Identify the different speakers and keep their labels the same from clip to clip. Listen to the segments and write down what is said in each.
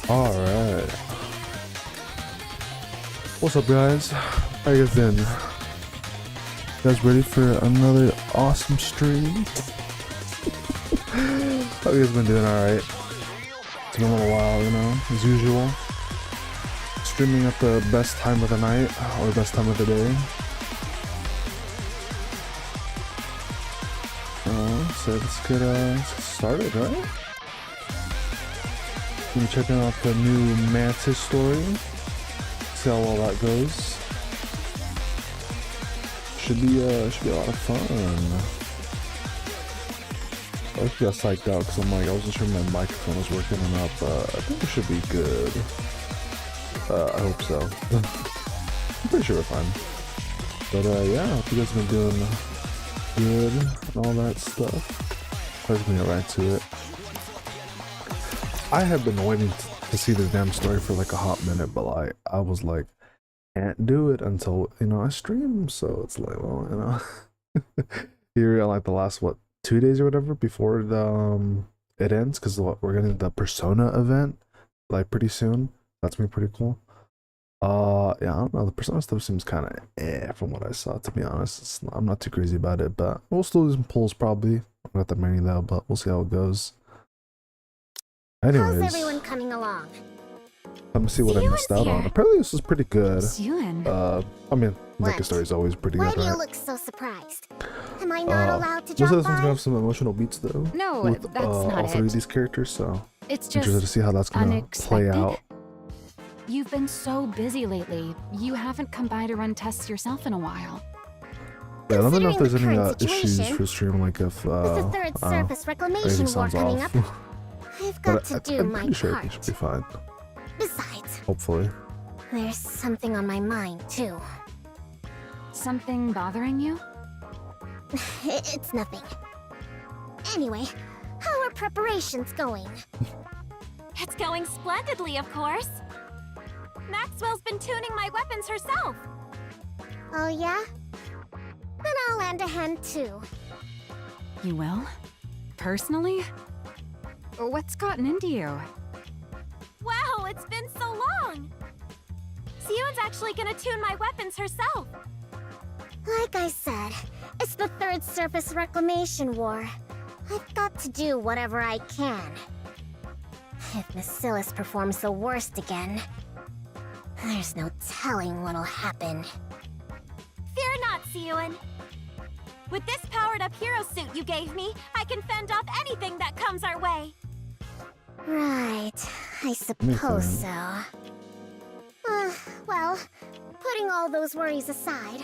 Speaker 1: Alright. What's up, guys? How you guys doing? You guys ready for another awesome stream? How you guys been doing? Alright. It's been a little while, you know, as usual. Streaming at the best time of the night, or best time of the day. So let's get started, right? I'm checking out the new Mantis story. See how well that goes. Should be a lot of fun. I actually got psyched out because I'm like, I wasn't sure my microphone was working or not, but I think it should be good. I hope so. I'm pretty sure we're fine. But yeah, I hope you guys have been doing good and all that stuff. I'm just gonna get right to it. I have been waiting to see this damn story for like a hot minute, but like I was like, can't do it until, you know, I stream. So it's like, well, you know, here like the last 2 days or whatever before the it ends, because we're getting the Persona event like pretty soon. That's gonna be pretty cool. Yeah, I don't know, the Persona stuff seems kind of from what I saw, to be honest. I'm not too crazy about it, but we'll still do some polls probably. Not that many though, but we'll see how it goes. Anyways,
Speaker 2: how's everyone coming along?
Speaker 1: Let me see what I missed out on. Apparently this is pretty good. I mean, Nikke story is always pretty
Speaker 2: Why
Speaker 1: good,
Speaker 2: do you
Speaker 1: right?
Speaker 2: look so surprised? Am I not allowed to
Speaker 1: Most
Speaker 2: drop
Speaker 1: of this one's
Speaker 2: by?
Speaker 1: gonna have some emotional beats though.
Speaker 3: No,
Speaker 1: with,
Speaker 3: that's not
Speaker 1: all three
Speaker 3: it.
Speaker 1: of these characters, so
Speaker 3: It's
Speaker 1: interested to
Speaker 3: just
Speaker 1: see how that's gonna play
Speaker 3: unexpected.
Speaker 1: out.
Speaker 3: You've been so busy lately. You haven't come by to run tests yourself in a while.
Speaker 1: Yeah, let me know if there's
Speaker 2: Considering
Speaker 1: any
Speaker 2: the current
Speaker 1: issues
Speaker 2: situation,
Speaker 1: for stream, like if
Speaker 2: With the third surface reclamation
Speaker 1: anything
Speaker 2: war
Speaker 1: sounds
Speaker 2: coming
Speaker 1: off.
Speaker 2: up, I've got
Speaker 1: But
Speaker 2: to do
Speaker 1: I'm
Speaker 2: my
Speaker 1: pretty sure
Speaker 2: part.
Speaker 1: it should be fine.
Speaker 2: Besides,
Speaker 1: Hopefully.
Speaker 2: there's something on my mind too.
Speaker 3: Something bothering you?
Speaker 2: It's nothing. Anyway, how are preparations going?
Speaker 4: It's going splendidly, of course. Maxwell's been tuning my weapons herself.
Speaker 2: Oh yeah? Then I'll lend a hand too.
Speaker 3: You will? Personally? What's gotten into you?
Speaker 4: Wow, it's been so long. Siyun's actually gonna tune my weapons herself.
Speaker 2: Like I said, it's the third surface reclamation war. I've got to do whatever I can. If Bacillus performs the worst again, there's no telling what'll happen.
Speaker 4: Fear not, Siyun. With this powered-up hero suit you gave me, I can fend off anything that comes our way.
Speaker 2: Right, I suppose so. Well, putting all those worries aside,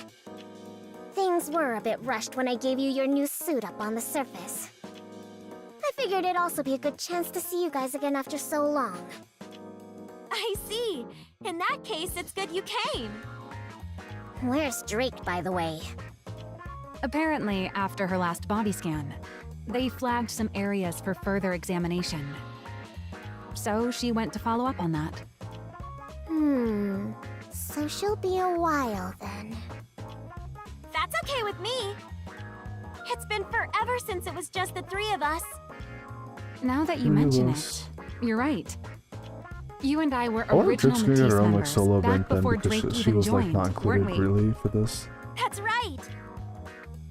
Speaker 2: things were a bit rushed when I gave you your new suit up on the surface. I figured it'd also be a good chance to see you guys again after so long.
Speaker 4: I see. In that case, it's good you came.
Speaker 2: Where's Drake, by the way?
Speaker 3: Apparently, after her last body scan, they flagged some areas for further examination. So she went to follow up on that.
Speaker 2: So she'll be a while then.
Speaker 4: That's okay with me. It's been forever since it was just the three of us.
Speaker 3: Now that you mention it, you're right. You and I were
Speaker 1: I wonder if
Speaker 3: original
Speaker 1: Drake's gonna get
Speaker 3: Matisse
Speaker 1: her own like
Speaker 3: members
Speaker 1: solo
Speaker 3: back
Speaker 1: event then,
Speaker 3: before
Speaker 1: because
Speaker 3: Drake
Speaker 1: she
Speaker 3: even
Speaker 1: was like
Speaker 3: joined,
Speaker 1: not
Speaker 3: weren't
Speaker 1: included
Speaker 3: we?
Speaker 1: really for this.
Speaker 4: That's right.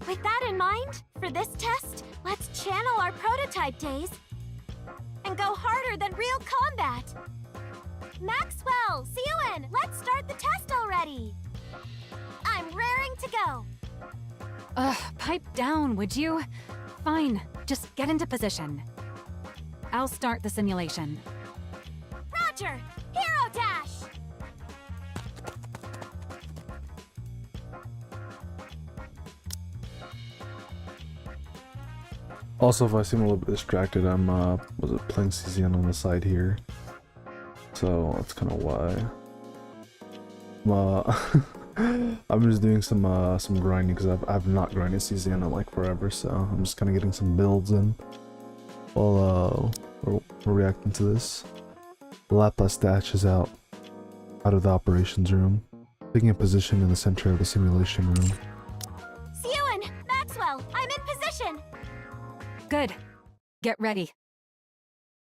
Speaker 4: With that in mind, for this test, let's channel our prototype days and go harder than real combat. Maxwell, Siyun, let's start the test already. I'm raring to go.
Speaker 3: Pipe down, would you? Fine, just get into position. I'll start the simulation.
Speaker 4: Roger, Hero Dash.
Speaker 1: Also, if I seem a little bit distracted, I'm playing CZN on the side here, so that's kind of why. I'm just doing some grinding because I've not grinded CZN in like forever, so I'm just kind of getting some builds in while we're reacting to this. Laplace dashes out of the operations room, taking a position in the center of the simulation room.
Speaker 4: Siyun, Maxwell, I'm in position.
Speaker 3: Good. Get ready.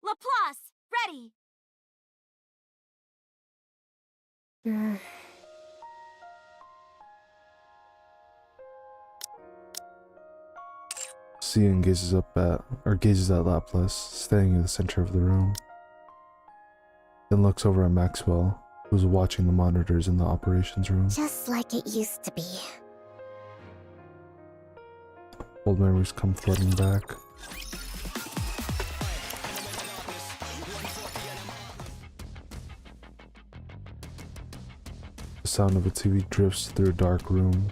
Speaker 4: Laplace, ready.
Speaker 2: Mm.
Speaker 1: Cian gazes at Laplace, standing in the center of the room. Then looks over at Maxwell, who's watching the monitors in the operations room.
Speaker 2: Just like it used to be.
Speaker 1: Old memories come flooding back. The sound of a TV drifts through a dark room.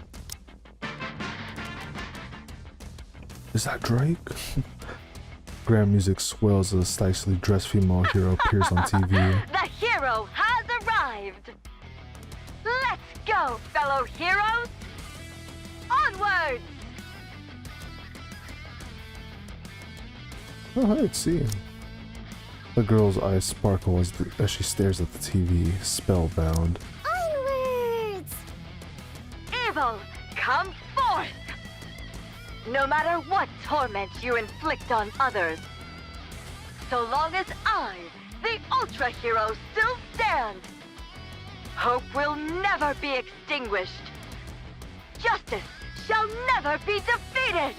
Speaker 1: Is that Drake? Grand music swells as a slightly dressed female hero appears on TV.
Speaker 5: The hero has arrived! Let's go, fellow heroes! Onward!
Speaker 1: Oh, hey, it's Cian. The girl's eyes sparkle as she stares at the TV, spellbound.
Speaker 2: Onwards!
Speaker 5: Evil, come forth! No matter what torment you inflict on others, so long as I, the Ultra Hero, still stand, hope will never be extinguished. Justice shall never be defeated!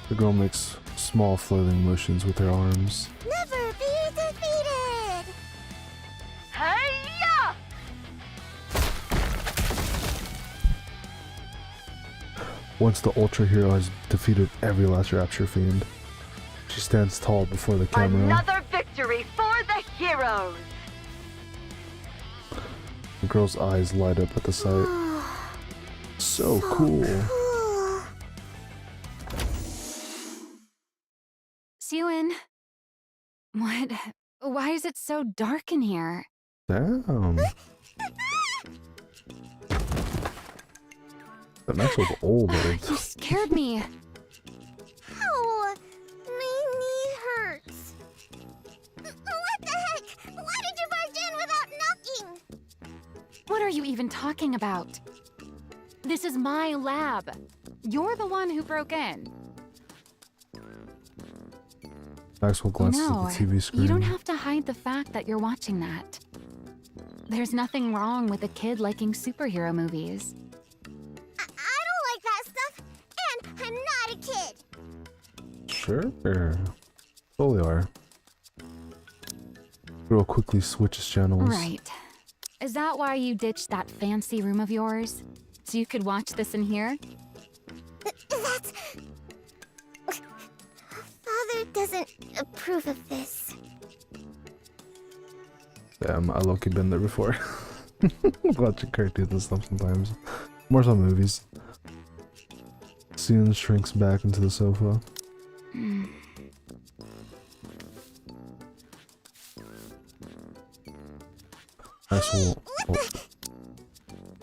Speaker 1: The girl makes small flailing motions with her arms.
Speaker 2: Never be defeated!
Speaker 5: Hey-ya!
Speaker 1: Once the Ultra Hero has defeated every last Rapture Fiend, she stands tall before the camera.
Speaker 5: Another victory for the heroes!
Speaker 1: The girl's eyes light up at the sight. So cool.
Speaker 2: Cool.
Speaker 3: Siwin. What? Why is it so dark in here?
Speaker 1: Damn. That Maxwell's old.
Speaker 3: You scared me.
Speaker 2: Ow! My knee hurts. What the heck? Why did you barge in without knocking?
Speaker 3: What are you even talking about? This is my lab. You're the one who broke in.
Speaker 1: Maxwell glances
Speaker 3: No,
Speaker 1: at the TV screen.
Speaker 3: you don't have to hide the fact that you're watching that. There's nothing wrong with a kid liking superhero movies.
Speaker 2: I don't like that stuff, and I'm not a kid.
Speaker 1: Sure. Totally are. Girl quickly switches channels.
Speaker 3: Right. Is that why you ditched that fancy room of yours? So you could watch this in here?
Speaker 2: That's... Father doesn't approve of this.
Speaker 1: Damn, I low-key been there before. Watching cartoons and stuff sometimes. More so movies. Cian shrinks back into the sofa.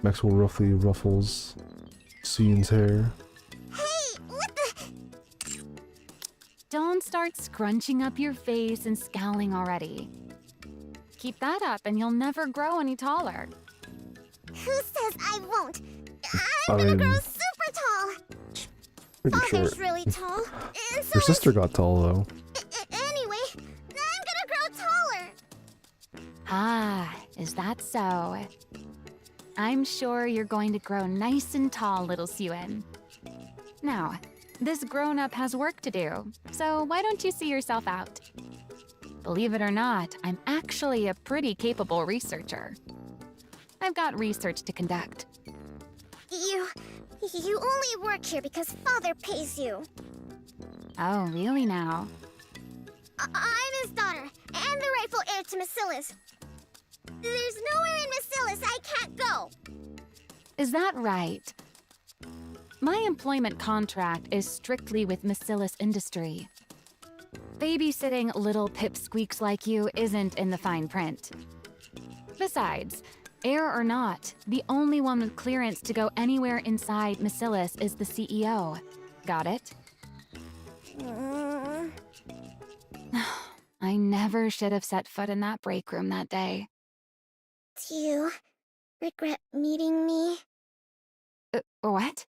Speaker 1: Maxwell roughly ruffles Cian's hair.
Speaker 2: Hey, what the...
Speaker 3: Don't start scrunching up your face and scowling already. Keep that up and you'll never grow any taller.
Speaker 2: Who says I won't?
Speaker 1: I
Speaker 2: I'm gonna
Speaker 1: mean,
Speaker 2: grow super tall.
Speaker 1: pretty
Speaker 2: Father's
Speaker 1: short.
Speaker 2: really tall. And so
Speaker 1: Your sister got tall though.
Speaker 2: Anyway, I'm gonna grow taller.
Speaker 3: Ah, is that so? I'm sure you're going to grow nice and tall, little Siwin. Now, this grown-up has work to do, so why don't you see yourself out? Believe it or not, I'm actually a pretty capable researcher. I've got research to conduct.
Speaker 2: You only work here because Father pays you.
Speaker 3: Oh, really now?
Speaker 2: I'm his daughter, and the rightful heir to Macilis. There's nowhere in Macilis I can't go.
Speaker 3: Is that right? My employment contract is strictly with Macilis Industry. Babysitting little pipsqueaks like you isn't in the fine print. Besides, heir or not, the only one with clearance to go anywhere inside Macilis is the CEO. Got it?
Speaker 2: Mm,
Speaker 3: I never should have set foot in that break room that day.
Speaker 2: do you regret meeting me?
Speaker 3: What?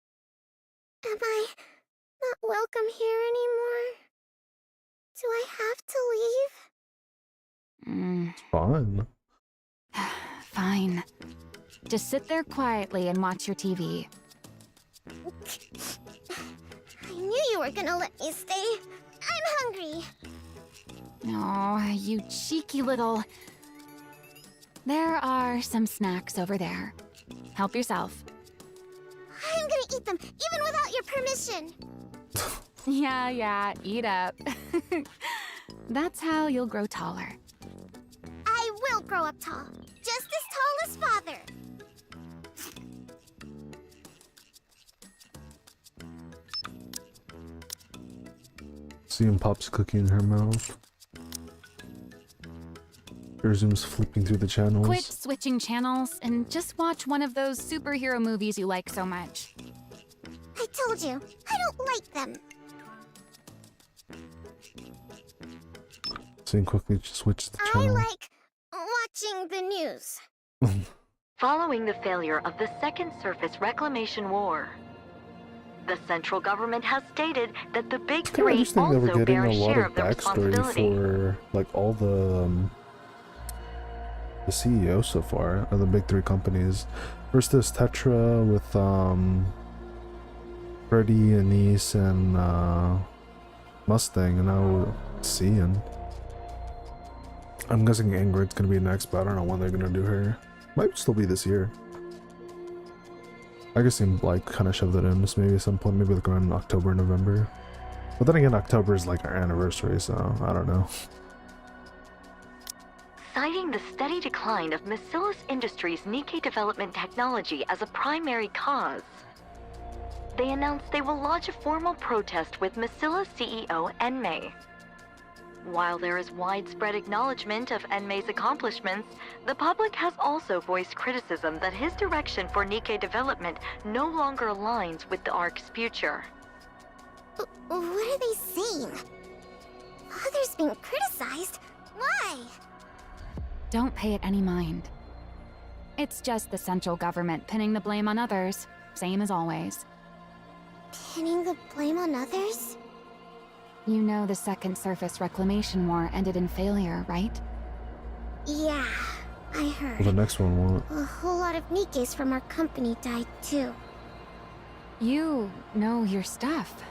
Speaker 2: Am I not welcome here anymore? Do I have to leave?
Speaker 1: Fine.
Speaker 3: Fine. Just sit there quietly and watch your TV.
Speaker 2: I knew you were gonna let me stay. I'm hungry.
Speaker 3: Oh, you cheeky little... There are some snacks over there. Help yourself.
Speaker 2: I'm gonna eat them, even without your permission.
Speaker 3: Yeah, eat up. That's how you'll grow taller.
Speaker 2: I will grow up tall, just as tall as father.
Speaker 1: Seeing Pop's cookie in her mouth. Resumes flipping through the channels.
Speaker 3: Quit switching channels and just watch one of those superhero movies you like so much.
Speaker 2: I told you, I don't like them.
Speaker 1: Seeing quickly switch the
Speaker 2: I
Speaker 1: channel.
Speaker 2: like watching the news.
Speaker 5: Following the failure of the Second Surface Reclamation War, the central government has stated that the Big
Speaker 1: It's kind of
Speaker 5: Three
Speaker 1: interesting that we're
Speaker 5: also
Speaker 1: getting
Speaker 5: bear
Speaker 1: a
Speaker 5: a
Speaker 1: lot
Speaker 5: share
Speaker 1: of
Speaker 5: of the
Speaker 1: backstory
Speaker 5: responsibility.
Speaker 1: for like all the CEO so far of the big three companies. First there's Tetra with Freddy, Anise, and Mustang, and now Cian. I'm guessing Ingrid's gonna be next, but I don't know when they're gonna do her. Might still be this year. I guess they like kind of shoved it in, just maybe at some point, maybe like around October, November. But then again, October is like our anniversary, so I don't know.
Speaker 5: Citing the steady decline of Macillus Industries' Nikke development technology as a primary cause, they announced they will lodge a formal protest with Macillus CEO Enmei. While there is widespread acknowledgement of Enmei's accomplishments, the public has also voiced criticism that his direction for Nikke development no longer aligns with the ARC's future.
Speaker 2: What are they saying? Father's being criticized? Why?
Speaker 3: Don't pay it any mind. It's just the central government pinning the blame on others, same as always.
Speaker 2: Pinning the blame on others?
Speaker 3: You know the Second Surface Reclamation War ended in failure, right?
Speaker 2: Yeah, I
Speaker 1: Well,
Speaker 2: heard.
Speaker 1: the next one won't.
Speaker 2: A whole lot of Nikkes from our company died too.
Speaker 3: You know your stuff.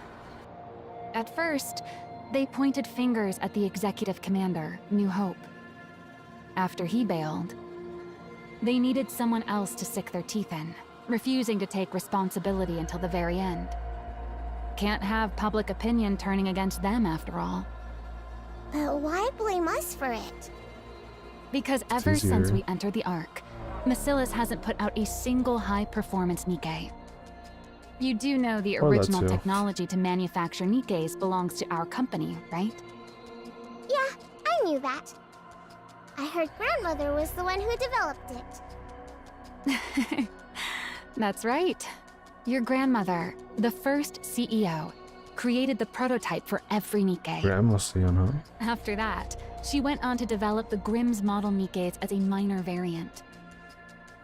Speaker 3: At first, they pointed fingers at the executive commander, New Hope. After he bailed, they needed someone else to stick their teeth in, refusing to take responsibility until the very end. Can't have public opinion turning against them after all.
Speaker 2: But why blame us for it?
Speaker 3: Because ever since
Speaker 1: easier.
Speaker 3: we entered the Ark, Macillus hasn't put out a single high-performance Nikke. You do know the
Speaker 1: Oh, that
Speaker 3: original
Speaker 1: too.
Speaker 3: technology to manufacture Nikkes belongs to our company, right?
Speaker 2: Yeah, I knew that. I heard grandmother was the one who developed it.
Speaker 3: That's right. Your grandmother, the first CEO, created the prototype for every Nikke.
Speaker 1: Grandma Cian, huh?
Speaker 3: After that, she went on to develop the Grimm's model Nikkes as a minor variant.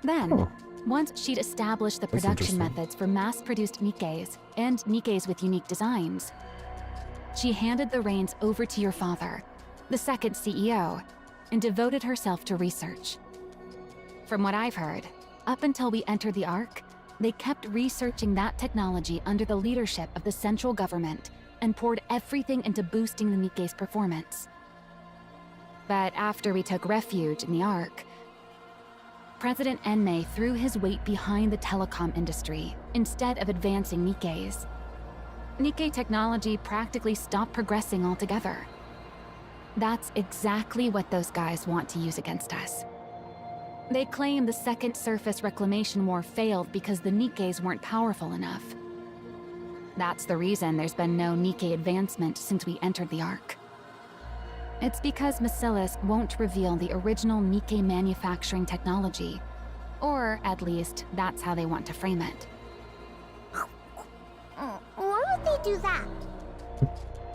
Speaker 3: Then,
Speaker 1: Oh.
Speaker 3: once she'd established the
Speaker 1: That's
Speaker 3: production
Speaker 1: interesting.
Speaker 3: methods for mass-produced Nikkes and Nikkes with unique designs, she handed the reins over to your father, the second CEO, and devoted herself to research. From what I've heard, up until we entered the Ark, they kept researching that technology under the leadership of the central government and poured everything into boosting the Nikke's performance. But after we took refuge in the Ark, President Enmei threw his weight behind the telecom industry instead of advancing Nikkes. Nikke technology practically stopped progressing altogether. That's exactly what those guys want to use against us. They claim the Second Surface Reclamation War failed because the Nikkes weren't powerful enough. That's the reason there's been no Nikke advancement since we entered the Ark. It's because Macillus won't reveal the original Nikke manufacturing technology. Or, at least, that's how they want to frame it.
Speaker 2: Why would they do that?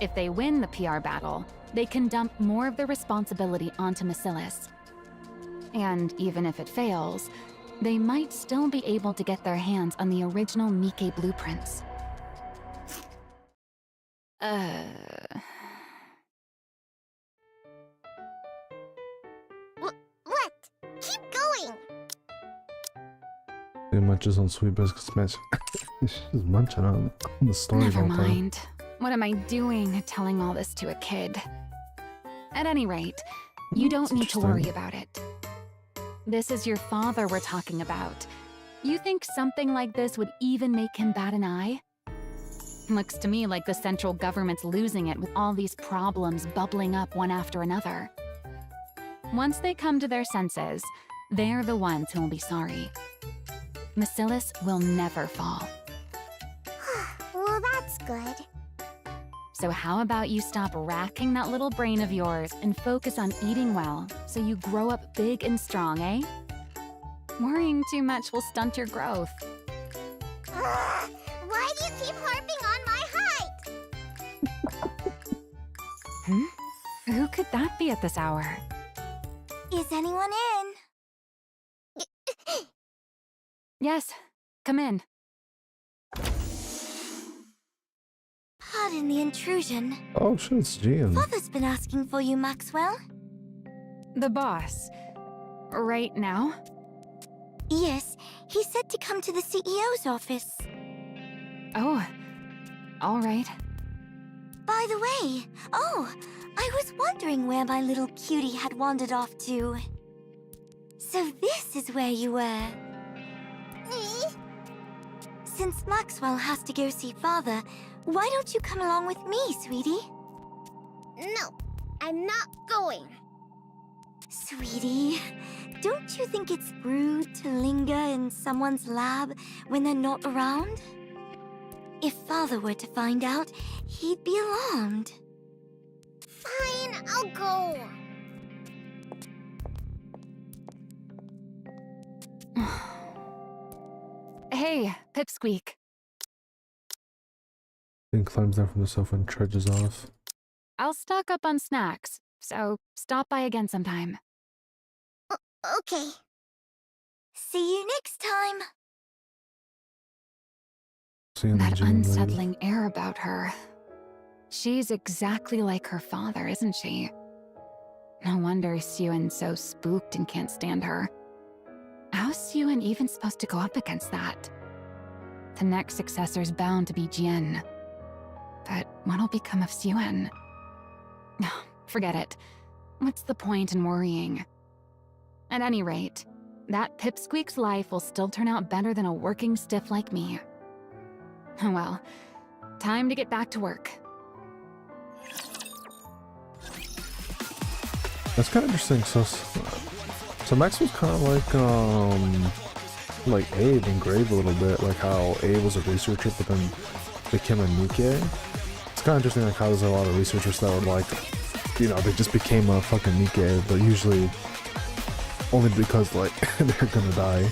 Speaker 3: If they win the PR battle, they can dump more of the responsibility onto Macillus. And even if it fails, they might still be able to get their hands on the original Nikke blueprints.
Speaker 1: Sweetie munches on Sweet Biscuits Smash. She's munching on the story.
Speaker 3: Never
Speaker 1: all the time.
Speaker 3: mind. What am I doing telling all this to a kid? At any rate, you don't need to worry about it. This is your father we're talking about. You think something like this would even make him bat an eye? Looks to me like the central government's losing it with all these problems bubbling up one after another. Once they come to their senses, they're the ones who will be sorry. Macillus will never fall.
Speaker 2: Well, that's good.
Speaker 3: So how about you stop racking that little brain of yours and focus on eating well so you grow up big and strong, eh? Worrying too much will stunt your growth.
Speaker 2: Why do you keep harping on my height?
Speaker 3: Who could that be at this hour?
Speaker 4: Is anyone in?
Speaker 3: Yes, come in.
Speaker 4: Pardon the intrusion.
Speaker 1: Oh shit, it's Gian.
Speaker 4: Father's been asking for you, Maxwell.
Speaker 3: The boss. Right now?
Speaker 4: Yes, he said to come to the CEO's office.
Speaker 3: Oh, all right.
Speaker 4: By the way, I was wondering where my little cutie had wandered off to. So this is where you were.
Speaker 2: Me?
Speaker 4: Since Maxwell has to go see Father, why don't you come along with me, sweetie?
Speaker 2: No, I'm not going.
Speaker 4: Sweetie, don't you think it's rude to linger in someone's lab when they're not around? If Father were to find out, he'd be alarmed.
Speaker 2: Fine, I'll go.
Speaker 3: Hey, Pipsqueak.
Speaker 1: Then climbs down from the sofa and trudges off.
Speaker 3: I'll stock up on snacks, so stop by again sometime.
Speaker 2: Okay.
Speaker 4: See you next time.
Speaker 1: See you in the
Speaker 3: That
Speaker 1: gym later.
Speaker 3: unsettling air about her. She's exactly like her father, isn't she? No wonder Suyun's so spooked and can't stand her. How's Suyun even supposed to go up against that? The next successor's bound to be Jian. But what'll become of Suyun? Forget it. What's the point in worrying? At any rate, that Pipsqueak's life will still turn out better than a working stiff like me. Well, time to get back to work.
Speaker 1: That's kind of interesting. So Max was kind of like Abe in Grave a little bit, like how Abe was a researcher but then became a Nikke. It's kind of interesting, like how there's a lot of researchers that would like, you know, they just became a fucking Nikke, but usually only because like they're gonna die.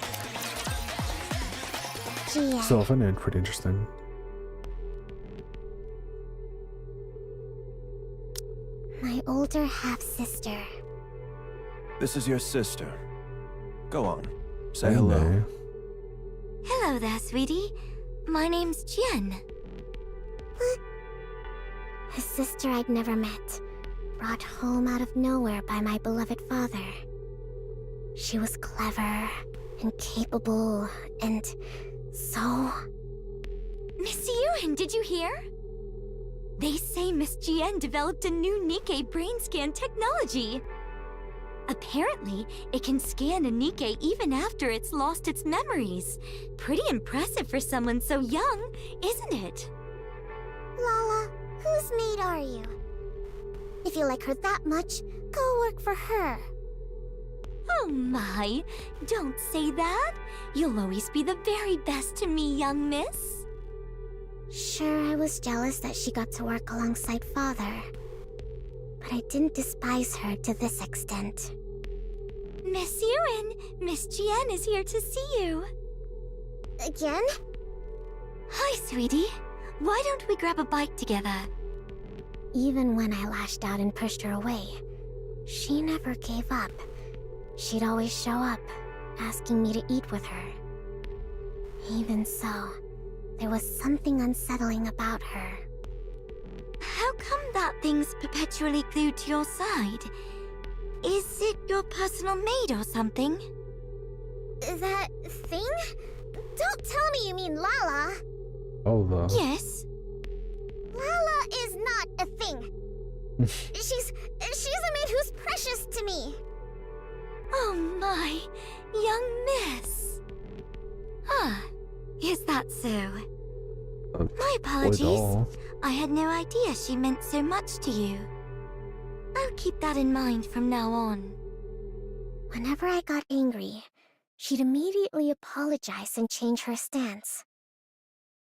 Speaker 2: Gia.
Speaker 1: So I find it pretty interesting.
Speaker 2: My older half-sister.
Speaker 6: This is your sister. Go on. Say hello.
Speaker 1: Hey.
Speaker 4: Hello there, sweetie. My name's Jian.
Speaker 2: A sister I'd never met, brought home out of nowhere by my beloved father. She was clever and capable and so...
Speaker 4: Miss Yuen, did you hear? They say Miss Jian developed a new Nikke brain scan technology. Apparently, it can scan a Nikke even after it's lost its memories. Pretty impressive for someone so young, isn't it?
Speaker 2: Lala, whose maid are you? If you like her that much, go work for her.
Speaker 4: Oh my, don't say that. You'll always be the very best to me, young miss.
Speaker 2: Sure, I was jealous that she got to work alongside Father. But I didn't despise her to this extent.
Speaker 4: Miss Yuen, Miss Jian is here to see you.
Speaker 2: Again?
Speaker 4: Hi, sweetie. Why don't we grab a bite together?
Speaker 2: Even when I lashed out and pushed her away, she never gave up. She'd always show up, asking me to eat with her. Even so, there was something unsettling about her.
Speaker 4: How come that thing's perpetually glued to your side? Is it your personal maid or something?
Speaker 2: That thing? Don't tell me you mean Lala.
Speaker 1: Oh, the.
Speaker 4: Yes.
Speaker 2: Lala is not a thing. She's a maid who's precious to me.
Speaker 4: Oh my, young miss. Ah, is that so? My apologies.
Speaker 1: doll.
Speaker 4: I had no idea she meant so much to you. I'll keep that in mind from now on.
Speaker 2: Whenever I got angry, she'd immediately apologize and change her stance.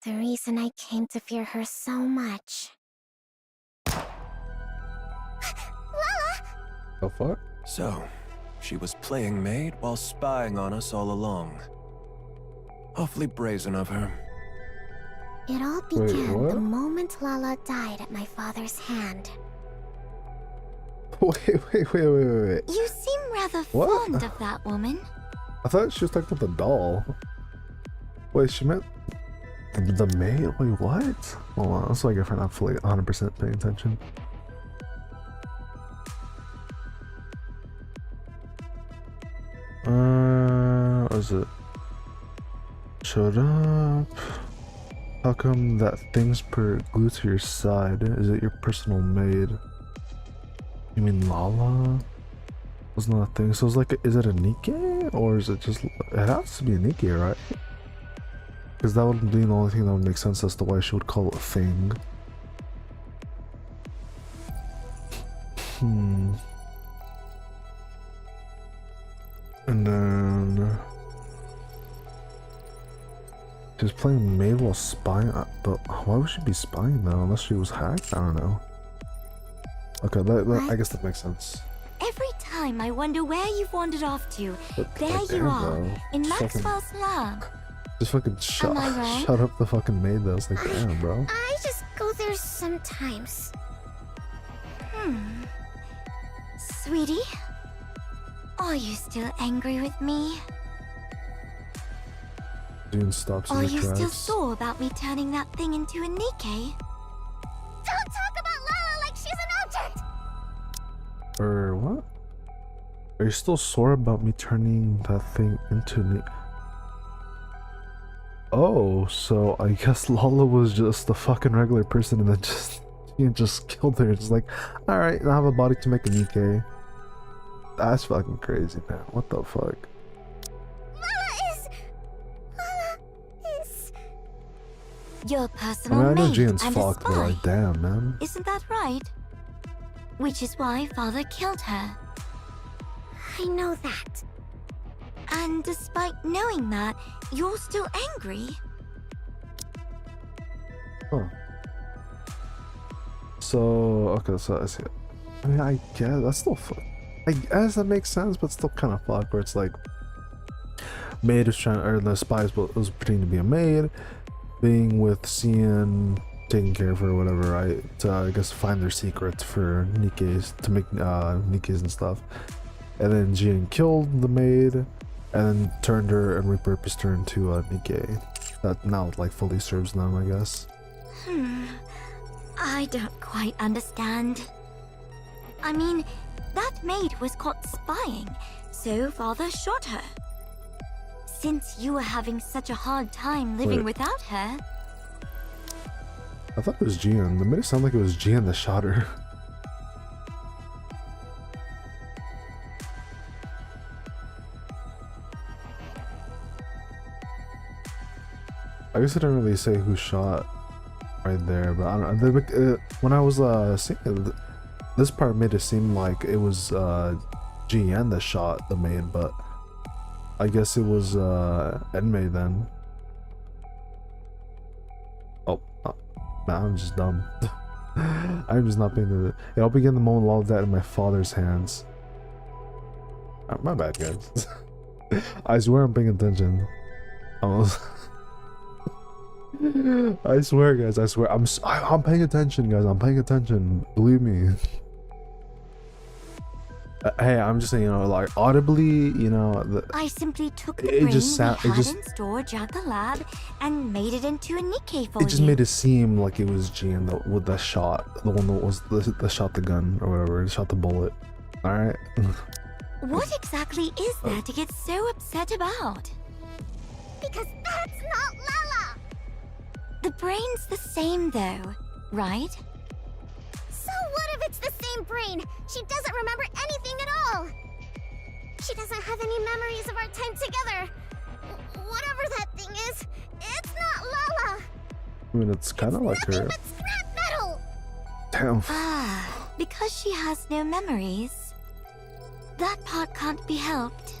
Speaker 2: The reason I came to fear her so much. Lala!
Speaker 1: The fuck?
Speaker 6: So, she was playing maid while spying on us all along. Awfully brazen of her.
Speaker 2: It all
Speaker 1: Wait,
Speaker 2: began
Speaker 1: what?
Speaker 2: the moment Lala died at my father's hand.
Speaker 1: Wait.
Speaker 4: You seem rather
Speaker 1: What?
Speaker 4: fond of that woman.
Speaker 1: I thought she was talking about the doll. Wait, she meant the maid? Wait, what? Hold on, that's like if I'm not fully 100% paying attention. What is it? Shut up. How come that thing's glued to your side? Is it your personal maid? You mean Lala? Wasn't that a thing? So it's like, is it a Nikke? Or is it just, it has to be a Nikke, right? Because that would be the only thing that would make sense as to why she would call it a thing. And then she's playing maid while spying, but why would she be spying though? Unless she was hacked? I don't know. Okay, I guess that makes sense.
Speaker 4: Every time I wonder where you've wandered off to,
Speaker 1: But,
Speaker 4: there
Speaker 1: like,
Speaker 4: you
Speaker 1: damn,
Speaker 4: are,
Speaker 1: bro.
Speaker 4: in
Speaker 1: Just fucking-
Speaker 4: Maxwell's lab.
Speaker 1: Just fucking shut,
Speaker 4: Am I wrong?
Speaker 1: shut up the fucking maid though. It's like, damn, bro.
Speaker 2: I just go there sometimes.
Speaker 4: Sweetie? Are you still angry with me?
Speaker 1: June stops in
Speaker 4: Are
Speaker 1: her
Speaker 4: you still
Speaker 1: tracks.
Speaker 4: sore about me turning that thing into a Nikke?
Speaker 2: Don't talk about Lala like she's an object!
Speaker 1: Or what? Are you still sore about me turning that thing into me? Oh, so I guess Lala was just a fucking regular person and then just killed her. It's like, alright, I have a body to make a Nikke. That's fucking crazy, man. What the fuck?
Speaker 2: Lala is...
Speaker 4: Your
Speaker 1: I
Speaker 4: personal
Speaker 1: mean, I know
Speaker 4: maid
Speaker 1: Jian's
Speaker 4: and a
Speaker 1: fucked, but
Speaker 4: spy.
Speaker 1: like, damn, man.
Speaker 4: Isn't that right? Which is why Father killed her.
Speaker 2: I know that.
Speaker 4: And despite knowing that, you're still angry?
Speaker 1: Huh. So, okay, so I see it. I mean, I guess that's still fuck. I guess that makes sense, but still kind of fucked. Where it's like, maid is trying, or the spies was pretending to be a maid, being with Cian, taking care of her, or whatever, right? To I guess find their secrets for Nikkes, to make Nikkes and stuff. And then Jian killed the maid, and then turned her and repurposed her into a Nikke. That now like fully serves them, I guess.
Speaker 4: I don't quite understand. I mean, that maid was caught spying, so Father shot her. Since you were having such a hard time living
Speaker 1: Wait.
Speaker 4: without her,
Speaker 1: I thought it was Jian. It made it sound like it was Jian that shot her. I guess I didn't really say who shot right there, but I don't know. When I was seeing it, this part made it seem like it was Jian that shot the maid, but I guess it was Enmei then. Oh, nah, I'm just dumb. I'm just not paying attention. It all began the moment all of that in my father's hands. My bad, guys. I swear I'm paying attention. I swear, guys. I swear. I'm paying attention, guys. I'm paying attention. Believe me. Hey, I'm just saying, you know, like audibly, you know.
Speaker 4: I simply took the
Speaker 1: It
Speaker 4: brain
Speaker 1: just
Speaker 4: we
Speaker 1: it
Speaker 4: had
Speaker 1: just-
Speaker 4: in storage at the lab and made it into a Nikke for
Speaker 1: It just
Speaker 4: you.
Speaker 1: made it seem like it was Jian with the shot, the one that was that shot the gun or whatever, shot the bullet. All right.
Speaker 4: What exactly is there to get so upset about?
Speaker 2: Because that's not Lala!
Speaker 4: The brain's the same though, right?
Speaker 2: So what if it's the same brain? She doesn't remember anything at all! She doesn't have any memories of our time together! Whatever that thing is, it's not Lala!
Speaker 1: I mean, it's kind of like
Speaker 2: Nothing
Speaker 1: her.
Speaker 2: but scrap metal!
Speaker 1: Damn.
Speaker 4: Ah, because she has no memories. That part can't be helped.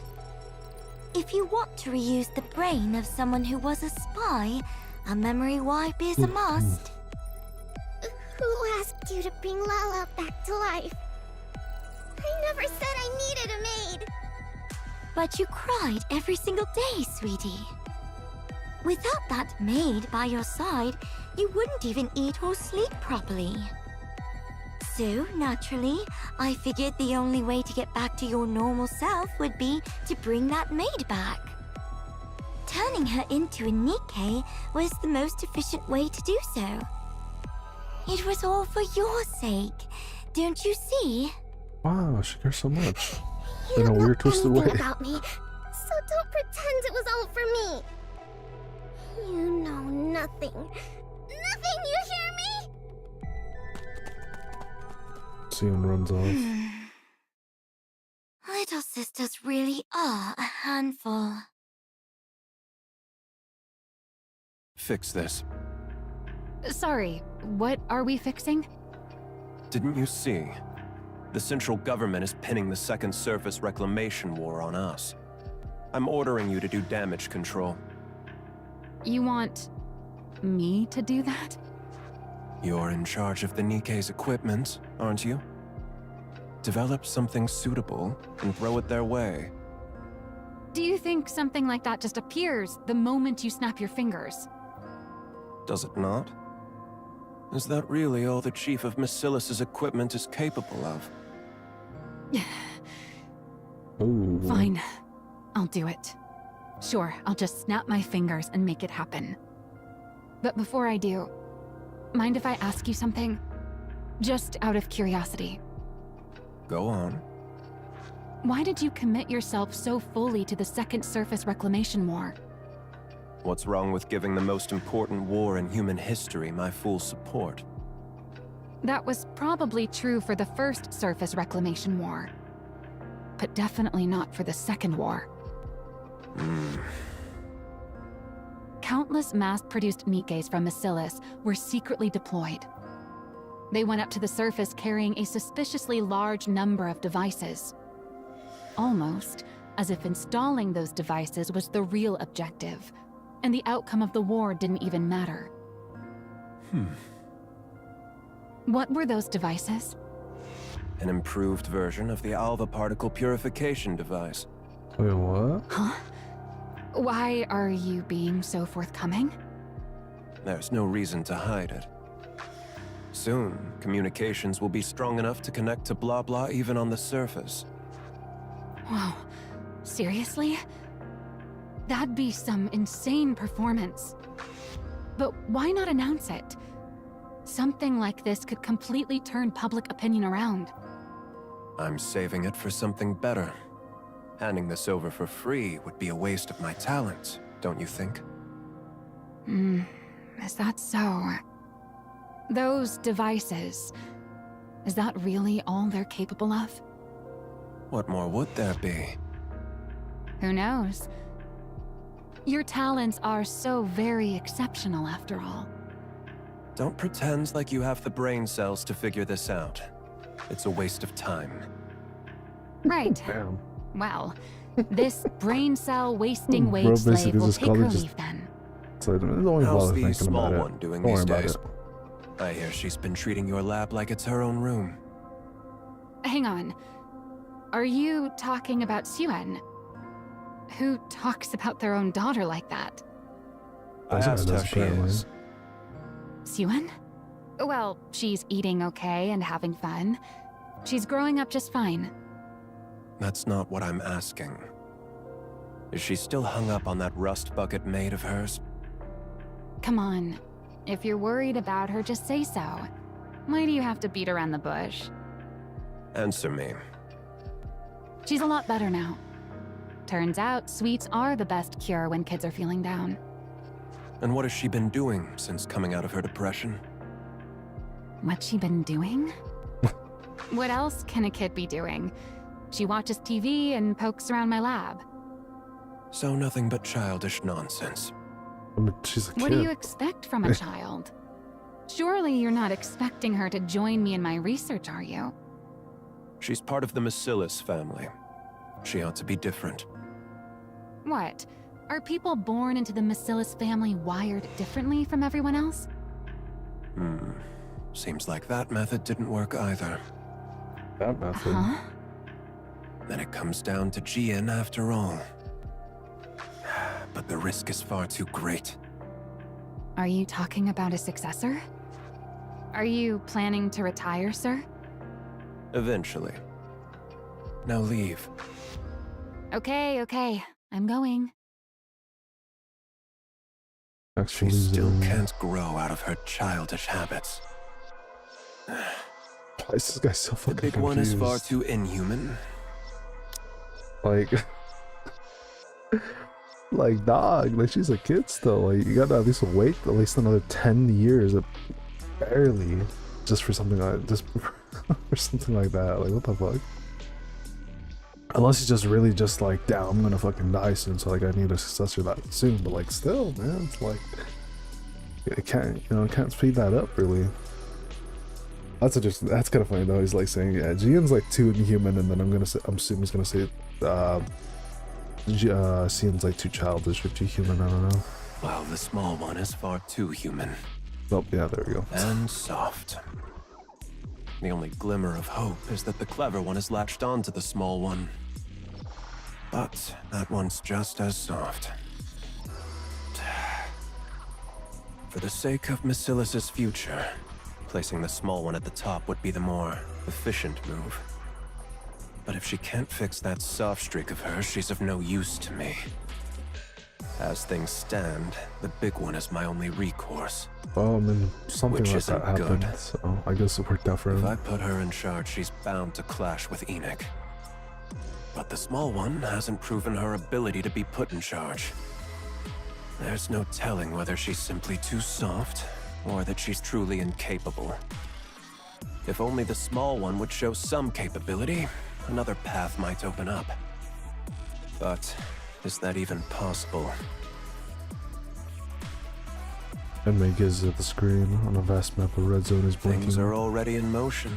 Speaker 4: If you want to reuse the brain of someone who was a spy, a memory wipe is a must.
Speaker 2: Who asked you to bring Lala back to life? I never said I needed a maid!
Speaker 4: But you cried every single day, sweetie. Without that maid by your side, you wouldn't even eat or sleep properly. So, naturally, I figured the only way to get back to your normal self would be to bring that maid back. Turning her into a Nikke was the most efficient way to do so. It was all for your sake, don't you see?
Speaker 1: Wow, she cares so much.
Speaker 2: You
Speaker 1: In a
Speaker 2: don't know
Speaker 1: weird, twisted
Speaker 2: anything
Speaker 1: way.
Speaker 2: about me, so don't pretend it was all for me. You know nothing. Nothing, you hear me?
Speaker 1: Sion runs off.
Speaker 4: Little sisters really are a handful.
Speaker 6: Fix this.
Speaker 3: Sorry, what are we fixing?
Speaker 6: Didn't you see? The central government is pinning the Second Surface Reclamation War on us. I'm ordering you to do damage control.
Speaker 3: You want me to do that?
Speaker 6: You're in charge of the Nikke's equipment, aren't you? Develop something suitable and throw it their way.
Speaker 3: Do you think something like that just appears the moment you snap your fingers?
Speaker 6: Does it not? Is that really all the Chief of Massilis's equipment is capable of?
Speaker 1: Ooh.
Speaker 3: Fine, I'll do it. Sure, I'll just snap my fingers and make it happen. But before I do, mind if I ask you something? Just out of curiosity.
Speaker 6: Go on.
Speaker 3: Why did you commit yourself so fully to the Second Surface Reclamation War?
Speaker 6: What's wrong with giving the most important war in human history my full support?
Speaker 3: That was probably true for the First Surface Reclamation War. But definitely not for the Second War. Countless mass-produced Nikkes from Massilis were secretly deployed. They went up to the surface carrying a suspiciously large number of devices. Almost as if installing those devices was the real objective, and the outcome of the war didn't even matter. What were those devices?
Speaker 6: An improved version of the Alva particle purification device.
Speaker 1: Wait, what?
Speaker 3: Huh? Why are you being so forthcoming?
Speaker 6: There's no reason to hide it. Soon, communications will be strong enough to connect to blah blah even on the surface.
Speaker 3: Whoa, seriously? That'd be some insane performance. But why not announce it? Something like this could completely turn public opinion around.
Speaker 6: I'm saving it for something better. Handing this over for free would be a waste of my talents, don't you think?
Speaker 3: Is that so? Those devices, is that really all they're capable of?
Speaker 6: What more would there be?
Speaker 3: Who knows? Your talents are so very exceptional after all.
Speaker 6: Don't pretend like you have the brain cells to figure this out. It's a waste of time.
Speaker 3: Right.
Speaker 1: Damn.
Speaker 3: Well, this brain cell wasting
Speaker 1: Bro,
Speaker 3: wage slave
Speaker 1: basically
Speaker 3: will
Speaker 1: this
Speaker 3: take
Speaker 1: color
Speaker 3: her
Speaker 1: just-
Speaker 3: leave then.
Speaker 1: So don't even
Speaker 6: How's
Speaker 1: bother
Speaker 6: the
Speaker 1: thinking
Speaker 6: small
Speaker 1: about
Speaker 6: one
Speaker 1: it.
Speaker 6: doing
Speaker 1: Don't
Speaker 6: these
Speaker 1: worry about
Speaker 6: days?
Speaker 1: it.
Speaker 6: I hear she's been treating your lab like it's her own room.
Speaker 3: Hang on. Are you talking about Suen? Who talks about their own daughter like that?
Speaker 6: I
Speaker 1: That's how it
Speaker 6: asked
Speaker 1: is,
Speaker 6: how she
Speaker 1: apparently.
Speaker 6: is.
Speaker 3: Suen? Well, she's eating okay and having fun. She's growing up just fine.
Speaker 6: That's not what I'm asking. Is she still hung up on that rust bucket maid of hers?
Speaker 3: Come on. If you're worried about her, just say so. Why do you have to beat around the bush?
Speaker 6: Answer me.
Speaker 3: She's a lot better now. Turns out sweets are the best cure when kids are feeling down.
Speaker 6: And what has she been doing since coming out of her depression?
Speaker 3: What's she been doing? What else can a kid be doing? She watches TV and pokes around my lab.
Speaker 6: So nothing but childish nonsense.
Speaker 1: I mean, she's a kid.
Speaker 3: What do you expect from a child? Surely you're not expecting her to join me in my research, are you?
Speaker 6: She's part of the Macillus family. She ought to be different.
Speaker 3: What? Are people born into the Macillus family wired differently from everyone else?
Speaker 6: Seems like that method didn't work either.
Speaker 1: That method.
Speaker 3: Huh?
Speaker 6: Then it comes down to Jian after all. But the risk is far too great.
Speaker 3: Are you talking about a successor? Are you planning to retire, sir?
Speaker 6: Eventually. Now leave.
Speaker 3: Okay. I'm going.
Speaker 6: She
Speaker 1: Actually,
Speaker 6: still can't grow out of her childish habits.
Speaker 1: Why is this guy so
Speaker 6: The
Speaker 1: fucking
Speaker 6: big one is far
Speaker 1: confused?
Speaker 6: too inhuman.
Speaker 1: Like, like dog, like she's a kid still. Like you gotta at least wait at least another 10 years, barely, just for something like for something like that. Like what the fuck? Unless he's just really just like, damn, I'm gonna fucking die soon, so like I need a successor that soon. But like still, man, it's like it can't, it can't speed that up really. That's kind of funny though. He's like saying, yeah, Jian's like too inhuman, and then I'm assuming he's gonna say, Xian's like too childish or too human. I don't know.
Speaker 6: While the small one is far too human.
Speaker 1: Oh yeah, there we go.
Speaker 6: And soft. The only glimmer of hope is that the clever one is latched onto the small one. But that one's just as soft. For the sake of Macillus's future, placing the small one at the top would be the more efficient move. But if she can't fix that soft streak of hers, she's of no use to me. As things stand, the big one is my only recourse.
Speaker 1: Well, I mean, something
Speaker 6: Which
Speaker 1: like that
Speaker 6: isn't
Speaker 1: happened,
Speaker 6: good.
Speaker 1: so I guess it worked out for
Speaker 6: If
Speaker 1: him.
Speaker 6: I put her in charge, she's bound to clash with Enoch. But the small one hasn't proven her ability to be put in charge. There's no telling whether she's simply too soft, or that she's truly incapable. If only the small one would show some capability, another path might open up. But is that even possible?
Speaker 1: Enemy gazes at the screen. On a vast map, a red zone is blinking.
Speaker 6: Things are already in motion.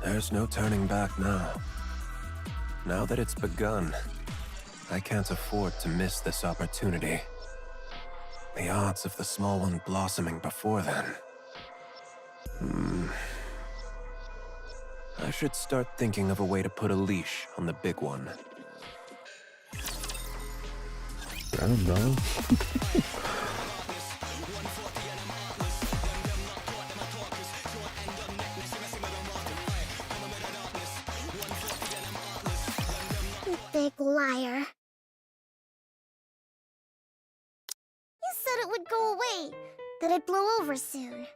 Speaker 6: There's no turning back now. Now that it's begun, I can't afford to miss this opportunity. The odds of the small one blossoming before then. I should start thinking of a way to put a leash on the big one.
Speaker 1: Damn, dog.
Speaker 2: You big liar. You said it would go away, that it blew over soon.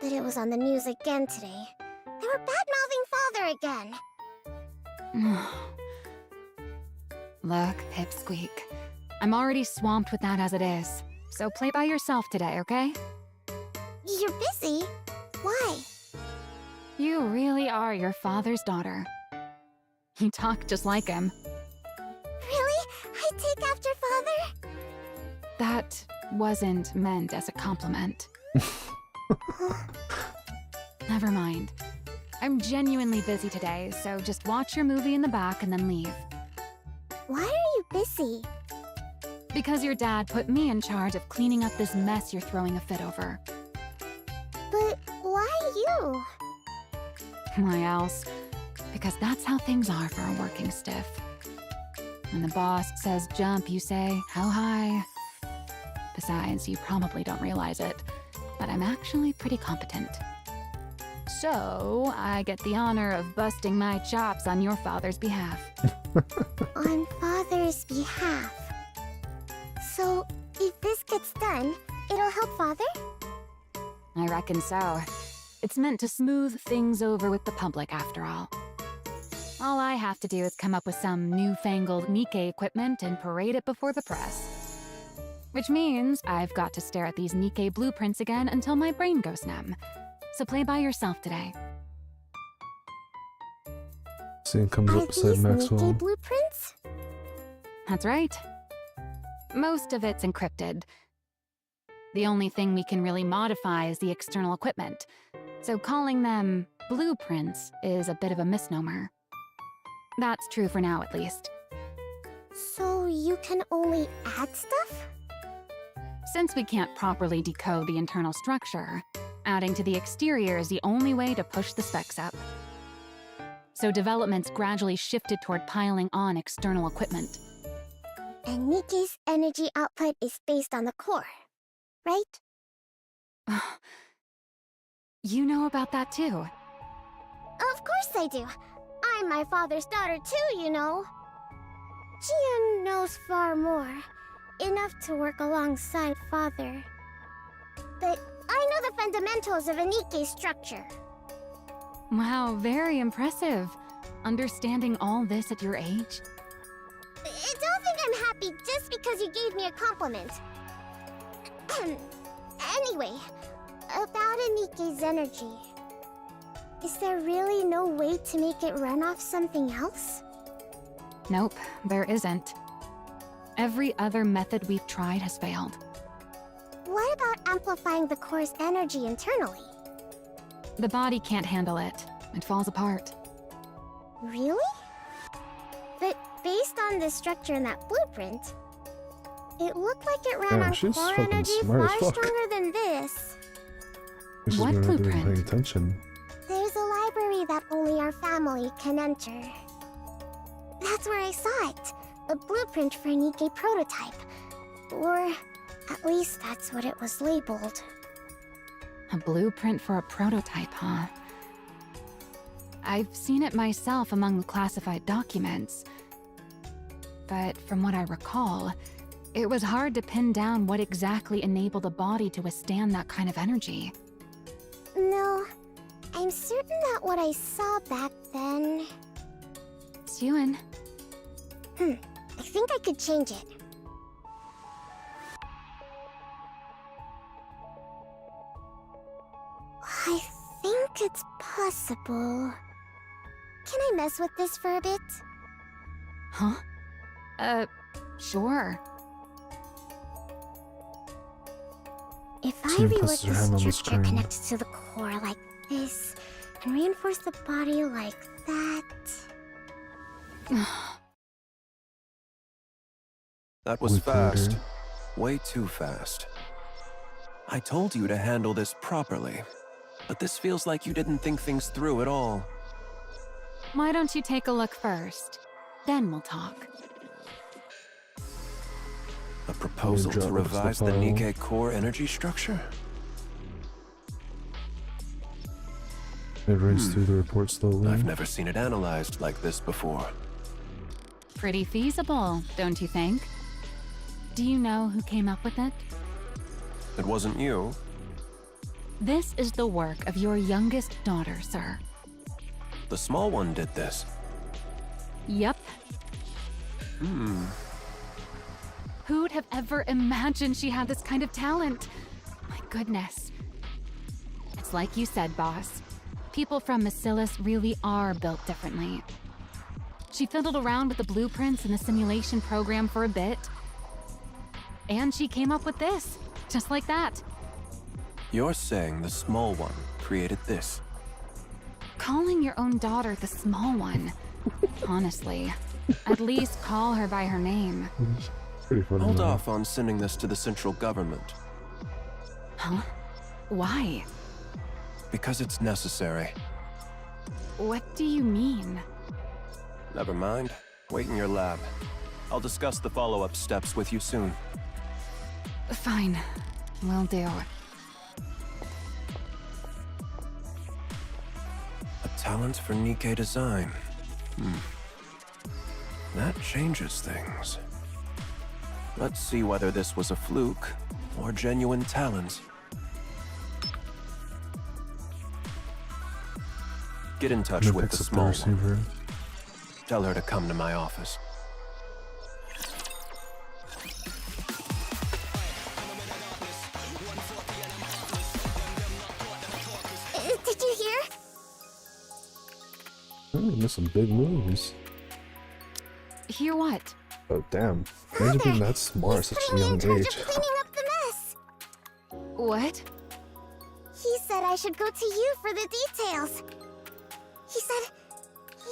Speaker 2: That it was on the news again today. They were bad-mouthing Father again.
Speaker 3: Look, Pipsqueak. I'm already swamped with that as it is. So play by yourself today, okay?
Speaker 2: You're busy? Why?
Speaker 3: You really are your father's daughter. You talk just like him.
Speaker 2: Really? I take after Father?
Speaker 3: That wasn't meant as a compliment. Never mind. I'm genuinely busy today, so just watch your movie in the back and then leave.
Speaker 2: Why are you busy?
Speaker 3: Because your dad put me in charge of cleaning up this mess you're throwing a fit over.
Speaker 2: But why you?
Speaker 3: Why else? Because that's how things are for a working stiff. When the boss says jump, you say, how high? Besides, you probably don't realize it, but I'm actually pretty competent. So, I get the honor of busting my chops on your father's behalf.
Speaker 2: On Father's behalf. So, if this gets done, it'll help Father?
Speaker 3: I reckon so. It's meant to smooth things over with the public, after all. All I have to do is come up with some newfangled Nikke equipment and parade it before the press. Which means I've got to stare at these Nikke blueprints again until my brain goes numb. So play by yourself today.
Speaker 1: Scene comes
Speaker 2: Are
Speaker 1: up beside
Speaker 2: these
Speaker 1: Maxwell.
Speaker 2: Nikke blueprints?
Speaker 3: That's right. Most of it's encrypted. The only thing we can really modify is the external equipment, so calling them blueprints is a bit of a misnomer. That's true for now, at least.
Speaker 2: So you can only add stuff?
Speaker 3: Since we can't properly decode the internal structure, adding to the exterior is the only way to push the specs up. So development's gradually shifted toward piling on external equipment.
Speaker 2: And Nikke's energy output is based on the core, right?
Speaker 3: You know about that too.
Speaker 2: Of course I do. I'm my father's daughter too, you know. Jian knows far more. Enough to work alongside father. But I know the fundamentals of a Nikke structure.
Speaker 3: Wow, very impressive. Understanding all this at your age?
Speaker 2: Don't think I'm happy just because you gave me a compliment. Anyway, about a Nikke's energy. Is there really no way to make it run off something else?
Speaker 3: Nope, there isn't. Every other method we've tried has failed.
Speaker 2: What about amplifying the core's energy internally?
Speaker 3: The body can't handle it. It falls apart.
Speaker 2: Really? But based on the structure in that blueprint, it looked like it ran
Speaker 1: Yeah,
Speaker 2: on
Speaker 1: she's
Speaker 2: core
Speaker 1: fucking
Speaker 2: energy
Speaker 1: smart as
Speaker 2: far
Speaker 1: fuck.
Speaker 2: stronger than this.
Speaker 1: She's
Speaker 3: What
Speaker 1: really
Speaker 3: blueprint?
Speaker 1: paying attention.
Speaker 2: There's a library that only our family can enter. That's where I saw it. A blueprint for a Nikke prototype. Or at least that's what it was labeled.
Speaker 3: A blueprint for a prototype, huh? I've seen it myself among the classified documents. But from what I recall, it was hard to pin down what exactly enabled a body to withstand that kind of energy.
Speaker 2: No, I'm certain that what I saw back then...
Speaker 3: Suen,
Speaker 2: I think I could change it. I think it's possible. Can I mess with this for a bit?
Speaker 3: huh? Sure.
Speaker 2: If I
Speaker 1: Suen
Speaker 2: rework
Speaker 1: places her hand on
Speaker 2: the
Speaker 1: the
Speaker 2: structure
Speaker 1: screen.
Speaker 2: connected to the core like this, and reinforce the body like that...
Speaker 6: That was
Speaker 1: Week later.
Speaker 6: fast. Way too fast. I told you to handle this properly, but this feels like you didn't think things through at all.
Speaker 3: Why don't you take a look first? Then we'll talk.
Speaker 6: A proposal
Speaker 1: Drop
Speaker 6: to
Speaker 1: the
Speaker 6: revise the
Speaker 1: file.
Speaker 6: Nikke core energy structure?
Speaker 1: It runs through the report slowly.
Speaker 6: I've never seen it analyzed like this before.
Speaker 3: Pretty feasible, don't you think? Do you know who came up with it?
Speaker 6: It wasn't you.
Speaker 3: This is the work of your youngest daughter, sir.
Speaker 6: The small one did this.
Speaker 3: Yep. Who'd have ever imagined she had this kind of talent? My goodness. It's like you said, boss. People from Macillus really are built differently. She fiddled around with the blueprints and the simulation program for a bit. And she came up with this, just like that.
Speaker 6: You're saying the small one created this?
Speaker 3: Calling your own daughter the small one. Honestly, at least call her by her name.
Speaker 1: Pretty funny.
Speaker 6: Hold
Speaker 1: though.
Speaker 6: off on sending this to the central government,
Speaker 3: Huh? Why?
Speaker 6: because it's necessary.
Speaker 3: What do you mean?
Speaker 6: Never mind. Wait in your lab. I'll discuss the follow-up steps with you soon.
Speaker 3: Fine. Will do.
Speaker 6: A talent for Nikke design. That changes things. Let's see whether this was a fluke or genuine talent. Get in touch
Speaker 1: And it
Speaker 6: with
Speaker 1: picks
Speaker 6: the
Speaker 1: up
Speaker 6: small one.
Speaker 1: receiver.
Speaker 6: Tell her to come to my office.
Speaker 2: Did you hear?
Speaker 1: Oh, you missed some big moves.
Speaker 3: Hear what?
Speaker 1: Oh damn! Imagine being that smart at such a young
Speaker 2: Putting me in
Speaker 1: age.
Speaker 2: charge of cleaning up the mess.
Speaker 3: What?
Speaker 2: He said I should go to you for the details. He said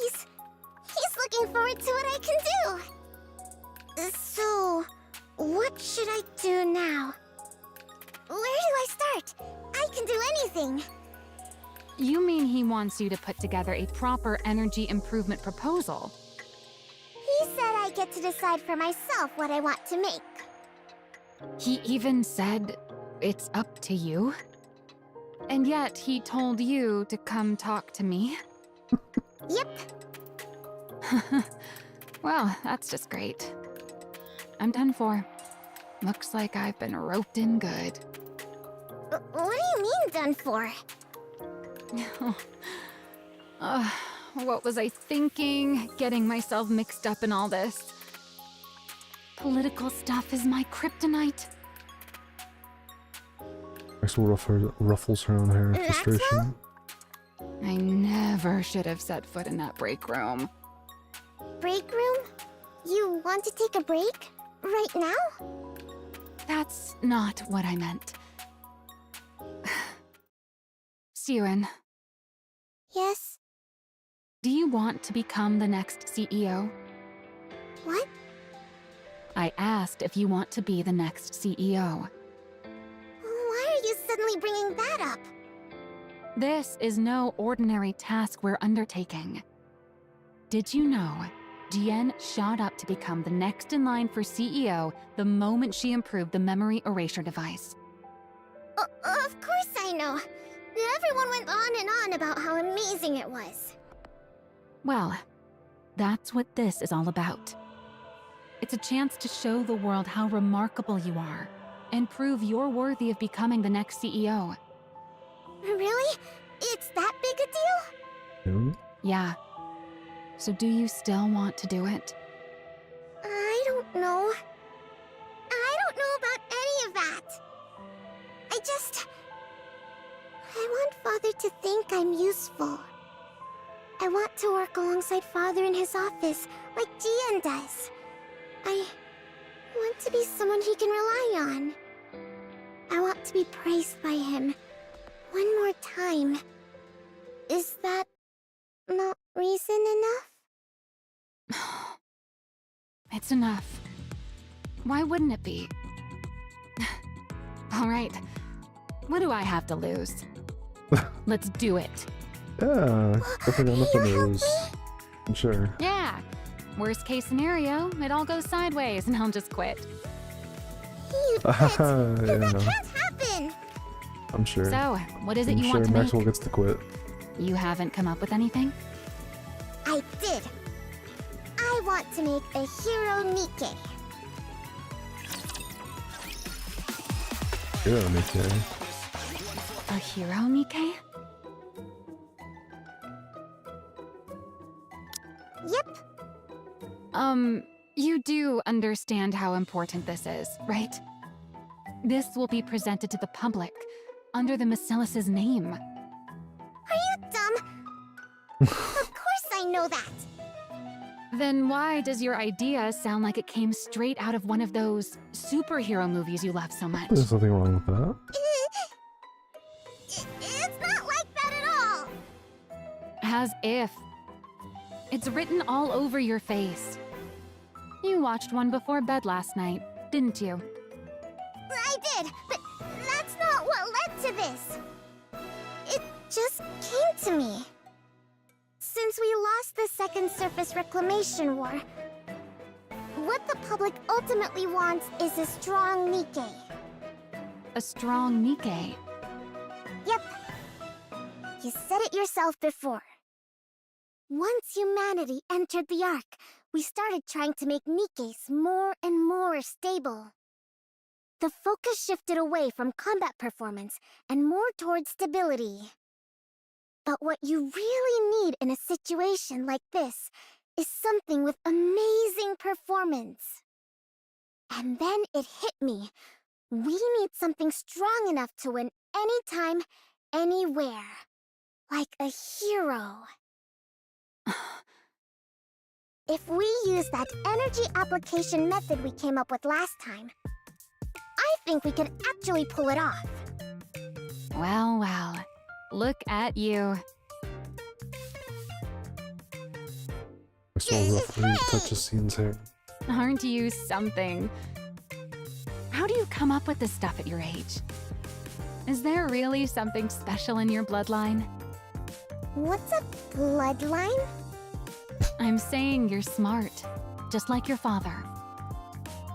Speaker 2: he's looking forward to what I can do. So, what should I do now? Where do I start? I can do anything.
Speaker 3: You mean he wants you to put together a proper energy improvement proposal?
Speaker 2: He said I get to decide for myself what I want to make.
Speaker 3: He even said it's up to you? And yet he told you to come talk to me?
Speaker 2: Yep.
Speaker 3: Well, that's just great. I'm done for. Looks like I've been roped in good.
Speaker 2: What do you mean done for?
Speaker 3: What was I thinking? Getting myself mixed up in all this. Political stuff is my kryptonite.
Speaker 1: Maxwell ruffles her own hair in
Speaker 2: Maxwell?
Speaker 1: frustration.
Speaker 3: I never should have set foot in that break room.
Speaker 2: Break room? You want to take a break? Right now?
Speaker 3: That's not what I meant. Siren,
Speaker 2: Yes.
Speaker 3: do you want to become the next CEO?
Speaker 2: What?
Speaker 3: I asked if you want to be the next CEO.
Speaker 2: Why are you suddenly bringing that up?
Speaker 3: This is no ordinary task we're undertaking. Did you know Jian shot up to become the next in line for CEO the moment she improved the memory erasure device?
Speaker 2: Of course I know. Everyone went on and on about how amazing it was.
Speaker 3: Well, that's what this is all about. It's a chance to show the world how remarkable you are and prove you're worthy of becoming the next CEO.
Speaker 2: Really? It's that big a deal?
Speaker 1: Hmm?
Speaker 3: Yeah. So do you still want to do it?
Speaker 2: I don't know. I don't know about any of that. I want Father to think I'm useful. I want to work alongside Father in his office, like Jian does. I want to be someone he can rely on. I want to be praised by him. One more time. Is that not reason enough?
Speaker 3: It's enough. Why wouldn't it be? All right. What do I have to lose? Let's do it.
Speaker 1: Yeah, definitely got nothing to
Speaker 2: You help
Speaker 1: lose. I'm sure.
Speaker 3: Yeah. Worst case scenario, it all goes sideways and I'll just quit.
Speaker 2: You quit.
Speaker 1: Yeah,
Speaker 2: That can't happen.
Speaker 1: I'm sure.
Speaker 3: So, what is it
Speaker 1: I'm
Speaker 3: you
Speaker 1: sure
Speaker 3: want to
Speaker 1: Maxwell
Speaker 3: make?
Speaker 1: gets to quit.
Speaker 3: You haven't come up with anything?
Speaker 2: I did. I want to make a hero Nikke.
Speaker 1: Hero Nikke.
Speaker 3: A hero, Nikke?
Speaker 2: Yep.
Speaker 3: You do understand how important this is, right? This will be presented to the public, under the Macillus's name.
Speaker 2: Are you dumb? Of course I know that.
Speaker 3: Then why does your idea sound like it came straight out of one of those superhero movies you love so much?
Speaker 1: There's nothing wrong with that.
Speaker 2: It's not like that at all.
Speaker 3: As if. It's written all over your face. You watched one before bed last night, didn't you?
Speaker 2: I did, but that's not what led to this. It just came to me. Since we lost the Second Surface Reclamation War, what the public ultimately wants is a strong Nikke.
Speaker 3: A strong Nikke.
Speaker 2: Yep. You said it yourself before. Once humanity entered the Ark, we started trying to make Nikkes more and more stable. The focus shifted away from combat performance and more towards stability. But what you really need in a situation like this is something with amazing performance. And then it hit me. We need something strong enough to win anytime, anywhere. Like a hero. If we use that energy application method we came up with last time, I think we could actually pull it off.
Speaker 3: Well, well. Look at you.
Speaker 1: Maxwell roughly touches Scene's hair.
Speaker 3: Aren't you something? How do you come up with this stuff at your age? Is there really something special in your bloodline?
Speaker 2: What's a bloodline?
Speaker 3: I'm saying you're smart, just like your father.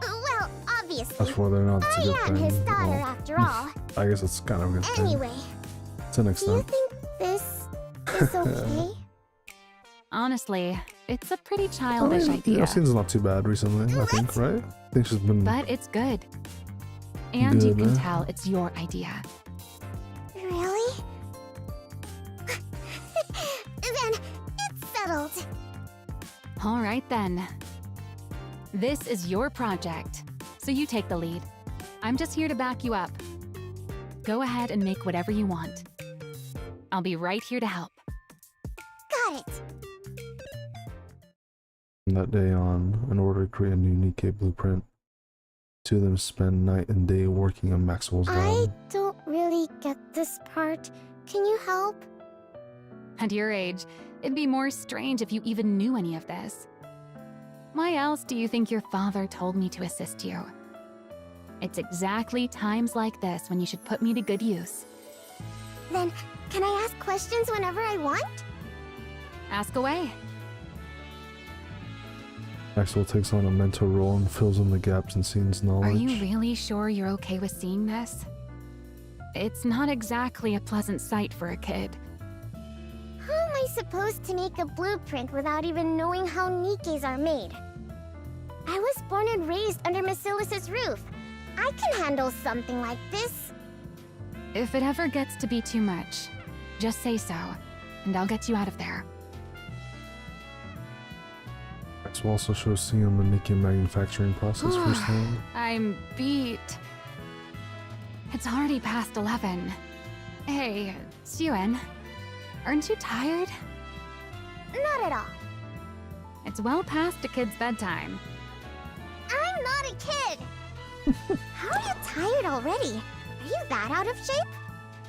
Speaker 2: Well, obviously.
Speaker 1: That's why they're not
Speaker 2: I
Speaker 1: together.
Speaker 2: am his daughter after all.
Speaker 1: I guess it's kind of a good thing.
Speaker 2: Anyway,
Speaker 1: To an
Speaker 2: do you
Speaker 1: extent.
Speaker 2: think this is okay?
Speaker 3: Honestly, it's a pretty
Speaker 1: I
Speaker 3: childish
Speaker 1: mean,
Speaker 3: idea.
Speaker 1: yeah, Scene's not too bad recently, I think, right? I think she's been...
Speaker 3: But it's good. And you
Speaker 1: Good,
Speaker 3: can
Speaker 1: eh?
Speaker 3: tell it's your idea.
Speaker 2: Really? Then it's settled.
Speaker 3: All right then. This is your project, so you take the lead. I'm just here to back you up. Go ahead and make whatever you want. I'll be right here to help.
Speaker 2: Got it.
Speaker 1: From that day on, in order to create a new Nikke blueprint, two of them spend night and day working on Maxwell's
Speaker 2: I
Speaker 1: lab.
Speaker 2: don't really get this part. Can you help?
Speaker 3: At your age, it'd be more strange if you even knew any of this. Why else do you think your father told me to assist you? It's exactly times like this when you should put me to good use.
Speaker 2: Then, can I ask questions whenever I want?
Speaker 3: Ask away.
Speaker 1: Maxwell takes on a mentor role and fills in the gaps in Scene's knowledge.
Speaker 3: Are you really sure you're okay with seeing this? It's not exactly a pleasant sight for a kid.
Speaker 2: How am I supposed to make a blueprint without even knowing how Nikkes are made? I was born and raised under Basilis's roof. I can handle something like this.
Speaker 3: If it ever gets to be too much, just say so, and I'll get you out of there.
Speaker 1: Maxwell also shows Scene the Nikke manufacturing process firsthand.
Speaker 3: I'm beat. It's already past 11. Hey, Suen, aren't you tired?
Speaker 2: Not at all.
Speaker 3: It's well past a kid's bedtime.
Speaker 2: I'm not a kid. How are you tired already? Are you that out of shape?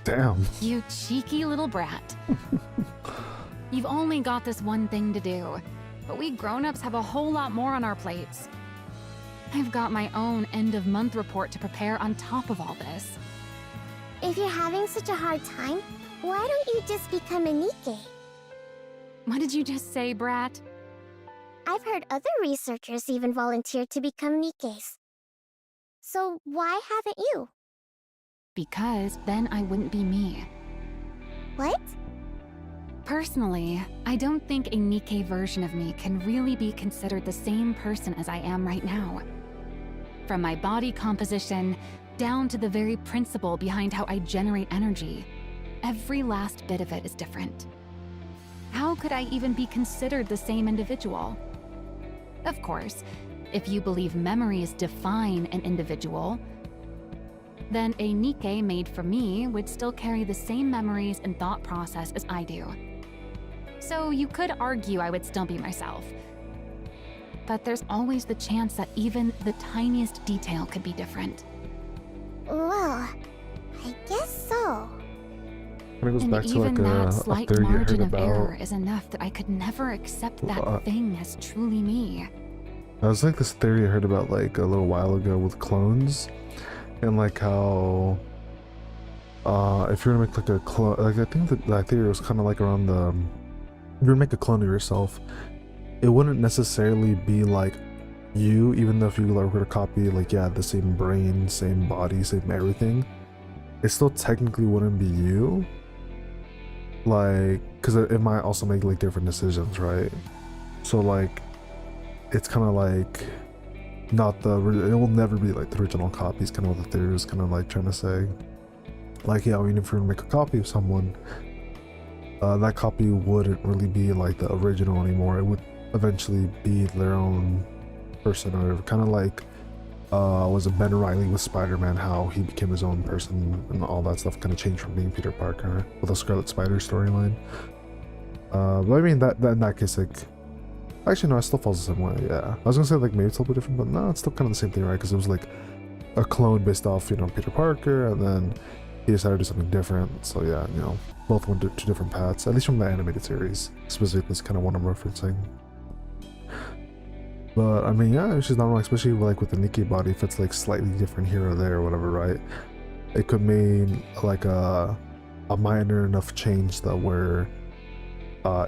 Speaker 1: Damn.
Speaker 3: You cheeky little brat. You've only got this one thing to do, but we grown-ups have a whole lot more on our plates. I've got my own end-of-month report to prepare on top of all this.
Speaker 2: If you're having such a hard time, why don't you just become a Nikke?
Speaker 3: What did you just say, brat?
Speaker 2: I've heard other researchers even volunteer to become Nikkes. So why haven't you?
Speaker 3: Because then I wouldn't be me.
Speaker 2: What?
Speaker 3: Personally, I don't think a Nikke version of me can really be considered the same person as I am right now. From my body composition, down to the very principle behind how I generate energy, every last bit of it is different. How could I even be considered the same individual? Of course, if you believe memories define an individual, then a Nikke made for me would still carry the same memories and thought process as I do. So you could argue I would still be myself. But there's always the chance that even the tiniest detail could be different.
Speaker 2: Well, I guess so.
Speaker 1: Kind of goes
Speaker 3: And
Speaker 1: back to
Speaker 3: even
Speaker 1: like
Speaker 3: that
Speaker 1: a
Speaker 3: slight
Speaker 1: theory you heard
Speaker 3: margin of
Speaker 1: about.
Speaker 3: error is enough that I could never accept that
Speaker 1: Well,
Speaker 3: thing as truly me.
Speaker 1: I was like this theory I heard about like a little while ago with clones, and like how if you're gonna make like a clone, like I think that theory was kind of like around the if you're gonna make a clone of yourself, it wouldn't necessarily be like you, even though if you like were to copy like the same brain, same body, same everything, it still technically wouldn't be you. Like, because it might also make like different decisions, right? So like, it's kind of like not the it will never be like the original copy is kind of what the theory is kind of like trying to say. Like, I mean, if you're gonna make a copy of someone, that copy wouldn't really be like the original anymore. It would eventually be their own person, or kind of like was it Ben Reilly with Spider-Man, how he became his own person and all that stuff kind of changed from being Peter Parker with the Scarlet Spider storyline. But I mean that in that case, like, actually no, it still falls the same way. Yeah, I was gonna say like maybe it's a little bit different, but no, it's still kind of the same thing, right? Because it was like a clone based off, you know, Peter Parker, and then he decided to do something different. So yeah, you know, both went to two different paths, at least from the animated series. Specifically, that's kind of what I'm referencing. But I mean, yeah, she's not wrong, especially like with the Nikke body. If it's like slightly different here or there or whatever, right? It could mean like a minor enough change that where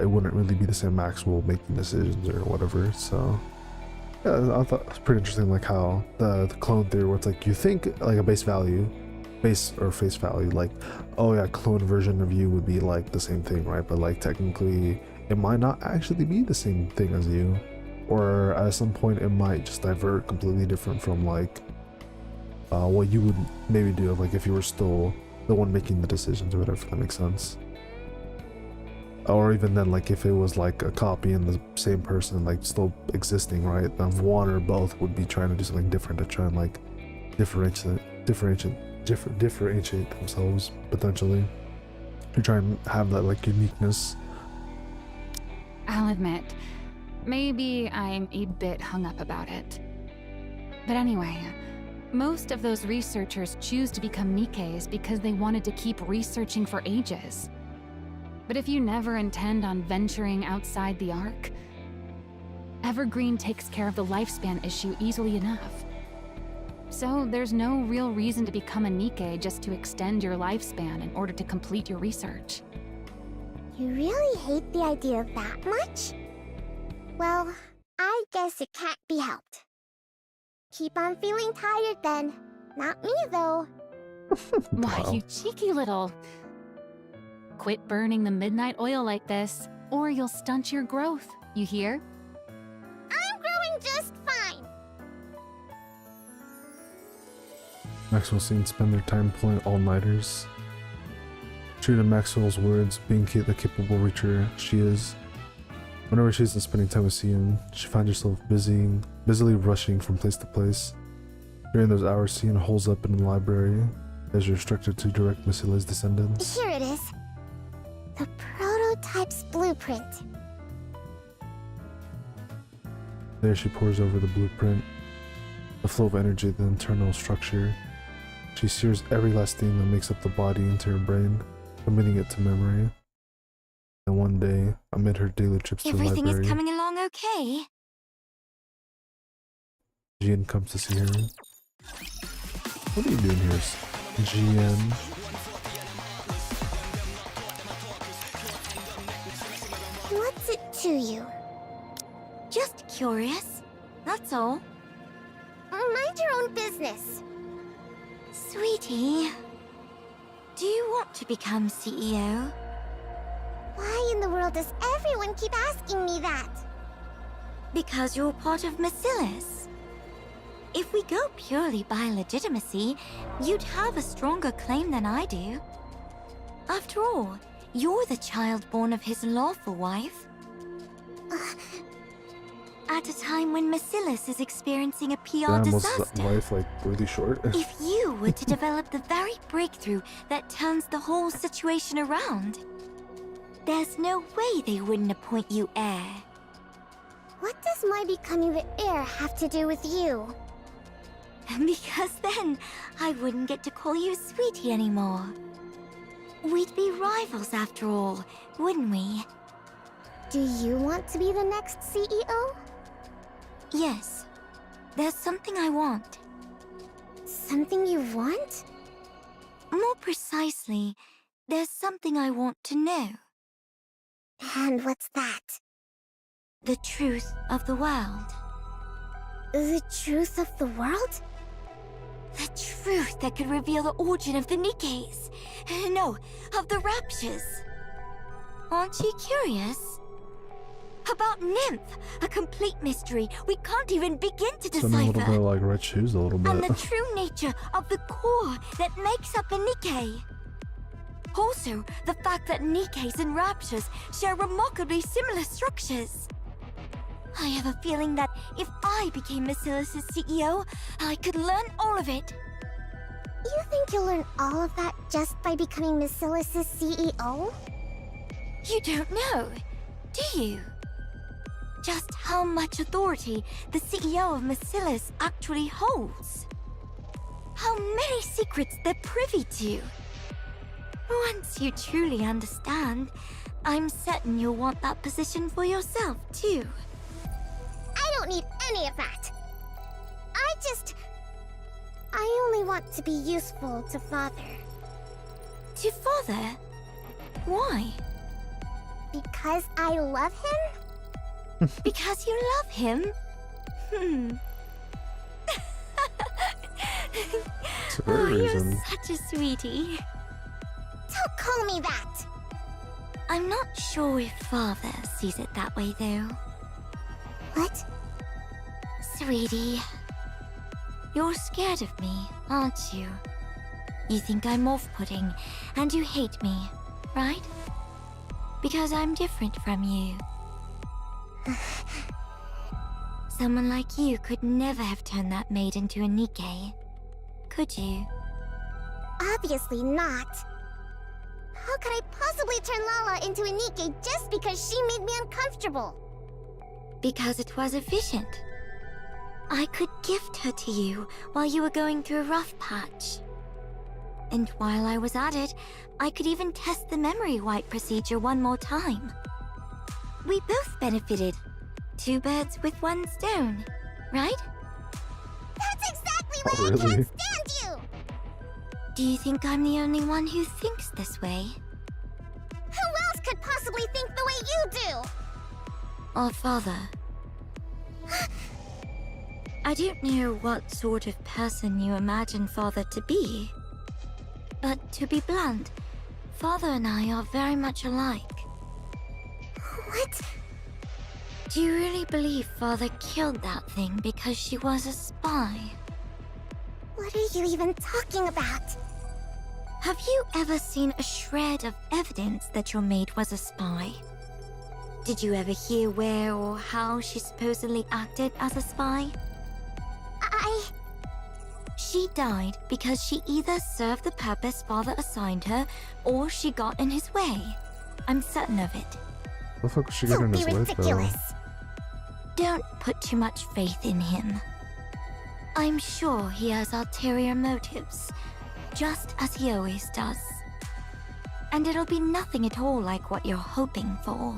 Speaker 1: it wouldn't really be the same Maxwell making decisions or whatever. So yeah, I thought it was pretty interesting, like how the clone theory, where it's like you think like a face value, like, oh yeah, clone version of you would be like the same thing, right? But like technically, it might not actually be the same thing as you. Or at some point it might just divert completely different from like what you would maybe do, like if you were still the one making the decisions or whatever, if that makes sense. Or even then, like if it was like a copy and the same person like still existing, right? Then one or both would be trying to do something different to try and like differentiate themselves potentially, to try and have that like uniqueness.
Speaker 3: I'll admit, maybe I'm a bit hung up about it. But anyway, most of those researchers choose to become Nikkes because they wanted to keep researching for ages. But if you never intend on venturing outside the arc, Evergreen takes care of the lifespan issue easily enough. So there's no real reason to become a Nikke just to extend your lifespan in order to complete your research.
Speaker 2: You really hate the idea of that much? Well, I guess it can't be helped. Keep on feeling tired then. Not me, though.
Speaker 3: Why, you cheeky little... Quit burning the midnight oil like this, or you'll stunt your growth, you hear?
Speaker 2: I'm growing just fine.
Speaker 1: Maxwell seen spend their time pulling all-nighters. True to Maxwell's words, being the capable reacher she is, whenever she isn't spending time with Cian, she finds herself busily rushing from place to place. During those hours, Cian holds up in the library as you're instructed to direct Massila's descendants.
Speaker 2: Here it is. The prototype's blueprint.
Speaker 1: There she pores over the blueprint, the flow of energy, the internal structure. She sears every last thing that makes up the body into her brain, committing it to memory. And one day, amid her daily trips to the library,
Speaker 4: Everything is coming along okay?
Speaker 1: Jian comes to see her. What are you doing here, Jian?
Speaker 2: What's it to you?
Speaker 4: Just curious, that's all.
Speaker 2: Mind your own business.
Speaker 4: Sweetie, do you want to become CEO?
Speaker 2: Why in the world does everyone keep asking me that?
Speaker 4: Because you're part of Massilis. If we go purely by legitimacy, you'd have a stronger claim than I do. After all, you're the child born of his lawful wife. At a time when Massilis is experiencing a PR disaster.
Speaker 1: Life like really short.
Speaker 4: If you were to develop the very breakthrough that turns the whole situation around, there's no way they wouldn't appoint you heir.
Speaker 2: What does my becoming the heir have to do with you?
Speaker 4: Because then I wouldn't get to call you Sweetie anymore. We'd be rivals after all, wouldn't we?
Speaker 2: Do you want to be the next CEO?
Speaker 4: Yes. There's something I want.
Speaker 2: Something you want?
Speaker 4: More precisely, there's something I want to know.
Speaker 2: And what's that?
Speaker 4: The truth of the world.
Speaker 2: The truth of the world?
Speaker 4: The truth that could reveal the origin of the Nikkes. No, of the Raptures. Aren't you curious? About Nymph, a complete mystery we can't even begin to decipher.
Speaker 1: Something a little bit like Red Shoes, a little bit.
Speaker 4: And the true nature of the core that makes up a Nikke. Also, the fact that Nikkes and Raptures share remarkably similar structures. I have a feeling that if I became Basilis's CEO, I could learn all of it.
Speaker 2: You think you'll learn all of that just by becoming Basilis's CEO?
Speaker 4: You don't know, do you? Just how much authority the CEO of Basilis actually holds. How many secrets they're privy to. Once you truly understand, I'm certain you'll want that position for yourself, too.
Speaker 2: I don't need any of that. I only want to be useful to Father.
Speaker 4: To Father? Why?
Speaker 2: Because I love him?
Speaker 4: Because you love him?
Speaker 1: It's a very
Speaker 4: Oh, you're
Speaker 1: reason.
Speaker 4: such a sweetie.
Speaker 2: Don't call me that!
Speaker 4: I'm not sure if Father sees it that way, though.
Speaker 2: What?
Speaker 4: Sweetie, you're scared of me, aren't you? You think I'm off-putting, and you hate me, right? Because I'm different from you. Someone like you could never have turned that maid into a Nikke, could you?
Speaker 2: Obviously not. How could I possibly turn Lala into a Nikke just because she made me uncomfortable?
Speaker 4: Because it was efficient. I could gift her to you while you were going through a rough patch. And while I was at it, I could even test the memory wipe procedure one more time. We both benefited. 2 birds with 1 stone, right?
Speaker 2: That's exactly why
Speaker 1: Oh,
Speaker 2: I
Speaker 1: really?
Speaker 2: can't stand you!
Speaker 4: Do you think I'm the only one who thinks this way?
Speaker 2: Who else could possibly think the way you do?
Speaker 4: Or Father? I don't know what sort of person you imagine Father to be. But to be blunt, Father and I are very much alike.
Speaker 2: What?
Speaker 4: Do you really believe Father killed that thing because she was a spy?
Speaker 2: What are you even talking about?
Speaker 4: Have you ever seen a shred of evidence that your maid was a spy? Did you ever hear where or how she supposedly acted as a spy? She died because she either served the purpose Father assigned her, or she got in his way. I'm certain of it.
Speaker 1: The fuck was she getting
Speaker 2: Don't
Speaker 1: in
Speaker 2: be
Speaker 1: his way, though?
Speaker 2: ridiculous.
Speaker 4: Don't put too much faith in him. I'm sure he has ulterior motives, just as he always does. And it'll be nothing at all like what you're hoping for.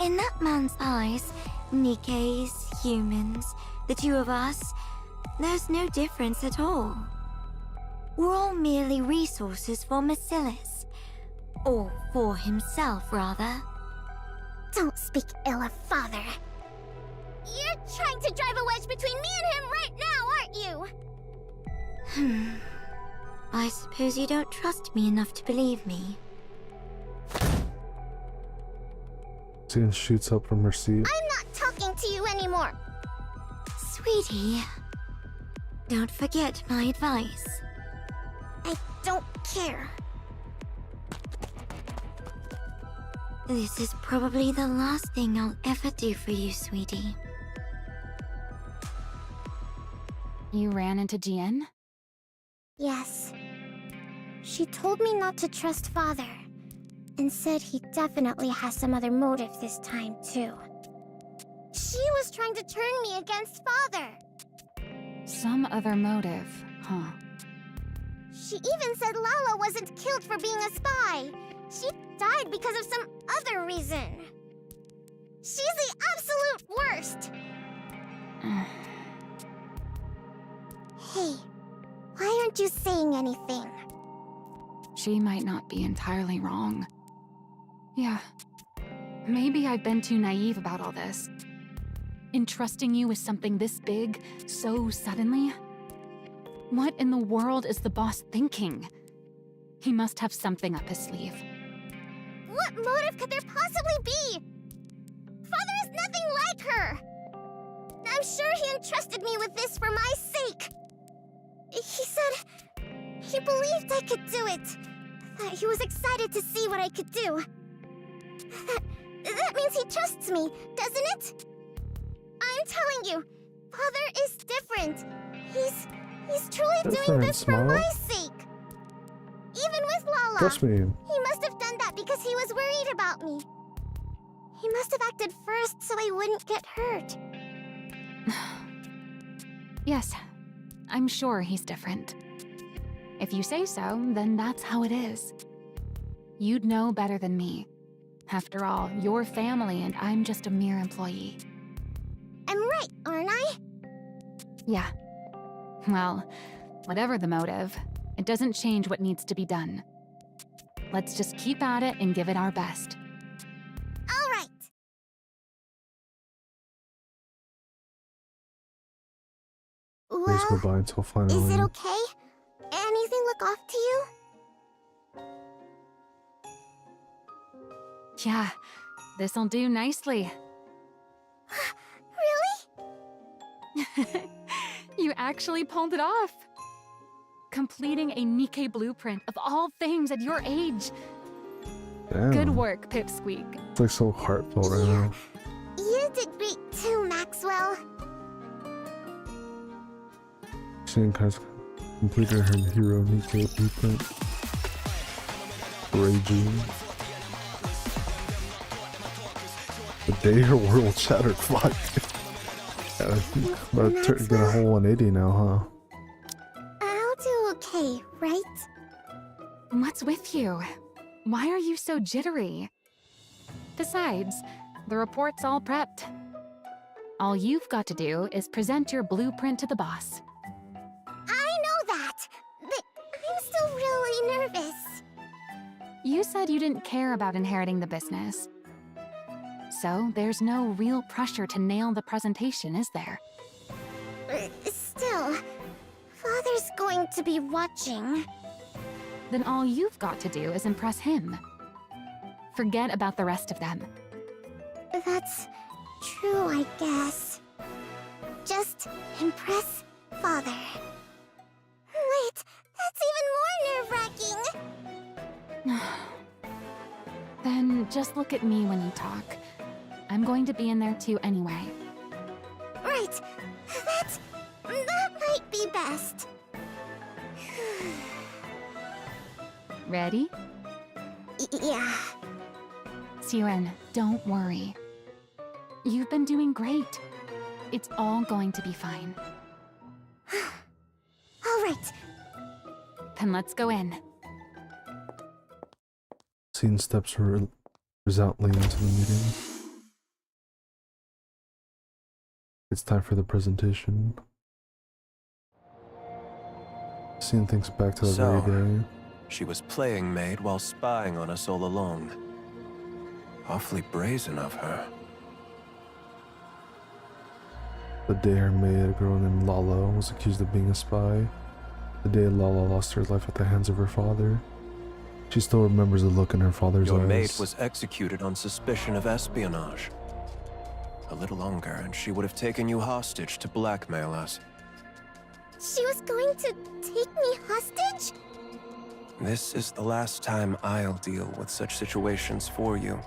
Speaker 4: In that man's eyes, Nikke's, humans, the 2 of us, there's no difference at all. We're all merely resources for Basilis. Or for himself, rather.
Speaker 2: Don't speak ill of Father. You're trying to drive a wedge between me and him right now, aren't you?
Speaker 4: I suppose you don't trust me enough to believe me.
Speaker 1: Tina shoots up from her seat.
Speaker 2: I'm not talking to you anymore.
Speaker 4: Sweetie, don't forget my advice.
Speaker 2: I don't care.
Speaker 4: This is probably the last thing I'll ever do for you, sweetie.
Speaker 3: You ran into Jian?
Speaker 2: Yes. She told me not to trust Father, and said he definitely has some other motive this time, too. She was trying to turn me against Father.
Speaker 3: Some other motive, huh?
Speaker 2: She even said Lala wasn't killed for being a spy. She died because of some other reason. She's the absolute worst. Hey, why aren't you saying anything?
Speaker 3: She might not be entirely wrong. Yeah. Maybe I've been too naive about all this. Entrusting you with something this big, so suddenly? What in the world is the boss thinking? He must have something up his sleeve.
Speaker 2: What motive could there possibly be? Father is nothing like her. I'm sure he entrusted me with this for my sake. He said he believed I could do it. That he was excited to see what I could do. That means he trusts me, doesn't it? I'm telling you, Father is different. He's truly doing
Speaker 1: Different,
Speaker 2: this for
Speaker 1: Smile.
Speaker 2: my sake. Even with Lala.
Speaker 1: Trust me.
Speaker 2: He must have done that because he was worried about me. He must have acted first so I wouldn't get hurt.
Speaker 3: Yes, I'm sure he's different. If you say so, then that's how it is. You'd know better than me. After all, you're family and I'm just a mere employee.
Speaker 2: I'm right, aren't I?
Speaker 3: Yeah. Well, whatever the motive, it doesn't change what needs to be done. Let's just keep at it and give it our best.
Speaker 2: All right.
Speaker 1: Please
Speaker 2: Well,
Speaker 1: goodbye until finally.
Speaker 2: is it okay? Anything look off to you?
Speaker 3: Yeah, this'll do nicely.
Speaker 2: Really?
Speaker 3: You actually pulled it off. Completing a Nikke blueprint of all things at your age.
Speaker 1: Damn.
Speaker 3: Good work, Pipsqueak.
Speaker 1: It's like so heartfelt right
Speaker 2: Yeah.
Speaker 1: now.
Speaker 2: You did great too, Maxwell.
Speaker 1: She has completed her hero Nikke blueprint. Raging. The day her world shattered. Fuck. But it's got a whole 180 now, huh?
Speaker 2: I'll do okay, right?
Speaker 3: What's with you? Why are you so jittery? Besides, the report's all prepped. All you've got to do is present your blueprint to the boss.
Speaker 2: I know that, but I'm still really nervous.
Speaker 3: You said you didn't care about inheriting the business. So there's no real pressure to nail the presentation, is there?
Speaker 2: Still, Father's going to be watching.
Speaker 3: Then all you've got to do is impress him. Forget about the rest of them.
Speaker 2: That's true, I guess. Just impress Father. Wait, that's even more nerve-wracking.
Speaker 3: Then just look at me when you talk. I'm going to be in there too anyway.
Speaker 2: Right, that might be best.
Speaker 3: Ready?
Speaker 2: Yeah.
Speaker 3: Siren, don't worry. You've been doing great. It's all going to be fine.
Speaker 2: All right.
Speaker 3: Then let's go in.
Speaker 1: Scene steps resoundingly into the meeting. It's time for the presentation. Scene thinks back to the
Speaker 6: So,
Speaker 1: very day.
Speaker 6: She was playing maid while spying on us all along. Awfully brazen of her.
Speaker 1: The day her maid, a girl named Lala, was accused of being a spy. The day Lala lost her life at the hands of her father. She still remembers the look in her father's
Speaker 6: Your
Speaker 1: eyes.
Speaker 6: maid was executed on suspicion of espionage. A little longer, and she would have taken you hostage to blackmail us.
Speaker 2: She was going to take me hostage?
Speaker 6: This is the last time I'll deal with such situations for you.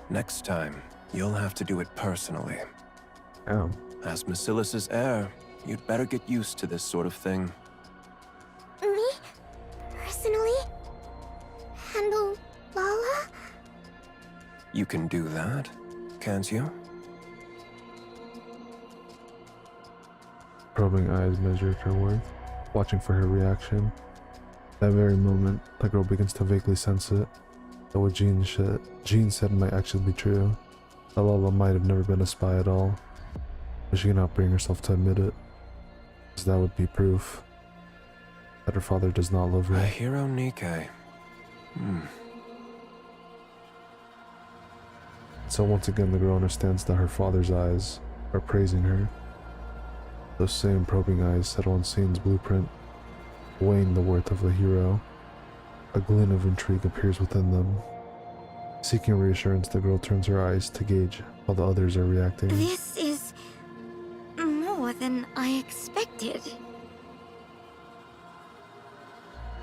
Speaker 6: Next time, you'll have to do it personally.
Speaker 1: Damn.
Speaker 6: As Macilis's heir, you'd better get used to this sort of thing.
Speaker 2: Me? Personally? Handle Lala?
Speaker 6: You can do that, can't you?
Speaker 1: Probing eyes measured her worth, watching for her reaction. That very moment, the girl begins to vaguely sense it. That what Jean said might actually be true. That Lala might have never been a spy at all. But she cannot bring herself to admit it, because that would be proof that her father does not love
Speaker 6: A
Speaker 1: her.
Speaker 6: hero Nikke.
Speaker 1: So once again, the girl understands that her father's eyes are praising her. Those same probing eyes settle on Scene's blueprint, weighing the worth of a hero. A glint of intrigue appears within them. Seeking reassurance, the girl turns her eyes to gauge how the others are reacting.
Speaker 7: This is more than I expected.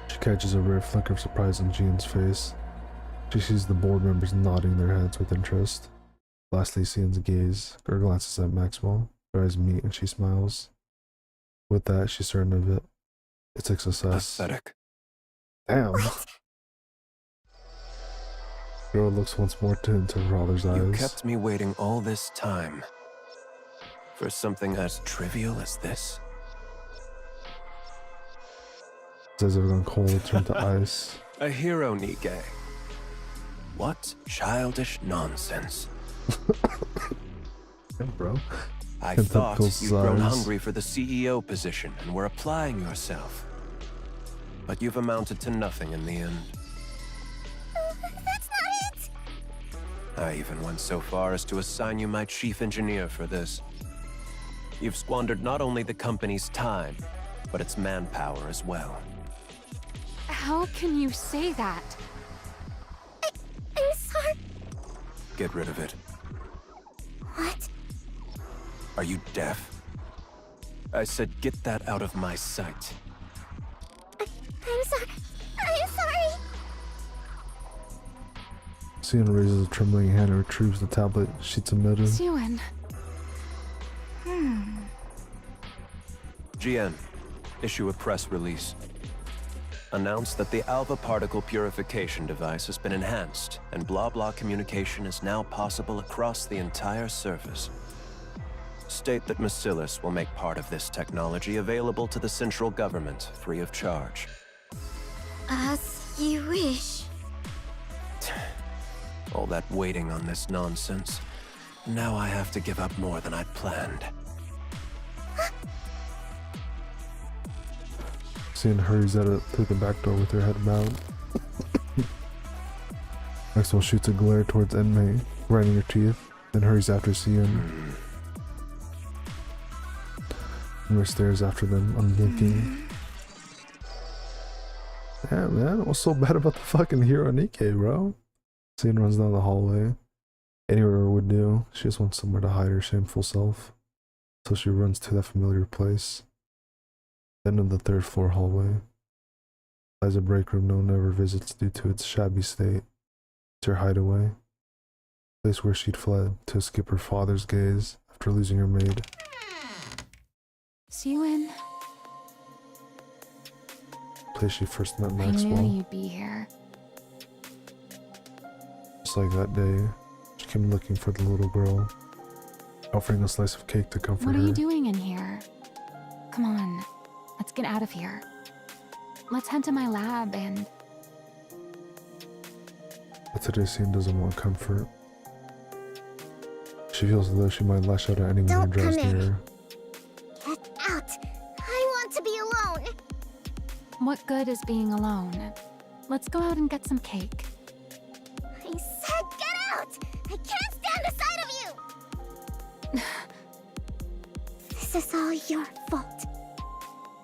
Speaker 1: She catches a rare flicker of surprise on Jean's face. She sees the board members nodding their heads with interest. Lastly, Cian's gaze. Her glances at Maxwell. Her eyes meet and she smiles. With that, she's certain of it. It's a success.
Speaker 6: Pathetic.
Speaker 1: Damn. Girl looks once more into her father's eyes.
Speaker 6: You kept me waiting all this time. For something as trivial as this?
Speaker 1: It's as if gone cold, turned to ice.
Speaker 6: A hero, Nikke. What childish nonsense.
Speaker 1: Yeah, bro.
Speaker 6: I
Speaker 1: Contempt
Speaker 6: thought
Speaker 1: fills
Speaker 6: you'd
Speaker 1: his
Speaker 6: grown
Speaker 1: eyes.
Speaker 6: hungry for the CEO position and were applying yourself. But you've amounted to nothing in the end.
Speaker 2: That's not it!
Speaker 6: I even went so far as to assign you my chief engineer for this. You've squandered not only the company's time, but its manpower as well.
Speaker 3: How can you say that?
Speaker 2: I'm sorry.
Speaker 6: Get rid of it.
Speaker 2: What?
Speaker 6: Are you deaf? I said get that out of my sight.
Speaker 2: I'm sorry. I'm sorry.
Speaker 1: Cian raises a trembling hand and retrieves the tablet she submitted.
Speaker 3: Siwin.
Speaker 6: GN, issue a press release. Announce that the alpha particle purification device has been enhanced, and blah-blah communication is now possible across the entire surface. State that Macillus will make part of this technology available to the central government free of charge.
Speaker 7: As you wish.
Speaker 6: All that waiting on this nonsense. Now I have to give up more than I'd planned.
Speaker 1: Cian hurries at it through the back door with her head bowed. Maxwell shoots a glare towards inmate, grinding her teeth, then hurries after Cian. Emma stares after them, unblinking. Damn, man, what's so bad about the fucking hero Nikke, bro? Cian runs down the hallway. Anywhere would do. She just wants somewhere to hide her shameful self. So she runs to that familiar place. End of the third floor hallway. Lies a break room no one ever visits due to its shabby state. It's her hideaway. Place where she'd fled to escape her father's gaze after losing her maid.
Speaker 3: Siwin,
Speaker 1: Place she first met
Speaker 3: I knew
Speaker 1: Maxwell.
Speaker 3: you'd be here.
Speaker 1: Just like that day, she came looking for the little girl, offering a slice of cake to comfort
Speaker 3: What
Speaker 1: her.
Speaker 3: are you doing in here? Come on, let's get out of here. Let's head to my lab and...
Speaker 1: But today's scene doesn't want comfort. She feels as though she might lash out at anyone who
Speaker 2: Don't
Speaker 1: draws
Speaker 2: come in.
Speaker 1: near her.
Speaker 2: Get out. I want to be alone.
Speaker 3: What good is being alone? Let's go out and get some cake.
Speaker 2: I said get out. I can't stand the sight of you. This is all your fault.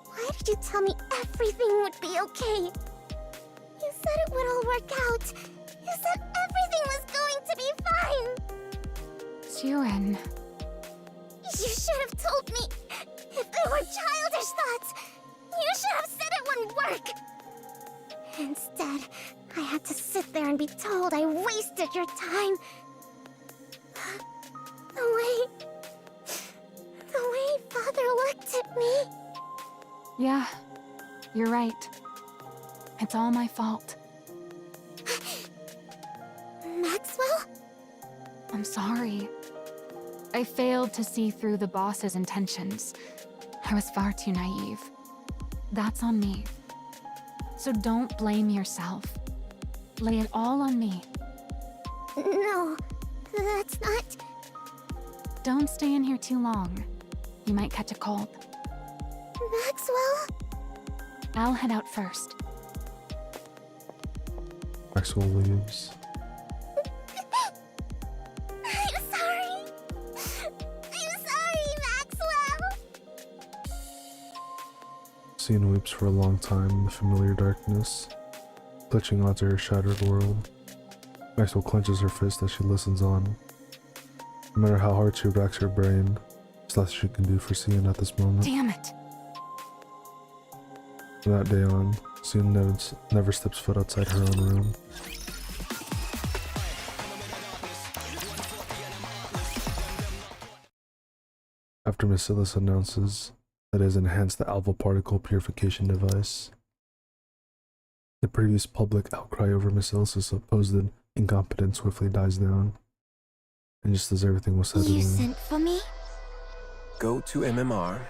Speaker 2: Why did you tell me everything would be okay? You said it would all work out. You said everything was going to be fine.
Speaker 3: Siwin,
Speaker 2: You should have told me. If they were childish thoughts, you should have said it wouldn't work. Instead, I had to sit there and be told I wasted your time. The way Father looked at me.
Speaker 3: yeah, you're right. It's all my fault.
Speaker 2: Maxwell?
Speaker 3: I'm sorry. I failed to see through the boss's intentions. I was far too naive. That's on me. So don't blame yourself. Lay it all on me.
Speaker 2: No, that's not.
Speaker 3: Don't stay in here too long. You might catch a cold.
Speaker 2: Maxwell?
Speaker 3: I'll head out first.
Speaker 1: Maxwell leaves.
Speaker 2: I'm sorry. I'm sorry, Maxwell.
Speaker 1: Cian weeps for a long time in the familiar darkness, clutching onto her shattered world. Maxwell clenches her fist as she listens on. No matter how hard she racks her brain, there's less she can do for Cian at this moment.
Speaker 3: Damn it!
Speaker 1: From that day on, Cian never steps foot outside her own room. after Marcellus announces that it has enhanced the alpha particle purification device. The previous public outcry over Marcellus's supposed incompetence swiftly dies down. And just as everything was settled
Speaker 7: You
Speaker 1: in,
Speaker 7: sent for me?
Speaker 6: Go to MMR.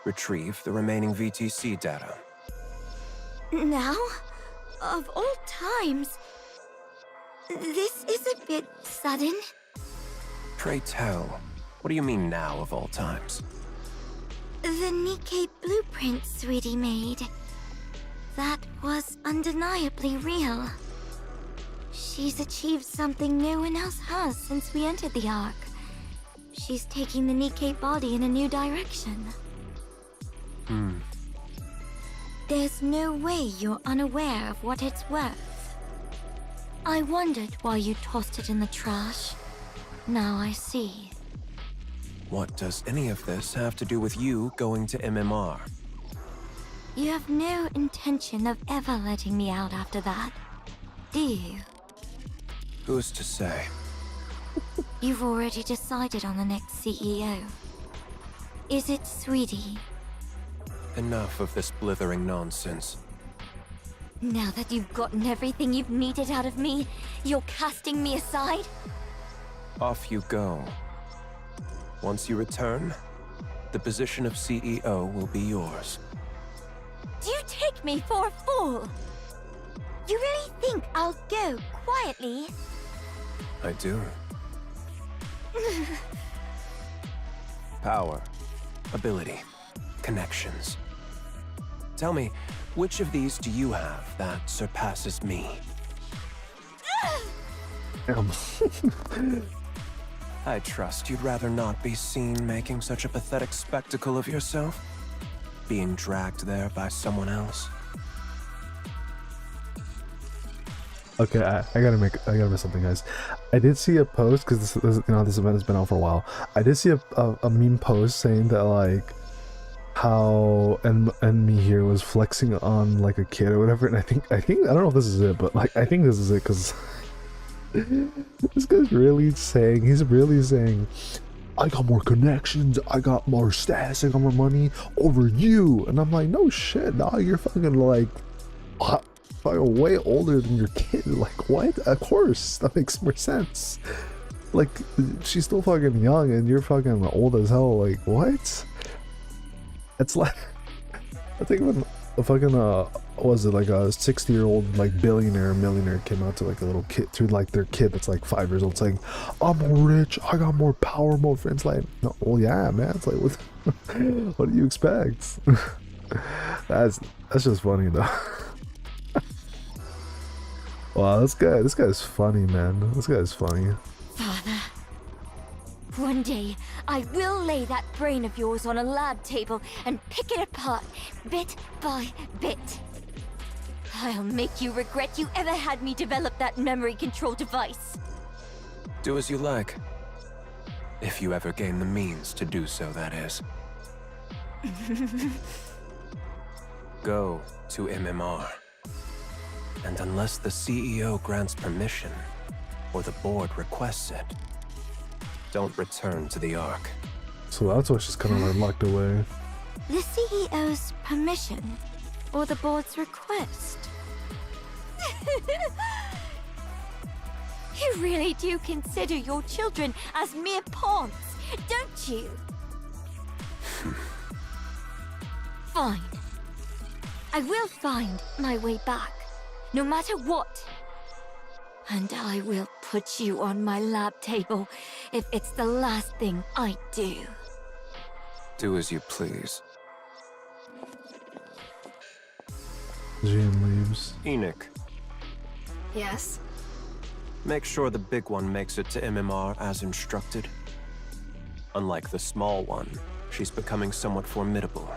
Speaker 6: Retrieve the remaining VTC data.
Speaker 7: Now? Of all times. This is a bit sudden.
Speaker 6: Pray tell, what do you mean now of all times?
Speaker 7: The Nikke blueprint Sweetie made. That was undeniably real. She's achieved something no one else has since we entered the Ark. She's taking the Nikke body in a new direction. There's no way you're unaware of what it's worth. I wondered why you tossed it in the trash. Now I see.
Speaker 6: What does any of this have to do with you going to MMR?
Speaker 7: You have no intention of ever letting me out after that, do you?
Speaker 6: Who's to say?
Speaker 7: You've already decided on the next CEO. Is it Sweetie?
Speaker 6: Enough of this blithering nonsense.
Speaker 7: Now that you've gotten everything you've needed out of me, you're casting me aside?
Speaker 6: Off you go. Once you return, the position of CEO will be yours.
Speaker 7: Do you take me for a fool? You really think I'll go quietly?
Speaker 6: I do. Power, ability, connections. Tell me, which of these do you have that surpasses me? I trust you'd rather not be seen making such a pathetic spectacle of yourself? Being dragged there by someone else?
Speaker 1: Okay, I gotta make something, guys. I did see a post because this event has been out for a while. I did see a meme post saying that like how and me here was flexing on like a kid or whatever, and I think I don't know if this is it, but like I think this is it because this guy's really saying I got more connections, I got more stats, I got more money over you, and I'm like, no shit, dog, you're fucking like way older than your kid. Like, what? Of course, that makes more sense. Like, she's still fucking young and you're fucking old as hell. Like, what? It's like, I think when a fucking was it like a 60-year-old like millionaire came out to like a little kid, to like their kid that's like 5 years old, saying, I'm more rich, I got more power, more friends. Like, no, well, yeah, man. It's like, what do you expect? that's just funny though. Wow, this guy's funny, man. This guy's funny.
Speaker 7: Father, one day I will lay that brain of yours on a lab table and pick it apart, bit by bit. I'll make you regret you ever had me develop that memory control device.
Speaker 6: Do as you like. If you ever gain the means to do so, that is. Go to MMR. And unless the CEO grants permission, or the board requests it, don't return to the Ark.
Speaker 1: So that's why she's kind of like locked away.
Speaker 7: The CEO's permission, or the board's request? You really do consider your children as mere pawns, don't you? Fine. I will find my way back, no matter what. And I will put you on my lab table if it's the last thing I do.
Speaker 6: Do as you please.
Speaker 1: Jean leaves.
Speaker 6: Enoch,
Speaker 8: Yes?
Speaker 6: make sure the big one makes it to MMR as instructed. Unlike the small one, she's becoming somewhat formidable.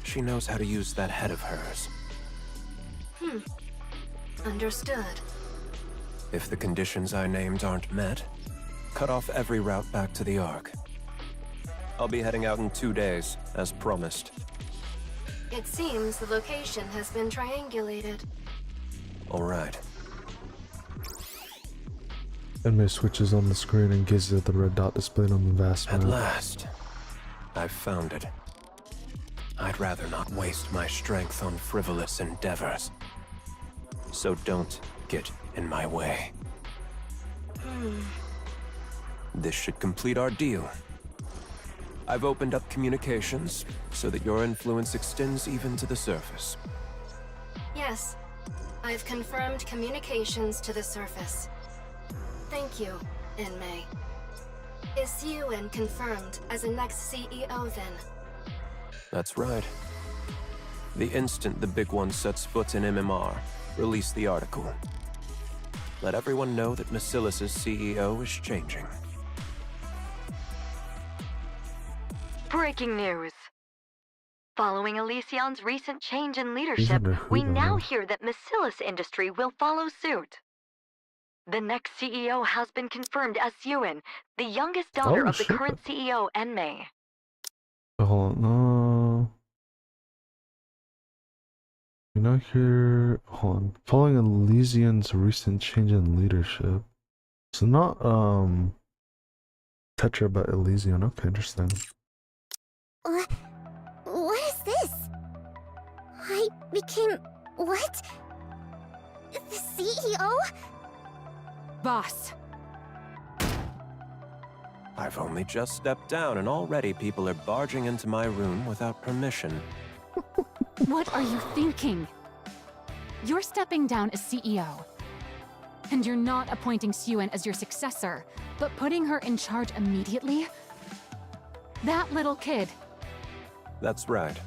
Speaker 6: She knows how to use that head of hers.
Speaker 8: Understood.
Speaker 6: If the conditions I named aren't met, cut off every route back to the Ark. I'll be heading out in 2 days, as promised.
Speaker 8: It seems the location has been triangulated.
Speaker 6: All right.
Speaker 1: Enemy switches on the screen and gazes at the red dot displayed on the vast map.
Speaker 6: At last, I've found it. I'd rather not waste my strength on frivolous endeavors. So don't get in my way. This should complete our deal. I've opened up communications so that your influence extends even to the surface.
Speaker 8: Yes, I've confirmed communications to the surface. Thank you, Inmei. Is Yuen confirmed as the next CEO then?
Speaker 6: That's right. The instant the big one sets foot in MMR, release the article. Let everyone know that Macilis' CEO is changing.
Speaker 5: Breaking news. Following Elysion's recent change in leadership, we now hear that Macilis Industry will follow suit. The next CEO has been confirmed as Yuen, the youngest daughter of the current CEO, Enmei.
Speaker 1: Hold on, no. You know here, hold on. Following Elysion's recent change in leadership. So not, Tetra, but Elysion. Okay, interesting.
Speaker 2: What is this? I became... what? The CEO?
Speaker 3: Boss.
Speaker 6: I've only just stepped down and already people are barging into my room without permission.
Speaker 3: What are you thinking? You're stepping down as CEO. And you're not appointing Yuen as your successor, but putting her in charge immediately? That little kid.
Speaker 6: That's right.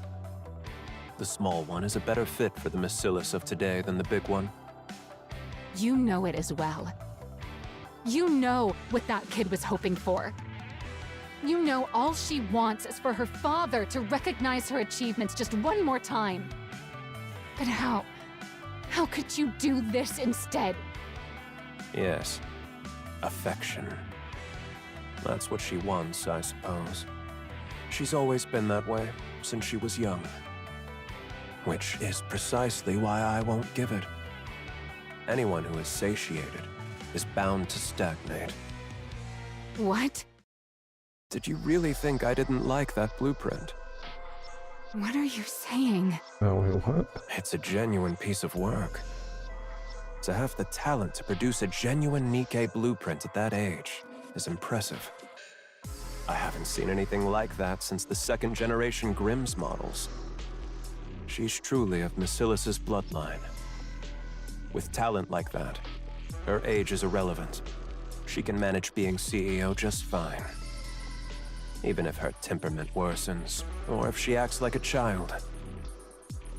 Speaker 6: The small one is a better fit for the Macilis of today than the big one.
Speaker 3: You know it as well. You know what that kid was hoping for. You know all she wants is for her father to recognize her achievements just one more time. But how? How could you do this instead?
Speaker 6: Yes. Affection. That's what she wants, I suppose. She's always been that way, since she was young. Which is precisely why I won't give it. Anyone who is satiated is bound to stagnate.
Speaker 3: What?
Speaker 6: Did you really think I didn't like that blueprint?
Speaker 3: What are you saying?
Speaker 1: Oh, wait, what?
Speaker 6: It's a genuine piece of work. To have the talent to produce a genuine Nikke blueprint at that age is impressive. I haven't seen anything like that since the second-generation Grimm's models. She's truly of Macilis' bloodline. With talent like that, her age is irrelevant. She can manage being CEO just fine. Even if her temperament worsens, or if she acts like a child.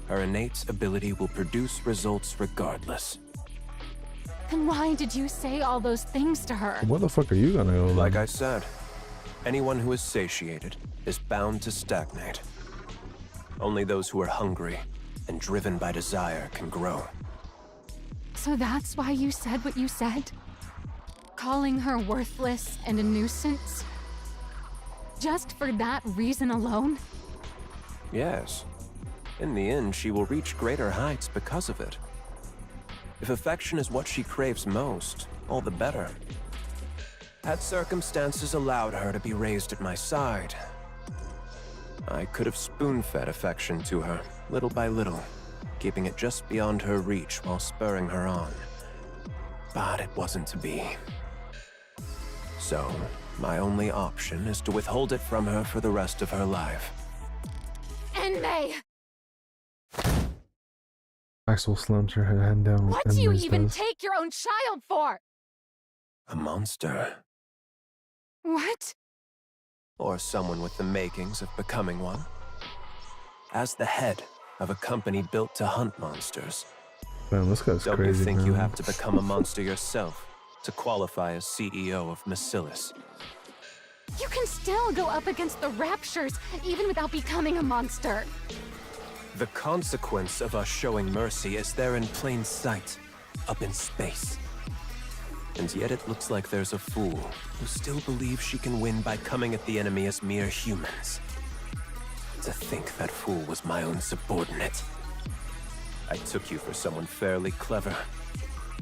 Speaker 6: Her innate ability will produce results regardless.
Speaker 3: Then why did you say all those things to her?
Speaker 1: What the fuck are you gonna go
Speaker 6: Like
Speaker 1: then?
Speaker 6: I said, anyone who is satiated is bound to stagnate. Only those who are hungry and driven by desire can grow.
Speaker 3: So that's why you said what you said? Calling her worthless and a nuisance? Just for that reason alone?
Speaker 6: Yes. In the end, she will reach greater heights because of it. If affection is what she craves most, all the better. Had circumstances allowed her to be raised at my side, I could have spoon-fed affection to her, little by little, keeping it just beyond her reach while spurring her on. But it wasn't to be. So, my only option is to withhold it from her for the rest of her life.
Speaker 3: Enmei!
Speaker 1: Maxwell slams her hand down.
Speaker 3: What
Speaker 1: and
Speaker 3: do you
Speaker 1: May's
Speaker 3: even
Speaker 1: desk.
Speaker 3: take your own child for?
Speaker 6: A monster.
Speaker 3: What?
Speaker 6: Or someone with the makings of becoming one. As the head of a company built to hunt monsters,
Speaker 1: Man, this guy's
Speaker 6: don't
Speaker 1: crazy,
Speaker 6: you think
Speaker 1: man.
Speaker 6: you have to become a monster yourself to qualify as CEO of Macilis?
Speaker 3: You can still go up against the Raptures even without becoming a monster.
Speaker 6: The consequence of us showing mercy is there in plain sight, up in space. And yet it looks like there's a fool who still believes she can win by coming at the enemy as mere humans. To think that fool was my own subordinate. I took you for someone fairly clever.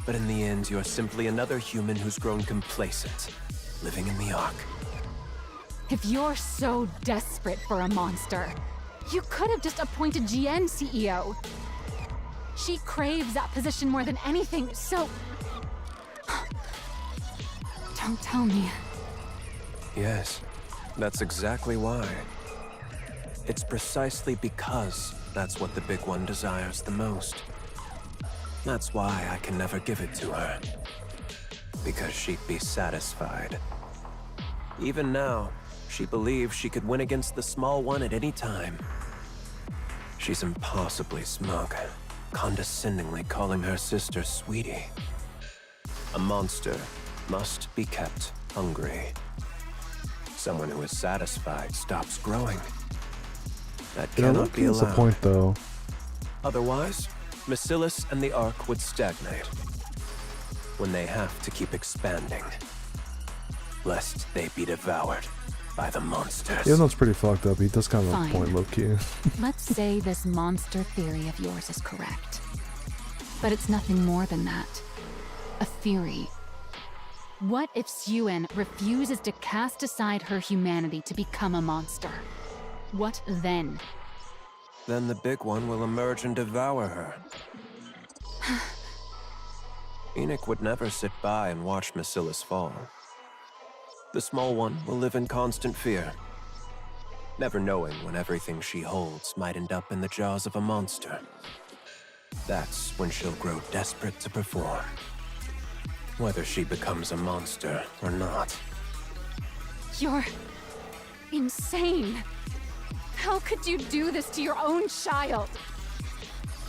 Speaker 6: But in the end, you're simply another human who's grown complacent, living in the Ark.
Speaker 3: If you're so desperate for a monster, you could have just appointed GN CEO. She craves that position more than anything, so... Don't tell me.
Speaker 6: Yes, that's exactly why. It's precisely because that's what the Big One desires the most. That's why I can never give it to her. Because she'd be satisfied. Even now, she believes she could win against the Small One at any time. She's impossibly smug, condescendingly calling her sister Sweetie. A monster must be kept hungry. Someone who is satisfied stops growing. That cannot be allowed.
Speaker 1: That's the point, though.
Speaker 6: Otherwise, Macillus and the Ark would stagnate. When they have to keep expanding, lest they be devoured by the monsters.
Speaker 1: Even though it's pretty fucked up, he does kind of have a point, low-key.
Speaker 3: Let's say this monster theory of yours is correct. But it's nothing more than that. A theory. What if Suen refuses to cast aside her humanity to become a monster? What then?
Speaker 6: Then the Big One will emerge and devour her. Enoch would never sit by and watch Macillus fall. The Small One will live in constant fear, never knowing when everything she holds might end up in the jaws of a monster. That's when she'll grow desperate to perform, whether she becomes a monster or not.
Speaker 3: You're insane. How could you do this to your own child?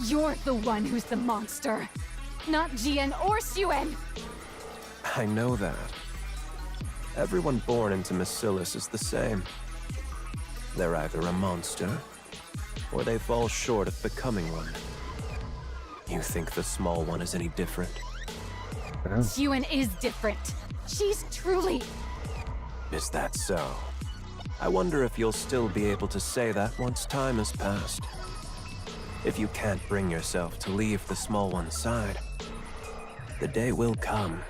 Speaker 3: You're the one who's the monster, not Jian or Suen.
Speaker 6: I know that. Everyone born into Macillus is the same. They're either a monster, or they fall short of becoming one. You think the Small One is any different?
Speaker 3: Suen is different. She's truly...
Speaker 6: Is that so? I wonder if you'll still be able to say that once time has passed. If you can't bring yourself to leave the Small One's side, the day will come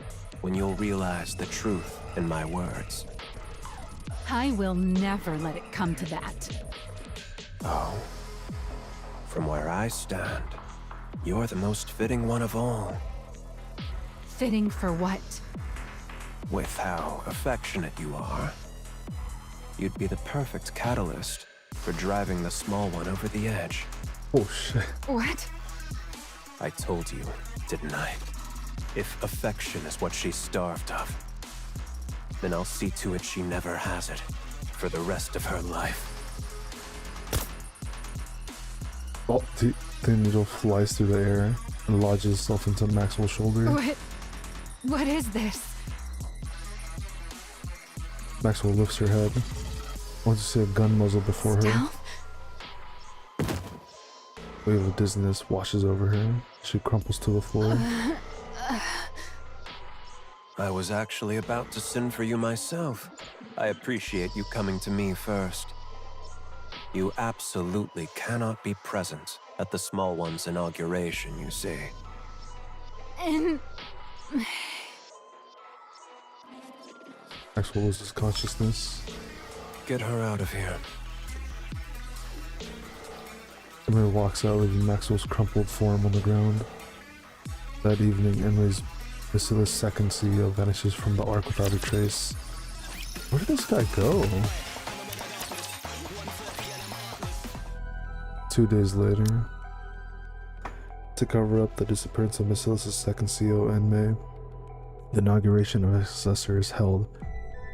Speaker 6: when you'll realize the truth in my words.
Speaker 3: I will never let it come to that.
Speaker 6: Oh. From where I stand, you're the most fitting one of all.
Speaker 3: Fitting for what?
Speaker 6: With how affectionate you are, you'd be the perfect catalyst for driving the Small One over the edge.
Speaker 1: Oh shit.
Speaker 3: What?
Speaker 6: I told you, didn't I? If affection is what she's starved of, then I'll see to it she never has it for the rest of her life.
Speaker 1: Oh, the needle flies through the air and lodges itself into Maxwell's shoulder.
Speaker 3: What is this?
Speaker 1: Maxwell lifts her head. Once you see a gun muzzle before her,
Speaker 3: Stealth?
Speaker 1: a wave of dizziness washes over her. She crumples to the floor.
Speaker 6: I was actually about to send for you myself. I appreciate you coming to me first. You absolutely cannot be present at the Small One's inauguration, you see.
Speaker 1: Maxwell loses consciousness.
Speaker 6: Get her out of here.
Speaker 1: Emily walks out, leaving Maxwell's crumpled form on the ground. That evening, Emily's Macillus' second CEO vanishes from the Ark without a trace. Where did this guy go? 2 days later, to cover up the disappearance of Macillus' second CEO in May, the inauguration of his successor is held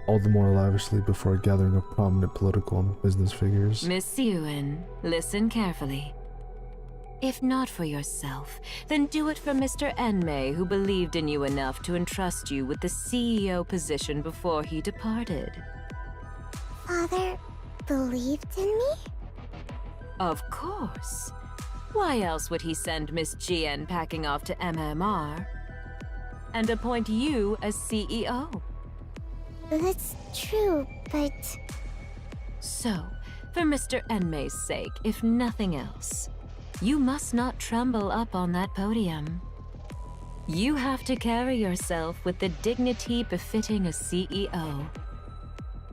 Speaker 1: all the more lavishly before a gathering of prominent political and business figures.
Speaker 9: Miss Suen, listen carefully. If not for yourself, then do it for Mr. Enmei, who believed in you enough to entrust you with the CEO position before he departed.
Speaker 2: Father believed in me?
Speaker 9: Of course. Why else would he send Miss Jian packing off to MMR and appoint you as CEO?
Speaker 2: That's true, but...
Speaker 9: So, for Mr. Enmei's sake, if nothing else, you must not tremble up on that podium. You have to carry yourself with the dignity befitting a CEO.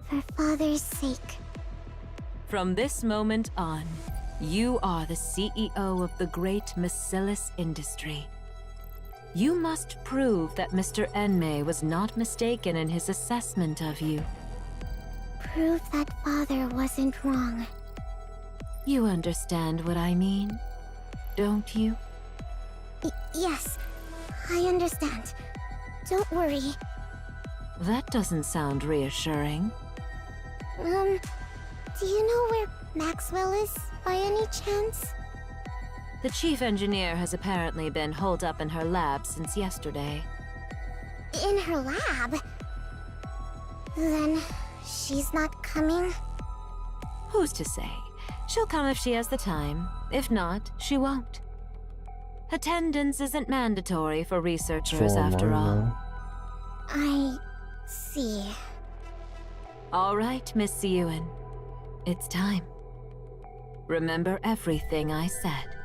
Speaker 2: For Father's sake.
Speaker 9: From this moment on, you are the CEO of the great Macillus industry. You must prove that Mr. Enmei was not mistaken in his assessment of you.
Speaker 2: Prove that Father wasn't wrong.
Speaker 9: You understand what I mean, don't you?
Speaker 2: Yes, I understand. Don't worry.
Speaker 9: That doesn't sound reassuring.
Speaker 2: Do you know where Maxwell is, by any chance?
Speaker 9: The chief engineer has apparently been holed up in her lab since yesterday.
Speaker 2: In her lab? Then she's not coming?
Speaker 9: Who's to say? She'll come if she has the time. If not, she won't. Attendance isn't mandatory for researchers after all.
Speaker 2: I see.
Speaker 9: All right, Miss Siyuan. It's time. Remember everything I said.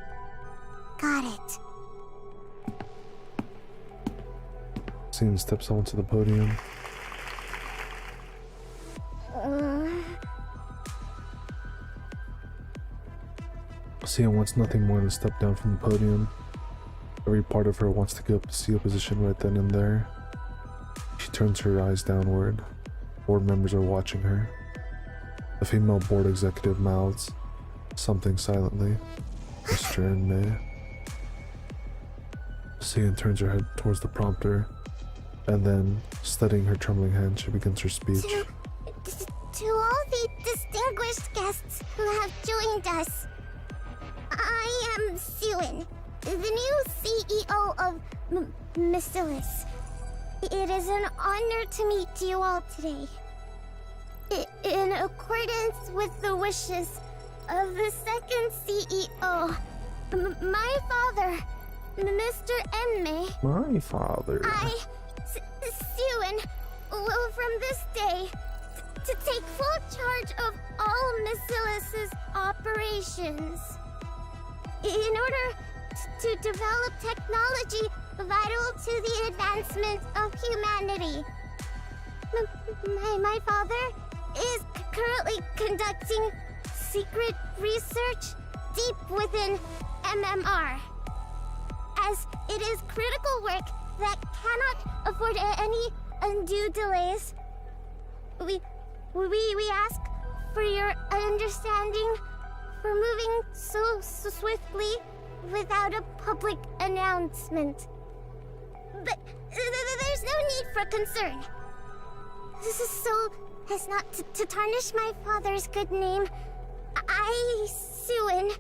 Speaker 2: Got it.
Speaker 1: Scene steps onto the podium. Sia wants nothing more than to step down from the podium. Every part of her wants to get up to CEO position right then and there. She turns her eyes downward. Board members are watching her. The female board executive mouths something silently. Mr. Enmei. Sia turns her head towards the prompter, and then, steadying her trembling hand, she begins her speech.
Speaker 2: To all the distinguished guests who have joined us, I am Siyuan, the new CEO of Macillus. It is an honor to meet you all today. In accordance with the wishes of the second CEO, my father, Mr. Enmei.
Speaker 1: My father.
Speaker 2: I, Siyuan, will from this day to take full charge of all Macillus's operations. In order to develop technology vital to the advancement of humanity. My father is currently conducting secret research deep within MMR, as it is critical work that cannot afford any undue delays. We ask for your understanding for moving so swiftly without a public announcement. But there's no need for concern. This is so as not to tarnish my father's good name. I, Siyuan,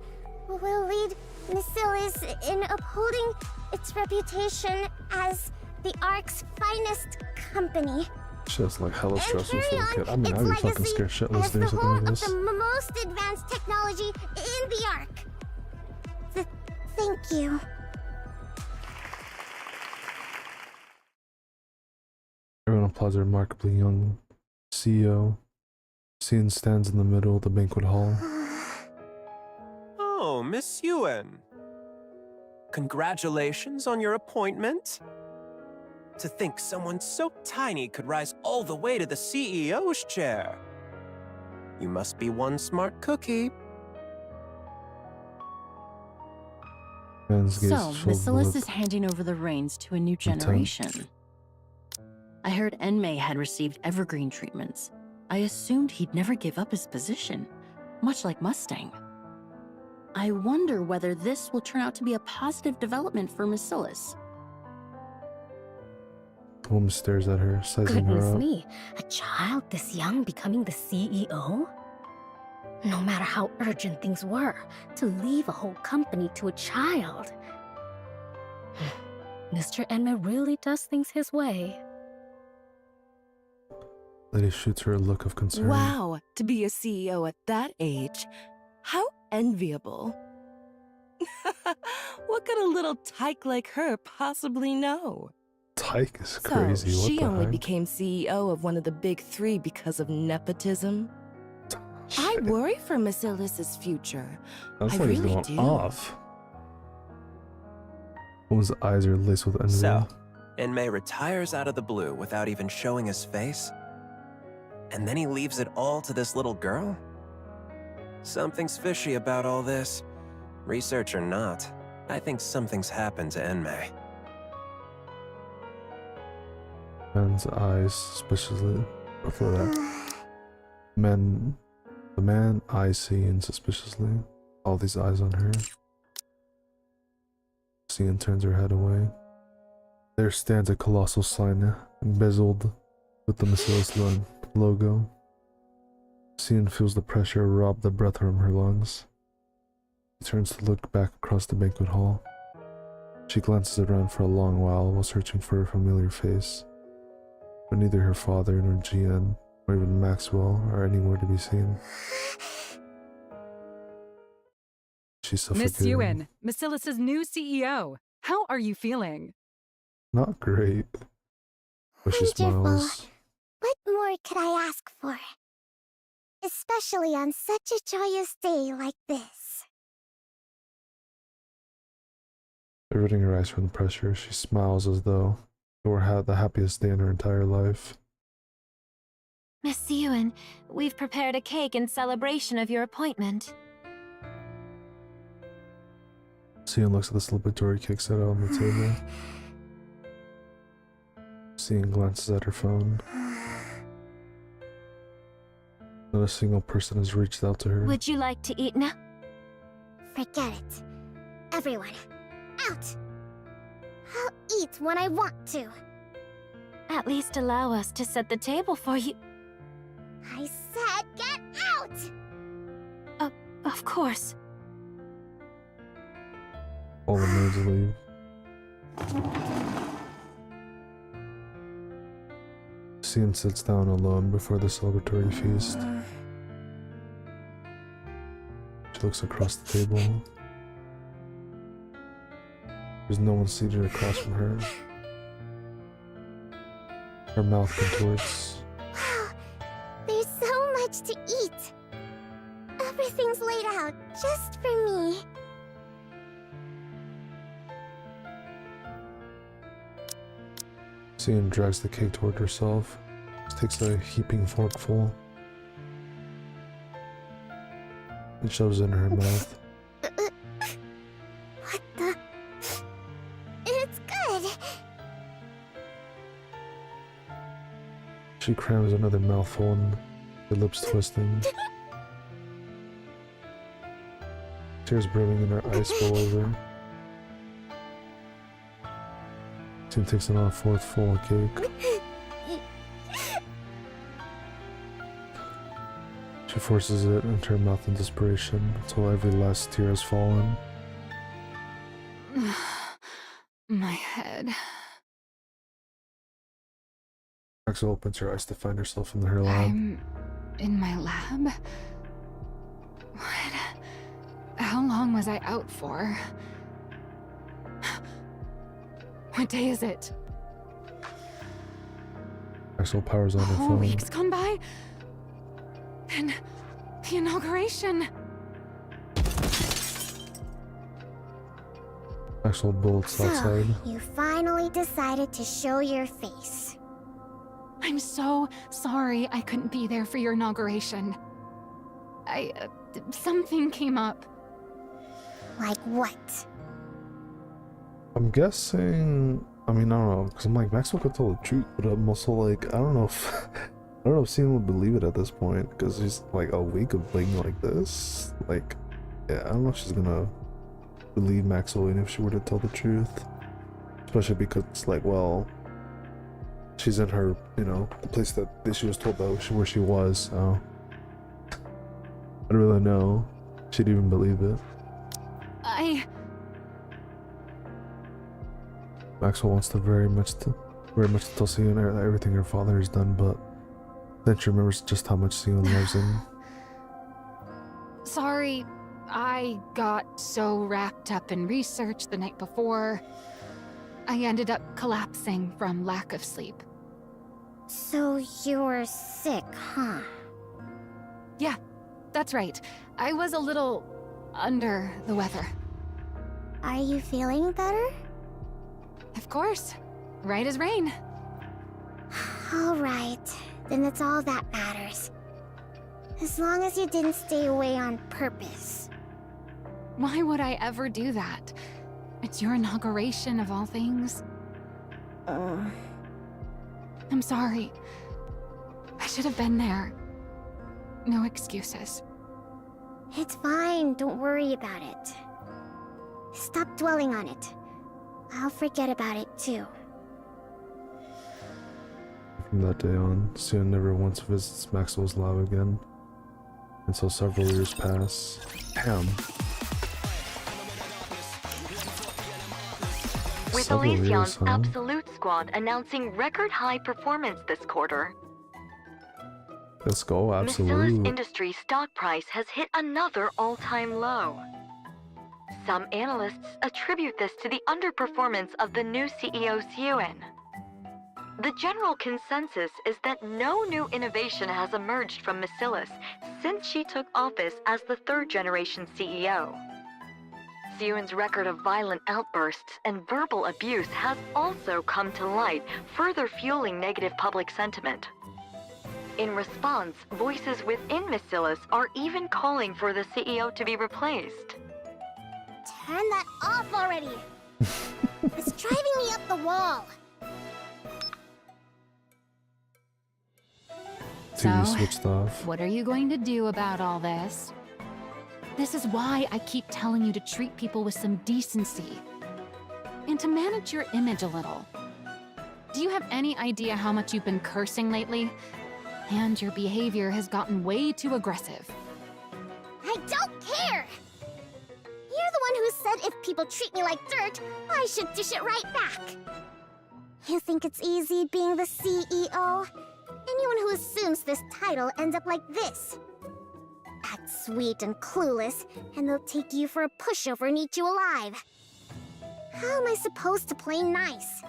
Speaker 2: will lead Macillus in upholding its reputation as the Ark's finest company.
Speaker 1: Just like hella
Speaker 2: And
Speaker 1: stressful for
Speaker 2: carry
Speaker 1: a kid. I
Speaker 2: on
Speaker 1: mean,
Speaker 2: its
Speaker 1: I'd be fucking
Speaker 2: legacy
Speaker 1: scared shitless
Speaker 2: as the
Speaker 1: doing something
Speaker 2: home
Speaker 1: like
Speaker 2: of
Speaker 1: this.
Speaker 2: the most advanced technology in the Ark. Thank you.
Speaker 1: Everyone applauds a remarkably young CEO. Scene stands in the middle of the banquet hall.
Speaker 6: Oh, Miss Yuen. Congratulations on your appointment. To think someone so tiny could rise all the way to the CEO's chair. You must be one smart cookie.
Speaker 1: Man's gaze
Speaker 10: So,
Speaker 1: is filled
Speaker 10: Macillus
Speaker 1: with
Speaker 10: is handing over the reins to a new generation. I heard Enmei had received evergreen treatments. I assumed he'd never give up his position, much like Mustang. I wonder whether this will turn out to be a positive development for Macillus.
Speaker 1: The woman stares at her, sizing her
Speaker 11: Goodness
Speaker 1: up.
Speaker 11: me, a child this young becoming the CEO? No matter how urgent things were, to leave a whole company to a child. Mr. Enmei really does things his way.
Speaker 1: Lady shoots her a look of concern.
Speaker 12: Wow, to be a CEO at that age. How enviable. What could a little tyke like her possibly know?
Speaker 1: Tyke is crazy.
Speaker 12: So,
Speaker 1: What
Speaker 12: she
Speaker 1: the
Speaker 12: only
Speaker 1: heck?
Speaker 12: became CEO of one of the big three because of nepotism. I
Speaker 1: Shit.
Speaker 12: worry for Macillus's future.
Speaker 1: That's
Speaker 12: I
Speaker 1: like he's
Speaker 12: really
Speaker 1: going
Speaker 12: do.
Speaker 1: off. Woman's eyes are laced with envy.
Speaker 6: So, Inmei retires out of the blue without even showing his face? And then he leaves it all to this little girl? Something's fishy about all this. Research or not, I think something's happened to Inmei.
Speaker 1: Man's eyes suspiciously. Before that, the man eyes Cian suspiciously. All these eyes on her. Cian turns her head away. There stands a colossal sign, embezzled with the Marcellus logo. Cian feels the pressure rob the breath from her lungs. She turns to look back across the banquet hall. She glances around for a long while searching for a familiar face. But neither her father nor GN, or even Maxwell, are anywhere to be seen. She's suffocating.
Speaker 13: Miss Ewan, Marcellus's new CEO. How are you feeling?
Speaker 1: Not great. But she smiles.
Speaker 2: What more could I ask for? Especially on such a joyous day like this.
Speaker 1: Averting her eyes from the pressure, she smiles as though it were the happiest day in her entire life.
Speaker 4: Miss Ewan, we've prepared a cake in celebration of your appointment.
Speaker 1: Cian looks at the celebratory cake set out on the table. Cian glances at her phone. Not a single person has reached out to her.
Speaker 4: Would you like to eat now?
Speaker 2: Forget it. Everyone, out! I'll eat when I want to.
Speaker 4: At least allow us to set the table for you.
Speaker 2: I said get out!
Speaker 4: Of course.
Speaker 1: All the maids leave. Cian sits down alone before the celebratory feast. She looks across the table. There's no one seated across from her. Her mouth contorts.
Speaker 2: Wow, there's so much to eat. Everything's laid out just for me.
Speaker 1: Cian drags the cake toward herself. She takes a heaping forkful and shoves it in her mouth.
Speaker 2: What the? It's good.
Speaker 1: She crams another mouthful and her lips twisting. Tears brimming in her eyes spill over. Cian takes another fourth full of cake. She forces it into her mouth in desperation until every last tear has fallen.
Speaker 3: My head.
Speaker 1: Maxwell opens her eyes to find herself in her lab.
Speaker 3: I'm in my lab? What? How long was I out for? What day is it?
Speaker 1: Maxwell powers on her
Speaker 3: A whole
Speaker 1: phone.
Speaker 3: week's gone by? And the inauguration.
Speaker 1: Maxwell bolts outside.
Speaker 2: So, you finally decided to show your face.
Speaker 3: I'm so sorry I couldn't be there for your inauguration. Something came up.
Speaker 2: Like what?
Speaker 1: I'm guessing. I mean, I don't know, because I'm like, Maxwell could tell the truth, but I'm also like, I don't know if Cian would believe it at this point, because he's like a week of being like this. Like, yeah, I don't know if she's gonna believe Maxwell even if she were to tell the truth, especially because it's like, well, she's in her, you know, the place that she was told about where she was, so I don't really know if she'd even believe it. Maxwell wants to very much to tell Cian everything her father has done, but then she remembers just how much Cian loves him.
Speaker 3: Sorry, I got so wrapped up in research the night before. I ended up collapsing from lack of sleep.
Speaker 2: So you were sick, huh?
Speaker 3: Yeah, that's right. I was a little under the weather.
Speaker 2: Are you feeling better?
Speaker 3: Of course. Right as rain.
Speaker 2: Alright, then it's all that matters. As long as you didn't stay away on purpose.
Speaker 3: Why would I ever do that? It's your inauguration of all things. I'm sorry. I should have been there. No excuses.
Speaker 2: It's fine, don't worry about it. Stop dwelling on it. I'll forget about it too.
Speaker 1: From that day on, Sion never once visits Maxwell's lab again. Until several years pass. Damn.
Speaker 5: With
Speaker 1: Several years,
Speaker 5: Elysion's
Speaker 1: huh?
Speaker 5: Absolute Squad announcing record high performance this quarter.
Speaker 1: Let's go,
Speaker 5: Macilla's
Speaker 1: Absolute.
Speaker 5: Industries stock price has hit another all-time low. Some analysts attribute this to the underperformance of the new CEO Suen. The general consensus is that no new innovation has emerged from Macilla's since she took office as the third-generation CEO. Suen's record of violent outbursts and verbal abuse has also come to light, further fueling negative public sentiment. In response, voices within Macilla's are even calling for the CEO to be replaced.
Speaker 2: Turn that off already! It's driving me up the wall!
Speaker 1: TV
Speaker 3: So,
Speaker 1: switched off.
Speaker 3: what are you going to do about all this? This is why I keep telling you to treat people with some decency. And to manage your image a little. Do you have any idea how much you've been cursing lately? And your behavior has gotten way too aggressive.
Speaker 2: I don't care! You're the one who said if people treat me like dirt, I should dish it right back. You think it's easy being the CEO? Anyone who assumes this title ends up like this. Act sweet and clueless, and they'll take you for a pushover and eat you alive. How am I supposed to play nice?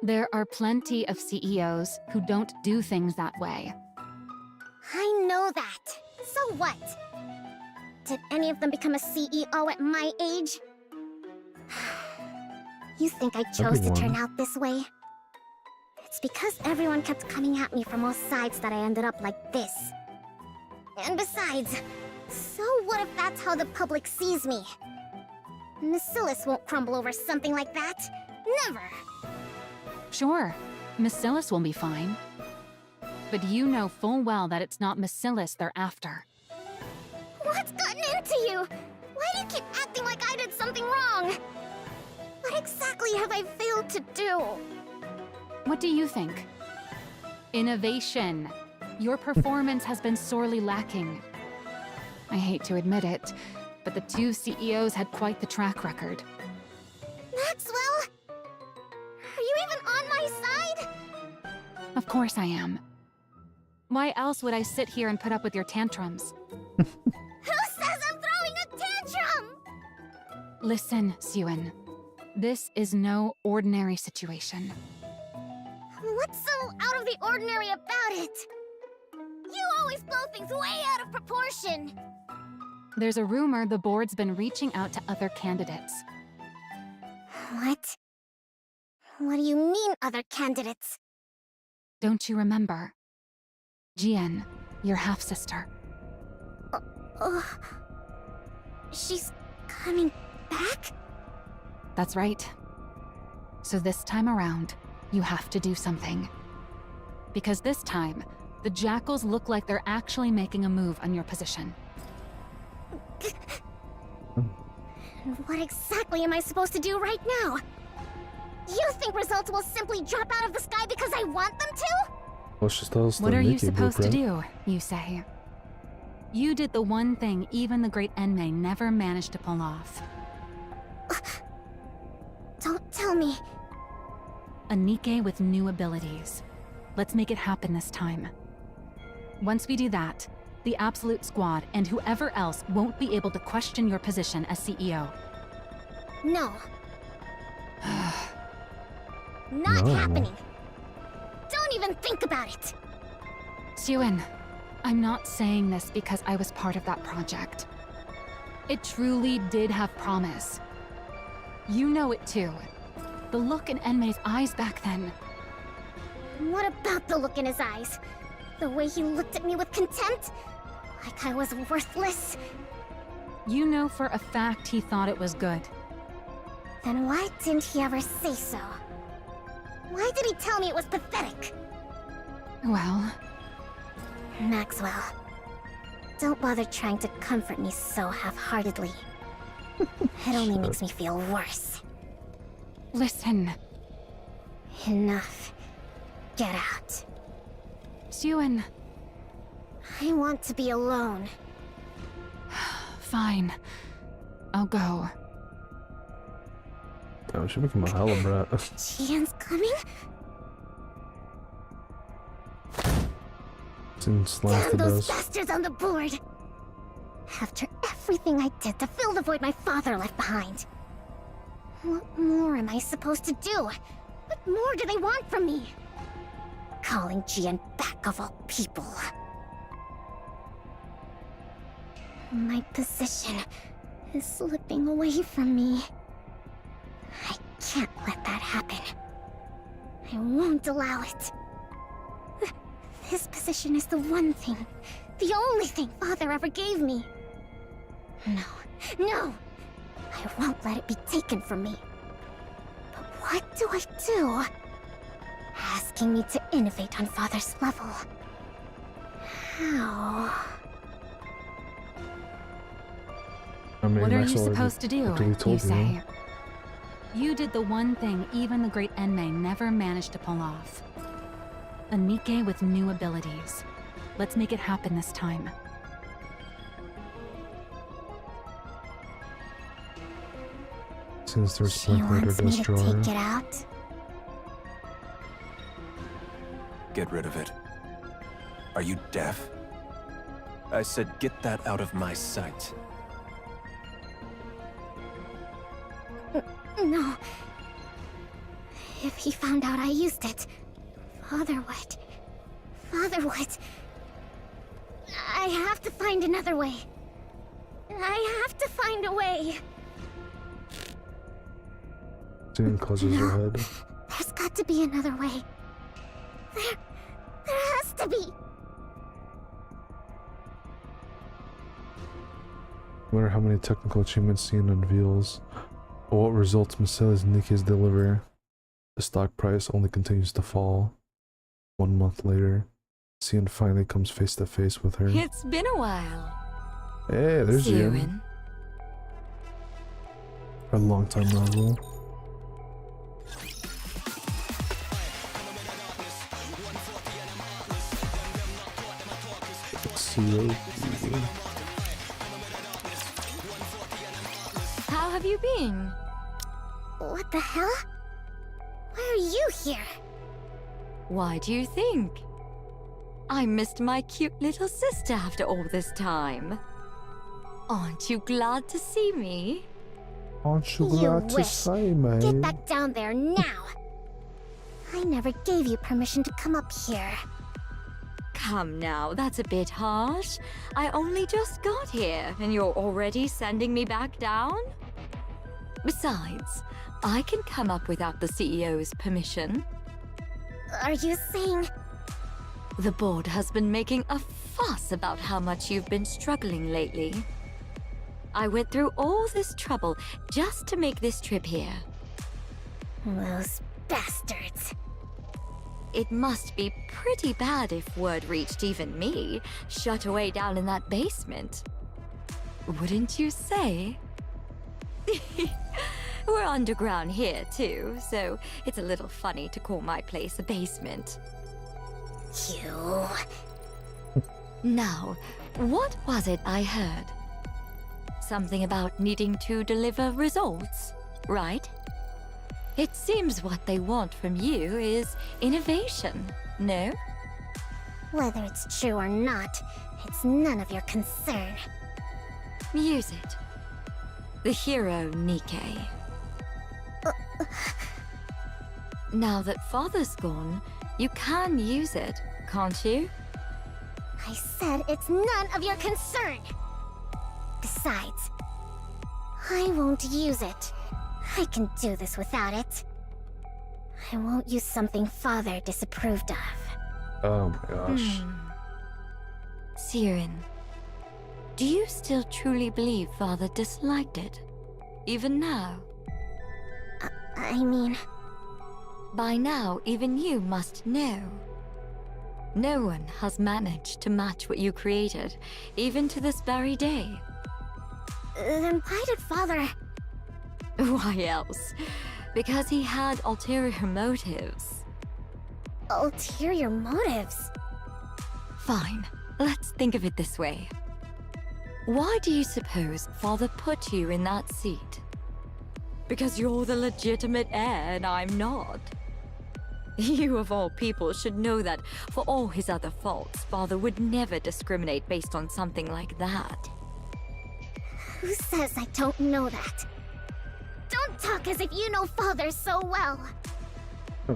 Speaker 3: There are plenty of CEOs who don't do things that way.
Speaker 2: I know that. So what? Did any of them become a CEO at my age? You think I chose to turn out this way? It's because everyone kept coming at me from all sides that I ended up like this. And besides, so what if that's how the public sees me? Macilla's won't crumble over something like that. Never!
Speaker 3: Sure, Macilla's will be fine. But you know full well that it's not Macilla's they're after.
Speaker 2: What's gotten into you? Why do you keep acting like I did something wrong? What exactly have I failed to do?
Speaker 3: What do you think? Innovation. Your performance has been sorely lacking. I hate to admit it, but the two CEOs had quite the track record.
Speaker 2: Maxwell? Are you even on my side?
Speaker 3: Of course I am. Why else would I sit here and put up with your tantrums?
Speaker 2: Who says I'm throwing a tantrum?
Speaker 3: Listen, Suen. This is no ordinary situation.
Speaker 2: What's so out of the ordinary about it? You always blow things way out of proportion.
Speaker 3: There's a rumor the board's been reaching out to other candidates.
Speaker 2: What? What do you mean, other candidates?
Speaker 3: Don't you remember? Jian, your half-sister.
Speaker 2: She's coming back?
Speaker 3: That's right. So this time around, you have to do something. Because this time, the Jackals look like they're actually making a move on your position.
Speaker 2: What exactly am I supposed to do right now? You think results will simply drop out of the sky because I want them to?
Speaker 1: Well, she tells
Speaker 3: What
Speaker 1: the
Speaker 3: are you
Speaker 1: Nikke
Speaker 3: supposed to
Speaker 1: blueprint.
Speaker 3: do, you say? You did the one thing even the great Enmei never managed to pull off.
Speaker 2: Don't tell me.
Speaker 3: A Nikke with new abilities. Let's make it happen this time. Once we do that, the Absolute Squad and whoever else won't be able to question your position as CEO.
Speaker 2: No. Not
Speaker 1: No.
Speaker 2: happening. Don't even think about it.
Speaker 3: Suen, I'm not saying this because I was part of that project. It truly did have promise. You know it too. The look in Enmei's eyes back then.
Speaker 2: What about the look in his eyes? The way he looked at me with contempt? Like I was worthless?
Speaker 3: You know for a fact he thought it was good.
Speaker 2: Then why didn't he ever say so? Why did he tell me it was pathetic?
Speaker 3: Well...
Speaker 2: Maxwell, don't bother trying to comfort me so half-heartedly. It only makes me feel worse.
Speaker 3: Listen.
Speaker 2: Enough. Get out.
Speaker 3: Suen.
Speaker 2: I want to be alone.
Speaker 3: Fine. I'll go.
Speaker 1: Oh, she became a hella brat.
Speaker 2: Jian's coming? Damn those bastards on the board! After everything I did to fill the void my father left behind. What more am I supposed to do? What more do they want from me? Calling Jian back of all people. My position is slipping away from me. I can't let that happen. I won't allow it. This position is the one thing, the only thing Father ever gave me. No! I won't let it be taken from me. But what do I do? Asking me to innovate on Father's level. How?
Speaker 1: I mean,
Speaker 3: What are you
Speaker 1: Maxwell
Speaker 3: supposed to do,
Speaker 1: you
Speaker 3: say? You did the one thing even the great Enmei never managed to pull off. A Nikke with new abilities. Let's make it happen this time.
Speaker 1: Since there's
Speaker 2: She
Speaker 1: Sparkler
Speaker 2: wants me to
Speaker 1: Destroyer.
Speaker 2: take it out?
Speaker 6: Get rid of it. Are you deaf? I said get that out of my sight.
Speaker 2: No. If he found out I used it, Father would. I have to find another way. I have to find a way.
Speaker 1: Jane closes her head.
Speaker 2: There's got to be another way. There has to be.
Speaker 1: No matter how many technical achievements Cien unveils, or what results Marcellus and Nikke's deliver, the stock price only continues to fall. 1 month later, Cien finally comes face to face with her.
Speaker 9: It's been a while.
Speaker 1: Hey, there's Cien. A long-time rival.
Speaker 9: How have you been?
Speaker 2: What the hell? Why are you here?
Speaker 9: Why do you think? I missed my cute little sister after all this time. Aren't you glad to see me?
Speaker 1: Aren't you glad to say, mate?
Speaker 2: Get back down there now. I never gave you permission to come up here.
Speaker 9: Come now, that's a bit harsh. I only just got here, and you're already sending me back down? Besides, I can come up without the CEO's permission.
Speaker 2: Are you saying...
Speaker 9: The board has been making a fuss about how much you've been struggling lately. I went through all this trouble just to make this trip here.
Speaker 2: Those bastards.
Speaker 9: It must be pretty bad if word reached even me, shut away down in that basement. Wouldn't you say? We're underground here, too, so it's a little funny to call my place a basement.
Speaker 2: You...
Speaker 9: Now, what was it I heard? Something about needing to deliver results, right? It seems what they want from you is innovation, no?
Speaker 2: Whether it's true or not, it's none of your concern.
Speaker 9: Use it. The hero Nikke. Now that Father's gone, you can use it, can't you?
Speaker 2: I said it's none of your concern! Besides, I won't use it. I can do this without it. I won't use something Father disapproved of.
Speaker 1: Oh my gosh.
Speaker 7: Siren, do you still truly believe Father disliked it? Even now?
Speaker 2: I mean...
Speaker 7: By now, even you must know. No one has managed to match what you created, even to this very day.
Speaker 2: Then why did Father...
Speaker 7: Why else? Because he had ulterior motives.
Speaker 2: Ulterior motives?
Speaker 7: Fine, let's think of it this way. Why do you suppose Father put you in that seat? Because you're the legitimate heir and I'm not. You of all people should know that for all his other faults, Father would never discriminate based on something like that.
Speaker 2: Who says I don't know that? Don't talk as if you know Father so well.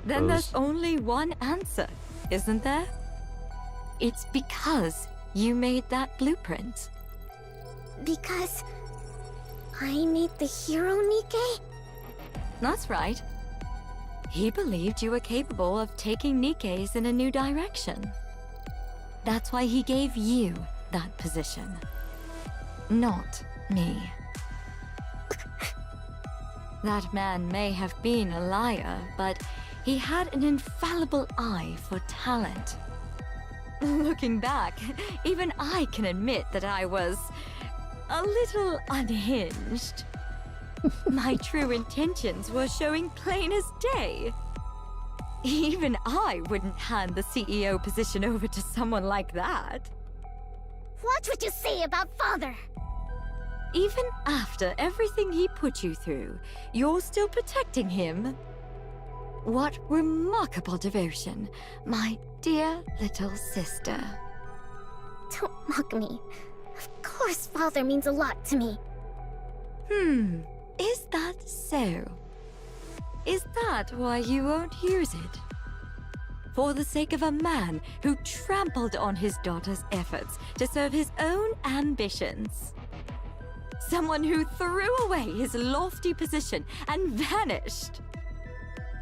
Speaker 7: Then there's only one answer, isn't there? It's because you made that blueprint.
Speaker 2: Because... I made the hero, Nikke?
Speaker 7: That's right. He believed you were capable of taking Nikke's in a new direction. That's why he gave you that position. Not me. That man may have been a liar, but he had an infallible eye for talent. Looking back, even I can admit that I was a little unhinged. My true intentions were showing plain as day. Even I wouldn't hand the CEO position over to someone like that.
Speaker 2: Watch what you say about Father!
Speaker 7: Even after everything he put you through, you're still protecting him? What remarkable devotion, my dear little sister.
Speaker 2: Don't mock me. Of course Father means a lot to me.
Speaker 7: Is that so? Is that why you won't use it? For the sake of a man who trampled on his daughter's efforts to serve his own ambitions? Someone who threw away his lofty position and vanished?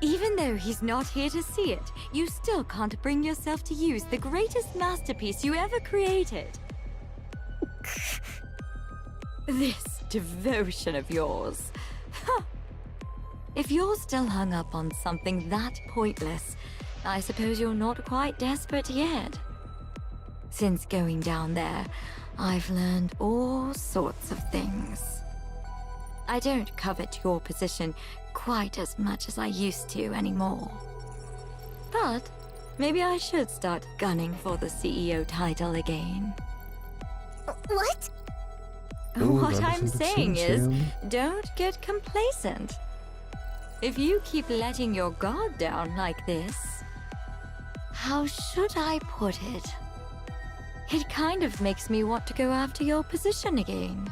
Speaker 7: Even though he's not here to see it, you still can't bring yourself to use the greatest masterpiece you ever created. This devotion of yours. If you're still hung up on something that pointless, I suppose you're not quite desperate yet. Since going down there, I've learned all sorts of things. I don't covet your position quite as much as I used to anymore. But maybe I should start gunning for the CEO title again.
Speaker 2: What?
Speaker 1: Ooh,
Speaker 7: What
Speaker 1: that
Speaker 7: I'm
Speaker 1: is
Speaker 7: saying is,
Speaker 1: chin-chin.
Speaker 7: don't get complacent. If you keep letting your guard down like this, how should I put it? It kind of makes me want to go after your position again.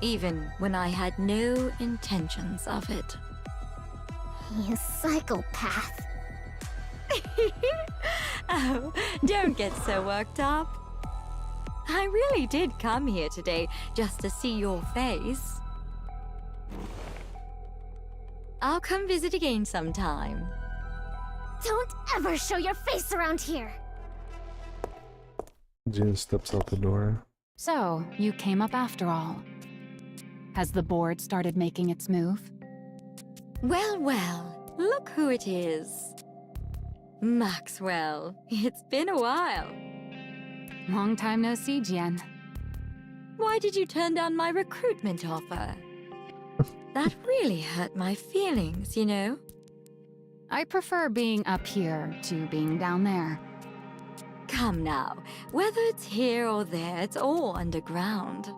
Speaker 7: Even when I had no intentions of it.
Speaker 2: You psychopath.
Speaker 7: Oh, don't get so worked up. I really did come here today just to see your face. I'll come visit again sometime.
Speaker 2: Don't ever show your face around here!
Speaker 1: Jin steps out the door.
Speaker 3: So, you came up after all. Has the board started making its move?
Speaker 7: Well, well, look who it is. Maxwell, it's been a while.
Speaker 3: Long time no see, Jian.
Speaker 7: Why did you turn down my recruitment offer? That really hurt my feelings, you know?
Speaker 3: I prefer being up here to being down there.
Speaker 7: Come now, whether it's here or there, it's all underground.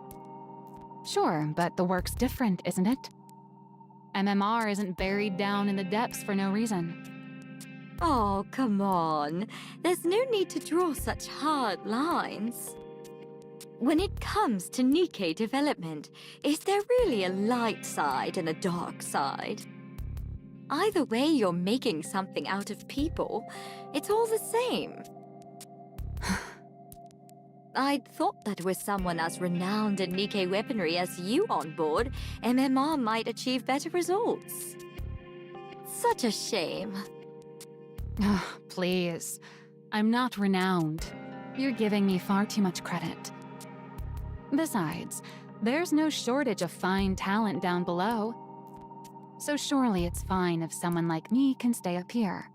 Speaker 3: Sure, but the work's different, isn't it? MMR isn't buried down in the depths for no reason.
Speaker 7: Oh, come on. There's no need to draw such hard lines. When it comes to Nikke development, is there really a light side and a dark side? Either way you're making something out of people, it's all the same. I'd thought that with someone as renowned in Nikke weaponry as you on board, MMR might achieve better results. Such a shame.
Speaker 3: Oh, please. I'm not renowned. You're giving me far too much credit. Besides, there's no shortage of fine talent down below. So surely it's fine if someone like me can stay up here.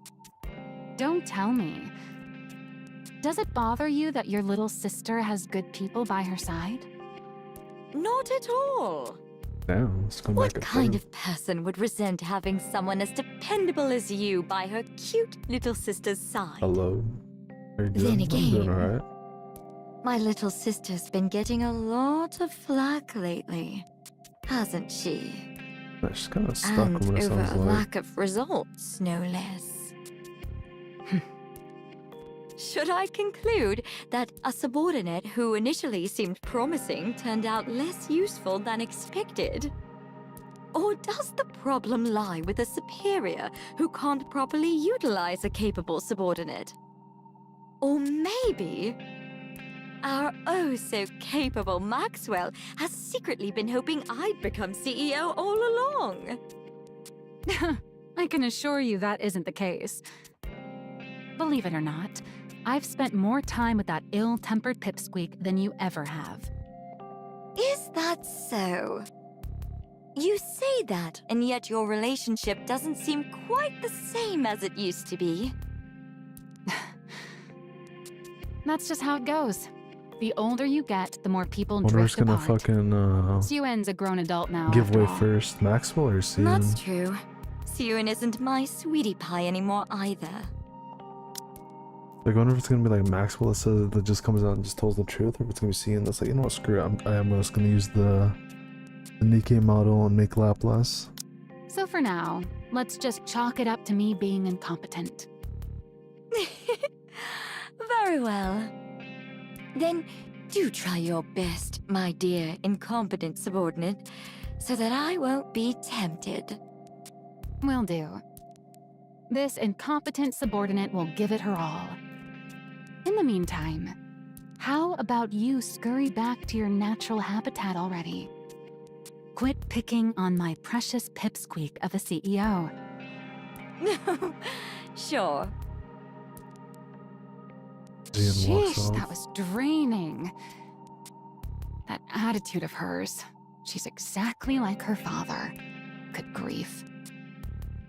Speaker 3: Don't tell me. Does it bother you that your little sister has good people by her side?
Speaker 7: Not at all.
Speaker 1: Damn, let's go
Speaker 7: What
Speaker 1: back
Speaker 7: kind of person would resent having someone as dependable as you by her cute little sister's side?
Speaker 1: Hello. Are you
Speaker 7: Then
Speaker 1: good? I'm doing
Speaker 7: again,
Speaker 1: alright.
Speaker 7: my little sister's been getting a lot of flack lately, hasn't she?
Speaker 1: She's kind of stuck
Speaker 7: And
Speaker 1: on what it
Speaker 7: over
Speaker 1: sounds
Speaker 7: a
Speaker 1: like.
Speaker 7: lack of results, no less. Should I conclude that a subordinate who initially seemed promising turned out less useful than expected? Or does the problem lie with a superior who can't properly utilize a capable subordinate? Or maybe our oh-so-capable Maxwell has secretly been hoping I'd become CEO all along.
Speaker 3: I can assure you that isn't the case. Believe it or not, I've spent more time with that ill-tempered pipsqueak than you ever have.
Speaker 7: Is that so? You say that, and yet your relationship doesn't seem quite the same as it used to be.
Speaker 3: That's just how it goes. The older you get, the more people
Speaker 1: Wonder who's
Speaker 3: drift
Speaker 1: gonna
Speaker 3: apart.
Speaker 1: fucking
Speaker 3: Suen's a grown adult now,
Speaker 1: give
Speaker 3: after
Speaker 1: way
Speaker 3: all.
Speaker 1: first, Maxwell or Cian?
Speaker 7: That's true. Siyun isn't my sweetie pie anymore either.
Speaker 1: Like, I wonder if it's gonna be like Maxwell that just comes out and just tells the truth, or if it's gonna be Cian that's like, you know what, screw it, I am just gonna use the Nikke model and make Laplace.
Speaker 3: So for now, let's just chalk it up to me being incompetent.
Speaker 7: Very well. Then do try your best, my dear incompetent subordinate, so that I won't be tempted.
Speaker 3: Will do. This incompetent subordinate will give it her all. In the meantime, how about you scurry back to your natural habitat already? Quit picking on my precious pipsqueak of a CEO.
Speaker 7: Sure.
Speaker 1: Cian walks
Speaker 3: Sheesh,
Speaker 1: off.
Speaker 3: that was draining. That attitude of hers. She's exactly like her father. Good grief.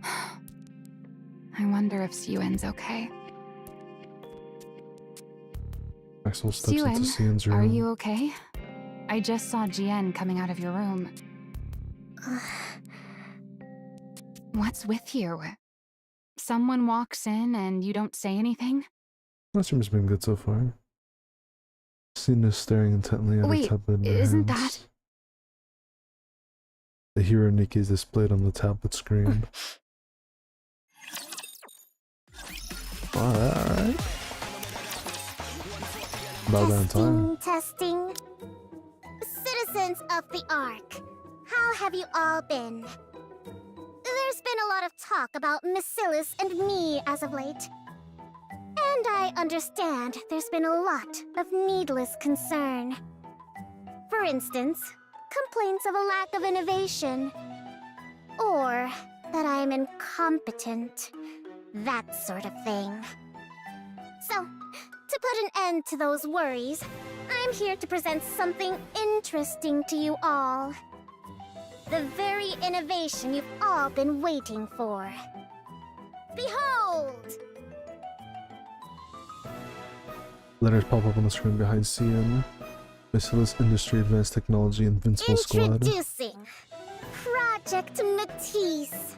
Speaker 3: I wonder if Suen's okay.
Speaker 1: Maxwell steps into Cian's room.
Speaker 3: Are you okay? I just saw Jian coming out of your room. What's with you? Someone walks in and you don't say anything?
Speaker 1: That room's been good so far. Cian is staring intently at
Speaker 3: Wait,
Speaker 1: her tablet in her
Speaker 3: isn't
Speaker 1: hands. The hero Nikke is displayed on the tablet screen. Alright. About that time.
Speaker 2: Testing. Citizens of the Ark, how have you all been? There's been a lot of talk about Maxwell and me as of late. And I understand there's been a lot of needless concern. For instance, complaints of a lack of innovation. Or that I'm incompetent. That sort of thing. So, to put an end to those worries, I'm here to present something interesting to you all. The very innovation you've all been waiting for. Behold!
Speaker 1: Letters pop up on the screen behind Cian. Maxwell's Industry Advanced Technology Invincible Squad.
Speaker 2: Introducing Project Matisse.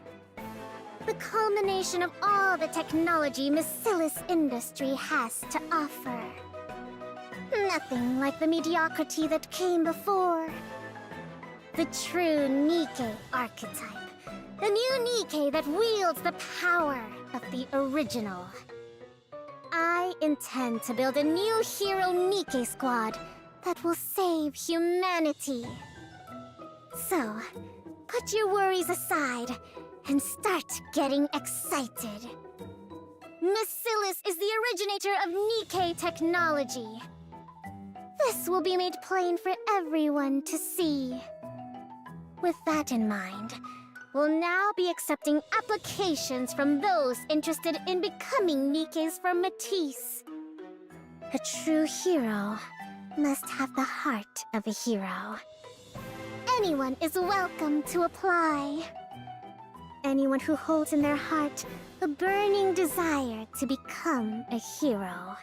Speaker 2: The culmination of all the technology Maxwell's industry has to offer. Nothing like the mediocrity that came before. The true Nikke archetype. The new Nikke that wields the power of the original. I intend to build a new hero Nikke squad that will save humanity. So, put your worries aside and start getting excited. Maxwell is the originator of Nikke technology. This will be made plain for everyone to see. With that in mind, will now be accepting applications from those interested in becoming Nikkes for Matisse. A true hero must have the heart of a hero. Anyone is welcome to apply. Anyone who holds in their heart a burning desire to become a hero.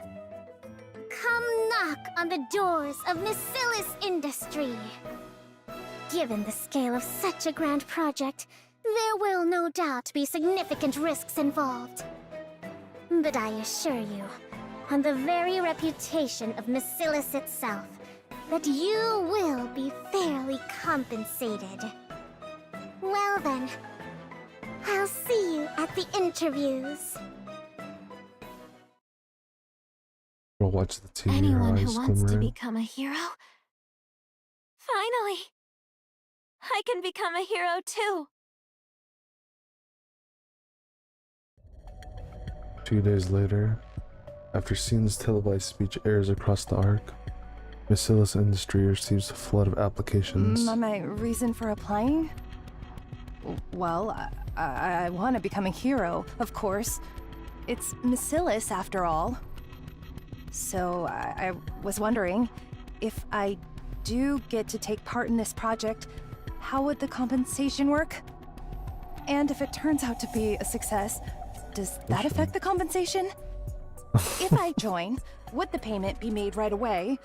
Speaker 2: Come knock on the doors of Maxwell's industry. Given the scale of such a grand project, there will no doubt be significant risks involved. But I assure you, on the very reputation of Maxwell itself, that you will be fairly compensated. Well then, I'll see you at the interviews.
Speaker 1: We'll watch the TV.
Speaker 7: Anyone
Speaker 1: Her
Speaker 7: who
Speaker 1: eyes
Speaker 7: wants to
Speaker 1: glimmer.
Speaker 7: become a hero?
Speaker 4: Finally! I can become a hero too!
Speaker 1: 2 days later, after Scene's televised speech airs across the arc, Maxwell's industry receives a flood of applications.
Speaker 12: My reason for applying? Well, I want to become a hero, of course. It's Maxwell after all. So I was wondering, if I do get to take part in this project, how would the compensation work? And if it turns out to be a success, does that affect the compensation? If I join, would the payment be made right away?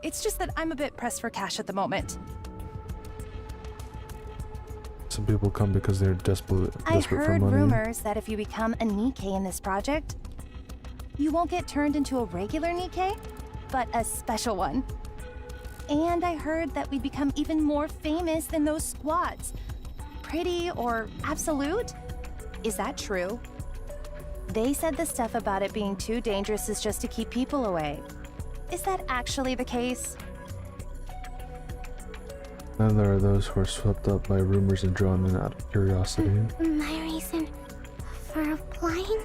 Speaker 12: It's just that I'm a bit pressed for cash at the moment.
Speaker 1: Some people come because they're desperate
Speaker 12: I
Speaker 1: for
Speaker 12: heard
Speaker 1: money.
Speaker 12: rumors that if you become a Nikke in this project, you won't get turned into a regular Nikke, but a special one. And I heard that we become even more famous than those squads. Pretty or absolute? Is that true? They said the stuff about it being too dangerous is just to keep people away. Is that actually the case?
Speaker 1: Then there are those who are swept up by rumors and drawn in out of curiosity.
Speaker 2: My reason for applying?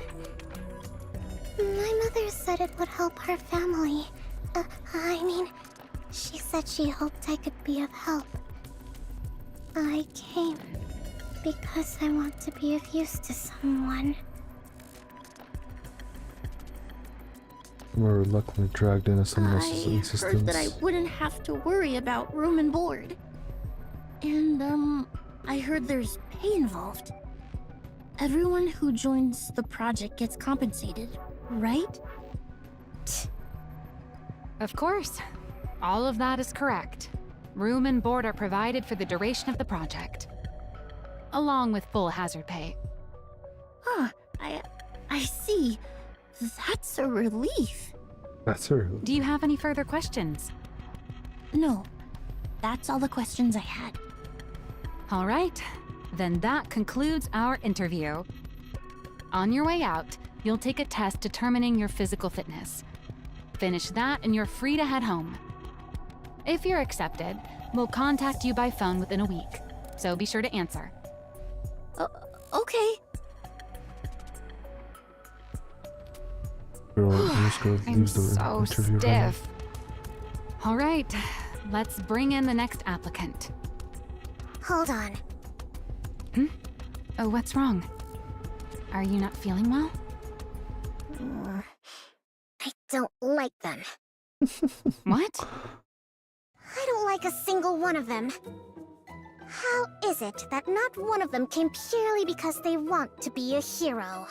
Speaker 2: My mother said it would help her family. I mean, she said she hoped I could be of help. I came because I want to be of use to someone.
Speaker 1: Some are reluctantly dragged into someone else's
Speaker 11: I
Speaker 1: insistence.
Speaker 11: heard that I wouldn't have to worry about room and board. And, I heard there's pay involved. Everyone who joins the project gets compensated, right?
Speaker 3: Of course. All of that is correct. Room and board are provided for the duration of the project, along with full hazard pay.
Speaker 11: Huh, I see. That's a relief.
Speaker 1: That's her.
Speaker 3: Do you have any further questions?
Speaker 11: No, that's all the questions I had.
Speaker 3: All right, then that concludes our interview. On your way out, you'll take a test determining your physical fitness. Finish that and you're free to head home. If you're accepted, we'll contact you by phone within a week, so be sure to answer.
Speaker 11: Okay.
Speaker 1: Girl, Muska
Speaker 3: I'm
Speaker 1: leaves the
Speaker 3: so
Speaker 1: interview room.
Speaker 3: stiff. All right, let's bring in the next applicant.
Speaker 2: Hold on.
Speaker 3: Oh, what's wrong? Are you not feeling well?
Speaker 2: I don't like them.
Speaker 3: What?
Speaker 2: I don't like a single one of them. How is it that not one of them came purely because they want to be a hero?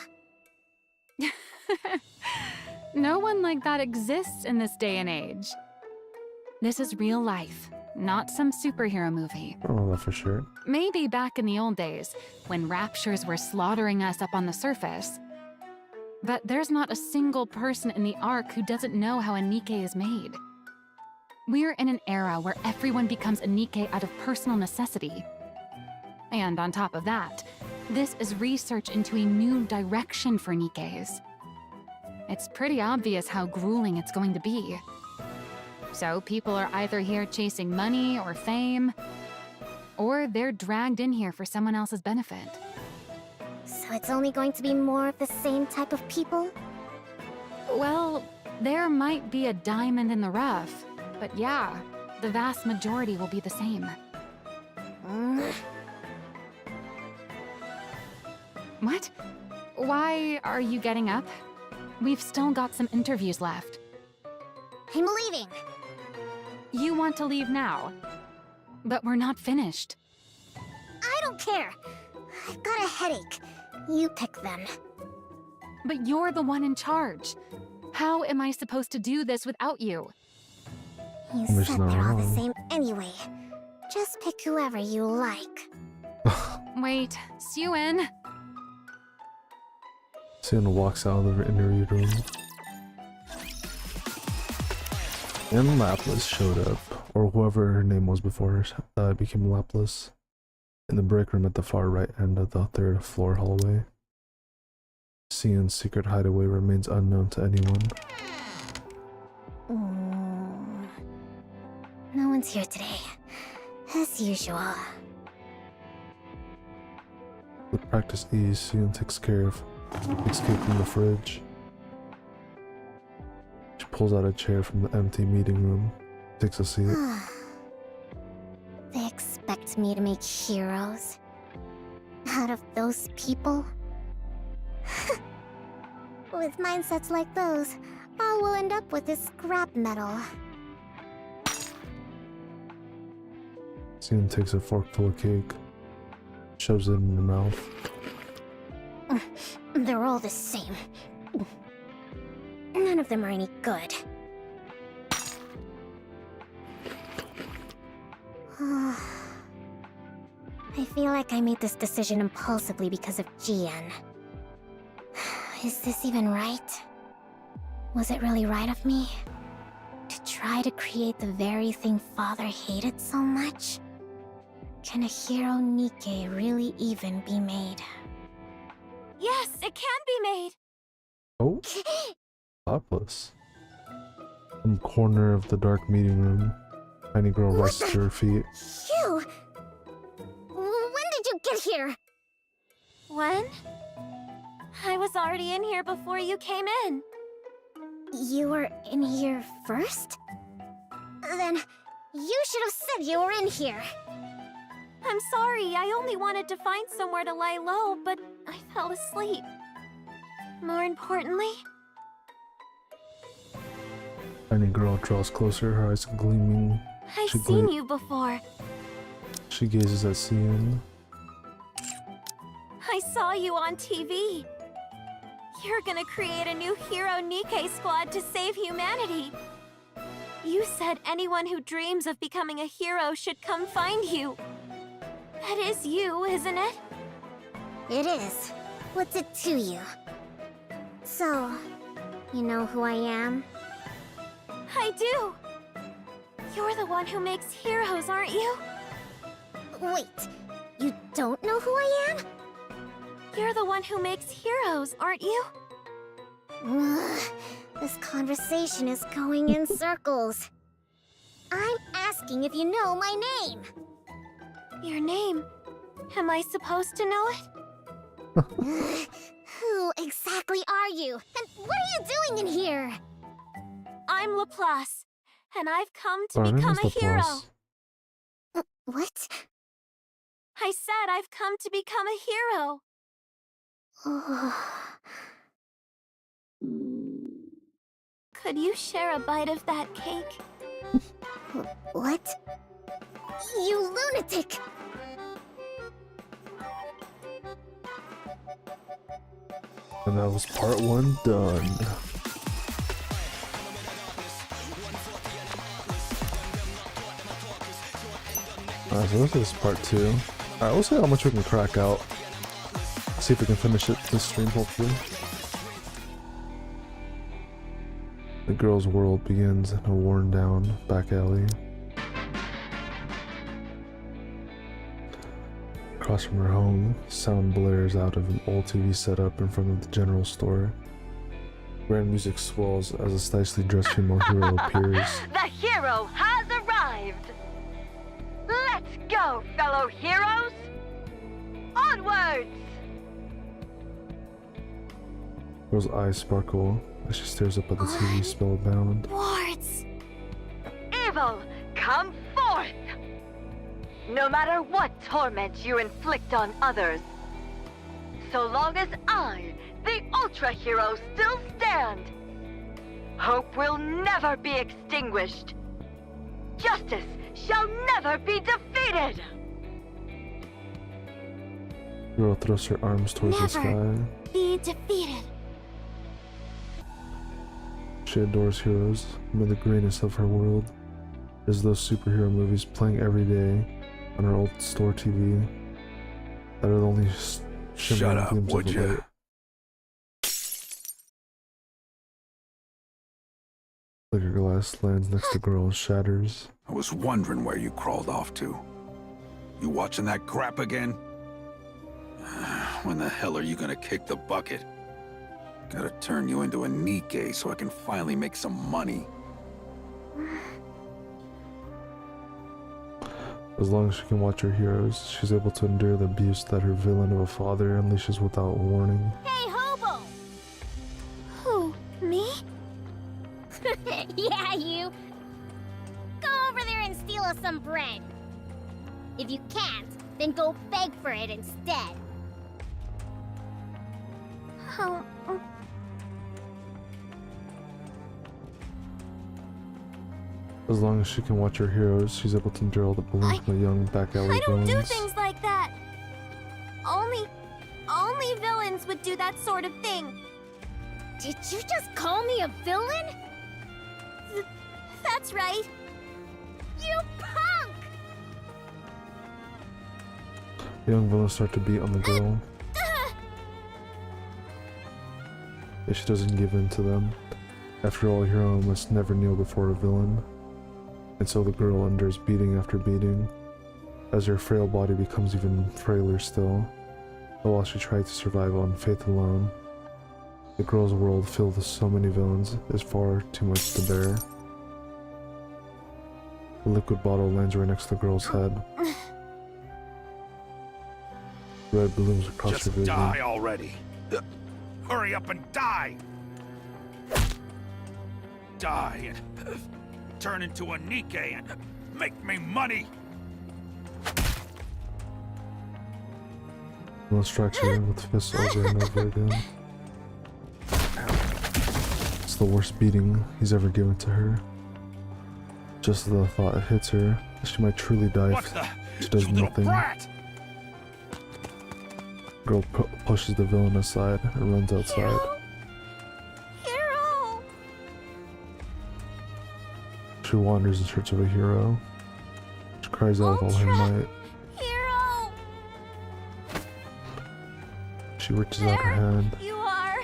Speaker 3: No one like that exists in this day and age. This is real life, not some superhero movie.
Speaker 1: I don't know that for sure.
Speaker 3: Maybe back in the old days, when raptures were slaughtering us up on the surface. But there's not a single person in the Ark who doesn't know how a Nikke is made. We're in an era where everyone becomes a Nikke out of personal necessity. And on top of that, this is research into a new direction for Nikkes. It's pretty obvious how grueling it's going to be. So people are either here chasing money or fame, or they're dragged in here for someone else's benefit.
Speaker 2: So it's only going to be more of the same type of people?
Speaker 3: Well, there might be a diamond in the rough, but yeah, the vast majority will be the same. What? Why are you getting up? We've still got some interviews left.
Speaker 2: I'm leaving.
Speaker 3: You want to leave now, but we're not finished.
Speaker 2: I don't care. I've got a headache. You pick them.
Speaker 3: But you're the one in charge. How am I supposed to do this without you?
Speaker 2: You
Speaker 1: There's
Speaker 2: said
Speaker 1: no
Speaker 2: they're all the
Speaker 1: wrong.
Speaker 2: same anyway. Just pick whoever you like.
Speaker 3: Wait, Suen.
Speaker 1: Sienna walks out of the interview room. And Laplace showed up, or whoever her name was before her became Laplace, in the break room at the far right end of the 3rd floor hallway. Sien's secret hideaway remains unknown to anyone.
Speaker 2: No one's here today. As usual.
Speaker 1: With practice ease, Sien takes care of escaping the fridge. She pulls out a chair from the empty meeting room, takes a seat.
Speaker 2: They expect me to make heroes? Out of those people? With mindsets like those, all we'll end up with is scrap metal.
Speaker 1: Sien takes a forkful of cake, shoves it in her mouth.
Speaker 2: They're all the same. None of them are any good. I feel like I made this decision impulsively because of GN. Is this even right? Was it really right of me? To try to create the very thing Father hated so much? Can a hero Nikke really even be made?
Speaker 4: Yes, it can be made.
Speaker 1: Oh, Laplace. From corner of the dark meeting room, tiny girl rises to her feet.
Speaker 2: You! When did you get here?
Speaker 4: When? I was already in here before you came in.
Speaker 2: You were in here first? Then you should have said you were in here.
Speaker 4: I'm sorry, I only wanted to find somewhere to lie low, but I fell asleep. More importantly...
Speaker 1: Tiny girl draws closer, her eyes gleaming.
Speaker 4: I've seen you before.
Speaker 1: She gazes at Sien.
Speaker 4: I saw you on TV. You're gonna create a new hero Nikke squad to save humanity. You said anyone who dreams of becoming a hero should come find you. That is you, isn't it?
Speaker 2: It is. What's it to you? So, you know who I am?
Speaker 4: I do. You're the one who makes heroes, aren't you?
Speaker 2: Wait, you don't know who I am?
Speaker 4: You're the one who makes heroes, aren't you?
Speaker 2: This conversation is going in circles. I'm asking if you know my name.
Speaker 4: Your name? Am I supposed to know it?
Speaker 2: Who exactly are you? And what are you doing in here?
Speaker 4: I'm Laplace, and I've come to
Speaker 1: Her name
Speaker 4: become
Speaker 1: is
Speaker 4: a hero.
Speaker 1: Laplace.
Speaker 2: What?
Speaker 4: I said I've come to become a hero. Could you share a bite of that cake?
Speaker 2: What? You lunatic!
Speaker 1: And that was part 1 done. Alright, so this is part 2. Alright, we'll see how much we can crack out. See if we can finish it this stream, hopefully. The girl's world begins in a worn down back alley. Across from her home, sound blares out of an old TV setup in front of the general store. Grand music swells as a stylish dressed female hero appears.
Speaker 5: The hero has arrived! Let's go, fellow heroes! Onwards!
Speaker 1: Girl's eyes sparkle as she stares up at the TV spellbound.
Speaker 4: Wards!
Speaker 5: Evil, come forth! No matter what torment you inflict on others, So long as I, the Ultra Hero, still stand, hope will never be extinguished. Justice shall never be defeated!
Speaker 1: Girl thrusts her arms towards the sky.
Speaker 7: Be defeated.
Speaker 1: She adores heroes, amid the greatness of her world. As those superhero movies playing every day on her old store TV that are the only shimmering gleams of the light. Liquor glass lands next to girl and shatters.
Speaker 14: I was wondering where you crawled off to. You watching that crap again? When the hell are you gonna kick the bucket? Gotta turn you into a Nikke so I can finally make some money.
Speaker 1: As long as she can watch her heroes, she's able to endure the abuse that her villain of a father unleashes without warning.
Speaker 2: Hey, hobo!
Speaker 7: Who? Me?
Speaker 2: Yeah, you. Go over there and steal us some bread. If you can't, then go beg for it instead.
Speaker 7: Oh.
Speaker 1: As long as she can watch her heroes, she's able to endure all the bullying from the young back alley
Speaker 4: I don't
Speaker 1: villains.
Speaker 4: do things like that. Only villains would do that sort of thing.
Speaker 2: Did you just call me a villain?
Speaker 4: That's right.
Speaker 2: You punk!
Speaker 1: The young villains start to beat on the girl. If she doesn't give in to them. After all, a hero must never kneel before a villain. And so the girl endures beating after beating, as her frail body becomes even frailer still. But while she tries to survive on faith alone, the girl's world filled with so many villains is far too much to bear. The liquid bottle lands right next to the girl's head. Red blooms across her
Speaker 14: Just
Speaker 1: vision.
Speaker 14: die already. Hurry up and die! Die and turn into a Nikke and make me money!
Speaker 1: Villain strikes her with fists over and over again. It's the worst beating he's ever given to her. Just as the thought hits her, she might truly die if she does nothing. Girl pushes the villain aside and runs outside.
Speaker 4: Hero!
Speaker 1: She wanders in search of a hero. She cries out with all her might.
Speaker 4: Hero!
Speaker 1: She reaches out her hand.
Speaker 4: You are.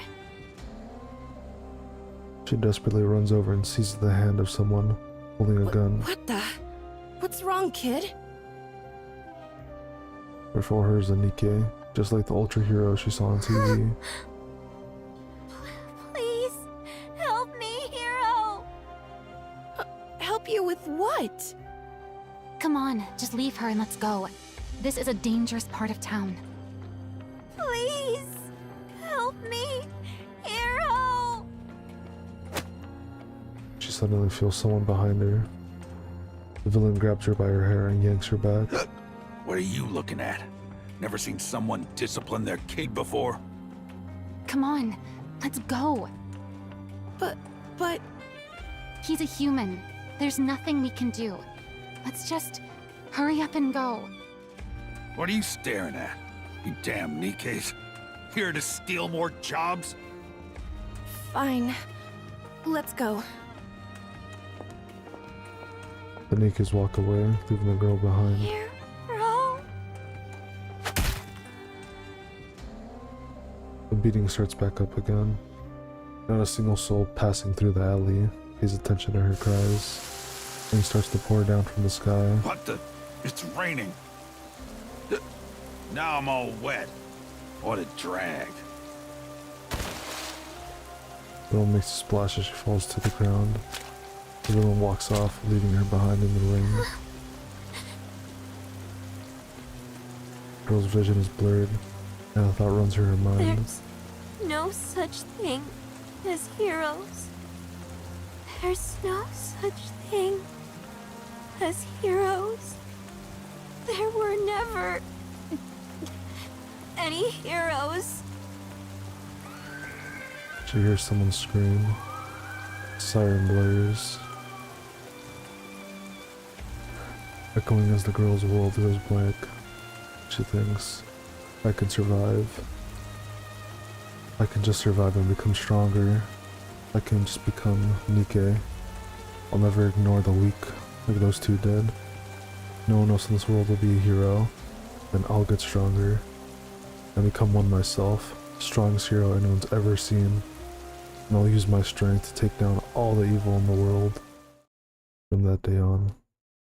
Speaker 1: She desperately runs over and seizes the hand of someone holding a gun.
Speaker 15: What the? What's wrong, kid?
Speaker 1: Before her is a Nikke, just like the ultra hero she saw on TV.
Speaker 4: Please, help me, hero!
Speaker 15: Help you with what?
Speaker 3: Come on, just leave her and let's go. This is a dangerous part of town.
Speaker 4: Please, help me, hero!
Speaker 1: She suddenly feels someone behind her. The villain grabs her by her hair and yanks her back.
Speaker 14: What are you looking at? Never seen someone discipline their kid before?
Speaker 3: Come on, let's go.
Speaker 15: But...
Speaker 3: He's a human. There's nothing we can do. Let's just hurry up and go.
Speaker 14: What are you staring at? You damn Nikkes. Here to steal more jobs?
Speaker 15: Fine. Let's go.
Speaker 1: The Nikkes walk away, leaving the girl behind.
Speaker 4: Hero?
Speaker 1: The beating starts back up again. Not a single soul passing through the alley pays attention to her cries. Rain starts to pour down from the sky.
Speaker 14: What the? It's raining. Now I'm all wet. What a drag.
Speaker 1: The girl makes a splash as she falls to the ground. The villain walks off, leaving her behind in the rain. The girl's vision is blurred, and a thought runs through her mind.
Speaker 4: There's no such thing as heroes. There's no such thing as heroes. There were never any heroes.
Speaker 1: She hears someone scream. Siren blares. Echoing as the girl's world goes blank. She thinks, I can survive. I can just survive and become stronger. I can just become Nikke. I'll never ignore the weak like those two did. No one else in this world will be a hero. Then I'll get stronger and become one myself. Strongest hero anyone's ever seen. And I'll use my strength to take down all the evil in the world. From that day on,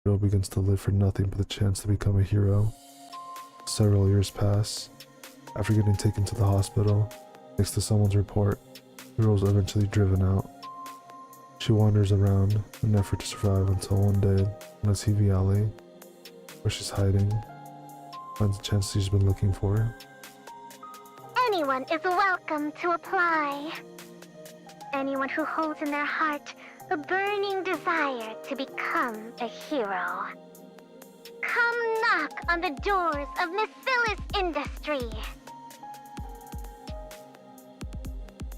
Speaker 1: the girl begins to live for nothing but the chance to become a hero. Several years pass. After getting taken to the hospital, thanks to someone's report, the girl is eventually driven out. She wanders around in an effort to survive until one day, in a TV alley, where she's hiding, finds the chance she's been looking for.
Speaker 2: Anyone is welcome to apply. Anyone who holds in their heart a burning desire to become a hero. Come knock on the doors of Maxwell's industry.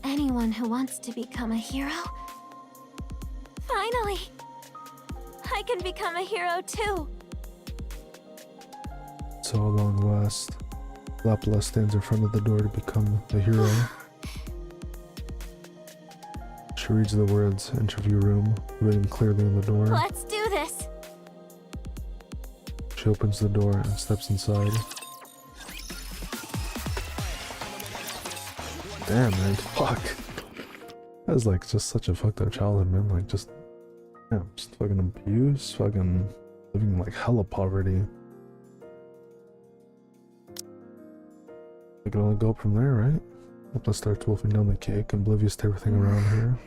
Speaker 4: Anyone who wants to become a hero? Finally! I can become a hero too!
Speaker 1: So at long last, Laplace stands in front of the door to become a hero. She reads the words, interview room, written clearly on the door.
Speaker 4: Let's do this!
Speaker 1: She opens the door and steps inside. Damn, man, fuck. That was like just such a fucked up childhood, man. Like just fucking abuse, fucking living in like hella poverty. We can only go up from there, right? Let's start wolfing down the cake, oblivious to everything around here.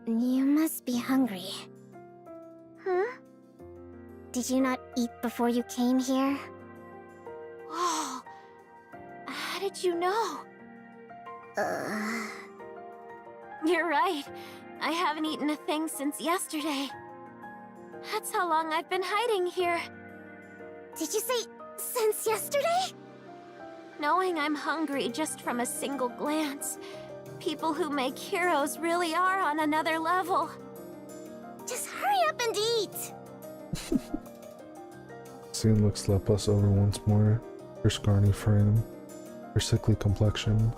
Speaker 2: You must be hungry. Huh? Did you not eat before you came here?
Speaker 4: Whoa! How did you know? You're right. I haven't eaten a thing since yesterday. That's how long I've been hiding here.
Speaker 2: Did you say since yesterday?
Speaker 4: Knowing I'm hungry just from a single glance. People who make heroes really are on another level.
Speaker 2: Just hurry up and eat!
Speaker 1: Cian looks Laplace over once more. Her scrawny frame, her sickly complexion.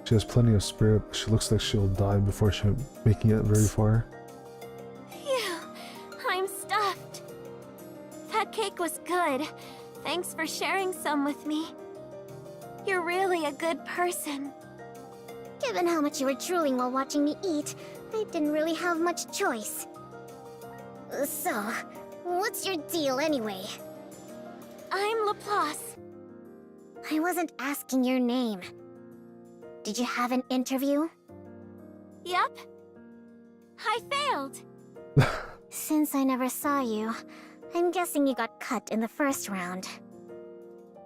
Speaker 1: She has plenty of spirit, but she looks like she'll die before making it very far.
Speaker 4: Phew, I'm stuffed. That cake was good. Thanks for sharing some with me. You're really a good person.
Speaker 2: Given how much you were drooling while watching me eat, I didn't really have much choice. So, what's your deal anyway?
Speaker 4: I'm Laplace.
Speaker 2: I wasn't asking your name. Did you have an interview?
Speaker 4: Yep. I failed.
Speaker 2: Since I never saw you, I'm guessing you got cut in the first round.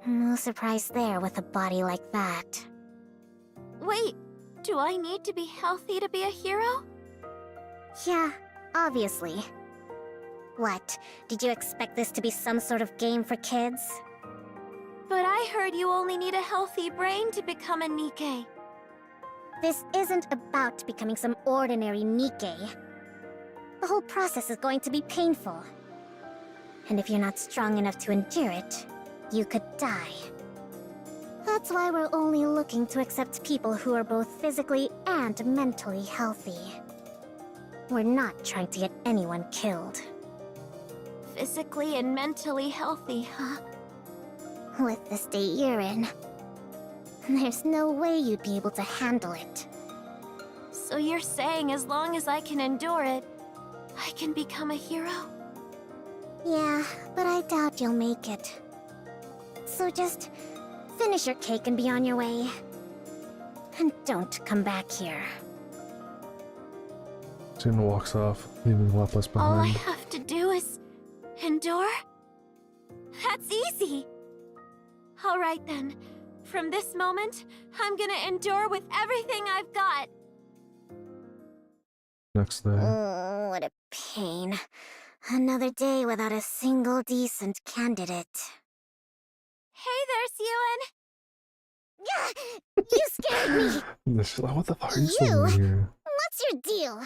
Speaker 2: No surprise there with a body like that.
Speaker 4: Wait, do I need to be healthy to be a hero?
Speaker 2: Yeah, obviously. What, did you expect this to be some sort of game for kids?
Speaker 4: But I heard you only need a healthy brain to become a Nikke.
Speaker 2: This isn't about becoming some ordinary Nikke. The whole process is going to be painful. And if you're not strong enough to endure it, you could die. That's why we're only looking to accept people who are both physically and mentally healthy. We're not trying to get anyone killed.
Speaker 4: Physically and mentally healthy, huh?
Speaker 2: With the state you're in, there's no way you'd be able to handle it.
Speaker 4: So you're saying as long as I can endure it, I can become a hero?
Speaker 2: Yeah, but I doubt you'll make it. So just finish your cake and be on your way. And don't come back here.
Speaker 1: Cian walks off, leaving Laplace
Speaker 4: All I
Speaker 1: behind.
Speaker 4: have to do is endure? That's easy! Alright then. From this moment, I'm gonna endure with everything I've got.
Speaker 1: Next day.
Speaker 2: Oh, what a pain. Another day without a single decent candidate.
Speaker 4: Hey there, Siwan!
Speaker 2: You scared me!
Speaker 1: And she's like, what the fuck are you still in here?
Speaker 2: What's your deal?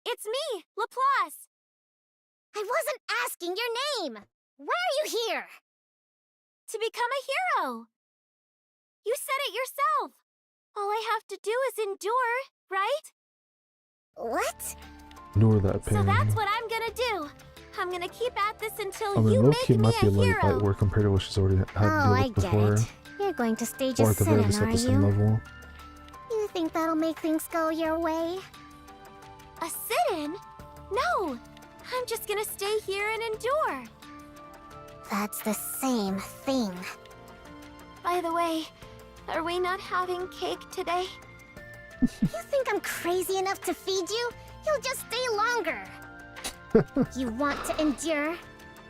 Speaker 4: It's me, Laplace.
Speaker 2: I wasn't asking your name! Why are you here?
Speaker 4: To become a hero. You said it yourself. All I have to do is endure, right?
Speaker 2: What?
Speaker 1: Ignore that pain.
Speaker 4: So that's what I'm gonna do. I'm gonna keep at this until
Speaker 1: I mean,
Speaker 4: you
Speaker 1: Loki
Speaker 4: make me
Speaker 1: might be
Speaker 4: a
Speaker 1: like
Speaker 4: hero.
Speaker 1: light work compared to what she's already had to
Speaker 2: Oh,
Speaker 1: deal
Speaker 2: I
Speaker 1: with
Speaker 2: get
Speaker 1: before.
Speaker 2: it. You're going to stage
Speaker 1: Or
Speaker 2: a
Speaker 1: at the very
Speaker 2: sit-in,
Speaker 1: least
Speaker 2: are
Speaker 1: at the same
Speaker 2: you?
Speaker 1: level.
Speaker 2: You think that'll make things go your way?
Speaker 4: A sit-in? No! I'm just gonna stay here and endure.
Speaker 2: That's the same thing.
Speaker 4: By the way, are we not having cake today?
Speaker 2: You think I'm crazy enough to feed you? You'll just stay longer. You want to endure?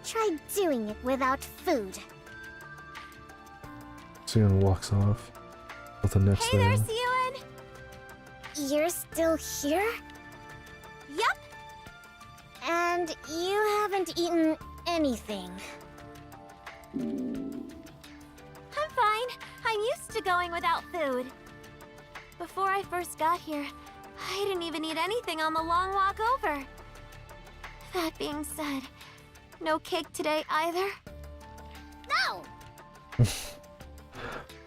Speaker 2: Try doing it without food.
Speaker 1: Sion walks off with the next
Speaker 4: Hey there,
Speaker 1: thing.
Speaker 4: Sion!
Speaker 2: You're still here?
Speaker 4: Yup!
Speaker 2: And you haven't eaten anything.
Speaker 4: I'm fine. I'm used to going without food. Before I first got here, I didn't even eat anything on the long walk over. That being said, no cake today either.
Speaker 2: No!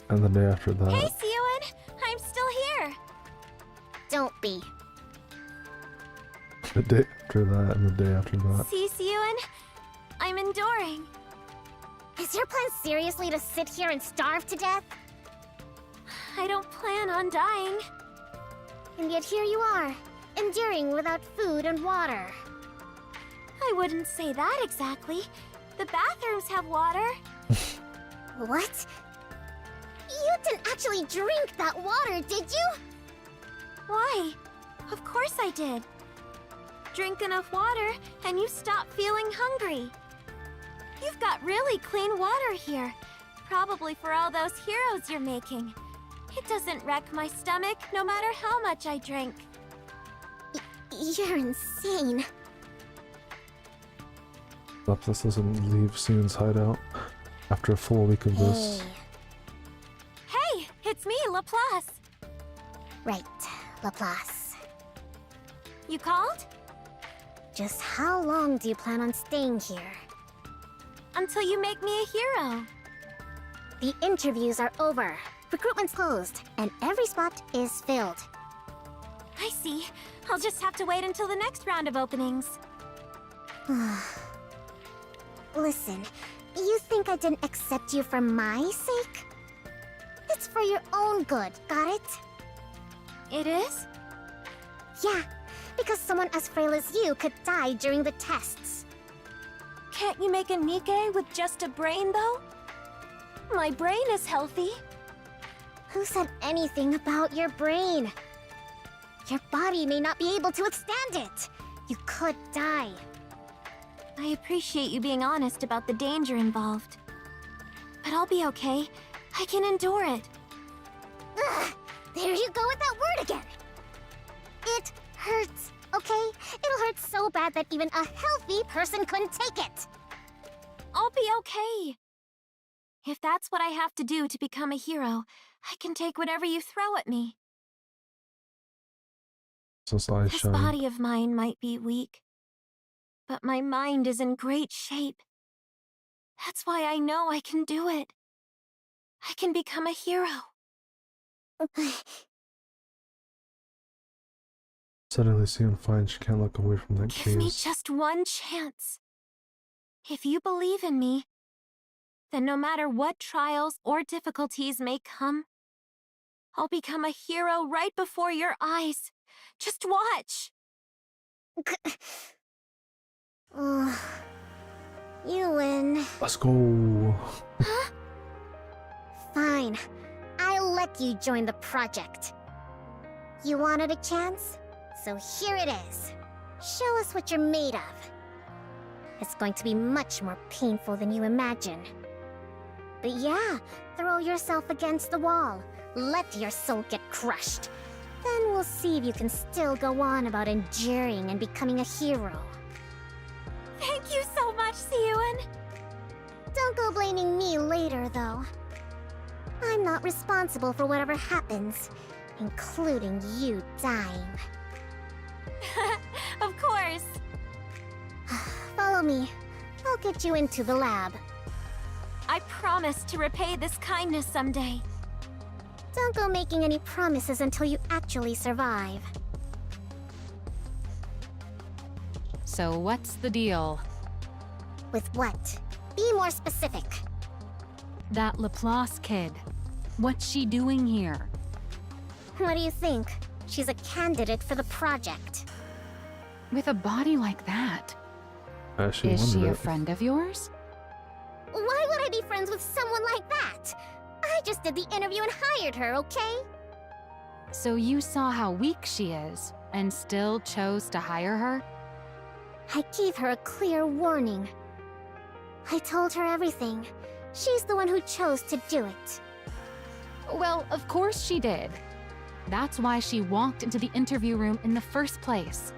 Speaker 1: And the day after that.
Speaker 4: Hey, Sion! I'm still here!
Speaker 2: Don't be.
Speaker 1: The day after that and the day after that.
Speaker 4: See, Sion? I'm enduring.
Speaker 2: Is your plan seriously to sit here and starve to death?
Speaker 4: I don't plan on dying.
Speaker 2: And yet here you are, enduring without food and water.
Speaker 4: I wouldn't say that exactly. The bathrooms have water.
Speaker 2: What? You didn't actually drink that water, did you?
Speaker 4: Why? Of course I did. Drink enough water, and you stop feeling hungry. You've got really clean water here. Probably for all those heroes you're making. It doesn't wreck my stomach, no matter how much I drink.
Speaker 2: You're insane.
Speaker 1: Laplace doesn't leave Sion's hideout after a full week of this.
Speaker 4: Hey, it's me, Laplace.
Speaker 2: Right, Laplace.
Speaker 4: You called?
Speaker 2: Just how long do you plan on staying here?
Speaker 4: Until you make me a hero.
Speaker 2: The interviews are over. Recruitment's closed, and every spot is filled.
Speaker 4: I see. I'll just have to wait until the next round of openings.
Speaker 2: Listen, you think I didn't accept you for my sake? It's for your own good, got it?
Speaker 4: It is?
Speaker 2: Yeah, because someone as frail as you could die during the tests.
Speaker 4: Can't you make a Nikke with just a brain, though? My brain is healthy.
Speaker 2: Who said anything about your brain? Your body may not be able to withstand it. You could die.
Speaker 4: I appreciate you being honest about the danger involved. But I'll be okay. I can endure it.
Speaker 2: Ugh, there you go with that word again. It hurts, okay? It'll hurt so bad that even a healthy person couldn't take it.
Speaker 4: I'll be okay. If that's what I have to do to become a hero, I can take whatever you throw at me.
Speaker 1: This eyes
Speaker 4: This
Speaker 1: shine.
Speaker 4: body of mine might be weak, but my mind is in great shape. That's why I know I can do it. I can become a hero.
Speaker 1: Suddenly Sion finds she can't look away from that
Speaker 4: Give me
Speaker 1: gaze.
Speaker 4: just one chance. If you believe in me, then no matter what trials or difficulties may come, I'll become a hero right before your eyes. Just watch.
Speaker 2: You win.
Speaker 1: Let's go.
Speaker 2: Fine. I'll let you join the project. You wanted a chance? So here it is. Show us what you're made of. It's going to be much more painful than you imagine. But yeah, throw yourself against the wall. Let your soul get crushed. Then we'll see if you can still go on about enduring and becoming a hero.
Speaker 4: Thank you so much, Sion.
Speaker 2: Don't go blaming me later, though. I'm not responsible for whatever happens, including you dying.
Speaker 4: Of course.
Speaker 2: Follow me. I'll get you into the lab.
Speaker 4: I promise to repay this kindness someday.
Speaker 2: Don't go making any promises until you actually survive.
Speaker 3: So what's the deal?
Speaker 2: With what? Be more specific.
Speaker 3: That Laplace kid. What's she doing here?
Speaker 2: What do you think? She's a candidate for the project.
Speaker 3: With a body like that? Is she a friend of yours?
Speaker 2: Why would I be friends with someone like that? I just did the interview and hired her, okay?
Speaker 3: So you saw how weak she is, and still chose to hire her?
Speaker 2: I gave her a clear warning. I told her everything. She's the one who chose to do it.
Speaker 3: Well, of course she did. That's why she walked into the interview room in the first place.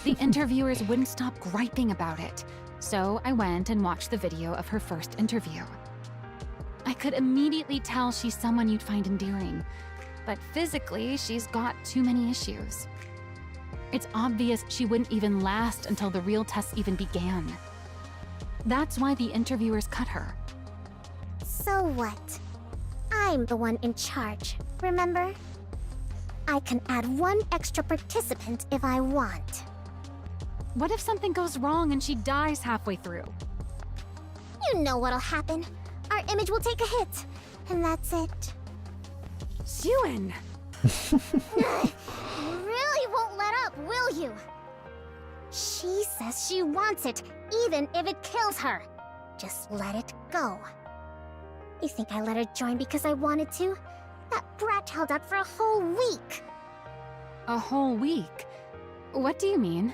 Speaker 3: The interviewers wouldn't stop griping about it, so I went and watched the video of her first interview. I could immediately tell she's someone you'd find endearing, but physically, she's got too many issues. It's obvious she wouldn't even last until the real tests even began. That's why the interviewers cut her.
Speaker 2: So what? I'm the one in charge, remember? I can add one extra participant if I want.
Speaker 3: What if something goes wrong and she dies halfway through?
Speaker 2: You know what'll happen. Our image will take a hit, and that's it.
Speaker 3: Xuen!
Speaker 2: You really won't let up, will you? She says she wants it, even if it kills her. Just let it go. You think I let her join because I wanted to? That brat held out for a whole week.
Speaker 3: A whole week? What do you mean?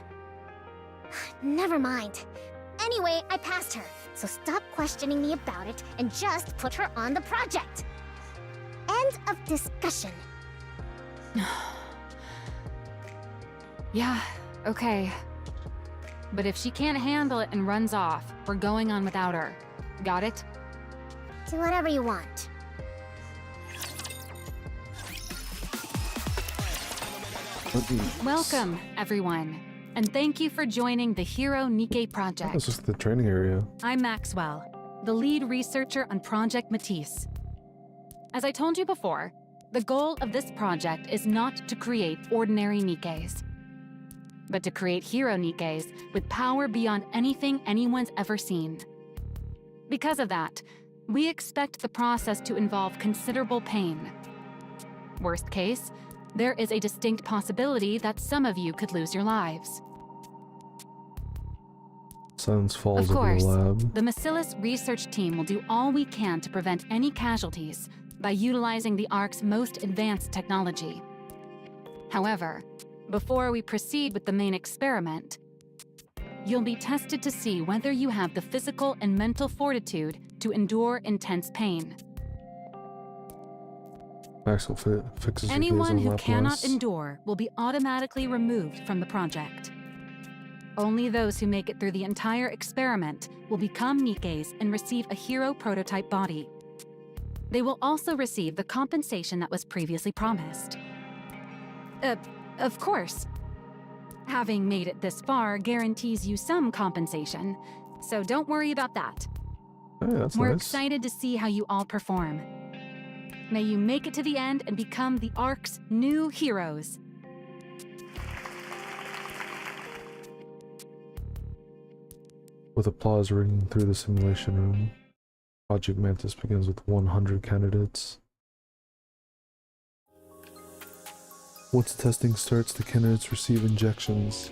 Speaker 2: Never mind. Anyway, I passed her, so stop questioning me about it and just put her on the project. End of discussion.
Speaker 3: Yeah, okay. But if she can't handle it and runs off, we're going on without her. Got it?
Speaker 2: Do whatever you want.
Speaker 3: Welcome, everyone. And thank you for joining the Hero Nikke project.
Speaker 1: That's just the training area.
Speaker 3: I'm Maxwell, the lead researcher on Project Matisse. As I told you before, the goal of this project is not to create ordinary Nikkes, but to create hero Nikkes with power beyond anything anyone's ever seen. Because of that, we expect the process to involve considerable pain. Worst case, there is a distinct possibility that some of you could lose your lives.
Speaker 1: Silence falls
Speaker 3: Of course,
Speaker 1: over the lab.
Speaker 3: the Maxwell research team will do all we can to prevent any casualties by utilizing the ARC's most advanced technology. However, before we proceed with the main experiment, you'll be tested to see whether you have the physical and mental fortitude to endure intense pain.
Speaker 1: Maxwell fixes her gaze
Speaker 3: Anyone
Speaker 1: on
Speaker 3: who
Speaker 1: Laplace.
Speaker 3: cannot endure will be automatically removed from the project. Only those who make it through the entire experiment will become Nikkes and receive a hero prototype body. They will also receive the compensation that was previously promised. Of course. Having made it this far guarantees you some compensation, so don't worry about that.
Speaker 1: Hey, that's
Speaker 3: We're
Speaker 1: nice.
Speaker 3: excited to see how you all perform. May you make it to the end and become the ARC's new heroes.
Speaker 1: With applause ringing through the simulation room, Project Mantis begins with 100 candidates. Once testing starts, the candidates receive injections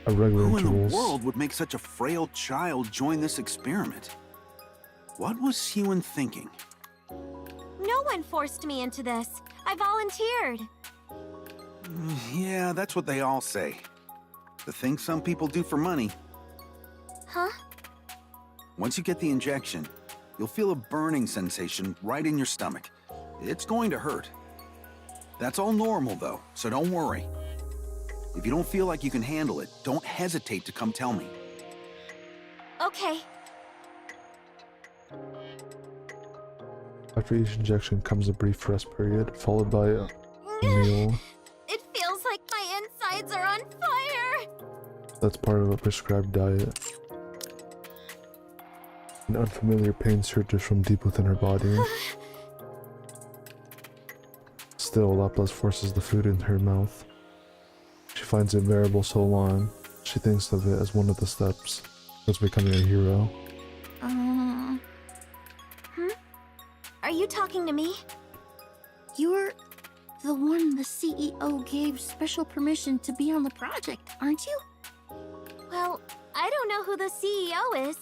Speaker 1: at regular
Speaker 14: Who in
Speaker 1: intervals.
Speaker 14: the world would make such a frail child join this experiment? What was Xuen thinking?
Speaker 4: No one forced me into this. I volunteered.
Speaker 14: Yeah, that's what they all say. The thing some people do for money.
Speaker 4: Huh?
Speaker 14: Once you get the injection, you'll feel a burning sensation right in your stomach. It's going to hurt. That's all normal, though, so don't worry. If you don't feel like you can handle it, don't hesitate to come tell me.
Speaker 4: Okay.
Speaker 1: After each injection comes a brief rest period, followed by a meal.
Speaker 4: It feels like my insides are on fire!
Speaker 1: That's part of a prescribed diet. An unfamiliar pain surges from deep within her body. Still, Laplace forces the food into her mouth. She finds it bearable so long, she thinks of it as one of the steps towards becoming a hero.
Speaker 4: Are you talking to me?
Speaker 11: You're the one the CEO gave special permission to be on the project, aren't you?
Speaker 4: Well, I don't know who the CEO is,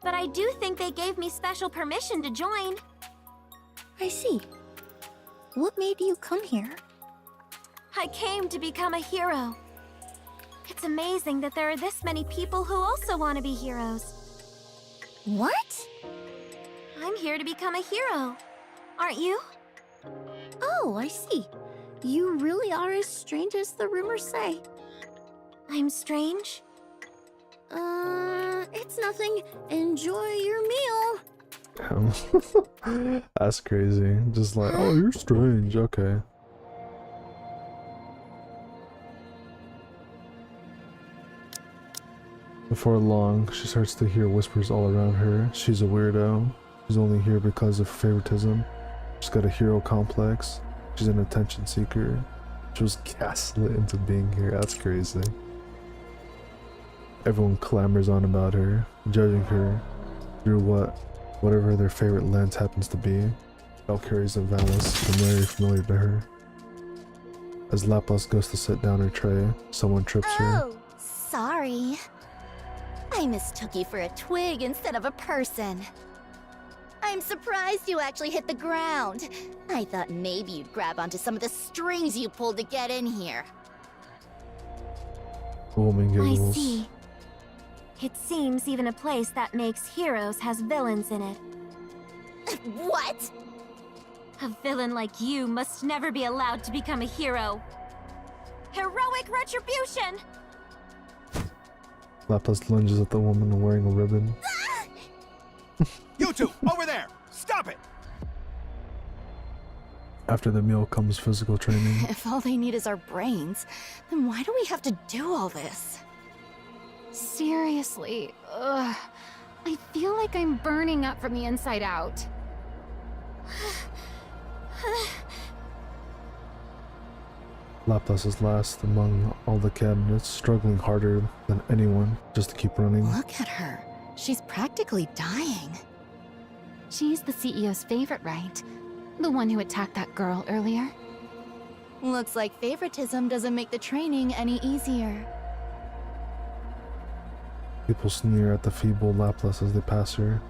Speaker 4: but I do think they gave me special permission to join.
Speaker 11: I see. What made you come here?
Speaker 4: I came to become a hero. It's amazing that there are this many people who also want to be heroes.
Speaker 11: What?
Speaker 4: I'm here to become a hero. Aren't you?
Speaker 11: Oh, I see. You really are as strange as the rumors say.
Speaker 4: I'm strange?
Speaker 11: It's nothing. Enjoy your meal.
Speaker 1: That's crazy. Just like, oh, you're strange, okay. Before long, she starts to hear whispers all around her. She's a weirdo. She's only here because of favoritism. She's got a hero complex. She's an attention seeker. She was gaslit into being here. That's crazy. Everyone clamors on about her, judging her through whatever their favorite lens happens to be. Valkyries and Valis are very familiar to her. As Laplace goes to set down her tray, someone trips her.
Speaker 2: Oh, sorry. I mistook you for a twig instead of a person. I'm surprised you actually hit the ground. I thought maybe you'd grab onto some of the strings you pulled to get in here.
Speaker 1: The woman giggles.
Speaker 4: I see. It seems even a place that makes heroes has villains in it.
Speaker 2: What?
Speaker 4: A villain like you must never be allowed to become a hero. Heroic retribution!
Speaker 1: Laplace lunges at the woman wearing a ribbon.
Speaker 16: You two, over there! Stop it!
Speaker 1: After the meal comes physical training.
Speaker 2: If all they need is our brains, then why do we have to do all this?
Speaker 3: Seriously, ugh. I feel like I'm burning up from the inside out.
Speaker 1: Laplace is last among all the candidates, struggling harder than anyone just to keep running.
Speaker 2: Look at her. She's practically dying.
Speaker 3: She's the CEO's favorite, right? The one who attacked that girl earlier?
Speaker 2: Looks like favoritism doesn't make the training any easier.
Speaker 1: People sneer at the feeble Laplace as they pass her.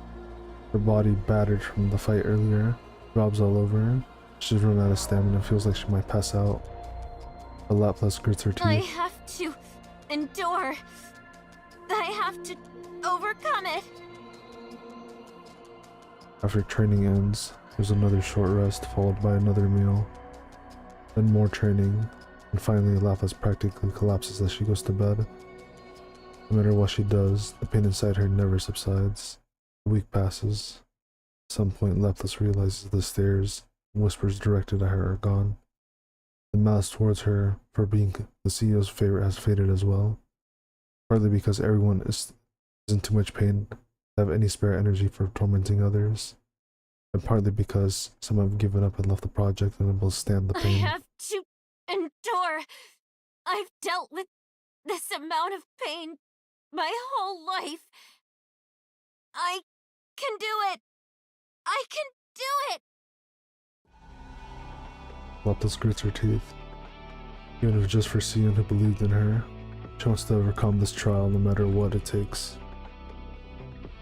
Speaker 1: Her body, battered from the fight earlier, robs all over her. She's run out of stamina and feels like she might pass out. But Laplace grits her teeth.
Speaker 4: I have to endure. I have to overcome it.
Speaker 1: After training ends, there's another short rest followed by another meal. Then more training, and finally Laplace practically collapses as she goes to bed. No matter what she does, the pain inside her never subsides. A week passes. At some point, Laplace realizes the stares and whispers directed at her are gone. The malice towards her for being the CEO's favorite has faded as well. Partly because everyone is in too much pain to have any spare energy for tormenting others. And partly because some have given up and left the project and will stand the pain.
Speaker 4: I have to endure. I've dealt with this amount of pain my whole life. I can do it. I can do it.
Speaker 1: Laplace grits her teeth. Even if just for Sion who believed in her, she wants to overcome this trial no matter what it takes.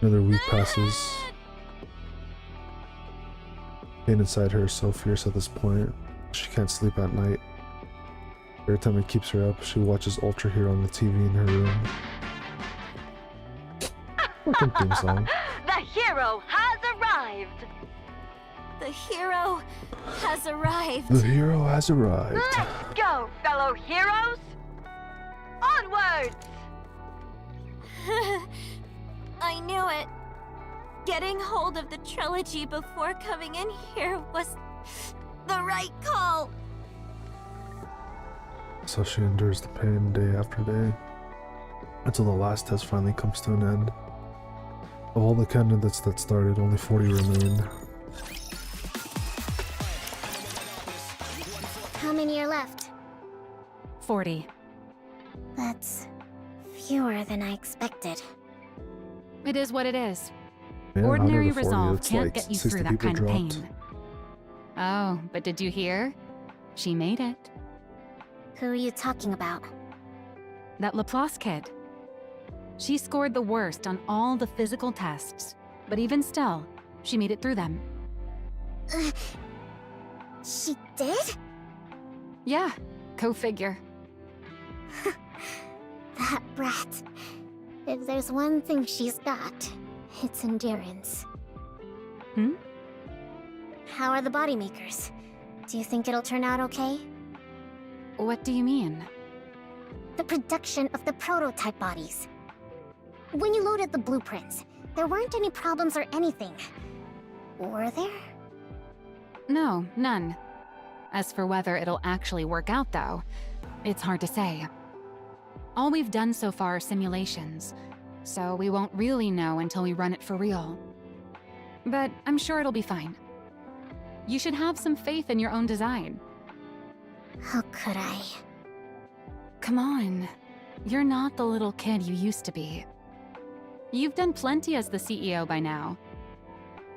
Speaker 1: Another week passes. Pain inside her is so fierce at this point, she can't sleep at night. Every time it keeps her up, she watches Ultra Hero on the TV in her room. Fucking theme song.
Speaker 5: The hero has arrived!
Speaker 4: The hero has arrived.
Speaker 1: The hero has arrived.
Speaker 5: Let's go, fellow heroes! Onwards!
Speaker 4: I knew it.
Speaker 7: Getting hold of the trilogy before coming in here was the right call.
Speaker 1: So she endures the pain day after day, until the last test finally comes to an end. Of all the candidates that started, only 40 remained.
Speaker 2: How many are left?
Speaker 13: 40.
Speaker 2: That's fewer than I expected.
Speaker 3: It is what it is.
Speaker 1: Yeah,
Speaker 3: Ordinary
Speaker 1: 140,
Speaker 3: resolve
Speaker 1: it's
Speaker 3: can't
Speaker 1: like
Speaker 3: get you
Speaker 1: 60
Speaker 3: through that
Speaker 1: people
Speaker 3: kind of
Speaker 1: dropped.
Speaker 3: pain. Oh, but did you hear? She made it.
Speaker 2: Who are you talking about?
Speaker 3: That Laplace kid. She scored the worst on all the physical tests, but even still, she made it through them.
Speaker 2: She did?
Speaker 3: Yeah, go figure.
Speaker 2: That brat. If there's one thing she's got, it's endurance.
Speaker 3: Hmm?
Speaker 2: How are the body makers? Do you think it'll turn out okay?
Speaker 3: What do you mean?
Speaker 2: The production of the prototype bodies. When you loaded the blueprints, there weren't any problems or anything. Were there?
Speaker 3: No, none. As for whether it'll actually work out, though, it's hard to say. All we've done so far are simulations, so we won't really know until we run it for real. But I'm sure it'll be fine. You should have some faith in your own design.
Speaker 2: How could I?
Speaker 3: Come on. You're not the little kid you used to be. You've done plenty as the CEO by now.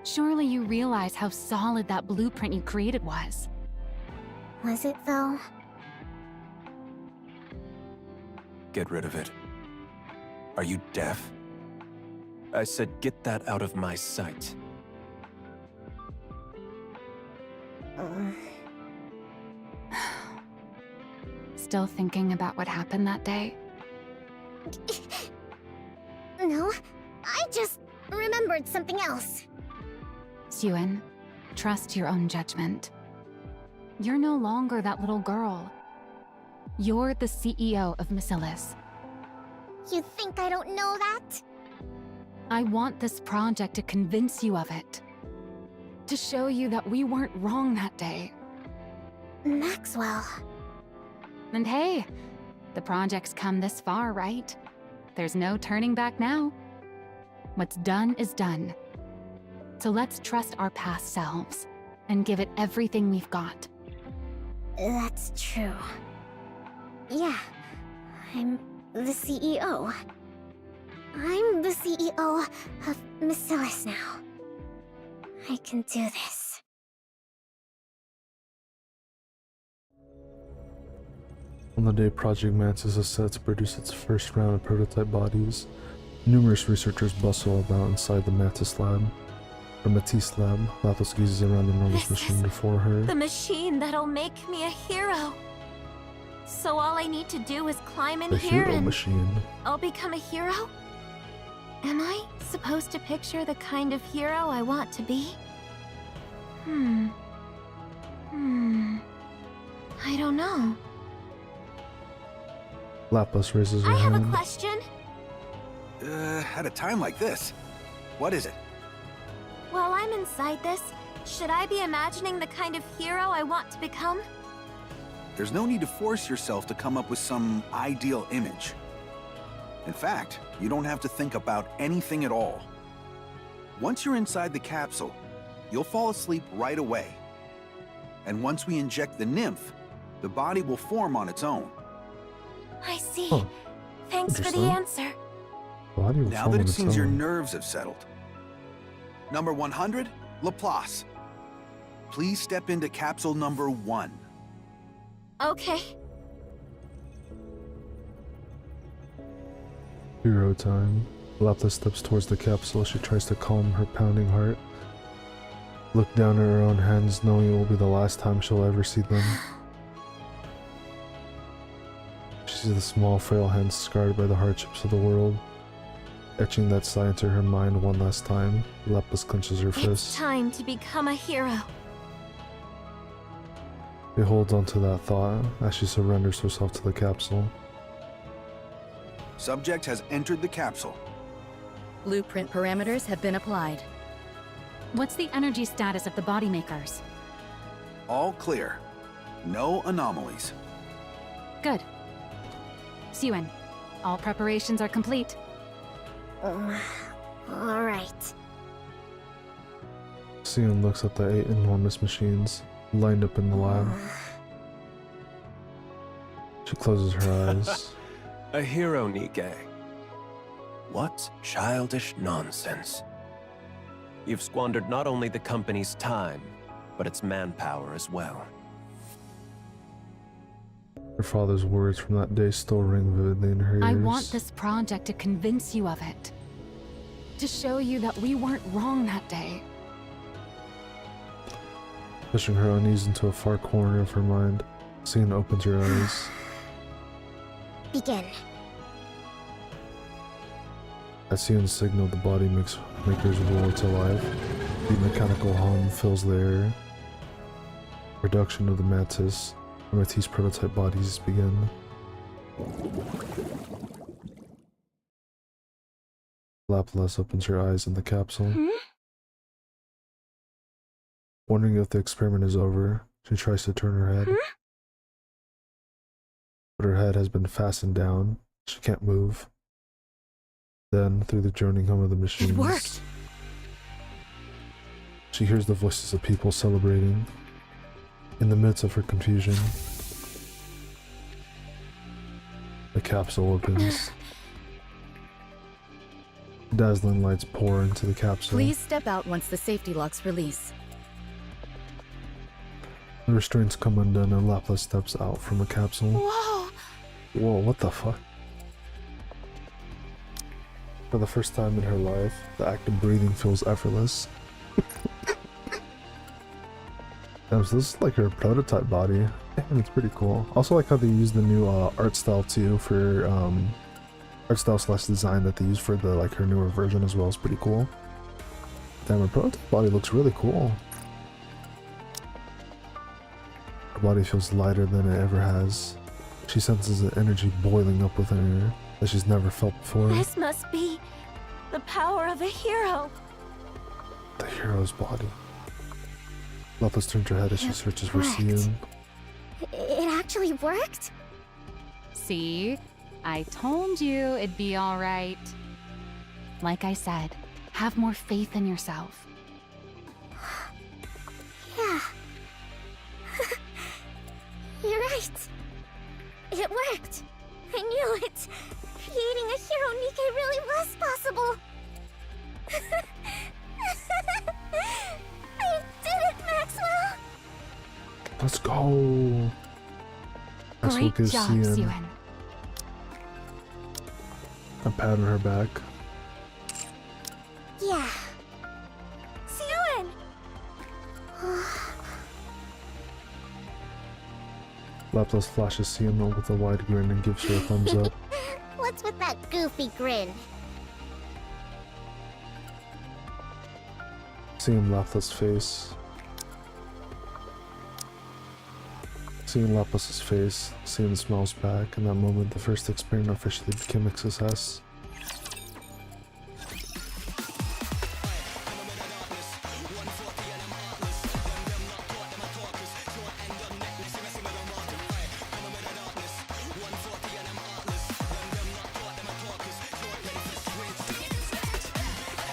Speaker 3: Surely you realize how solid that blueprint you created was.
Speaker 2: Was it, though?
Speaker 6: Get rid of it. Are you deaf? I said get that out of my sight.
Speaker 3: Still thinking about what happened that day?
Speaker 2: No, I just remembered something else.
Speaker 3: Suen, trust your own judgment. You're no longer that little girl. You're the CEO of Maxwell.
Speaker 2: You think I don't know that?
Speaker 3: I want this project to convince you of it. To show you that we weren't wrong that day.
Speaker 2: Maxwell.
Speaker 3: And hey, the project's come this far, right? There's no turning back now. What's done is done. So let's trust our past selves and give it everything we've got.
Speaker 2: That's true. Yeah, I'm the CEO. I'm the CEO of Maxwell now. I can do this.
Speaker 1: On the day Project Mantis is set to produce its first round of prototype bodies, numerous researchers bustle about inside the Mantis lab. Or Matisse lab, Laplace gazes around the enormous machine before her.
Speaker 7: The machine that'll make me a hero. So all I need to do is climb in
Speaker 1: The
Speaker 7: here
Speaker 1: hero
Speaker 7: and
Speaker 1: machine.
Speaker 7: I'll become a hero? Am I supposed to picture the kind of hero I want to be? I don't know.
Speaker 1: Laplace raises her
Speaker 7: I have
Speaker 1: hand.
Speaker 7: a question.
Speaker 14: At a time like this, what is it?
Speaker 7: While I'm inside this, should I be imagining the kind of hero I want to become?
Speaker 14: There's no need to force yourself to come up with some ideal image. In fact, you don't have to think about anything at all. Once you're inside the capsule, you'll fall asleep right away. And once we inject the nymph, the body will form on its own.
Speaker 7: I see.
Speaker 1: Huh.
Speaker 7: Thanks for the
Speaker 1: Interesting.
Speaker 7: answer.
Speaker 1: Body will
Speaker 14: Now
Speaker 1: form
Speaker 14: that
Speaker 1: on
Speaker 14: it
Speaker 1: its
Speaker 14: seems your
Speaker 1: own.
Speaker 14: nerves have settled. Number 100, Laplace. Please step into capsule number 1.
Speaker 7: Okay.
Speaker 1: Hero time. Laplace steps towards the capsule. She tries to calm her pounding heart. Look down at her own hands, knowing it will be the last time she'll ever see them. She sees the small, frail hands scarred by the hardships of the world. Etching that sigh into her mind one last time, Laplace clenches her
Speaker 7: It's
Speaker 1: fist.
Speaker 7: time to become a hero.
Speaker 1: She holds onto that thought as she surrenders herself to the capsule.
Speaker 14: Subject has entered the capsule.
Speaker 17: Blueprint parameters have been applied.
Speaker 3: What's the energy status of the body makers?
Speaker 14: All clear. No anomalies.
Speaker 3: Good. Suen, all preparations are complete.
Speaker 2: Alright.
Speaker 1: Sion looks at the 8 enormous machines lined up in the lab. She closes her eyes.
Speaker 6: A hero, Nikke. What childish nonsense. You've squandered not only the company's time, but its manpower as well.
Speaker 1: Her father's words from that day still ring vividly in her ears.
Speaker 3: I want this project to convince you of it. To show you that we weren't wrong that day.
Speaker 1: Pushing her unease into a far corner of her mind, Sion opens her eyes.
Speaker 2: Begin.
Speaker 1: As Sion signaled, the body makers roar to life. The mechanical hum fills the air. Production of the Matisse prototype bodies begin. Laplace opens her eyes in the capsule. Wondering if the experiment is over, she tries to turn her head. But her head has been fastened down. She can't move. Then, through the droning hum of the machines,
Speaker 11: It worked!
Speaker 1: she hears the voices of people celebrating. In the midst of her confusion, the capsule opens. Dazzling lights pour into the capsule.
Speaker 17: Please step out once the safety locks release.
Speaker 1: The restraints come undone and Laplace steps out from a capsule.
Speaker 11: Whoa!
Speaker 1: Whoa, what the fuck? For the first time in her life, the act of breathing feels effortless. So this is like her prototype body, and it's pretty cool. Also like how they use the new art style too for art style / design that they use for the her newer version as well is pretty cool. Damn, her prototype body looks really cool. Her body feels lighter than it ever has. She senses the energy boiling up within her that she's never felt before.
Speaker 4: This must be the power of a hero.
Speaker 1: The hero's body. Laplace turns her head as she searches for
Speaker 2: Correct.
Speaker 1: Sion.
Speaker 2: It actually worked?
Speaker 3: See? I told you it'd be alright. Like I said, have more faith in yourself.
Speaker 2: Yeah. You're right. It worked. I knew it. Creating a hero Nikke really was possible. I did it, Maxwell!
Speaker 1: Let's go! Maxwell
Speaker 3: Great
Speaker 1: gives
Speaker 3: job,
Speaker 1: Sion
Speaker 3: Suen.
Speaker 1: a pat on her back.
Speaker 2: Yeah.
Speaker 4: Suen!
Speaker 1: Laplace flashes Sion with a wide grin and gives her a thumbs up.
Speaker 2: What's with that goofy grin?
Speaker 1: Seeing Laplace's face. Seeing Laplace's face, Sion smiles back. In that moment, the first experiment officially became a success.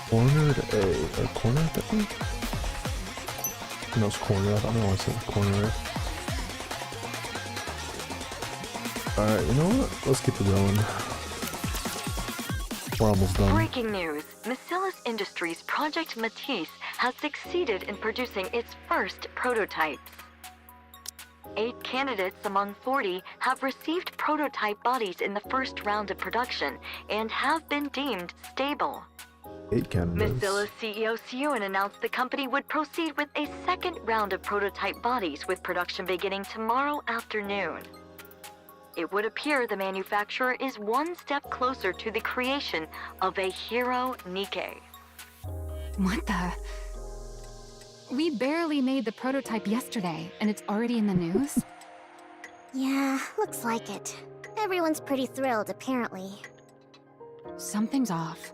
Speaker 1: Cornered A, or cornered I think? No, it's cornered. I don't know why I said cornered. Alright, you know what? Let's keep it going. We're almost done.
Speaker 5: Breaking news. Maxwell Industries' Project Matisse has succeeded in producing its first prototypes. 8 candidates among 40 have received prototype bodies in the first round of production and have been deemed stable.
Speaker 1: 8 candidates.
Speaker 5: Maxwell's CEO Suen announced the company would proceed with a second round of prototype bodies with production beginning tomorrow afternoon. It would appear the manufacturer is one step closer to the creation of a hero Nikke.
Speaker 3: What the? We barely made the prototype yesterday, and it's already in the news?
Speaker 2: Yeah, looks like it. Everyone's pretty thrilled, apparently.
Speaker 3: Something's off.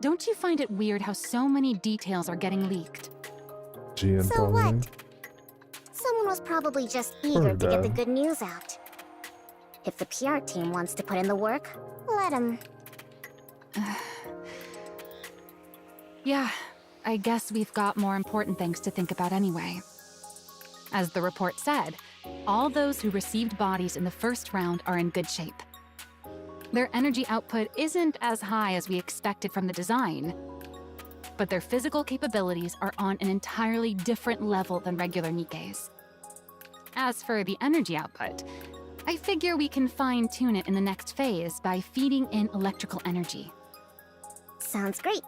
Speaker 3: Don't you find it weird how so many details are getting leaked?
Speaker 1: GN
Speaker 2: So
Speaker 1: probably.
Speaker 2: what? Someone was probably just eager to get the good news out. If the PR team wants to put in the work, let them.
Speaker 3: Yeah, I guess we've got more important things to think about anyway. As the report said, all those who received bodies in the first round are in good shape. Their energy output isn't as high as we expected from the design, but their physical capabilities are on an entirely different level than regular Nikkes. As for the energy output, I figure we can fine-tune it in the next phase by feeding in electrical energy.
Speaker 2: Sounds great.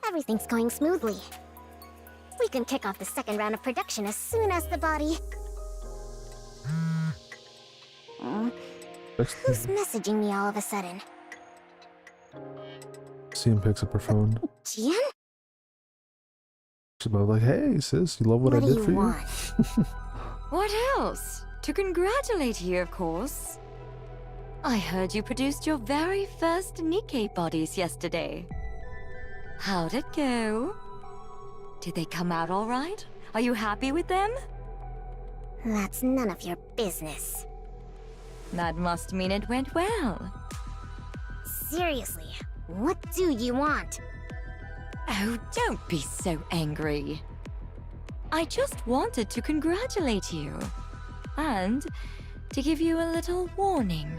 Speaker 2: Everything's going smoothly. We can kick off the second round of production as soon as the body... Who's messaging me all of a sudden?
Speaker 1: Cian picks up her phone.
Speaker 2: Jian?
Speaker 1: She's about like, hey sis, you love what I did for you?
Speaker 9: What else? To congratulate you, of course. I heard you produced your very first Nikke bodies yesterday. How'd it go? Did they come out all right? Are you happy with them?
Speaker 2: That's none of your business.
Speaker 9: That must mean it went well.
Speaker 2: Seriously, what do you want?
Speaker 9: Oh, don't be so angry. I just wanted to congratulate you. And to give you a little warning.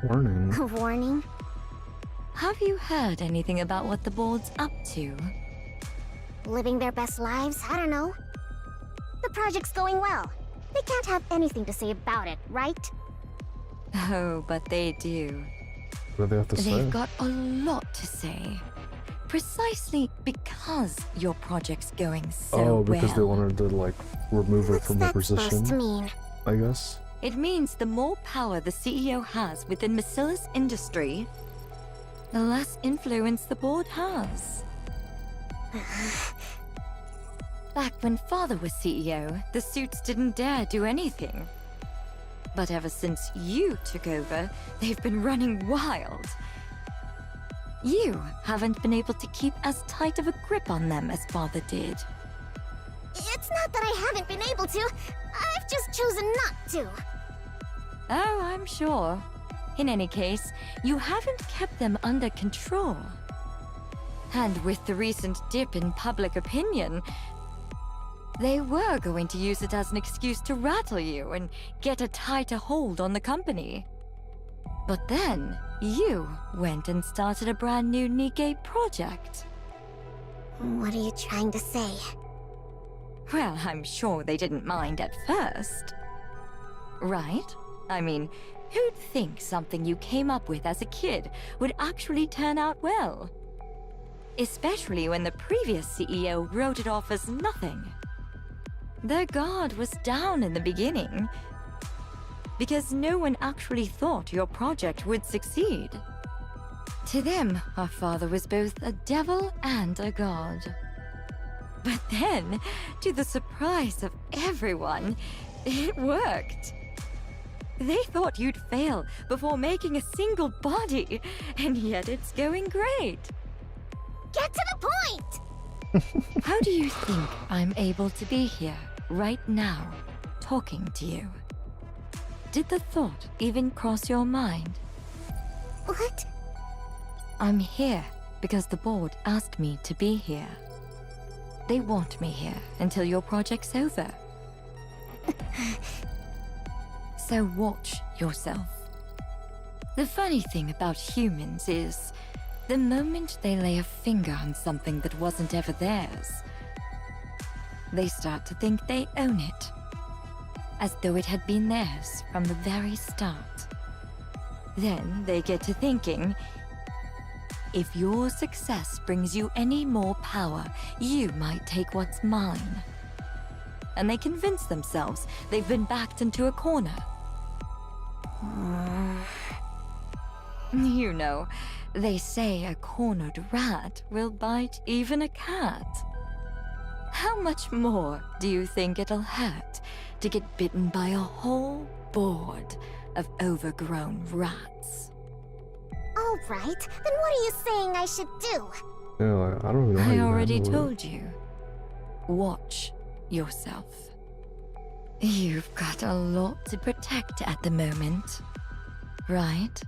Speaker 1: Warning?
Speaker 2: A warning?
Speaker 9: Have you heard anything about what the board's up to?
Speaker 2: Living their best lives? I don't know. The project's going well. They can't have anything to say about it, right?
Speaker 9: Oh, but they do.
Speaker 1: What do they have to say?
Speaker 9: They've got a lot to say. Precisely because your project's going so well.
Speaker 1: Oh, because they wanted to, like, remove her from her position?
Speaker 2: What's that supposed to mean?
Speaker 1: I guess.
Speaker 9: It means the more power the CEO has within Macilla's industry, the less influence the board has. Back when Father was CEO, the suits didn't dare do anything. But ever since you took over, they've been running wild. You haven't been able to keep as tight of a grip on them as Father did.
Speaker 2: It's not that I haven't been able to. I've just chosen not to.
Speaker 9: Oh, I'm sure. In any case, you haven't kept them under control. And with the recent dip in public opinion, they were going to use it as an excuse to rattle you and get a tighter hold on the company. But then, you went and started a brand new Nikke project.
Speaker 2: What are you trying to say?
Speaker 9: Well, I'm sure they didn't mind at first. Right? I mean, who'd think something you came up with as a kid would actually turn out well? Especially when the previous CEO wrote it off as nothing. Their guard was down in the beginning, because no one actually thought your project would succeed. To them, our father was both a devil and a god. But then, to the surprise of everyone, it worked. They thought you'd fail before making a single body, and yet it's going great.
Speaker 2: Get to the point!
Speaker 9: How do you think I'm able to be here, right now, talking to you? Did the thought even cross your mind?
Speaker 2: What?
Speaker 9: I'm here because the board asked me to be here. They want me here until your project's over. So watch yourself. The funny thing about humans is, the moment they lay a finger on something that wasn't ever theirs, they start to think they own it, as though it had been theirs from the very start. Then they get to thinking, if your success brings you any more power, you might take what's mine. And they convince themselves they've been backed into a corner. You know, they say a cornered rat will bite even a cat. How much more do you think it'll hurt to get bitten by a whole board of overgrown rats?
Speaker 2: All right, then what are you saying I should do?
Speaker 1: Yeah, like, I don't even know how
Speaker 9: I
Speaker 1: you
Speaker 9: already
Speaker 1: handle it.
Speaker 9: told you. Watch yourself. You've got a lot to protect at the moment, right?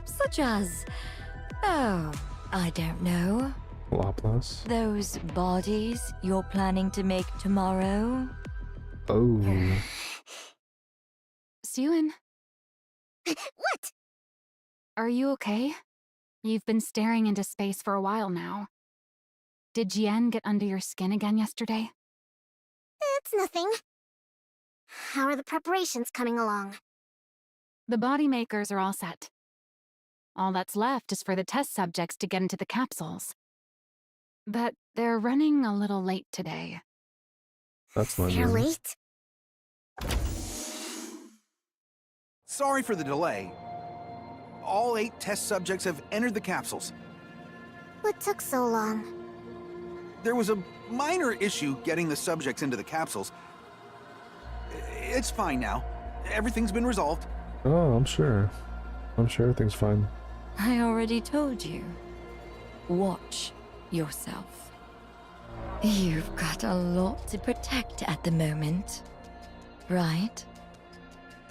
Speaker 9: Such as, oh, I don't know.
Speaker 1: Laplace.
Speaker 9: Those bodies you're planning to make tomorrow?
Speaker 1: Oh.
Speaker 3: Suen,
Speaker 2: What?
Speaker 3: are you okay? You've been staring into space for a while now. Did Jian get under your skin again yesterday?
Speaker 2: It's nothing. How are the preparations coming along?
Speaker 3: The body makers are all set. All that's left is for the test subjects to get into the capsules. But they're running a little late today.
Speaker 1: That's not
Speaker 2: They're
Speaker 1: good.
Speaker 2: late?
Speaker 14: Sorry for the delay. All 8 test subjects have entered the capsules.
Speaker 2: What took so long?
Speaker 14: There was a minor issue getting the subjects into the capsules. It's fine now. Everything's been resolved.
Speaker 1: Oh, I'm sure. I'm sure everything's fine.
Speaker 9: I already told you. Watch yourself. You've got a lot to protect at the moment, right?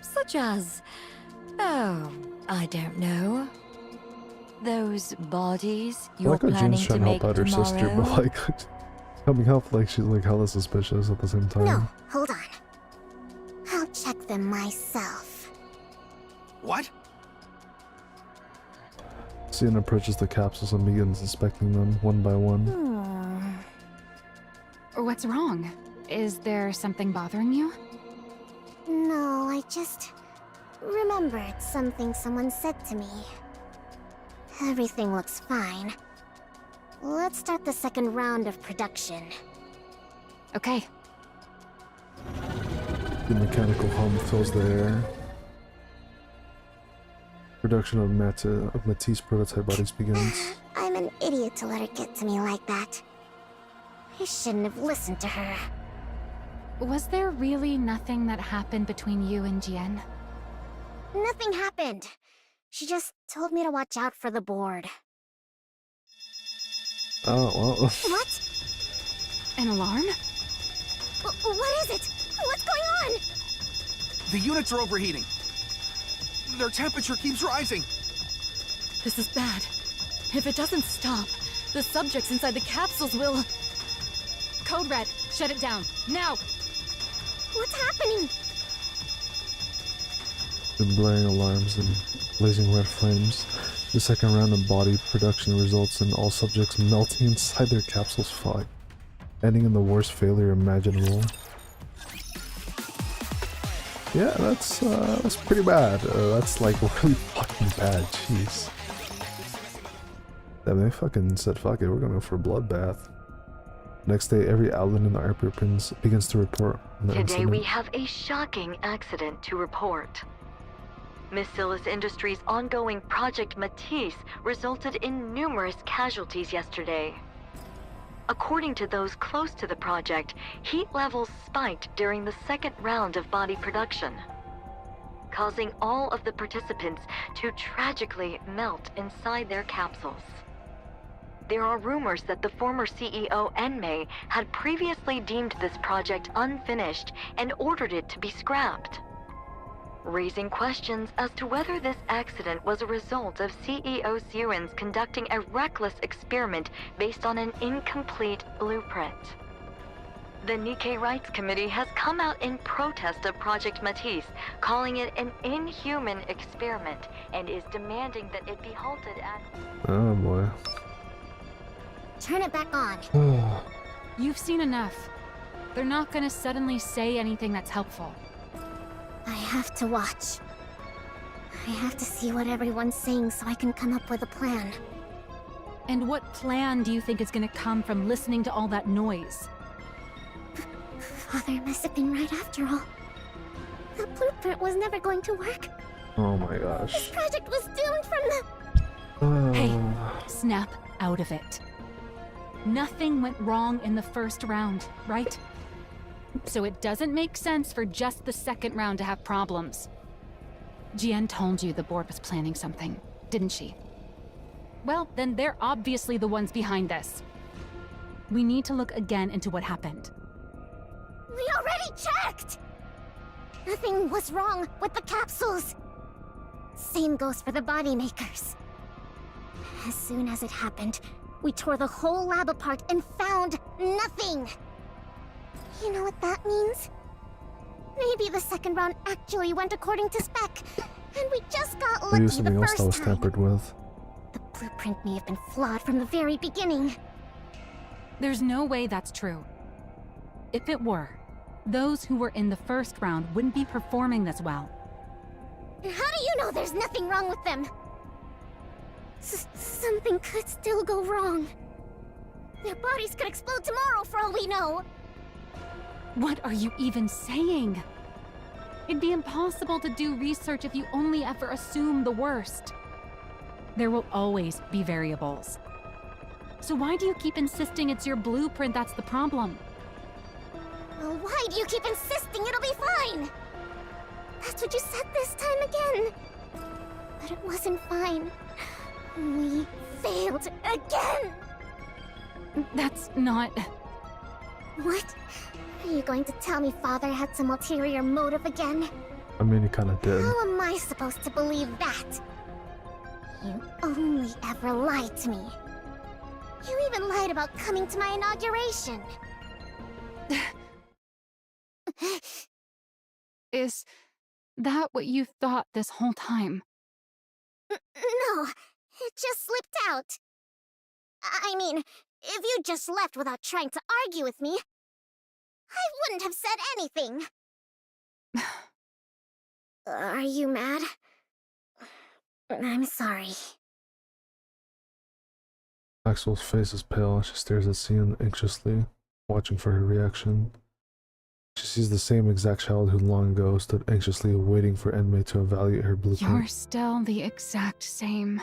Speaker 9: Such as, oh, I don't know. Those bodies
Speaker 1: I
Speaker 9: you're
Speaker 1: like how
Speaker 9: planning
Speaker 1: Jean's
Speaker 9: to
Speaker 1: trying to
Speaker 9: make
Speaker 1: help out her
Speaker 9: tomorrow.
Speaker 1: sister, but like coming up like she's like hella suspicious at the same time.
Speaker 2: No, hold on. I'll check them myself.
Speaker 14: What?
Speaker 1: Suen approaches the capsules and begins inspecting them one by one.
Speaker 3: What's wrong? Is there something bothering you?
Speaker 2: No, I just remembered something someone said to me. Everything looks fine. Let's start the second round of production.
Speaker 3: Okay.
Speaker 1: The mechanical hum fills the air. Production of Matisse prototype bodies begins.
Speaker 2: I'm an idiot to let her get to me like that. I shouldn't have listened to her.
Speaker 3: Was there really nothing that happened between you and Jian?
Speaker 2: Nothing happened. She just told me to watch out for the board.
Speaker 1: Oh, well.
Speaker 2: What?
Speaker 3: An alarm?
Speaker 2: What is it? What's going on?
Speaker 14: The units are overheating. Their temperature keeps rising.
Speaker 15: This is bad. If it doesn't stop, the subjects inside the capsules will...
Speaker 3: Code Red, shut it down, now!
Speaker 2: What's happening?
Speaker 1: The blaring alarms and blazing red flames. The second round of body production results in all subjects melting inside their capsules fog, ending in the worst failure imaginable. Yeah, that's pretty bad. That's like really fucking bad. Jeez. Damn, they fucking said, fuck it, we're going for a bloodbath. Next day, every outlet in the airport begins to report on the
Speaker 5: Today
Speaker 1: incident.
Speaker 5: we have a shocking accident to report. Maxwell Industries' ongoing Project Matisse resulted in numerous casualties yesterday. According to those close to the project, heat levels spiked during the second round of body production, causing all of the participants to tragically melt inside their capsules. There are rumors that the former CEO Enmei had previously deemed this project unfinished and ordered it to be scrapped, raising questions as to whether this accident was a result of CEO Suen's conducting a reckless experiment based on an incomplete blueprint. The Nikke Rights Committee has come out in protest of Project Matisse, calling it an inhuman experiment, and is demanding that it be halted at...
Speaker 1: Oh boy.
Speaker 2: Turn it back on.
Speaker 3: You've seen enough. They're not gonna suddenly say anything that's helpful.
Speaker 2: I have to watch. I have to see what everyone's saying so I can come up with a plan.
Speaker 3: And what plan do you think is gonna come from listening to all that noise?
Speaker 2: Father must have been right after all. The blueprint was never going to work.
Speaker 1: Oh my
Speaker 2: This
Speaker 1: gosh.
Speaker 2: project was doomed from the...
Speaker 3: Hey, snap out of it. Nothing went wrong in the first round, right? So it doesn't make sense for just the second round to have problems. Jian told you the board was planning something, didn't she? Well, then they're obviously the ones behind this. We need to look again into what happened.
Speaker 2: We already checked! Nothing was wrong with the capsules. Same goes for the body makers. As soon as it happened, we tore the whole lab apart and found nothing. You know what that means? Maybe the second round actually went according to spec, and we just got lucky
Speaker 1: Maybe
Speaker 2: the
Speaker 1: something else
Speaker 2: first
Speaker 1: that was
Speaker 2: time.
Speaker 1: tampered with.
Speaker 2: The blueprint may have been flawed from the very beginning.
Speaker 3: There's no way that's true. If it were, those who were in the first round wouldn't be performing this well.
Speaker 2: How do you know there's nothing wrong with them? Something could still go wrong. Their bodies could explode tomorrow for all we know.
Speaker 3: What are you even saying? It'd be impossible to do research if you only ever assume the worst. There will always be variables. So why do you keep insisting it's your blueprint that's the problem?
Speaker 2: Well, why do you keep insisting it'll be fine? That's what you said this time again. But it wasn't fine. We failed again!
Speaker 3: That's not...
Speaker 2: What? Are you going to tell me Father had some ulterior motive again?
Speaker 1: I mean, he kind of did.
Speaker 2: How am I supposed to believe that? You only ever lied to me. You even lied about coming to my inauguration.
Speaker 3: Is that what you thought this whole time?
Speaker 2: No, it just slipped out. I mean, if you just left without trying to argue with me, I wouldn't have said anything. Are you mad? I'm sorry.
Speaker 1: Maxwell's face is pale and she stares at Cian anxiously, watching for her reaction. She sees the same exact child who long ago stood anxiously waiting for Enmei to evaluate her blueprint.
Speaker 3: You're still the exact same.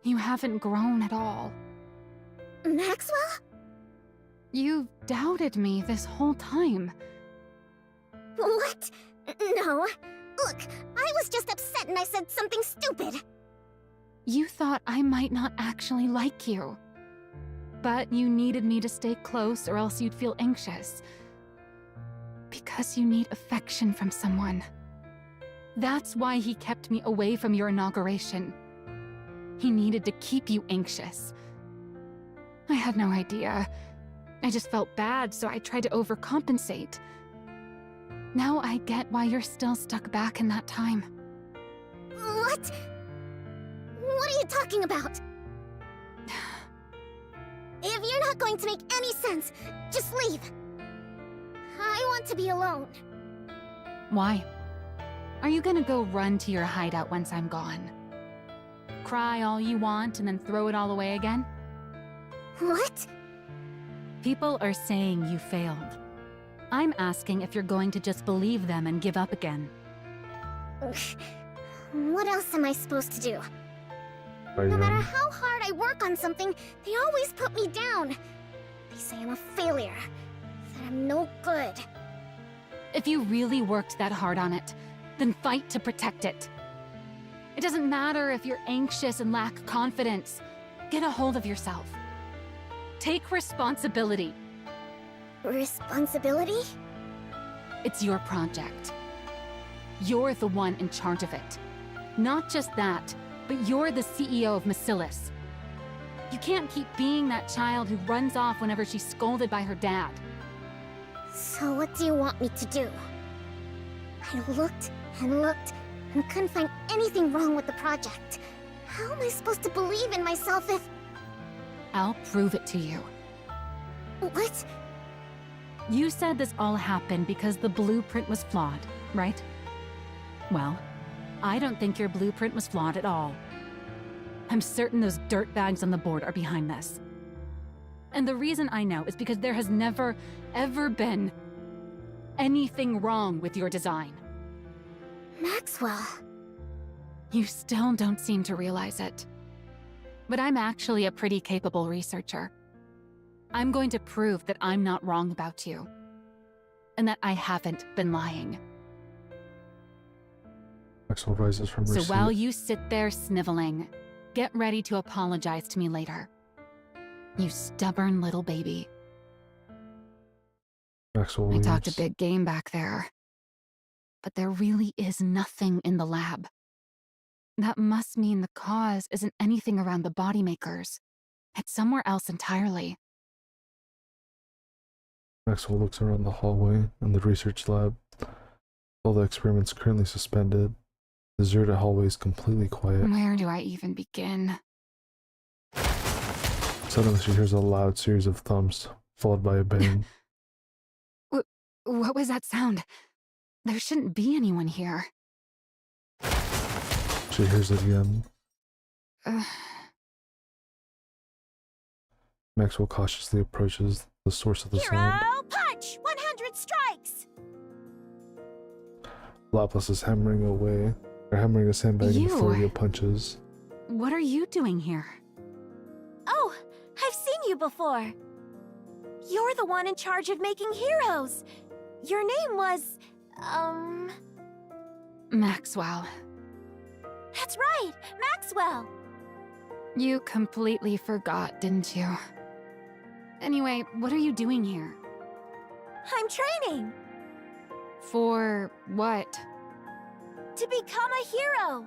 Speaker 3: You haven't grown at all.
Speaker 2: Maxwell?
Speaker 3: You've doubted me this whole time.
Speaker 2: What? No. Look, I was just upset and I said something stupid.
Speaker 3: You thought I might not actually like you. But you needed me to stay close or else you'd feel anxious. Because you need affection from someone. That's why he kept me away from your inauguration. He needed to keep you anxious. I had no idea. I just felt bad, so I tried to overcompensate. Now I get why you're still stuck back in that time.
Speaker 2: What? What are you talking about? If you're not going to make any sense, just leave. I want to be alone.
Speaker 3: Why? Are you gonna go run to your hideout once I'm gone? Cry all you want and then throw it all away again?
Speaker 2: What?
Speaker 3: People are saying you failed. I'm asking if you're going to just believe them and give up again.
Speaker 2: What else am I supposed to do?
Speaker 1: No
Speaker 2: matter how hard I work on something, they always put me down. They say I'm a failure, that I'm no good.
Speaker 3: If you really worked that hard on it, then fight to protect it. It doesn't matter if you're anxious and lack confidence. Get a hold of yourself. Take responsibility.
Speaker 2: Responsibility?
Speaker 3: It's your project. You're the one in charge of it. Not just that, but you're the CEO of Maxwell. You can't keep being that child who runs off whenever she's scolded by her dad.
Speaker 2: So what do you want me to do? I looked and looked and couldn't find anything wrong with the project. How am I supposed to believe in myself if...
Speaker 3: I'll prove it to you.
Speaker 2: What?
Speaker 3: You said this all happened because the blueprint was flawed, right? Well, I don't think your blueprint was flawed at all. I'm certain those dirtbags on the board are behind this. And the reason I know is because there has never, ever been anything wrong with your design.
Speaker 2: Maxwell.
Speaker 3: You still don't seem to realize it. But I'm actually a pretty capable researcher. I'm going to prove that I'm not wrong about you. And that I haven't been lying.
Speaker 1: Maxwell rises from her
Speaker 3: So
Speaker 1: seat.
Speaker 3: while you sit there sniveling, Get ready to apologize to me later. You stubborn little baby.
Speaker 1: Maxwell
Speaker 3: I
Speaker 1: leaves.
Speaker 3: talked a big game back there. But there really is nothing in the lab. That must mean the cause isn't anything around the body makers. It's somewhere else entirely.
Speaker 1: Maxwell looks around the hallway and the research lab. All the experiments currently suspended. The deserted hallway is completely quiet.
Speaker 3: Where do I even begin?
Speaker 1: Suddenly she hears a loud series of thumps, followed by a bang.
Speaker 3: What was that sound? There shouldn't be anyone here.
Speaker 1: She hears it again. Maxwell cautiously approaches the source of the sound.
Speaker 4: Hero punch! 100 strikes!
Speaker 1: Laplace is hammering a sandbag in a flurry of punches.
Speaker 3: What are you doing here?
Speaker 4: Oh, I've seen you before. You're the one in charge of making heroes. Your name was,
Speaker 3: Maxwell.
Speaker 4: That's right, Maxwell.
Speaker 3: You completely forgot, didn't you? Anyway, what are you doing here?
Speaker 4: I'm training.
Speaker 3: For what?
Speaker 4: To become a hero.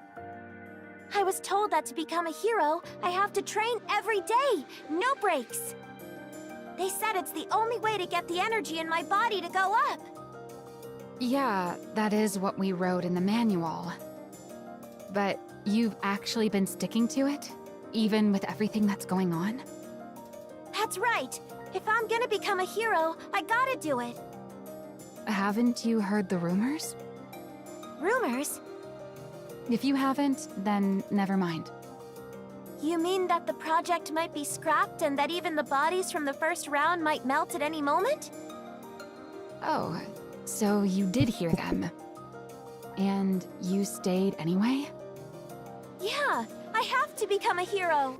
Speaker 4: I was told that to become a hero, I have to train every day, no breaks. They said it's the only way to get the energy in my body to go up.
Speaker 3: Yeah, that is what we wrote in the manual. But you've actually been sticking to it? Even with everything that's going on?
Speaker 4: That's right. If I'm gonna become a hero, I gotta do it.
Speaker 3: Haven't you heard the rumors?
Speaker 4: Rumors?
Speaker 3: If you haven't, then never mind.
Speaker 4: You mean that the project might be scrapped and that even the bodies from the first round might melt at any moment?
Speaker 3: Oh, so you did hear them. And you stayed anyway?
Speaker 4: Yeah, I have to become a hero.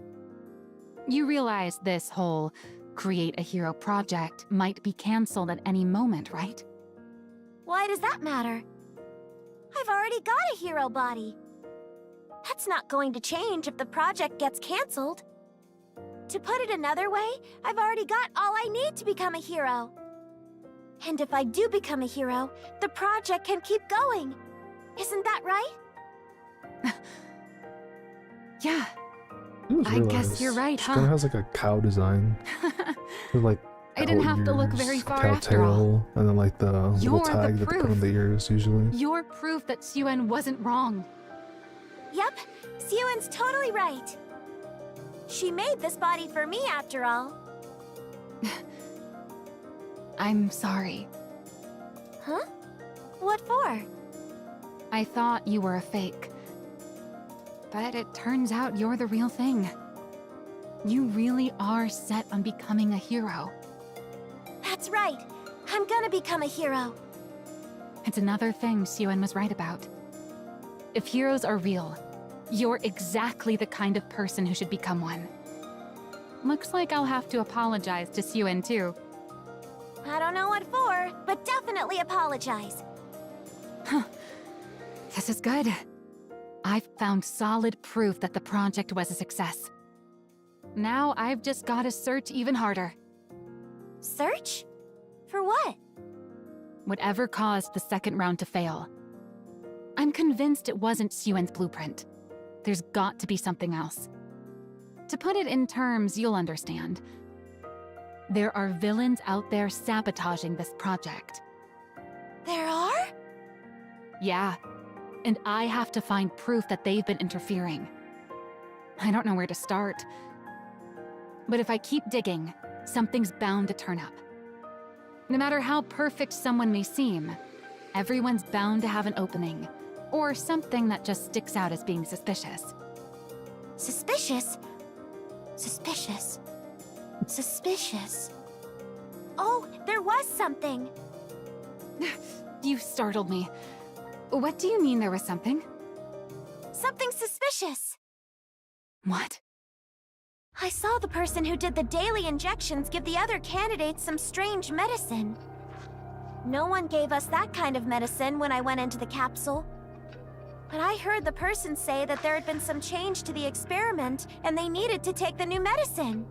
Speaker 3: You realize this whole create a hero project might be cancelled at any moment, right?
Speaker 4: Why does that matter? I've already got a hero body. That's not going to change if the project gets cancelled. To put it another way, I've already got all I need to become a hero. And if I do become a hero, the project can keep going. Isn't that right?
Speaker 3: Yeah.
Speaker 1: I
Speaker 3: guess you're right,
Speaker 1: She
Speaker 3: huh?
Speaker 1: kind of has like a cow design. With like
Speaker 3: I didn't have to look
Speaker 1: ears,
Speaker 3: very far
Speaker 1: cow
Speaker 3: after all.
Speaker 1: tail, and then like the little
Speaker 3: You're the
Speaker 1: tag that they put on
Speaker 3: proof.
Speaker 1: the ears usually.
Speaker 3: You're proof that Suen wasn't wrong.
Speaker 4: Yep, Sewin's totally right. She made this body for me after all.
Speaker 3: I'm sorry.
Speaker 4: Huh? What for?
Speaker 3: I thought you were a fake. But it turns out you're the real thing. You really are set on becoming a hero.
Speaker 4: That's right. I'm gonna become a hero.
Speaker 3: It's another thing Suen was right about. If heroes are real, you're exactly the kind of person who should become one. Looks like I'll have to apologize to Suen too.
Speaker 4: I don't know what for, but definitely apologize.
Speaker 3: Huh. This is good. I've found solid proof that the project was a success. Now I've just gotta search even harder.
Speaker 4: Search? For what?
Speaker 3: Whatever caused the second round to fail. I'm convinced it wasn't Suen's blueprint. There's got to be something else. To put it in terms you'll understand, there are villains out there sabotaging this project.
Speaker 4: There are?
Speaker 3: Yeah, and I have to find proof that they've been interfering. I don't know where to start. But if I keep digging, something's bound to turn up. No matter how perfect someone may seem, everyone's bound to have an opening, or something that just sticks out as being suspicious.
Speaker 4: Suspicious? Suspicious. Suspicious. Oh, there was something.
Speaker 3: You startled me. What do you mean there was something?
Speaker 4: Something suspicious.
Speaker 3: What?
Speaker 4: I saw the person who did the daily injections give the other candidates some strange medicine. No one gave us that kind of medicine when I went into the capsule. But I heard the person say that there had been some change to the experiment and they needed to take the new medicine.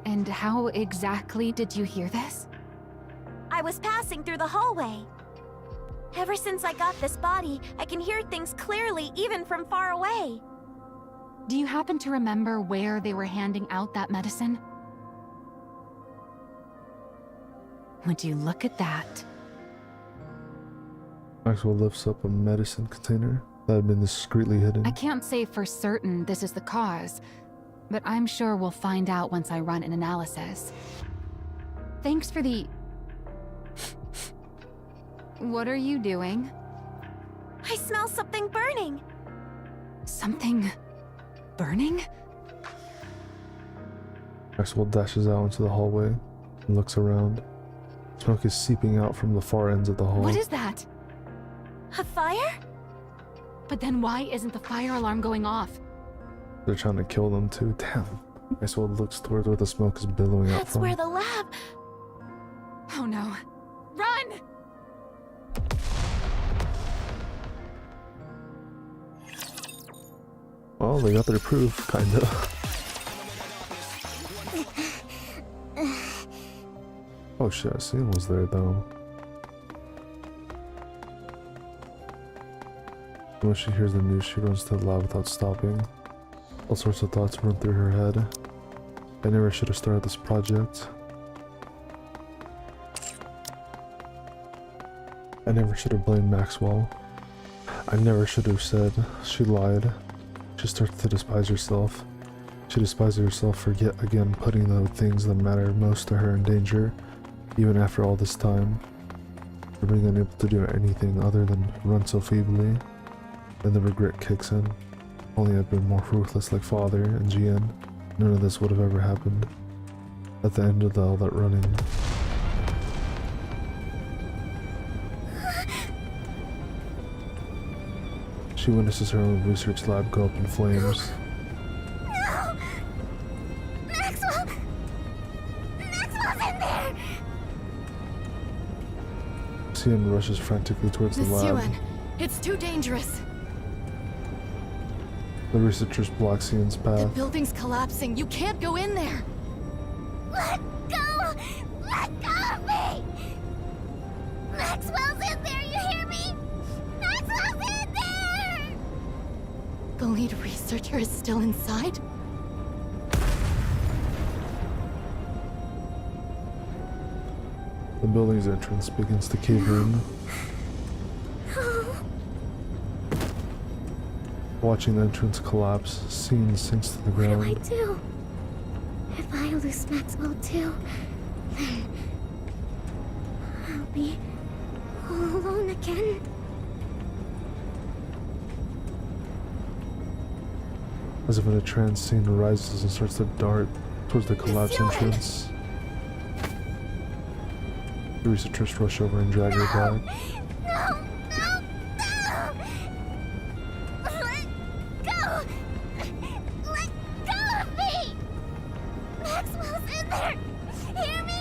Speaker 3: And how exactly did you hear this?
Speaker 4: I was passing through the hallway. Ever since I got this body, I can hear things clearly even from far away.
Speaker 3: Do you happen to remember where they were handing out that medicine? Would you look at that?
Speaker 1: Maxwell lifts up a medicine container that had been discreetly hidden.
Speaker 3: I can't say for certain this is the cause, but I'm sure we'll find out once I run an analysis. Thanks for the... What are you doing?
Speaker 4: I smell something burning.
Speaker 3: Something... burning?
Speaker 1: Maxwell dashes out into the hallway and looks around. Smoke is seeping out from the far ends of the hall.
Speaker 3: What is that?
Speaker 4: A fire?
Speaker 3: But then why isn't the fire alarm going off?
Speaker 1: They're trying to kill them too. Damn. Maxwell looks towards where the smoke is billowing out
Speaker 4: That's
Speaker 1: from.
Speaker 4: where the lab...
Speaker 3: Oh no. Run!
Speaker 1: Well, they got their proof, kinda. Oh shit, Cian was there though. When she hears the news, she runs to the lab without stopping. All sorts of thoughts run through her head. I never should have started this project. I never should have blamed Maxwell. I never should have said she lied. She starts to despise herself. She despises herself for yet again putting the things that matter most to her in danger, even after all this time. For being unable to do anything other than run so feebly. Then the regret kicks in. Only I'd been more ruthless like Father and GN, none of this would have ever happened. At the end of all that running, she witnesses her own research lab go up in flames.
Speaker 2: No! Maxwell! Maxwell's in there!
Speaker 1: Cian rushes frantically towards the
Speaker 15: Miss
Speaker 1: lab.
Speaker 15: Yuan, it's too dangerous.
Speaker 1: The researchers block Cian's
Speaker 15: The
Speaker 1: path.
Speaker 15: building's collapsing. You can't go in there.
Speaker 2: Let go! Let go of me! Maxwell's in there, you hear me? Maxwell's in there!
Speaker 15: The lead researcher is still inside?
Speaker 1: The building's entrance begins to cave in. Watching the entrance collapse, Cian sinks to the ground.
Speaker 2: What do I do? If I lose Maxwell too, then I'll be all alone again.
Speaker 1: As if in a trance, Cian rises and starts to dart towards the collapsed entrance. The researchers rush over and drag her back.
Speaker 2: No! No! No! Let go! Let go of me! Maxwell's in there! Hear me?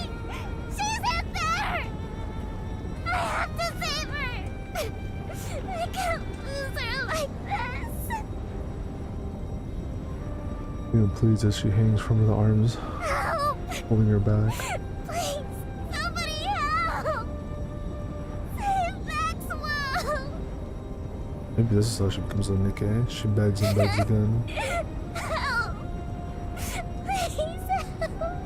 Speaker 2: She's in there! I have to save her! I can't lose her like this!
Speaker 1: Cian pleads as she hangs from the arms,
Speaker 2: Help!
Speaker 1: holding her back.
Speaker 2: Please! Somebody help! Save Maxwell!
Speaker 1: Maybe this is how she becomes a Nikke. She begs and begs again.
Speaker 2: Help! Please help!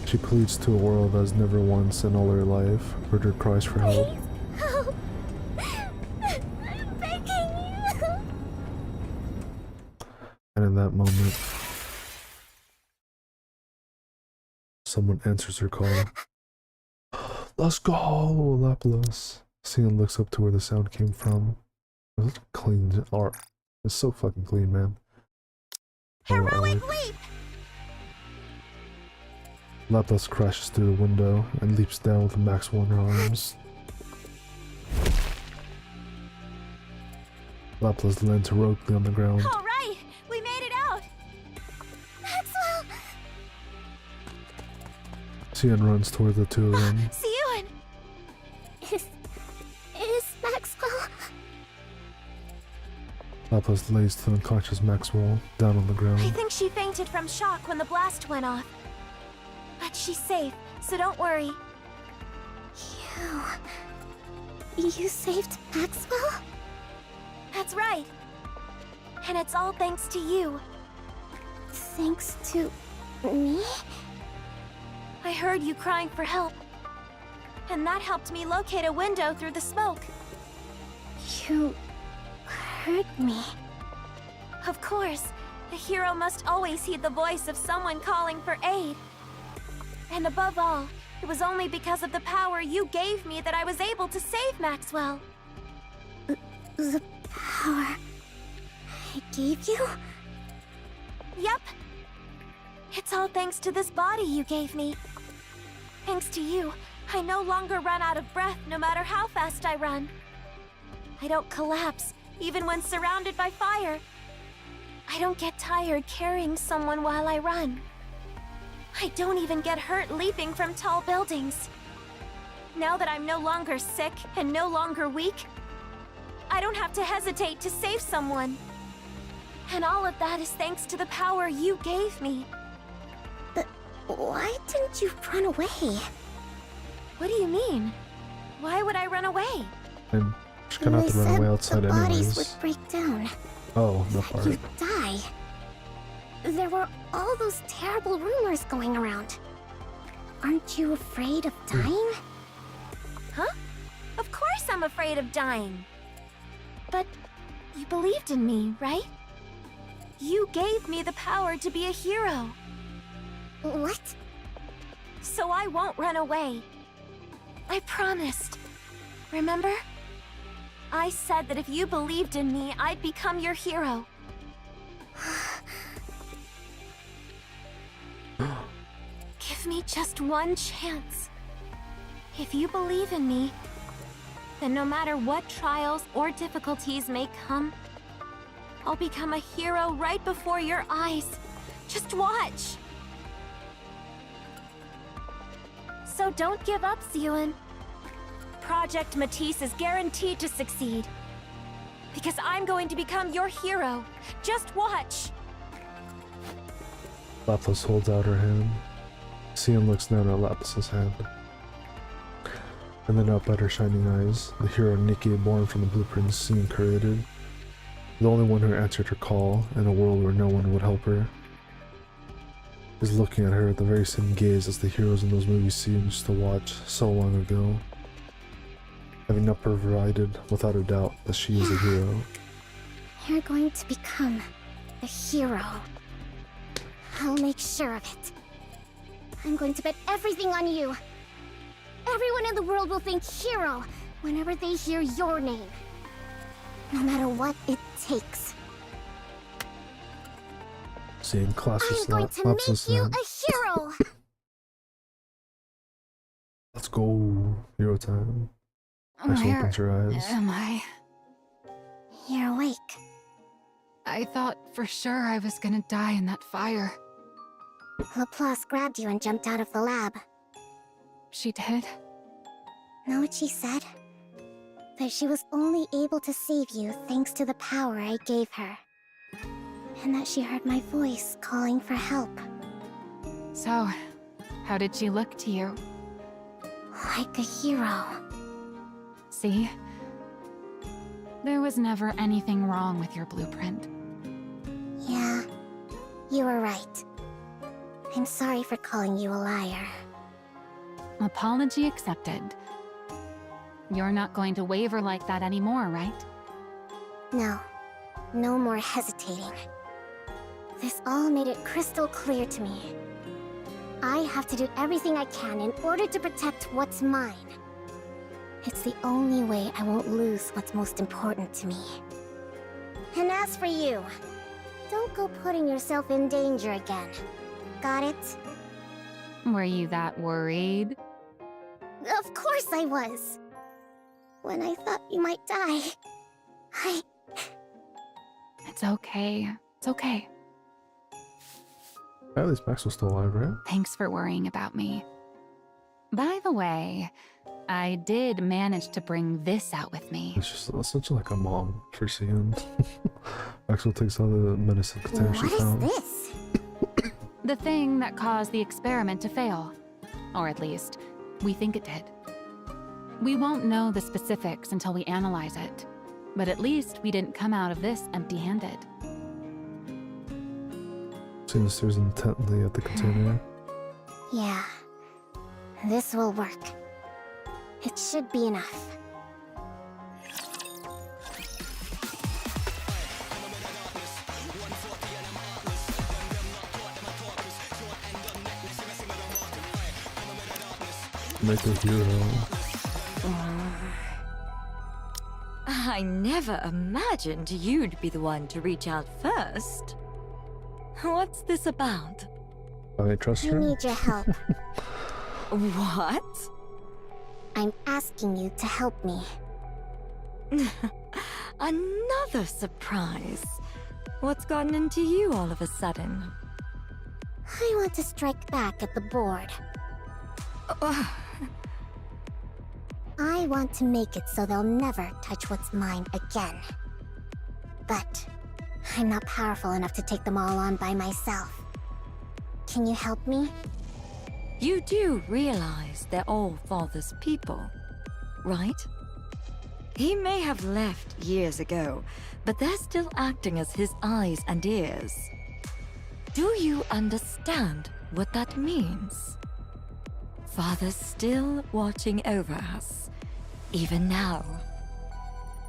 Speaker 1: She pleads to a world that has never once in all her life heard her cries for help.
Speaker 2: Please help! I'm begging you!
Speaker 1: And in that moment, someone answers her call. Let's go, Laplace. Cian looks up to where the sound came from. It's clean art. It's so fucking clean, man.
Speaker 4: Heroic leap!
Speaker 1: Laplace crashes through the window and leaps down with Maxwell in her arms. Laplace lands heroically on the ground.
Speaker 4: All right, we made it out.
Speaker 2: Maxwell!
Speaker 1: Cian runs toward the two of them.
Speaker 4: See you in.
Speaker 2: Is Maxwell
Speaker 1: Laplace lays the unconscious Maxwell down on the
Speaker 4: I
Speaker 1: ground.
Speaker 4: think she fainted from shock when the blast went off. But she's safe, so don't worry.
Speaker 2: You saved Maxwell?
Speaker 4: That's right. And it's all thanks to you.
Speaker 2: Thanks to me?
Speaker 4: I heard you crying for help. And that helped me locate a window through the smoke.
Speaker 2: You heard me.
Speaker 4: Of course, a hero must always heed the voice of someone calling for aid. And above all, it was only because of the power you gave me that I was able to save Maxwell.
Speaker 2: The power I gave you?
Speaker 4: Yep. It's all thanks to this body you gave me. Thanks to you, I no longer run out of breath no matter how fast I run. I don't collapse, even when surrounded by fire. I don't get tired carrying someone while I run. I don't even get hurt leaping from tall buildings. Now that I'm no longer sick and no longer weak, I don't have to hesitate to save someone. And all of that is thanks to the power you gave me.
Speaker 2: But why didn't you run away?
Speaker 4: What do you mean? Why would I run away?
Speaker 1: And she's gonna have to run away outside
Speaker 2: the bodies
Speaker 1: anyways.
Speaker 2: would break down.
Speaker 1: Oh, that part.
Speaker 2: You'd die. There were all those terrible rumors going around. Aren't you afraid of dying?
Speaker 4: Huh? Of course I'm afraid of dying. But you believed in me, right? You gave me the power to be a hero.
Speaker 2: What?
Speaker 4: So I won't run away. I promised. Remember? I said that if you believed in me, I'd become your hero. Give me just one chance. If you believe in me, then no matter what trials or difficulties may come, I'll become a hero right before your eyes. Just watch. So don't give up, Ziyun. Project Matisse is guaranteed to succeed. Because I'm going to become your hero. Just watch.
Speaker 1: Laplace holds out her hand. Sion looks down at Laplace's hand. And then up at her shining eyes, the hero Nikke, born from the blueprints Sion created. The only one who answered her call in a world where no one would help her. Is looking at her with the very same gaze as the heroes in those movies Sion used to watch so long ago. Having not provided without a doubt that she is a hero.
Speaker 2: You're going to become a hero. I'll make sure of it. I'm going to bet everything on you. Everyone in the world will think hero whenever they hear your name. No matter what it takes.
Speaker 1: Sion clasps
Speaker 2: I'm going to
Speaker 1: Laplace's
Speaker 2: make you
Speaker 1: hand.
Speaker 2: a hero!
Speaker 1: Let's go. Hero time. Maxwell
Speaker 3: Where
Speaker 1: opens her eyes.
Speaker 3: am I?
Speaker 2: You're awake.
Speaker 3: I thought for sure I was gonna die in that fire.
Speaker 2: Laplace grabbed you and jumped out of the lab.
Speaker 3: She did?
Speaker 2: Know what she said? That she was only able to save you thanks to the power I gave her. And that she heard my voice calling for help.
Speaker 3: So, how did she look to you?
Speaker 2: Like a hero.
Speaker 3: See? There was never anything wrong with your blueprint.
Speaker 2: Yeah, you were right. I'm sorry for calling you a liar.
Speaker 3: Apology accepted. You're not going to waver like that anymore, right?
Speaker 2: No, no more hesitating. This all made it crystal clear to me. I have to do everything I can in order to protect what's mine. It's the only way I won't lose what's most important to me. And as for you, don't go putting yourself in danger again. Got it?
Speaker 3: Were you that worried?
Speaker 2: Of course I was. When I thought you might die,
Speaker 3: It's okay. It's okay.
Speaker 1: At least Maxwell's still alive, right?
Speaker 3: Thanks for worrying about me. By the way, I did manage to bring this out with me.
Speaker 1: It's just such like a mom for Sion. Maxwell takes all the medicine container she found.
Speaker 2: What is this?
Speaker 3: The thing that caused the experiment to fail. Or at least, we think it did. We won't know the specifics until we analyze it. But at least we didn't come out of this empty-handed.
Speaker 1: Sina stares intently at the container.
Speaker 2: Yeah. This will work. It should be enough.
Speaker 1: Make a hero.
Speaker 9: I never imagined you'd be the one to reach out first. What's this about?
Speaker 1: I trust
Speaker 2: I
Speaker 1: her.
Speaker 2: need your help.
Speaker 9: What?
Speaker 2: I'm asking you to help me.
Speaker 9: Another surprise. What's gotten into you all of a sudden?
Speaker 2: I want to strike back at the board. I want to make it so they'll never touch what's mine again. But I'm not powerful enough to take them all on by myself. Can you help me?
Speaker 9: You do realize they're all Father's people, right? He may have left years ago, but they're still acting as his eyes and ears. Do you understand what that means? Father's still watching over us, even now.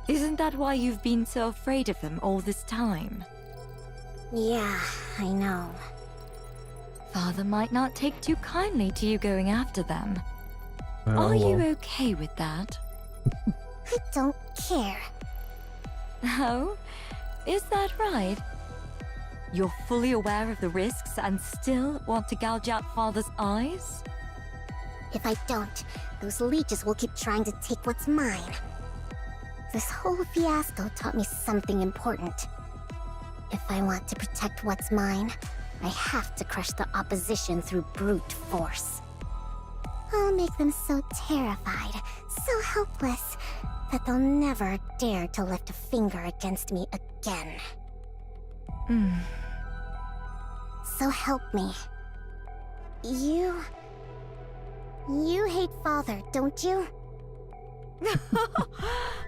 Speaker 9: Isn't that why you've been so afraid of them all this time?
Speaker 2: Yeah, I know.
Speaker 9: Father might not take too kindly to you going after them.
Speaker 1: Oh,
Speaker 9: Are you
Speaker 1: well.
Speaker 9: okay with that?
Speaker 2: I don't care.
Speaker 9: Oh? Is that right? You're fully aware of the risks and still want to gouge out Father's eyes?
Speaker 2: If I don't, those leeches will keep trying to take what's mine. This whole fiasco taught me something important. If I want to protect what's mine, I have to crush the opposition through brute force. I'll make them so terrified, so helpless, that they'll never dare to lift a finger against me again. So help me. You hate Father, don't you?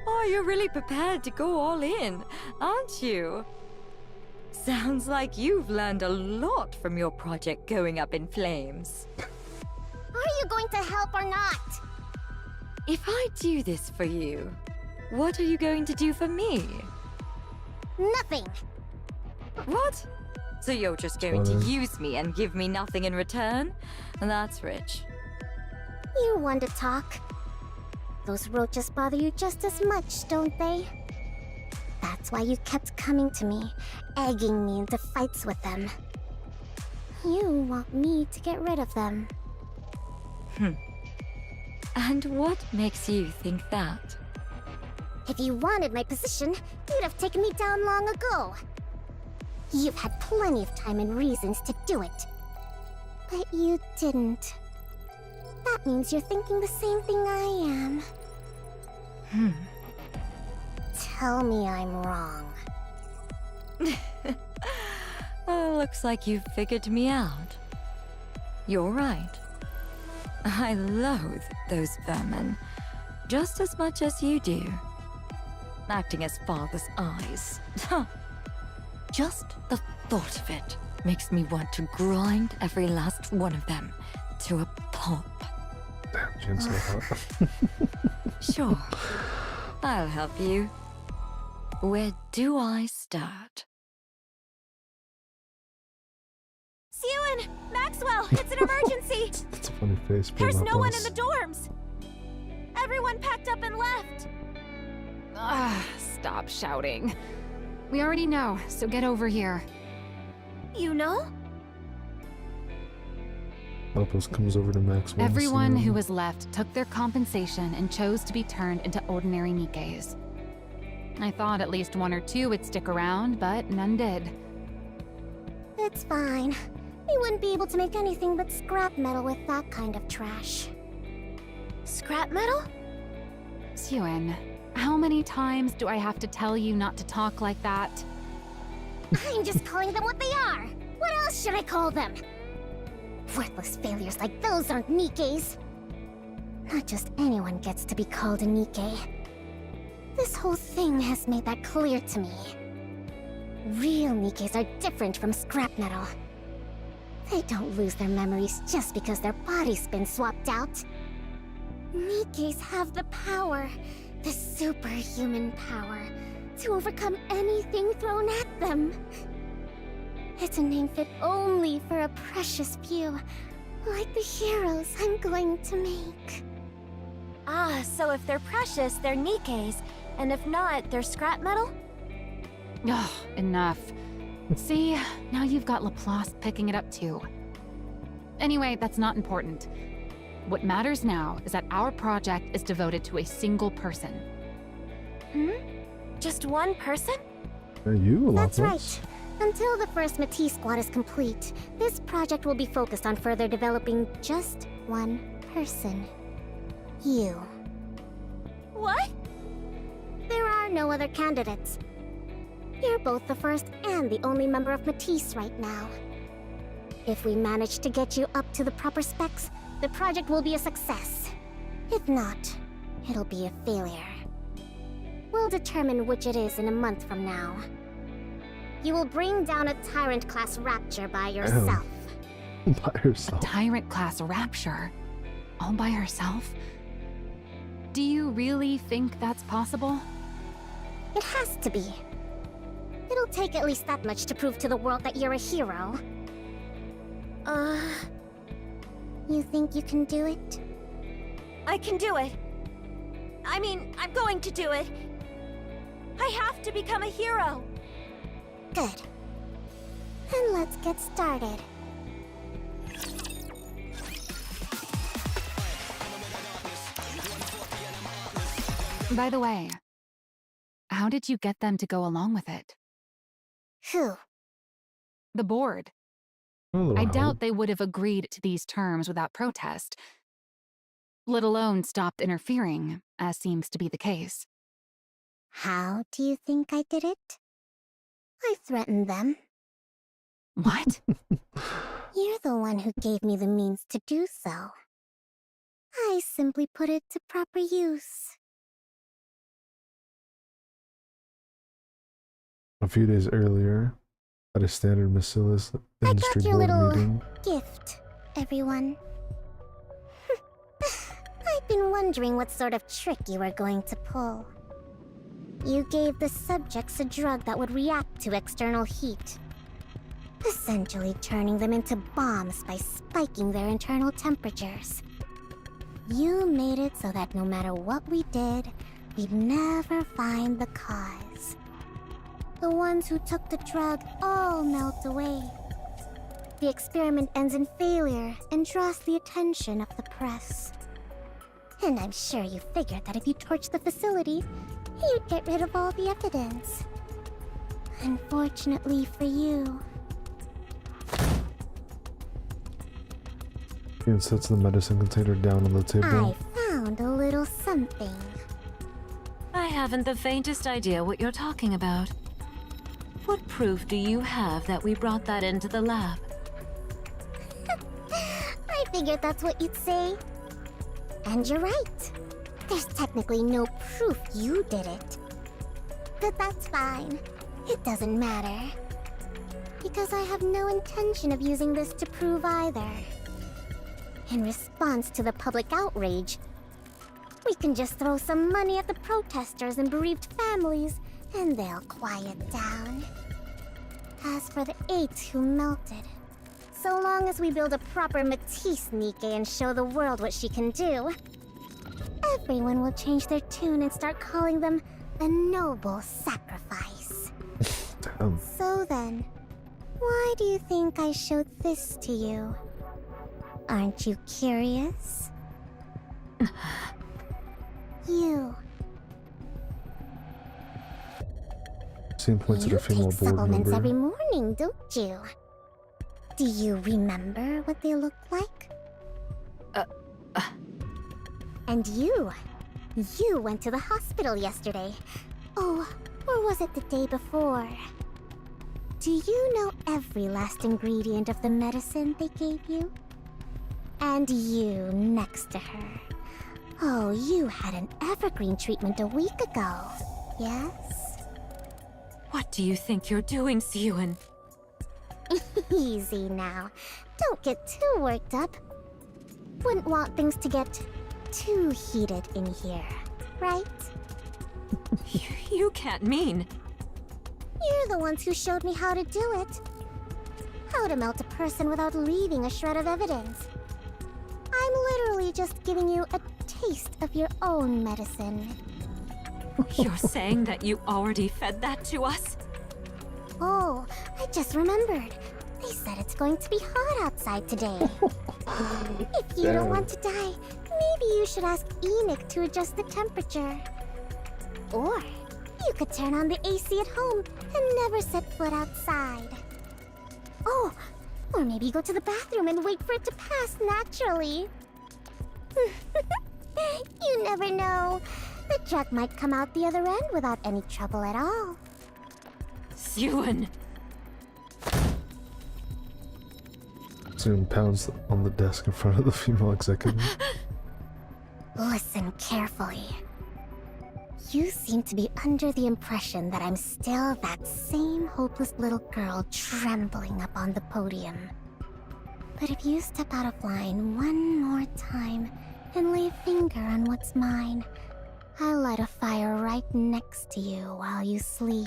Speaker 9: Oh, you're really prepared to go all in, aren't you? Sounds like you've learned a lot from your project going up in flames.
Speaker 2: Are you going to help or not?
Speaker 9: If I do this for you, what are you going to do for me?
Speaker 2: Nothing.
Speaker 9: What? So you're just going to use me and give me nothing in return? That's rich.
Speaker 2: You want to talk. Those roaches bother you just as much, don't they? That's why you kept coming to me, egging me into fights with them. You want me to get rid of them.
Speaker 9: And what makes you think that?
Speaker 2: If you wanted my position, you'd have taken me down long ago. You've had plenty of time and reasons to do it. But you didn't. That means you're thinking the same thing I am. Tell me I'm wrong.
Speaker 9: Oh, looks like you've figured me out. You're right. I loathe those vermin just as much as you do. Acting as Father's eyes. Just the thought of it makes me want to grind every last one of them to a pulp.
Speaker 1: Damn, Jin's so hot.
Speaker 9: Sure, I'll help you. Where do I start?
Speaker 4: Sewan! Maxwell! It's an emergency!
Speaker 1: That's a funny face.
Speaker 4: There's no one in the dorms! Everyone packed up and left!
Speaker 3: Stop shouting. We already know, so get over here.
Speaker 4: You know?
Speaker 1: Laplace comes over to Maxwell.
Speaker 3: Everyone who was left took their compensation and chose to be turned into ordinary Nikkes. I thought at least one or two would stick around, but none did.
Speaker 2: It's fine. We wouldn't be able to make anything but scrap metal with that kind of trash.
Speaker 4: Scrap metal?
Speaker 3: Sewan, how many times do I have to tell you not to talk like that?
Speaker 2: I'm just calling them what they are. What else should I call them? Worthless failures like those aren't Nikkes. Not just anyone gets to be called a Nikke. This whole thing has made that clear to me. Real Nikkes are different from scrap metal. They don't lose their memories just because their body's been swapped out. Nikkes have the power, the superhuman power, to overcome anything thrown at them. It's a name fit only for a precious few, like the heroes I'm going to make.
Speaker 4: Ah, so if they're precious, they're Nikkes, and if not, they're scrap metal?
Speaker 3: Ugh, enough. See, now you've got Laplace picking it up too. Anyway, that's not important. What matters now is that our project is devoted to a single person.
Speaker 4: Just one person?
Speaker 1: You,
Speaker 2: That's
Speaker 1: Laplace.
Speaker 2: right. Until the first Matisse squad is complete, this project will be focused on further developing just one person. You.
Speaker 4: What?
Speaker 2: There are no other candidates. You're both the first and the only member of Matisse right now. If we manage to get you up to the proper specs, the project will be a success. If not, it'll be a failure. We'll determine which it is in a month from now. You will bring down a Tyrant-class Rapture by yourself.
Speaker 1: By herself.
Speaker 3: A Tyrant-class Rapture? All by herself? Do you really think that's possible?
Speaker 2: It has to be. It'll take at least that much to prove to the world that you're a hero. You think you can do it?
Speaker 4: I can do it. I mean, I'm going to do it. I have to become a hero.
Speaker 2: Good. Then let's get started.
Speaker 3: By the way, how did you get them to go along with it?
Speaker 2: Who?
Speaker 3: The board. I doubt they would have agreed to these terms without protest, let alone stopped interfering, as seems to be the case.
Speaker 2: How do you think I did it? I threatened them.
Speaker 3: What?
Speaker 2: You're the one who gave me the means to do so. I simply put it to proper use.
Speaker 1: A few days earlier, at a standard Maxwell's industry
Speaker 2: your
Speaker 1: board
Speaker 2: little
Speaker 1: meeting.
Speaker 2: gift, everyone. I've been wondering what sort of trick you were going to pull. You gave the subjects a drug that would react to external heat, essentially turning them into bombs by spiking their internal temperatures. You made it so that no matter what we did, we'd never find the cause. The ones who took the drug all melt away. The experiment ends in failure and draws the attention of the press. And I'm sure you figured that if you torched the facility, you'd get rid of all the evidence. Unfortunately for you.
Speaker 1: And sets the medicine container down on the table.
Speaker 2: I found a little something.
Speaker 9: I haven't the faintest idea what you're talking about. What proof do you have that we brought that into the lab?
Speaker 2: I figured that's what you'd say. And you're right. There's technically no proof you did it. But that's fine. It doesn't matter. Because I have no intention of using this to prove either. In response to the public outrage, we can just throw some money at the protesters and bereaved families, and they'll quiet down. As for the 8 who melted, so long as we build a proper Matisse Nikke and show the world what she can do, everyone will change their tune and start calling them a noble sacrifice.
Speaker 1: Damn.
Speaker 2: So then, why do you think I showed this to you? Aren't you curious? You.
Speaker 1: Same points at a female
Speaker 2: take
Speaker 1: board
Speaker 2: supplements
Speaker 1: member.
Speaker 2: every morning, don't you? Do you remember what they look like? And you went to the hospital yesterday. Oh, or was it the day before? Do you know every last ingredient of the medicine they gave you? And you next to her. Oh, you had an evergreen treatment a week ago, yes?
Speaker 9: What do you think you're doing, Siyun?
Speaker 2: Easy now. Don't get too worked up. Wouldn't want things to get too heated in here, right?
Speaker 9: You can't mean...
Speaker 2: You're the ones who showed me how to do it. How to melt a person without leaving a shred of evidence. I'm literally just giving you a taste of your own medicine.
Speaker 9: You're saying that you already fed that to us?
Speaker 2: Oh, I just remembered. They said it's going to be hot outside today. If you don't want to die, maybe you should ask Enoch to adjust the temperature. Or you could turn on the AC at home and never set foot outside. Oh, or maybe go to the bathroom and wait for it to pass naturally. You never know. The drug might come out the other end without any trouble at all.
Speaker 9: Siyun!
Speaker 1: Soon pounds on the desk in front of the female executive.
Speaker 2: Listen carefully. You seem to be under the impression that I'm still that same hopeless little girl trembling up on the podium. But if you step out of line one more time and lay a finger on what's mine, I'll light a fire right next to you while you sleep.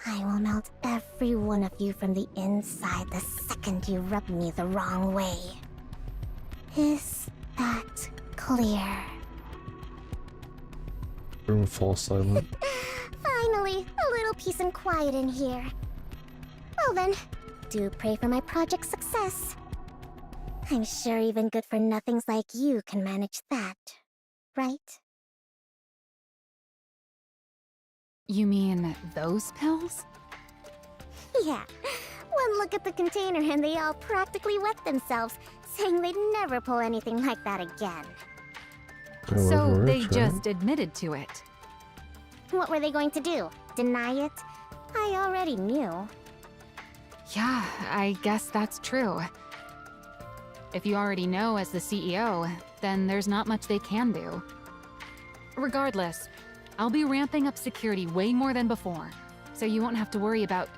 Speaker 2: I will melt every one of you from the inside the second you rub me the wrong way. Is that clear?
Speaker 1: Room falls silent.
Speaker 2: Finally, a little peace and quiet in here. Well then, do pray for my project's success. I'm sure even good-for-nothings like you can manage that, right?
Speaker 3: You mean those pills?
Speaker 2: Yeah. One look at the container and they all practically wet themselves, saying they'd never pull anything like that again.
Speaker 3: So they just admitted to it.
Speaker 2: What were they going to do? Deny it? I already knew.
Speaker 3: Yeah, I guess that's true. If you already know as the CEO, then there's not much they can do. Regardless, I'll be ramping up security way more than before, so you won't have to worry about...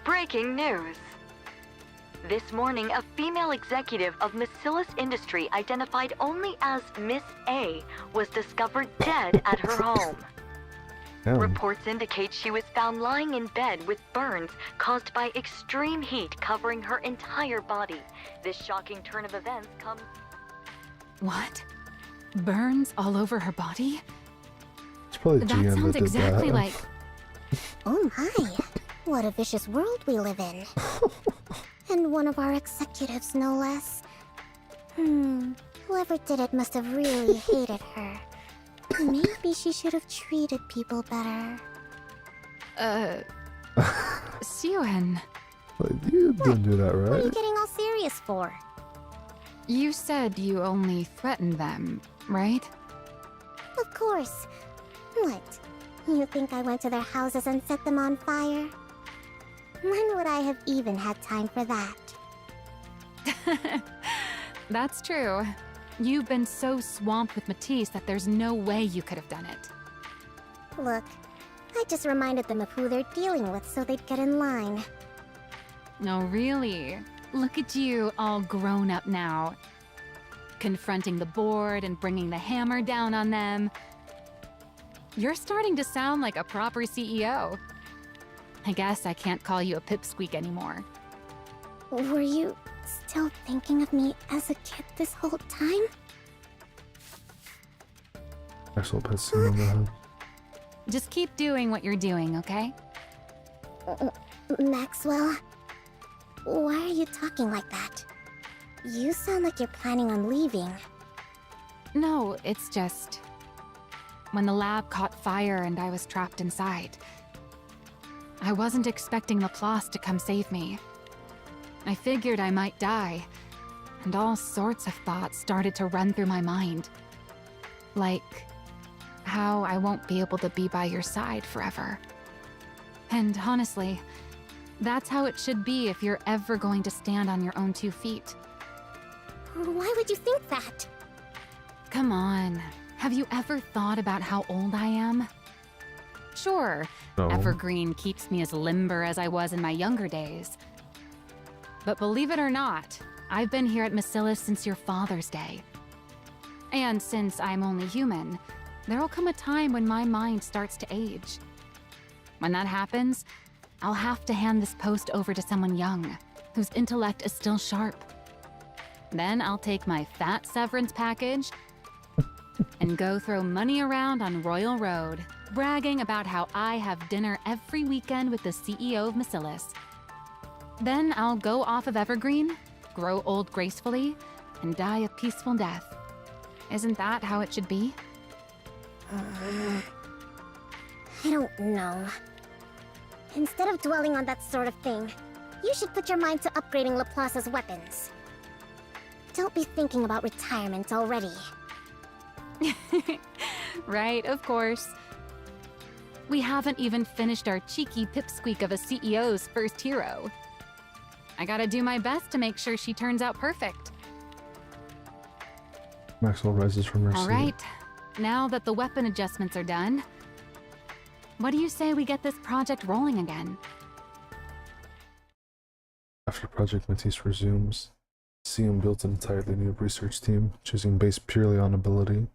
Speaker 5: Breaking news. This morning, a female executive of Maxwell Industry identified only as Miss A was discovered dead at her home.
Speaker 1: Damn.
Speaker 5: Reports indicate she was found lying in bed with burns caused by extreme heat covering her entire body. This shocking turn of events comes...
Speaker 3: What? Burns all over her body?
Speaker 1: It's probably
Speaker 3: That
Speaker 1: GM
Speaker 3: sounds
Speaker 1: that did
Speaker 3: exactly
Speaker 1: that.
Speaker 3: like...
Speaker 2: Oh my, what a vicious world we live in. And one of our executives, no less. Whoever did it must have really hated her. Maybe she should have treated people better.
Speaker 3: Siyun,
Speaker 1: You didn't do that,
Speaker 2: What are you
Speaker 1: right?
Speaker 2: getting all serious for?
Speaker 3: you said you only threatened them, right?
Speaker 2: Of course. What? You think I went to their houses and set them on fire? When would I have even had time for that?
Speaker 3: That's true. You've been so swamped with Matisse that there's no way you could have done it.
Speaker 2: Look, I just reminded them of who they're dealing with so they'd get in line.
Speaker 3: No, really. Look at you, all grown up now. Confronting the board and bringing the hammer down on them. You're starting to sound like a proper CEO. I guess I can't call you a pipsqueak anymore.
Speaker 2: Were you still thinking of me as a kid this whole time?
Speaker 1: Maxwell pets him on the head.
Speaker 3: Just keep doing what you're doing, okay?
Speaker 2: Maxwell? Why are you talking like that? You sound like you're planning on leaving.
Speaker 3: No, it's just... when the lab caught fire and I was trapped inside. I wasn't expecting Laplace to come save me. I figured I might die, and all sorts of thoughts started to run through my mind. Like, how I won't be able to be by your side forever. And honestly, that's how it should be if you're ever going to stand on your own 2 feet.
Speaker 2: Why would you think that?
Speaker 3: Come on, have you ever thought about how old I am? Sure,
Speaker 1: No.
Speaker 3: Evergreen keeps me as limber as I was in my younger days. But believe it or not, I've been here at Macillus since your father's day. And since I'm only human, there'll come a time when my mind starts to age. When that happens, I'll have to hand this post over to someone young, whose intellect is still sharp. Then I'll take my fat severance package and go throw money around on Royal Road, bragging about how I have dinner every weekend with the CEO of Macillus. Then I'll go off of Evergreen, grow old gracefully, and die a peaceful death. Isn't that how it should be?
Speaker 2: I don't know. Instead of dwelling on that sort of thing, you should put your mind to upgrading Laplace's weapons. Don't be thinking about retirement already.
Speaker 3: Right, of course. We haven't even finished our cheeky pipsqueak of a CEO's first hero. I gotta do my best to make sure she turns out perfect.
Speaker 1: Maxwell rises from her
Speaker 3: All
Speaker 1: seat.
Speaker 3: right, now that the weapon adjustments are done, what do you say we get this project rolling again?
Speaker 1: After Project Matisse resumes, CM built an entirely new research team, choosing based purely on ability.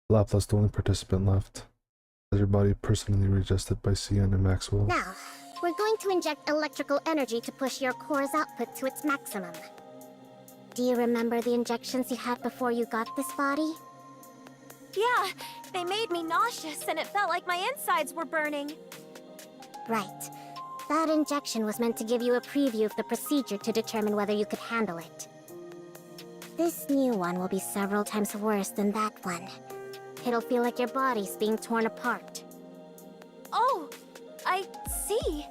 Speaker 1: Laplace, the only participant left, has her body personally readjusted by CN and Maxwell.
Speaker 2: Now, we're going to inject electrical energy to push your core's output to its maximum. Do you remember the injections you had before you got this body?
Speaker 4: Yeah, they made me nauseous and it felt like my insides were burning.
Speaker 2: Right. That injection was meant to give you a preview of the procedure to determine whether you could handle it. This new one will be several times worse than that one. It'll feel like your body's being torn apart.
Speaker 4: Oh, I see.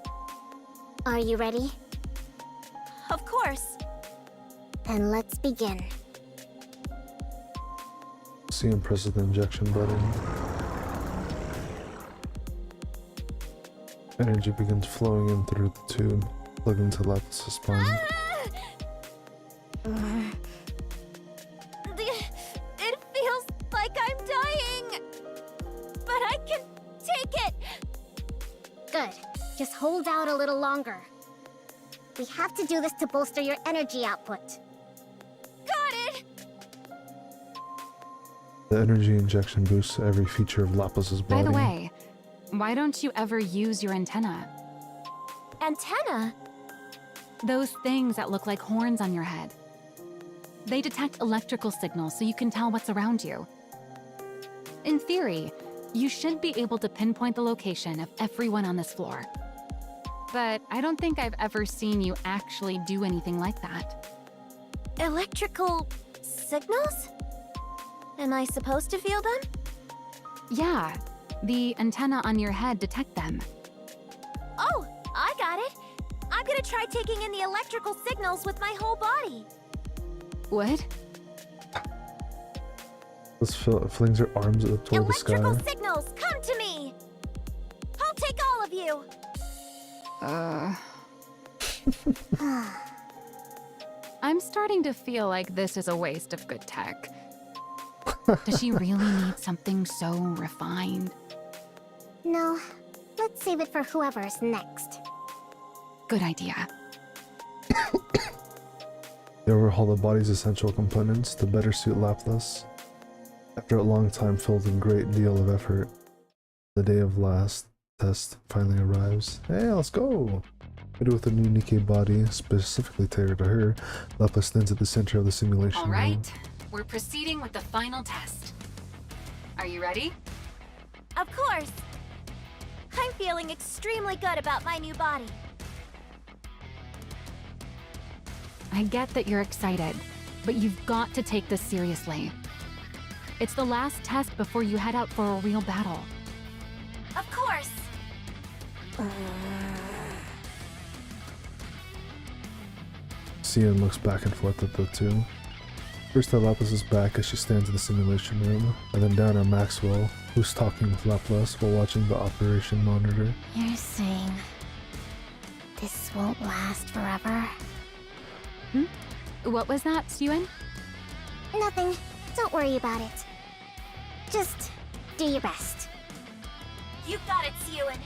Speaker 2: Are you ready?
Speaker 4: Of course.
Speaker 2: Then let's begin.
Speaker 1: CM presses the injection button. Energy begins flowing in through the tube, plugged into Laplace's spine.
Speaker 4: It feels like I'm dying. But I can take it.
Speaker 2: Good. Just hold out a little longer. We have to do this to bolster your energy output.
Speaker 4: Got it.
Speaker 1: The energy injection boosts every feature of Laplace's body.
Speaker 3: By the way, why don't you ever use your antenna?
Speaker 4: Antenna?
Speaker 3: Those things that look like horns on your head. They detect electrical signals so you can tell what's around you. In theory, you should be able to pinpoint the location of everyone on this floor. But I don't think I've ever seen you actually do anything like that.
Speaker 4: Electrical signals? Am I supposed to feel them?
Speaker 3: Yeah, the antenna on your head detect them.
Speaker 4: Oh, I got it. I'm gonna try taking in the electrical signals with my whole body.
Speaker 3: What?
Speaker 1: Let's flings her arms up toward the sky.
Speaker 4: Electrical signals, come to me! I'll take all of you!
Speaker 3: I'm starting to feel like this is a waste of good tech. Does she really need something so refined?
Speaker 2: No, let's save it for whoever's next.
Speaker 3: Good idea.
Speaker 1: They overhaul the body's essential components to better suit Laplace. After a long time filled with a great deal of effort, the day of last test finally arrives. Hey, let's go! Fitted with a new Nikke body specifically tailored to her, Laplace stands at the center of the simulation
Speaker 3: All
Speaker 1: room.
Speaker 3: right, we're proceeding with the final test. Are you ready?
Speaker 4: Of course! I'm feeling extremely good about my new body.
Speaker 3: I get that you're excited, but you've got to take this seriously. It's the last test before you head out for a real battle.
Speaker 4: Of course!
Speaker 1: Cian looks back and forth at the two. First at Laplace's back as she stands in the simulation room, and then down at Maxwell, who's talking with Laplace while watching the operation monitor.
Speaker 2: You're saying this won't last forever?
Speaker 3: What was that, Suen?
Speaker 2: Nothing. Don't worry about it. Just do your best.
Speaker 4: You got it, Suen.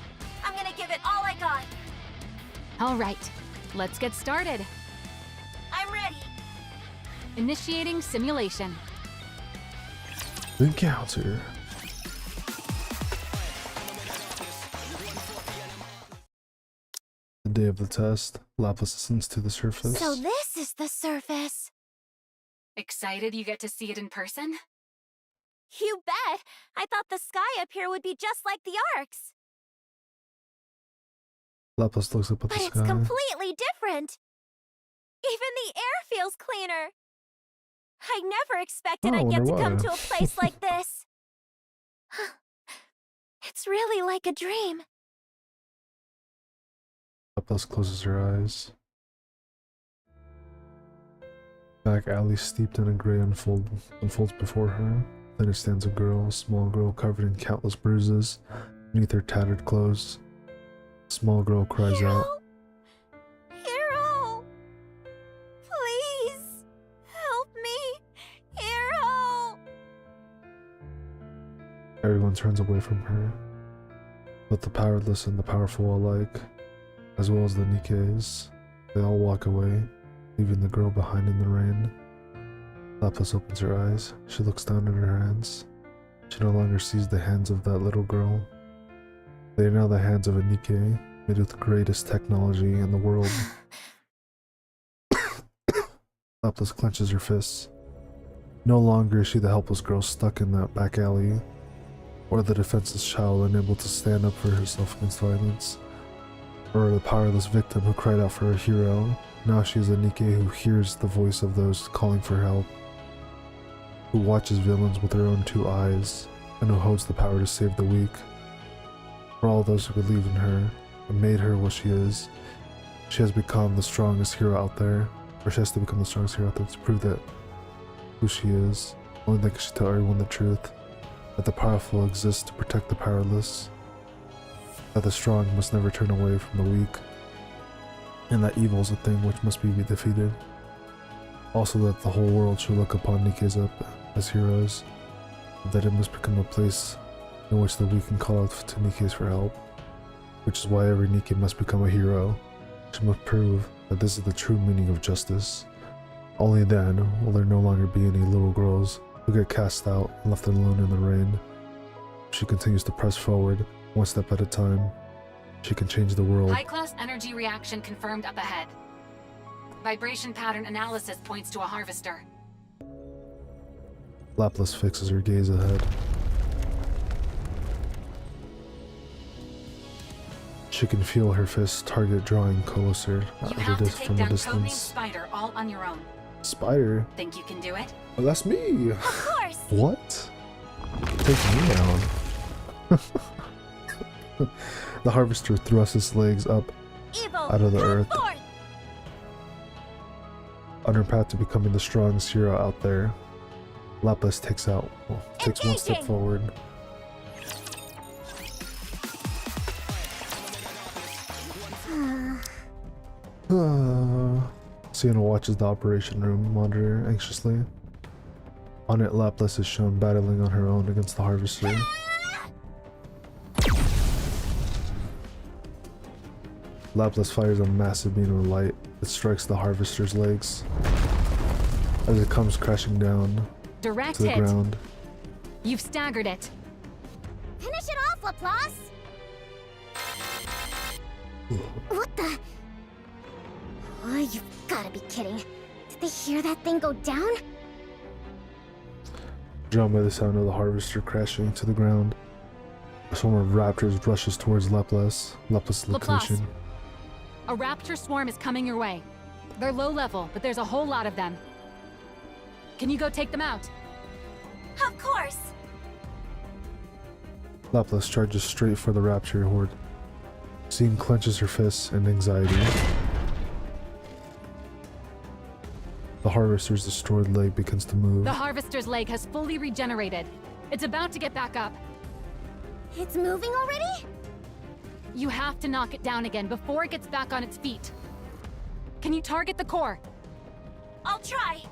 Speaker 4: I'm gonna give it all I got.
Speaker 3: All right, let's get started.
Speaker 4: I'm ready.
Speaker 3: Initiating simulation.
Speaker 1: Encounter. The day of the test, Laplace ascends to the surface.
Speaker 4: So this is the surface.
Speaker 3: Excited you get to see it in person?
Speaker 4: You bet. I thought the sky up here would be just like the arcs.
Speaker 1: Laplace looks up at the
Speaker 4: But
Speaker 1: sky.
Speaker 4: it's completely different. Even the air feels cleaner. I never expected
Speaker 1: Oh, I
Speaker 4: I'd get to
Speaker 1: wonder
Speaker 4: come
Speaker 1: why.
Speaker 4: to a place like this. It's really like a dream.
Speaker 1: Laplace closes her eyes. Back alley steeped in a gray unfolds before her. Then it stands a small girl covered in countless bruises beneath her tattered clothes. Small girl cries out.
Speaker 4: Hero! Please! Help me! Hero!
Speaker 1: Everyone turns away from her, but the powerless and the powerful alike, as well as the Nikkes, they all walk away, leaving the girl behind in the rain. Laplace opens her eyes. She looks down at her hands. She no longer sees the hands of that little girl. They are now the hands of a Nikke, made with the greatest technology in the world. Laplace clenches her fists. No longer is she the helpless girl stuck in that back alley, or the defenseless child unable to stand up for herself against violence, or the powerless victim who cried out for a hero. Now she is a Nikke who hears the voice of those calling for help, who watches villains with her own two eyes, and who holds the power to save the weak. For all those who believe in her and made her what she is, she has become the strongest hero out there, or she has to become the strongest hero out there to prove that who she is. Only then can she tell everyone the truth, that the powerful exist to protect the powerless, that the strong must never turn away from the weak, and that evil is a thing which must be defeated. Also that the whole world should look upon Nikkes up as heroes, and that it must become a place in which the weak can call out to Nikkes for help, which is why every Nikke must become a hero. She must prove that this is the true meaning of justice. Only then will there no longer be any little girls who get cast out and left alone in the rain. If she continues to press forward, one step at a time, she can change the world.
Speaker 3: High-class energy reaction confirmed up ahead. Vibration pattern analysis points to a harvester.
Speaker 1: Laplace fixes her gaze ahead. She can feel her fist target drawing closer
Speaker 3: You have to take
Speaker 1: from a
Speaker 3: down Codename
Speaker 1: distance.
Speaker 3: Spider all on your own.
Speaker 1: Spider?
Speaker 3: Think you can do it?
Speaker 1: Oh, that's me!
Speaker 4: Of course!
Speaker 1: What? Take me down. The harvester thrusts his legs up
Speaker 4: Evil,
Speaker 1: out of the
Speaker 4: come
Speaker 1: earth.
Speaker 4: forth!
Speaker 1: On her path to becoming the strongest hero out there, Laplace takes one step
Speaker 4: Engaging.
Speaker 1: forward. Sienna watches the operation room monitor anxiously. On it, Laplace is shown battling on her own against the harvester. Laplace fires a massive beam of light that strikes the harvester's legs as it comes crashing down
Speaker 3: Direct
Speaker 1: to the
Speaker 3: hit.
Speaker 1: ground.
Speaker 3: You've staggered it.
Speaker 2: Finish it off, Laplace! What the? Oh, you've gotta be kidding. Did they hear that thing go down?
Speaker 1: Drawn by the sound of the harvester crashing to the ground, a swarm of raptors rushes towards Laplace's location.
Speaker 3: A raptor swarm is coming your way. They're low level, but there's a whole lot of them. Can you go take them out?
Speaker 4: Of course!
Speaker 1: Laplace charges straight for the raptor horde. Scene clenches her fists in anxiety. The harvester's destroyed leg begins to move.
Speaker 3: The harvester's leg has fully regenerated. It's about to get back up.
Speaker 2: It's moving already?
Speaker 3: You have to knock it down again before it gets back on its feet. Can you target the core?
Speaker 4: I'll try.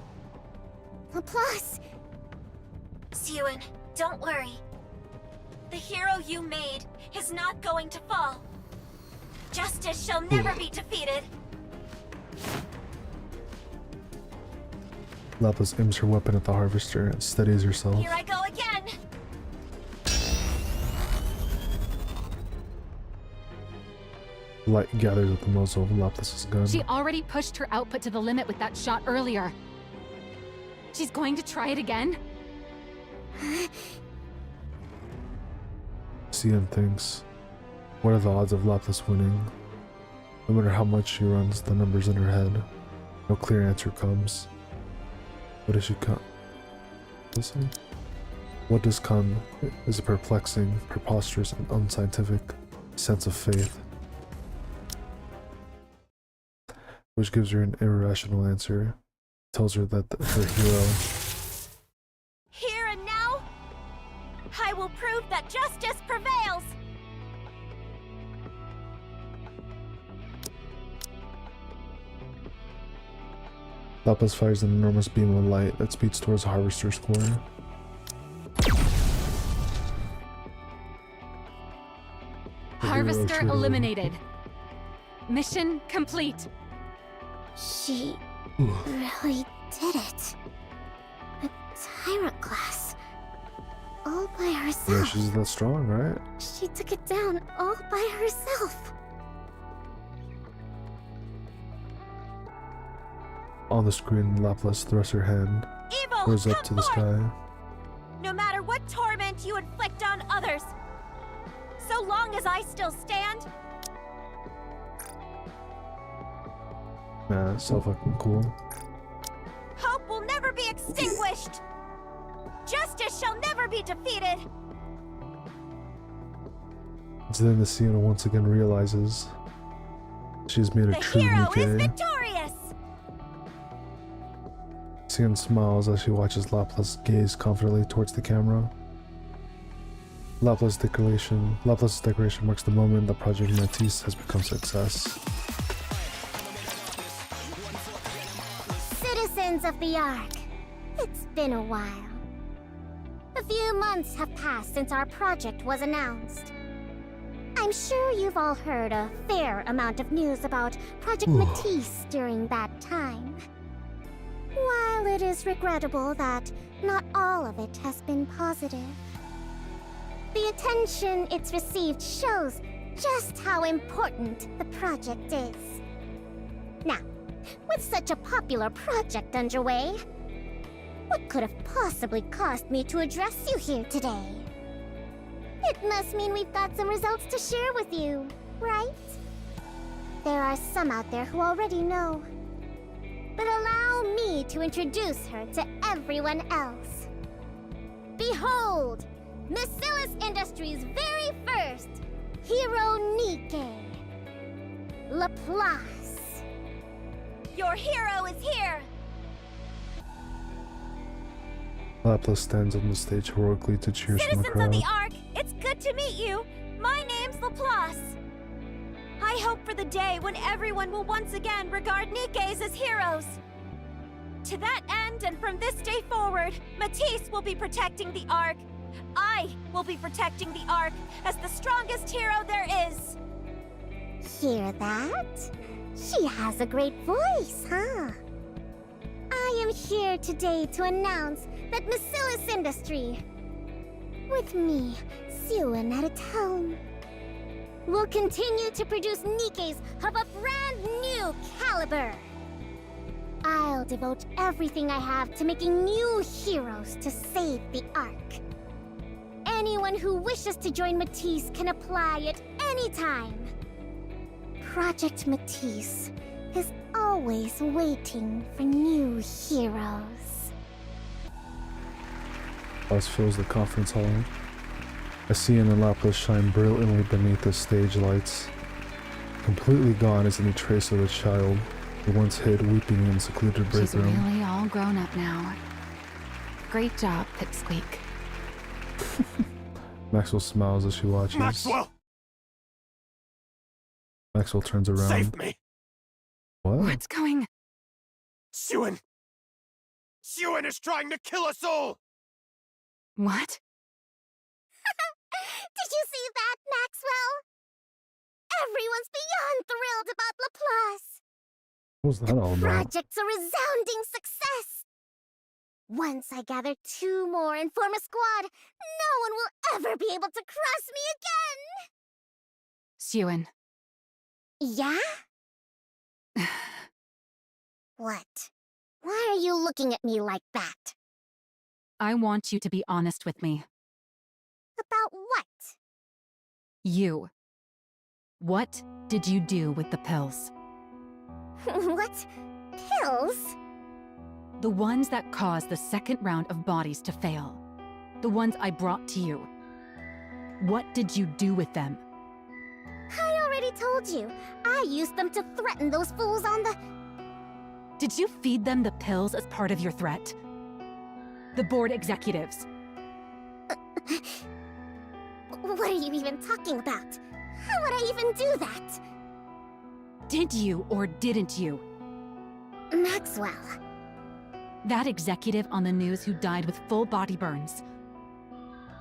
Speaker 2: Laplace!
Speaker 4: Siwon, don't worry. The hero you made is not going to fall. Justice shall never be defeated.
Speaker 1: Laplace aims her weapon at the harvester and steadies herself.
Speaker 4: Here I go again.
Speaker 1: Light gathers at the muzzle of Laplace's gun.
Speaker 3: She already pushed her output to the limit with that shot earlier. She's going to try it again?
Speaker 1: Siwon thinks, what are the odds of Laplace winning? No matter how much she runs the numbers in her head, no clear answer comes. What does she come? Listen. What does come is a perplexing, preposterous, and unscientific sense of faith, which gives her an irrational answer. Tells her that her hero.
Speaker 4: Here and now, I will prove that justice prevails.
Speaker 1: Laplace fires an enormous beam of light that speeds towards the harvester's core.
Speaker 3: Harvester eliminated. Mission complete.
Speaker 2: She really did it. A tyrant class. All by herself.
Speaker 1: Yeah, she's that strong, right?
Speaker 2: She took it down all by herself.
Speaker 1: On the screen, Laplace thrusts her hand, goes up to the sky.
Speaker 4: No matter what torment you inflict on others, so long as I still stand.
Speaker 1: Man, that's so fucking cool.
Speaker 4: Hope will never be extinguished. Justice shall never be defeated.
Speaker 1: It's then the Siwon once again realizes she's made a true
Speaker 4: hero
Speaker 1: Nikke.
Speaker 4: is victorious.
Speaker 1: Siwon smiles as she watches Laplace gaze confidently towards the camera. Laplace's declaration marks the moment that Project Matisse has become a success.
Speaker 2: Citizens of the Ark, it's been a while. A few months have passed since our project was announced. I'm sure you've all heard a fair amount of news about Project Matisse during that time. While it is regrettable that not all of it has been positive, the attention it's received shows just how important the project is. Now, with such a popular project underway, what could have possibly caused me to address you here today? It must mean we've got some results to share with you, right? There are some out there who already know. But allow me to introduce her to everyone else. Behold, Maxwell Industries' very first hero Nikke, Laplace.
Speaker 4: Your hero is here.
Speaker 1: Laplace stands on the stage heroically to cheers from the
Speaker 4: Citizens
Speaker 1: crowd.
Speaker 4: of the Ark, it's good to meet you. My name's Laplace. I hope for the day when everyone will once again regard Nikkes as heroes. To that end, and from this day forward, Matisse will be protecting the Ark. I will be protecting the Ark as the strongest hero there is.
Speaker 2: Hear that? She has a great voice, huh? I am here today to announce that Maxwell Industry, with me, Siwon at its helm, will continue to produce Nikkes of a brand new caliber. I'll devote everything I have to making new heroes to save the Ark. Anyone who wishes to join Matisse can apply at any time. Project Matisse is always waiting for new heroes.
Speaker 1: Laplace fills the conference hall. Siwon and Laplace shine brilliantly beneath the stage lights. Completely gone is any trace of the child who once hid weeping in the secluded break
Speaker 3: She's
Speaker 1: room.
Speaker 3: really all grown up now. Great job, Pipsqueak.
Speaker 1: Maxwell smiles as she watches.
Speaker 6: Maxwell!
Speaker 1: Maxwell turns around.
Speaker 6: Save me!
Speaker 1: What?
Speaker 13: What's going?
Speaker 6: Suen! Suen is trying to kill us all!
Speaker 13: What?
Speaker 2: Did you see that, Maxwell? Everyone's beyond thrilled about Laplace.
Speaker 1: What was that all about?
Speaker 2: Project's a resounding success. Once I gather 2 more and form a squad, no one will ever be able to cross me again.
Speaker 13: Suen.
Speaker 2: Yeah? What? Why are you looking at me like that?
Speaker 13: I want you to be honest with me.
Speaker 2: About what?
Speaker 13: You. What did you do with the pills?
Speaker 2: What? Pills?
Speaker 13: The ones that caused the second round of bodies to fail. The ones I brought to you. What did you do with them?
Speaker 2: I already told you. I used them to threaten those fools on the...
Speaker 13: Did you feed them the pills as part of your threat? The board executives.
Speaker 2: What are you even talking about? How would I even do that?
Speaker 13: Did you or didn't you?
Speaker 2: Maxwell.
Speaker 13: That executive on the news who died with full body burns.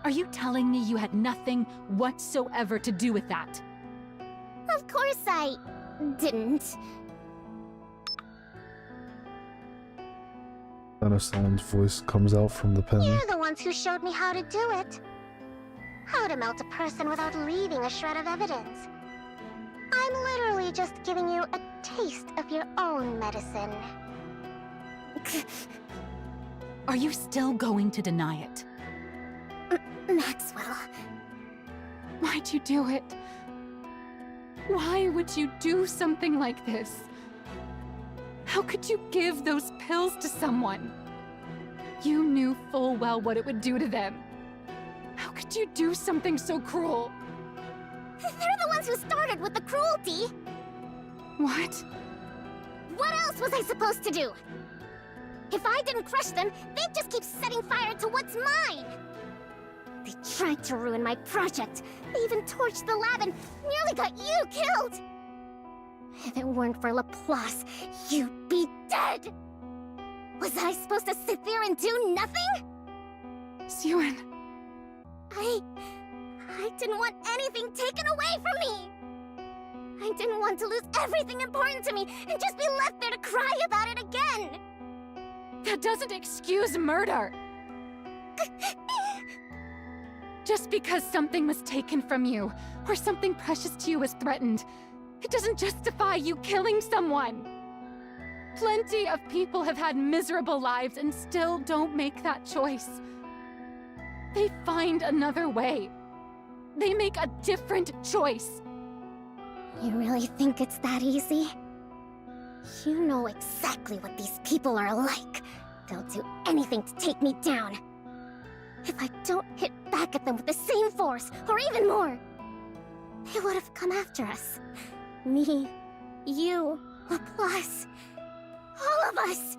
Speaker 13: Are you telling me you had nothing whatsoever to do with that?
Speaker 2: Of course I... didn't.
Speaker 1: Then a sound's voice comes out from the pen.
Speaker 2: You're the ones who showed me how to do it. How to melt a person without leaving a shred of evidence. I'm literally just giving you a taste of your own medicine.
Speaker 13: Are you still going to deny it?
Speaker 2: Maxwell.
Speaker 13: Why'd you do it? Why would you do something like this? How could you give those pills to someone? You knew full well what it would do to them. How could you do something so cruel?
Speaker 2: They're the ones who started with the cruelty.
Speaker 13: What?
Speaker 2: What else was I supposed to do? If I didn't crush them, they'd just keep setting fire to what's mine. They tried to ruin my project. They even torched the lab and nearly got you killed. If it weren't for Laplace, you'd be dead. Was I supposed to sit there and do nothing?
Speaker 13: Suen.
Speaker 2: I didn't want anything taken away from me. I didn't want to lose everything important to me and just be left there to cry about it again.
Speaker 13: That doesn't excuse murder. Just because something was taken from you, or something precious to you was threatened, it doesn't justify you killing someone. Plenty of people have had miserable lives and still don't make that choice. They find another way. They make a different choice.
Speaker 2: You really think it's that easy? You know exactly what these people are like. They'll do anything to take me down. If I don't hit back at them with the same force, or even more, they would have come after us. Me, you, Laplace, all of us.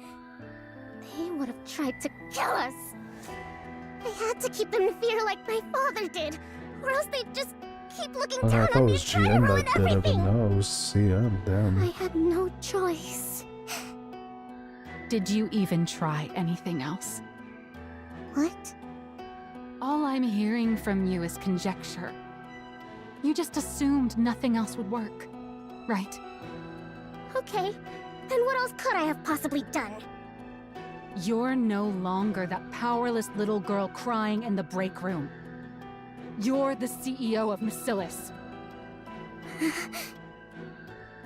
Speaker 2: They would have tried to kill us. I had to keep them in fear like my father did, or else they'd just keep looking
Speaker 1: I
Speaker 2: down
Speaker 1: thought it
Speaker 2: on me
Speaker 1: was
Speaker 2: trying to
Speaker 1: GM
Speaker 2: ruin
Speaker 1: that did it, but
Speaker 2: everything.
Speaker 1: no, it was CM, damn.
Speaker 2: I had no choice.
Speaker 13: Did you even try anything else?
Speaker 2: What?
Speaker 13: All I'm hearing from you is conjecture. You just assumed nothing else would work, right?
Speaker 2: Okay, then what else could I have possibly done?
Speaker 13: You're no longer that powerless little girl crying in the break room. You're the CEO of Macillus.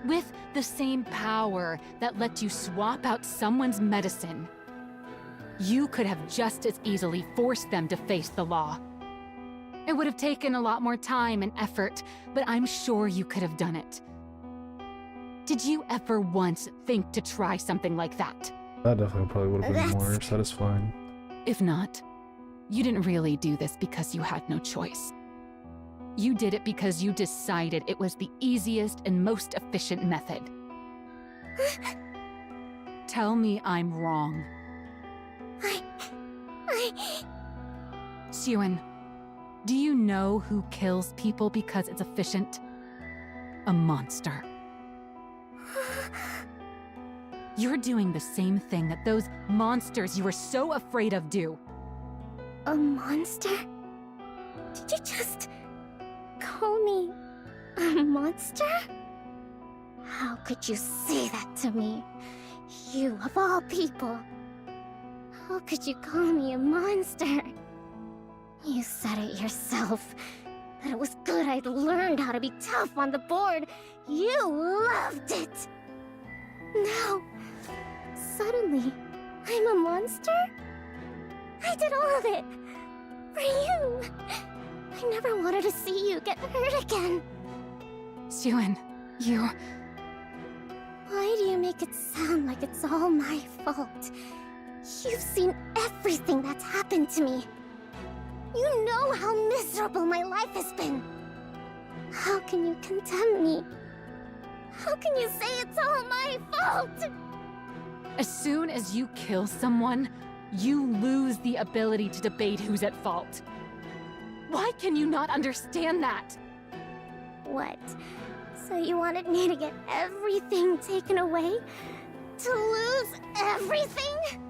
Speaker 13: With the same power that let you swap out someone's medicine, you could have just as easily forced them to face the law. It would have taken a lot more time and effort, but I'm sure you could have done it. Did you ever once think to try something like that?
Speaker 1: That definitely probably would have been more satisfying.
Speaker 13: If not, you didn't really do this because you had no choice. You did it because you decided it was the easiest and most efficient method. Tell me I'm wrong.
Speaker 2: I...
Speaker 13: Suen, Do you know who kills people because it's efficient? A monster. You're doing the same thing that those monsters you were so afraid of do.
Speaker 2: A monster? Did you just call me a monster? How could you say that to me? You of all people. How could you call me a monster? You said it yourself. That it was good I'd learned how to be tough on the board. You loved it! Now, suddenly, I'm a monster? I did all of it for you. I never wanted to see you get hurt again.
Speaker 13: Suen, you...
Speaker 2: Why do you make it sound like it's all my fault? You've seen everything that's happened to me. You know how miserable my life has been. How can you condemn me? How can you say it's all my fault?
Speaker 13: As soon as you kill someone, you lose the ability to debate who's at fault. Why can you not understand that?
Speaker 2: What? So you wanted me to get everything taken away? To lose everything?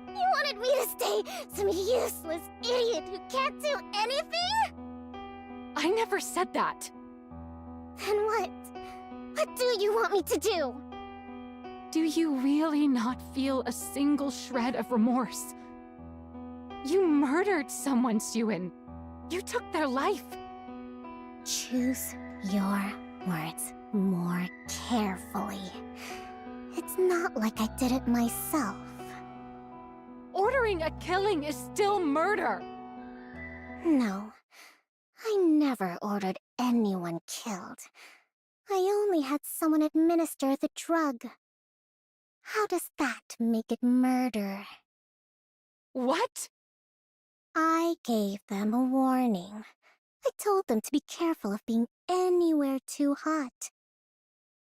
Speaker 2: You wanted me to stay some useless idiot who can't do anything?
Speaker 13: I never said that.
Speaker 2: Then what? What do you want me to do?
Speaker 13: Do you really not feel a single shred of remorse? You murdered someone, Suen. You took their life.
Speaker 2: Choose your words more carefully. It's not like I did it myself.
Speaker 13: Ordering a killing is still murder.
Speaker 2: No, I never ordered anyone killed. I only had someone administer the drug. How does that make it murder?
Speaker 13: What?
Speaker 2: I gave them a warning. I told them to be careful of being anywhere too hot.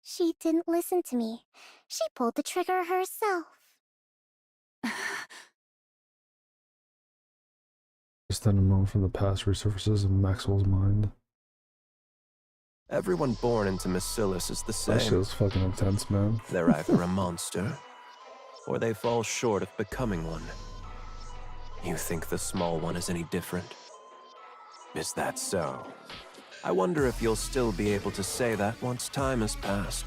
Speaker 2: She didn't listen to me. She pulled the trigger herself.
Speaker 1: Just then a moment from the past resurfaces in Maxwell's mind.
Speaker 6: Everyone born into Macillus is the same.
Speaker 1: That shit was fucking intense, man.
Speaker 6: They're either a monster, or they fall short of becoming one. You think the small one is any different? Is that so? I wonder if you'll still be able to say that once time has passed.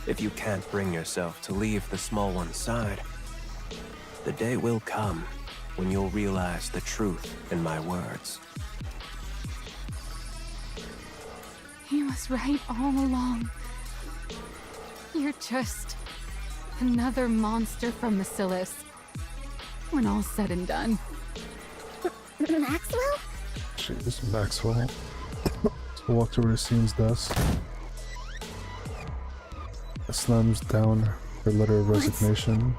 Speaker 6: If you can't bring yourself to leave the small one's side, the day will come when you'll realize the truth in my words.
Speaker 13: He was right all along. You're just another monster from Macillus. When all's said and done.
Speaker 2: Maxwell?
Speaker 1: Jeez, Maxwell. So walked over to Scene's desk. Slams down her letter of resignation.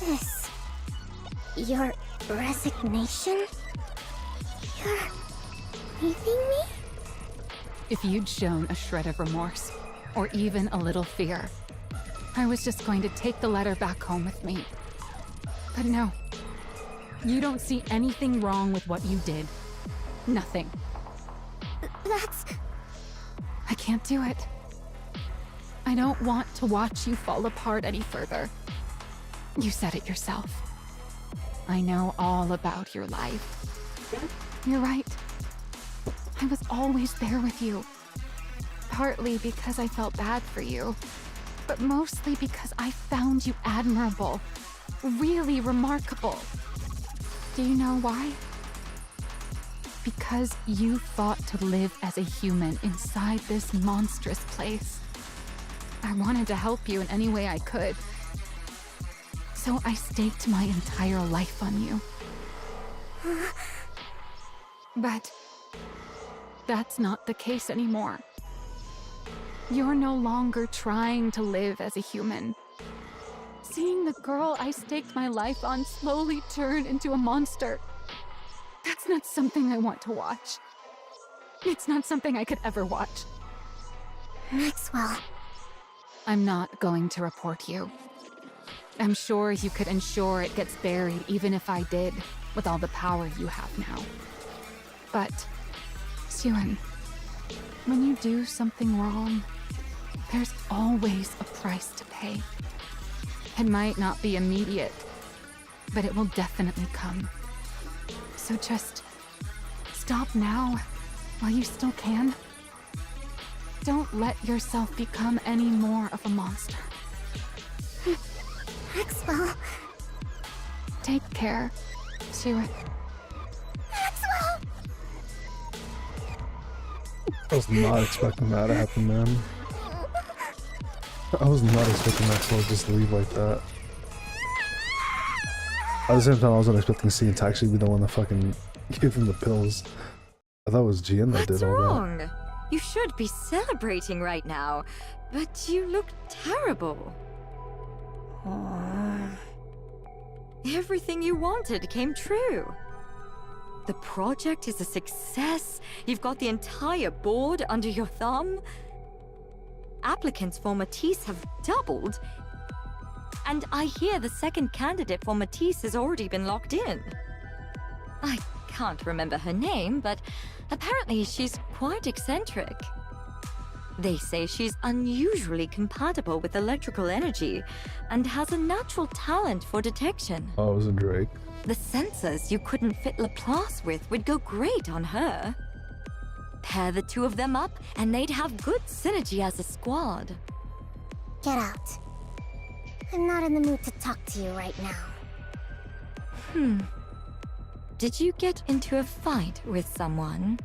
Speaker 2: This? Your resignation? You're leaving me?
Speaker 13: If you'd shown a shred of remorse, or even a little fear, I was just going to take the letter back home with me. But no. You don't see anything wrong with what you did. Nothing.
Speaker 2: That's...
Speaker 13: I can't do it. I don't want to watch you fall apart any further. You said it yourself. I know all about your life. You're right. I was always there with you. Partly because I felt bad for you, but mostly because I found you admirable. Really remarkable. Do you know why? Because you fought to live as a human inside this monstrous place. I wanted to help you in any way I could. So I staked my entire life on you. But that's not the case anymore. You're no longer trying to live as a human. Seeing the girl I staked my life on slowly turn into a monster, that's not something I want to watch. It's not something I could ever watch.
Speaker 2: Maxwell.
Speaker 13: I'm not going to report you. I'm sure you could ensure it gets buried even if I did, with all the power you have now. But, Siren, when you do something wrong, there's always a price to pay. It might not be immediate, but it will definitely come. So just stop now, while you still can. Don't let yourself become any more of a monster.
Speaker 2: Maxwell.
Speaker 13: Take care, Siren.
Speaker 2: Maxwell!
Speaker 1: I was not expecting that to happen, man. I was not expecting Maxwell to just leave like that. At the same time, I wasn't expecting Cian to actually be the one that fucking gave him the pills. I thought it was Gian that did all that.
Speaker 9: What's wrong? You should be celebrating right now, but you look terrible. Everything you wanted came true. The project is a success. You've got the entire board under your thumb. Applicants for Matisse have doubled. And I hear the second candidate for Matisse has already been locked in. I can't remember her name, but apparently she's quite eccentric. They say she's unusually compatible with electrical energy and has a natural talent for detection.
Speaker 1: Oh, it was a Drake.
Speaker 9: The sensors you couldn't fit Laplace with would go great on her. Pair the two of them up and they'd have good synergy as a squad.
Speaker 2: Get out. I'm not in the mood to talk to you right now.
Speaker 9: Did you get into a fight with someone?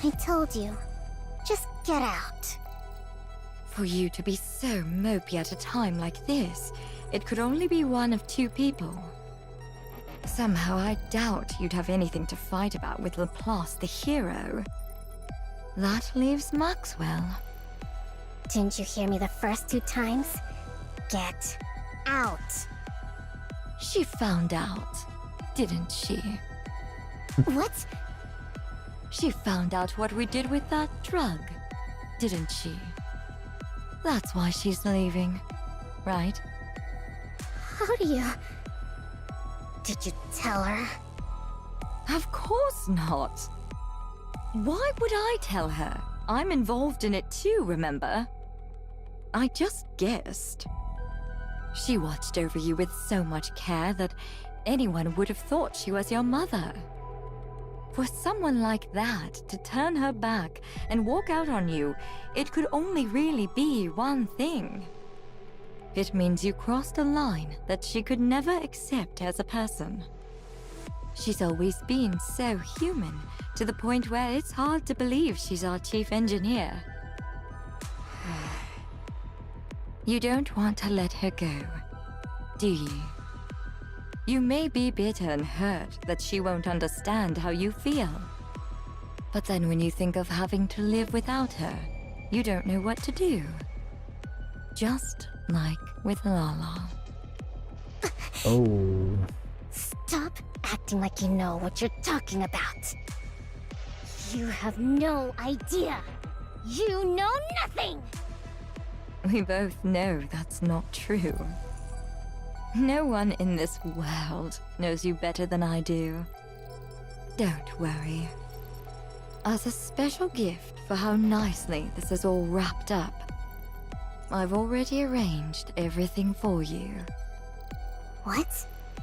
Speaker 2: I told you. Just get out.
Speaker 9: For you to be so mopey at a time like this, it could only be one of two people. Somehow I doubt you'd have anything to fight about with Laplace the hero. That leaves Maxwell.
Speaker 2: Didn't you hear me the first 2 times? Get out.
Speaker 9: She found out, didn't she?
Speaker 2: What?
Speaker 9: She found out what we did with that drug, didn't she? That's why she's leaving, right?
Speaker 2: How do you... Did you tell her?
Speaker 9: Of course not. Why would I tell her? I'm involved in it too, remember? I just guessed. She watched over you with so much care that anyone would have thought she was your mother. For someone like that to turn her back and walk out on you, it could only really be one thing. It means you crossed a line that she could never accept as a person. She's always been so human, to the point where it's hard to believe she's our chief engineer. You don't want to let her go, do you? You may be bitter and hurt that she won't understand how you feel. But then when you think of having to live without her, you don't know what to do. Just like with Lala.
Speaker 1: Oh.
Speaker 2: Stop acting like you know what you're talking about. You have no idea. You know nothing!
Speaker 9: We both know that's not true. No one in this world knows you better than I do. Don't worry. As a special gift for how nicely this is all wrapped up, I've already arranged everything for you.
Speaker 2: What?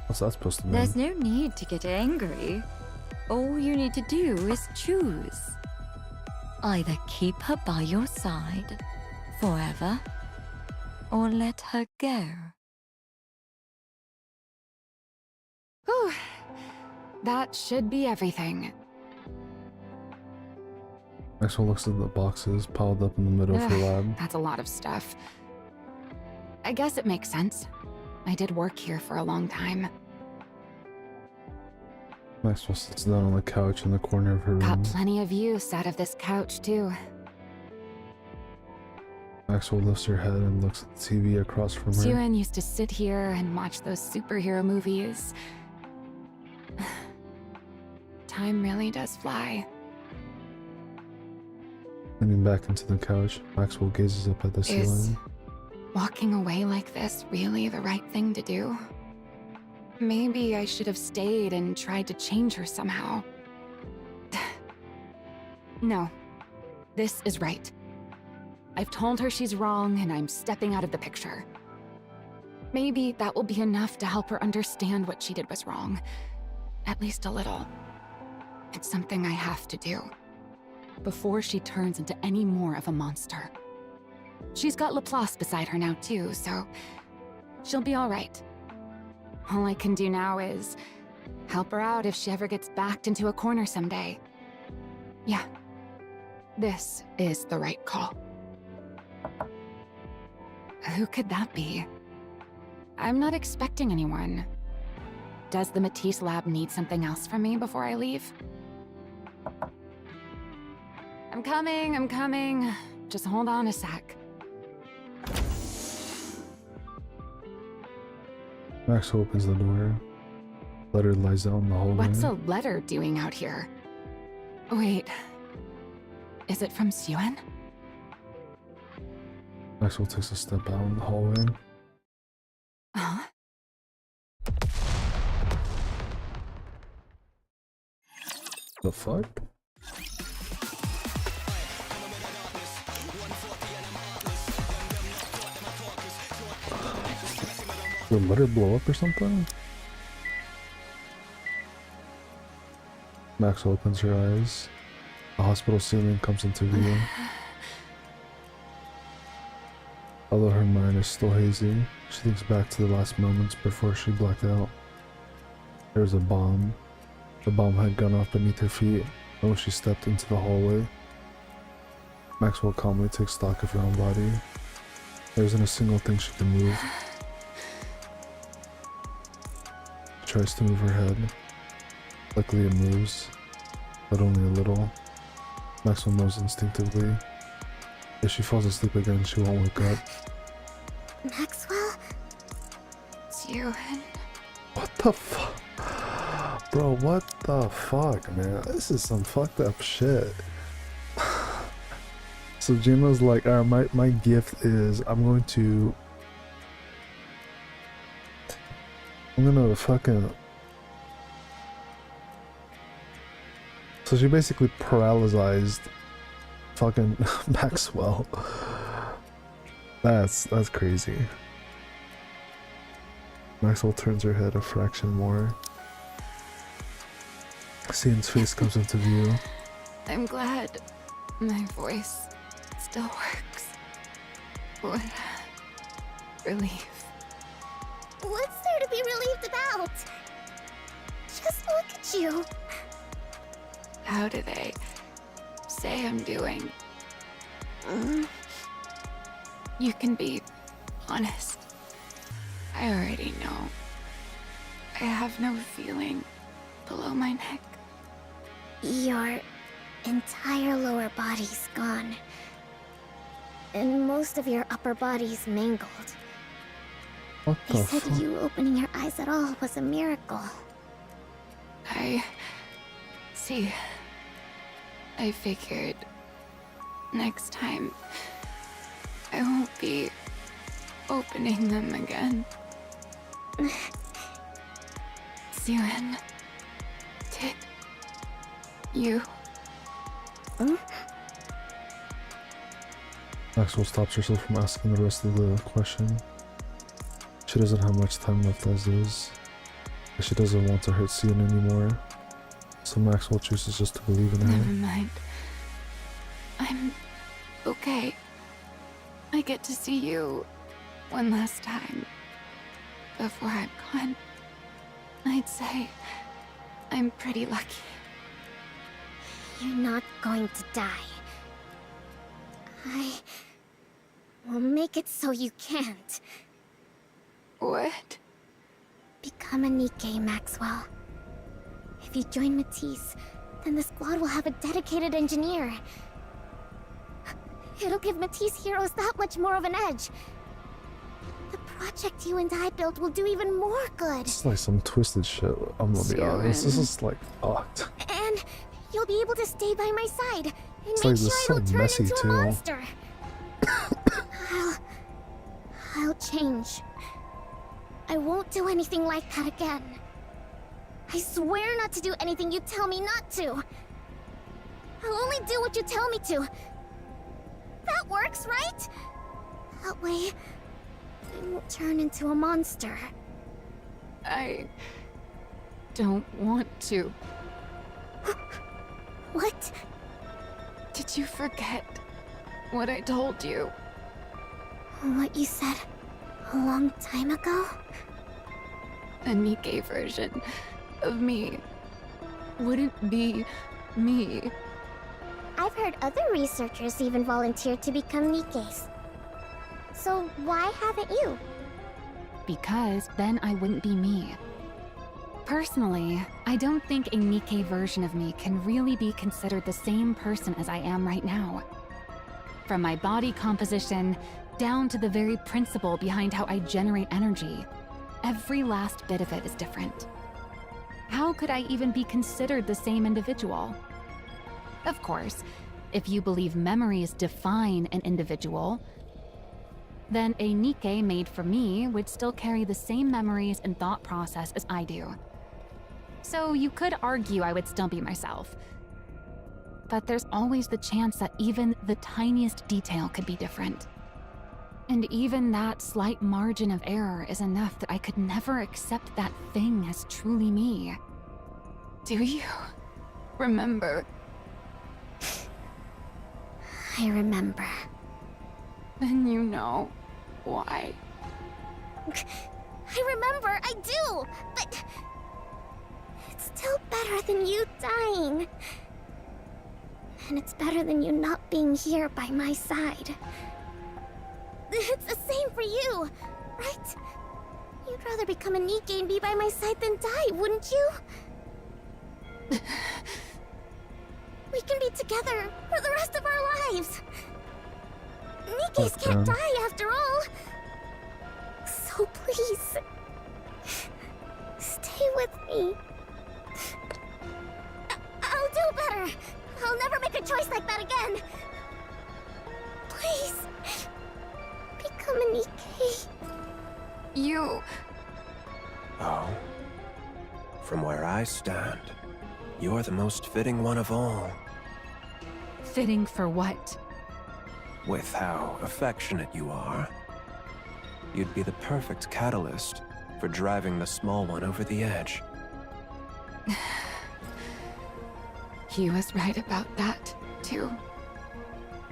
Speaker 1: What's that supposed to mean?
Speaker 9: There's no need to get angry. All you need to do is choose. Either keep her by your side forever, or let her go.
Speaker 13: Whew. That should be everything.
Speaker 1: Maxwell looks at the boxes piled up in the middle of her lab.
Speaker 13: That's a lot of stuff. I guess it makes sense. I did work here for a long time.
Speaker 1: Maxwell sits down on the couch in the corner of her room.
Speaker 13: Got plenty of use out of this couch, too.
Speaker 1: Maxwell lifts her head and looks at the TV across from her.
Speaker 13: Siren used to sit here and watch those superhero movies. Time really does fly.
Speaker 1: Leaning back into the couch, Maxwell gazes up at the ceiling.
Speaker 13: Walking away like this really the right thing to do? Maybe I should have stayed and tried to change her somehow. No. This is right. I've told her she's wrong, and I'm stepping out of the picture. Maybe that will be enough to help her understand what she did was wrong. At least a little. It's something I have to do. Before she turns into any more of a monster. She's got Laplace beside her now too, so she'll be all right. All I can do now is help her out if she ever gets backed into a corner someday. Yeah, this is the right call. Who could that be? I'm not expecting anyone. Does the Matisse lab need something else from me before I leave? I'm coming. Just hold on a sec.
Speaker 1: Max opens the door. Letter lies down in the hallway.
Speaker 13: What's a letter doing out here? Wait. Is it from Suen?
Speaker 1: Maxwell takes a step out in the hallway.
Speaker 13: Huh?
Speaker 1: The fuck? Did the letter blow up or something? Max opens her eyes. The hospital ceiling comes into view. Although her mind is still hazy, she thinks back to the last moments before she blacked out. There was a bomb. The bomb had gone off beneath her feet, and when she stepped into the hallway, Maxwell calmly takes stock of her own body. There isn't a single thing she can move. She tries to move her head. Luckily it moves, but only a little. Maxwell knows instinctively. If she falls asleep again, she won't wake up.
Speaker 2: Maxwell?
Speaker 13: Suen.
Speaker 1: What the fuck? Bro, what the fuck, man? This is some fucked up shit. So Gina's like, alright, my gift is I'm gonna fucking... So she basically paralyzed fucking Maxwell. That's crazy. Maxwell turns her head a fraction more. Sien's face comes into view.
Speaker 13: I'm glad my voice still works. What relief.
Speaker 2: What's there to be relieved about? Just look at you.
Speaker 13: How do they say I'm doing? You can be honest. I already know. I have no feeling below my neck.
Speaker 2: Your entire lower body's gone. And most of your upper body's mangled.
Speaker 1: What the
Speaker 2: They said
Speaker 1: fuck?
Speaker 2: you opening your eyes at all was a miracle.
Speaker 13: I see. I figured next time I won't be opening them again. Suen, did you?
Speaker 1: Maxwell stops herself from asking the rest of the question. She doesn't have much time left as is, and she doesn't want to hurt Sien anymore. So Maxwell chooses just to believe in her.
Speaker 13: Never mind. I'm okay. I get to see you one last time before I'm gone. I'd say I'm pretty lucky.
Speaker 2: You're not going to die. I will make it so you can't.
Speaker 13: What?
Speaker 2: Become a Nikke, Maxwell. If you join Matisse, then the squad will have a dedicated engineer. It'll give Matisse heroes that much more of an edge. The project you and I built will do even more good.
Speaker 1: It's like some twisted shit, I'm gonna be honest. This is like fucked.
Speaker 2: And you'll be able to stay by my side and
Speaker 1: It's
Speaker 2: make
Speaker 1: like
Speaker 2: sure
Speaker 1: this
Speaker 2: I
Speaker 1: so
Speaker 2: don't turn
Speaker 1: messy
Speaker 2: into
Speaker 1: too.
Speaker 2: a monster. I'll change. I won't do anything like that again. I swear not to do anything you tell me not to. I'll only do what you tell me to. That works, right? That way, I won't turn into a monster.
Speaker 13: I don't want to.
Speaker 2: What?
Speaker 13: Did you forget what I told you?
Speaker 2: What you said a long time ago?
Speaker 13: A Nikke version of me wouldn't be me.
Speaker 2: I've heard other researchers even volunteer to become Nikkes. So why haven't you?
Speaker 3: Because then I wouldn't be me. Personally, I don't think a Nikke version of me can really be considered the same person as I am right now. From my body composition, down to the very principle behind how I generate energy, every last bit of it is different. How could I even be considered the same individual? Of course, if you believe memories define an individual, then a Nikke made for me would still carry the same memories and thought process as I do. So you could argue I would still be myself. But there's always the chance that even the tiniest detail could be different. And even that slight margin of error is enough that I could never accept that thing as truly me. Do you remember?
Speaker 2: I remember.
Speaker 13: Then you know why.
Speaker 2: I remember, I do! But it's still better than you dying. And it's better than you not being here by my side. It's the same for you, right? You'd rather become a Nikke and be by my side than die, wouldn't you? We can be together for the rest of our lives. Nikkes can't die after all. So please, stay with me. I'll do better. I'll never make a choice like that again. Please, become a Nikke.
Speaker 13: You...
Speaker 6: Oh. From where I stand, you're the most fitting one of all.
Speaker 3: Fitting for what?
Speaker 6: With how affectionate you are, you'd be the perfect catalyst for driving the small one over the edge.
Speaker 13: He was right about that, too.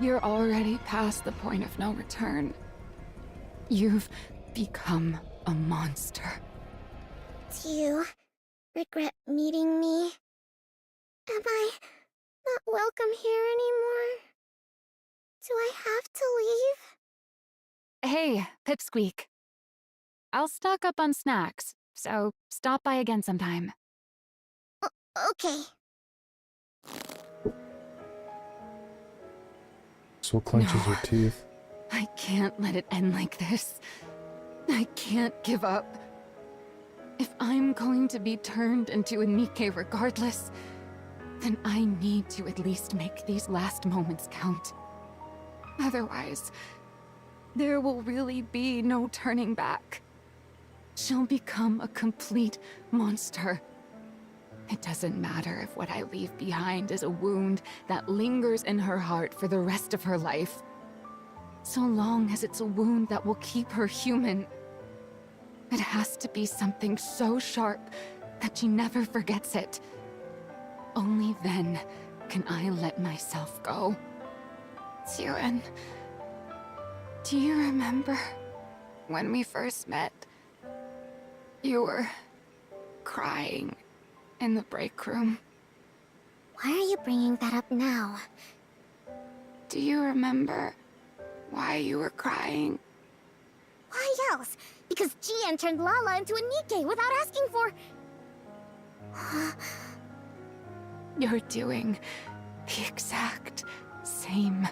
Speaker 13: You're already past the point of no return. You've become a monster.
Speaker 2: Do you regret meeting me? Am I not welcome here anymore? Do I have to leave?
Speaker 3: Hey, Pipsqueak. I'll stock up on snacks, so stop by again sometime.
Speaker 2: Okay.
Speaker 1: So clenches her teeth.
Speaker 13: I can't let it end like this. I can't give up. If I'm going to be turned into a Nikke regardless, then I need to at least make these last moments count. Otherwise, there will really be no turning back. She'll become a complete monster. It doesn't matter if what I leave behind is a wound that lingers in her heart for the rest of her life. So long as it's a wound that will keep her human. It has to be something so sharp that she never forgets it. Only then can I let myself go. Siren, do you remember when we first met? You were crying in the break room.
Speaker 2: Why are you bringing that up now?
Speaker 13: Do you remember why you were crying?
Speaker 2: Why else? Because Jian turned Lala into a Nikke without asking for...
Speaker 13: You're doing the exact same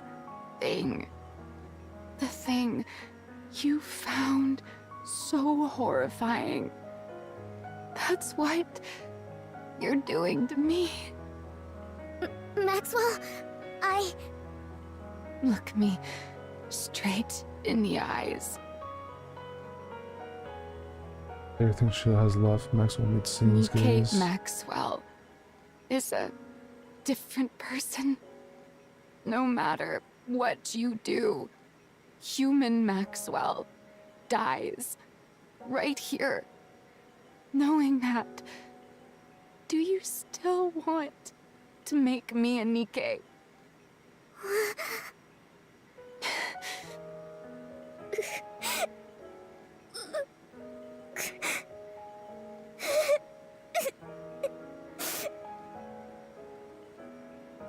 Speaker 13: thing. The thing you found so horrifying. That's what you're doing to me.
Speaker 2: Maxwell, I...
Speaker 13: Look me straight in the eyes.
Speaker 1: Everything she has left, Maxwell meets scenes
Speaker 13: Nikke
Speaker 1: gaze.
Speaker 13: Maxwell is a different person. No matter what you do, human Maxwell dies right here. Knowing that, do you still want to make me a Nikke?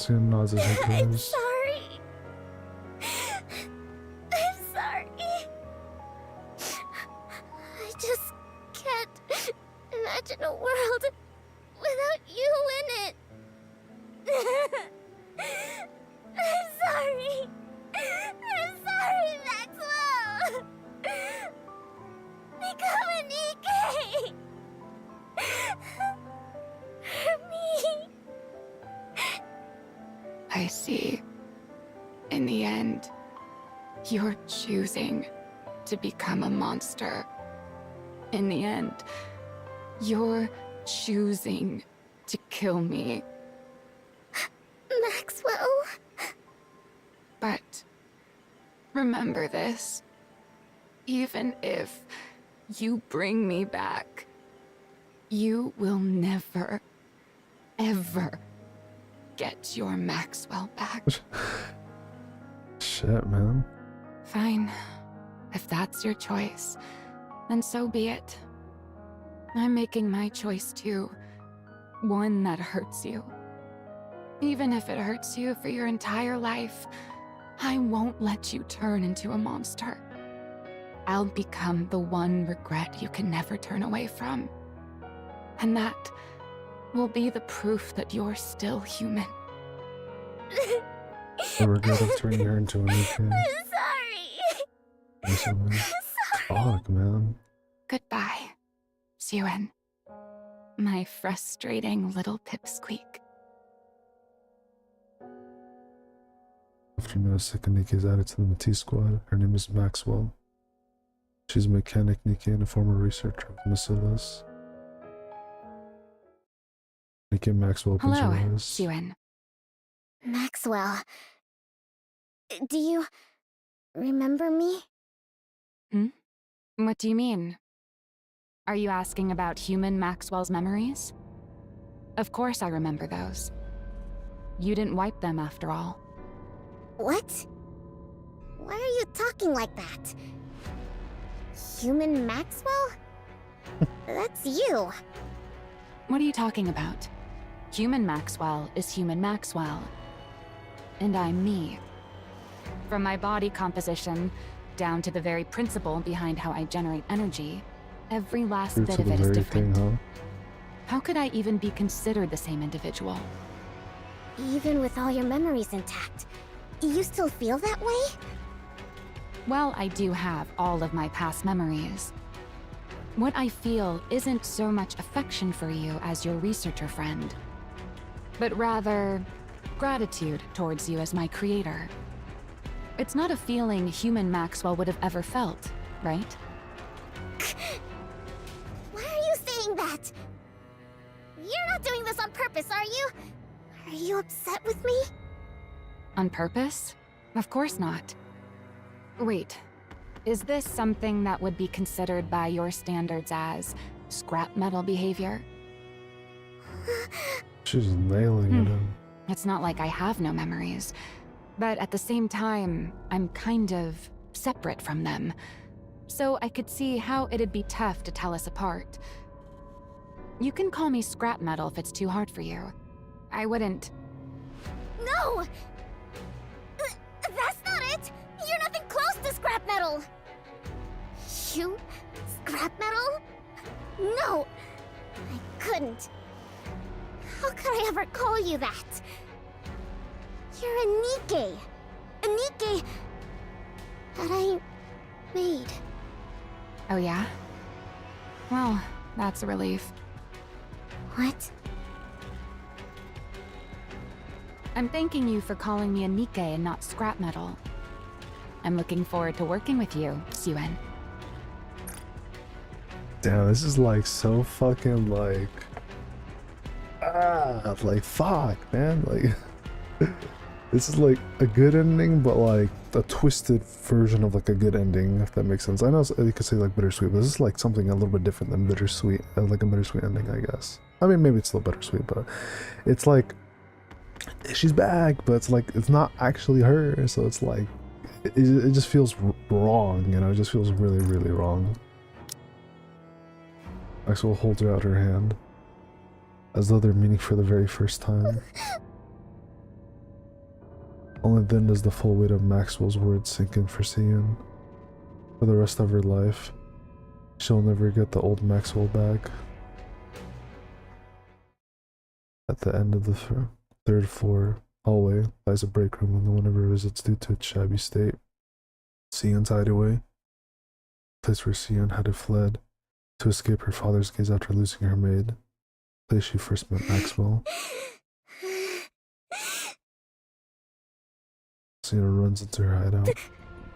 Speaker 1: I'm
Speaker 2: sorry. I'm sorry. I just can't imagine a world without you in it. I'm sorry. I'm sorry, Maxwell. Become a Nikke. For me.
Speaker 13: I see. In the end, you're choosing to become a monster. In the end, you're choosing to kill me.
Speaker 2: Maxwell.
Speaker 13: But remember this. Even if you bring me back, you will never, ever get your Maxwell back.
Speaker 1: Shit, man.
Speaker 13: Fine. If that's your choice, then so be it. I'm making my choice too. One that hurts you. Even if it hurts you for your entire life, I won't let you turn into a monster. I'll become the one regret you can never turn away from. And that will be the proof that you're still human.
Speaker 1: The regret of turning her into a Nikke.
Speaker 2: I'm sorry.
Speaker 1: Fuck, man.
Speaker 13: Goodbye, Suen. My frustrating little pipsqueak.
Speaker 1: Afternoon, a second Nikke is added to the Matisse squad. Her name is Maxwell. She's a mechanic Nikke and a former researcher of Bacillus. Nikke Maxwell opens
Speaker 13: Hello,
Speaker 1: her eyes.
Speaker 13: Suen.
Speaker 2: Maxwell. Do you remember me?
Speaker 13: What do you mean? Are you asking about human Maxwell's memories? Of course I remember those. You didn't wipe them after all.
Speaker 2: What? Why are you talking like that? Human Maxwell? That's you.
Speaker 13: What are you talking about? Human Maxwell is human Maxwell. And I'm me. From my body composition, down to the very principle behind how I generate energy, every last bit of it is different. How could I even be considered the same individual?
Speaker 2: Even with all your memories intact, you still feel that way?
Speaker 13: Well, I do have all of my past memories. What I feel isn't so much affection for you as your researcher friend, but rather gratitude towards you as my creator. It's not a feeling human Maxwell would have ever felt, right?
Speaker 2: Why are you saying that? You're not doing this on purpose, are you? Are you upset with me?
Speaker 13: On purpose? Of course not. Wait, is this something that would be considered by your standards as scrap metal behavior?
Speaker 1: She's nailing it.
Speaker 13: It's not like I have no memories, but at the same time, I'm kind of separate from them. So I could see how it'd be tough to tell us apart. You can call me scrap metal if it's too hard for you. I wouldn't.
Speaker 2: No! That's not it! You're nothing close to scrap metal! You? Scrap metal? No! I couldn't. How could I ever call you that? You're a Nikke. A Nikke that I made.
Speaker 13: Oh yeah? Well, that's a relief.
Speaker 2: What?
Speaker 13: I'm thanking you for calling me a Nikke and not scrap metal. I'm looking forward to working with you, Suen.
Speaker 1: Damn, this is like so fucking like fuck, man. Like This is like a good ending, but like a twisted version of like a good ending, if that makes sense. I know you could say like bittersweet, but this is like something a little bit different than bittersweet, like a bittersweet ending, I guess. I mean, maybe it's still bittersweet, but it's like she's back, but it's like it's not actually her, so it's like it just feels wrong, you know. It just feels really, really wrong. Maxwell holds her out her hand, as though they're meeting for the very first time. Only then does the full weight of Maxwell's words sink in for Sion. For the rest of her life, she'll never get the old Maxwell back. At the end of the third floor hallway lies a break room no one ever visits due to its shabby state. Sion's hideaway, the place where Sion had fled to escape her father's gaze after losing her maid, the place she first met Maxwell. Sion runs into her hideout.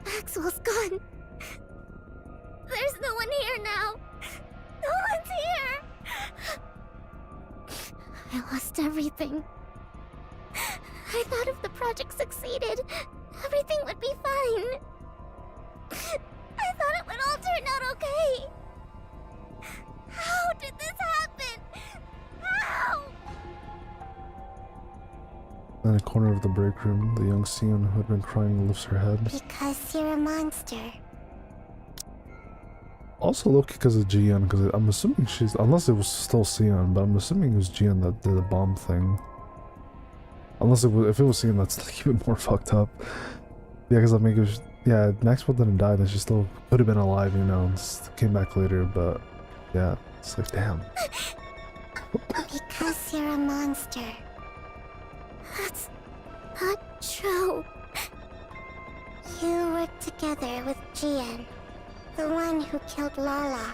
Speaker 2: Maxwell's gone. There's no one here now. No one's here. I lost everything. I thought if the project succeeded, everything would be fine. I thought it would all turn out okay. How did this happen? How?
Speaker 1: In a corner of the break room, the young Sion who had been crying lifts her head.
Speaker 2: Because you're a monster.
Speaker 1: Also low-key because of Jian, because I'm assuming she's, unless it was still Sion, but I'm assuming it was Jian that did the bomb thing. Unless it was, if it was Sion, that's like even more fucked up. Yeah, because I mean, it was, yeah, Maxwell didn't die, and she still could have been alive, you know, and came back later, but yeah, it's like, damn.
Speaker 2: Because you're a monster. That's not true. You worked together with Jian, the one who killed Lala.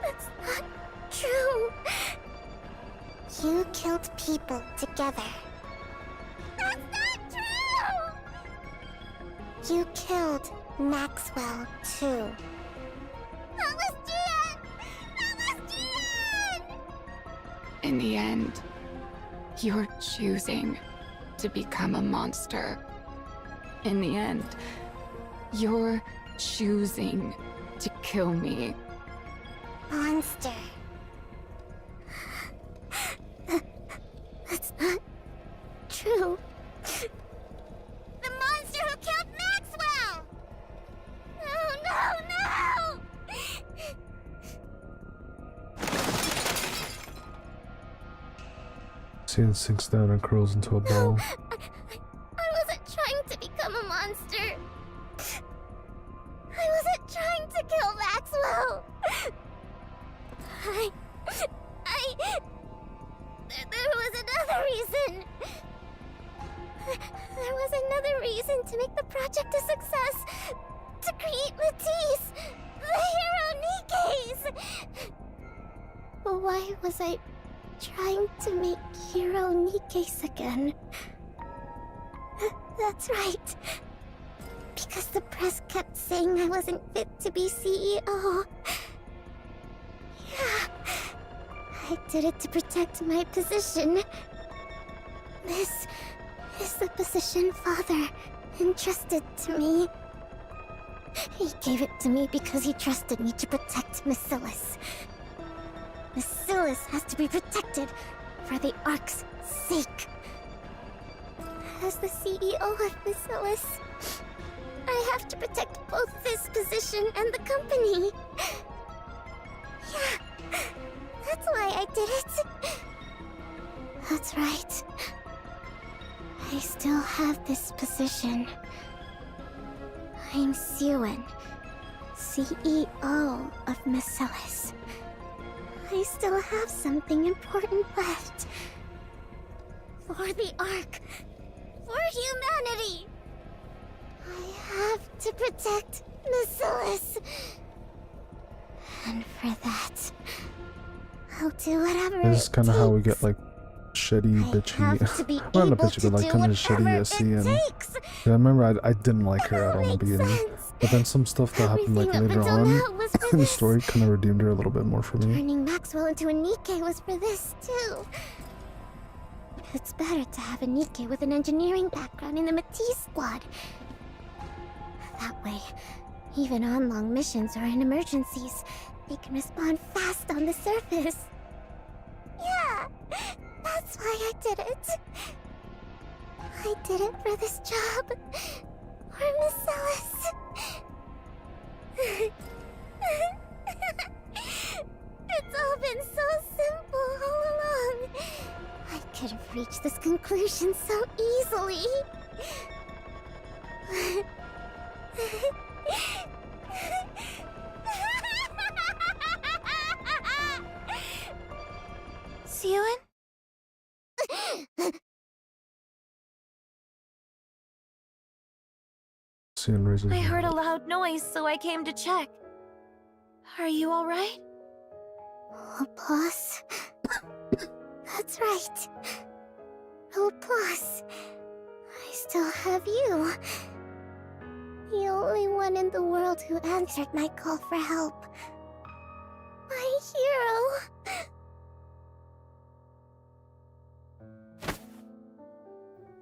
Speaker 2: That's not true. You killed people together. That's not true! You killed Maxwell, too. That was Jian! That was Jian!
Speaker 13: In the end, you're choosing to become a monster. In the end, you're choosing to kill me.
Speaker 2: Monster. That's not true. The monster who killed Maxwell! No!
Speaker 1: Sion sinks down and curls into a ball.
Speaker 2: I wasn't trying to become a monster. I wasn't trying to kill Maxwell. There was another reason. There was another reason to make the project a success. To create Matisse, the hero Nikke's. Why was I trying to make hero Nikke's again? That's right. Because the press kept saying I wasn't fit to be CEO. Yeah. I did it to protect my position. This is the position Father entrusted to me. He gave it to me because he trusted me to protect Maxwell. Maxwell has to be protected for the Ark's sake. As the CEO of Maxwell, I have to protect both this position and the company. Yeah, that's why I did it. That's right. I still have this position. I'm Suen, CEO of Maxwell. I still have something important left. For the Ark. For humanity. I have to protect Maxwell. And for that, I'll do whatever
Speaker 1: This is kind of how we get like shitty, bitchy. Well, not bitchy, but like kind of shitty Sion. Yeah, I remember I didn't like her at all in the beginning, but then some stuff that happened like later on in the story kind of redeemed her a little bit more for me.
Speaker 2: Turning Maxwell into a Nikke was for this too. It's better to have a Nikke with an engineering background in the Matisse squad. That way, even on long missions or in emergencies, they can respond fast on the surface. Yeah, that's why I did it. I did it for this job. For Miss Ellis. It's all been so simple all along. I could have reached this conclusion so easily.
Speaker 7: Siwon?
Speaker 1: Siwon raises
Speaker 7: I
Speaker 1: her
Speaker 7: heard a
Speaker 1: head.
Speaker 7: loud noise, so I came to check. Are you alright?
Speaker 2: Laplace? That's right. Laplace. I still have you. The only one in the world who answered my call for help. My hero.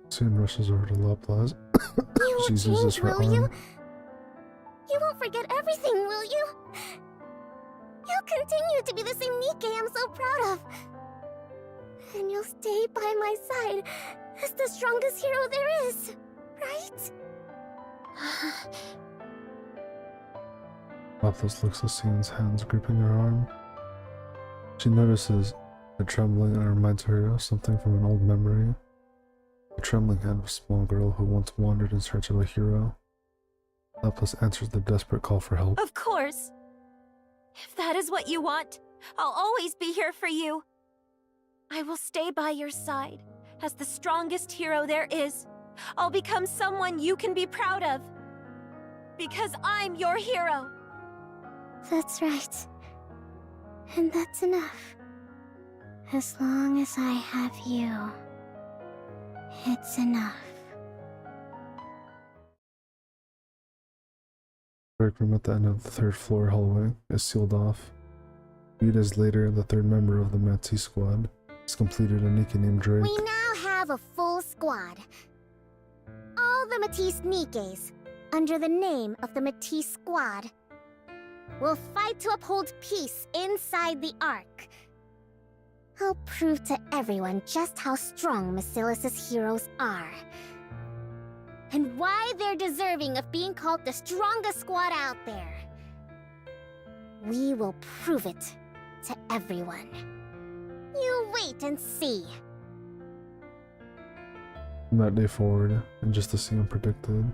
Speaker 1: Siwon rushes over to Laplace.
Speaker 2: You
Speaker 1: She
Speaker 2: won't
Speaker 1: uses
Speaker 2: change,
Speaker 1: her
Speaker 2: will you?
Speaker 1: arm.
Speaker 2: You won't forget everything, will you? You'll continue to be the same Nikke I'm so proud of. And you'll stay by my side as the strongest hero there is, right?
Speaker 1: Laplace looks at Siwon's hands gripping her arm. She notices the trembling and reminds her of something from an old memory. The trembling hand of a small girl who once wandered in search of a hero. Laplace answers the desperate call for help.
Speaker 7: Of course. If that is what you want, I'll always be here for you. I will stay by your side as the strongest hero there is. I'll become someone you can be proud of. Because I'm your hero.
Speaker 2: That's right. And that's enough. As long as I have you, it's enough.
Speaker 1: The break room at the end of the third floor hallway is sealed off. 3 days later, the third member of the Matisse squad has completed a Nikke named Drake.
Speaker 2: We now have a full squad. All the Matisse Nikkes, under the name of the Matisse Squad, will fight to uphold peace inside the Ark. I'll prove to everyone just how strong Macilis's heroes are. And why they're deserving of being called the strongest squad out there. We will prove it to everyone. You wait and see.
Speaker 1: From that day forward, and just as Siwon predicted,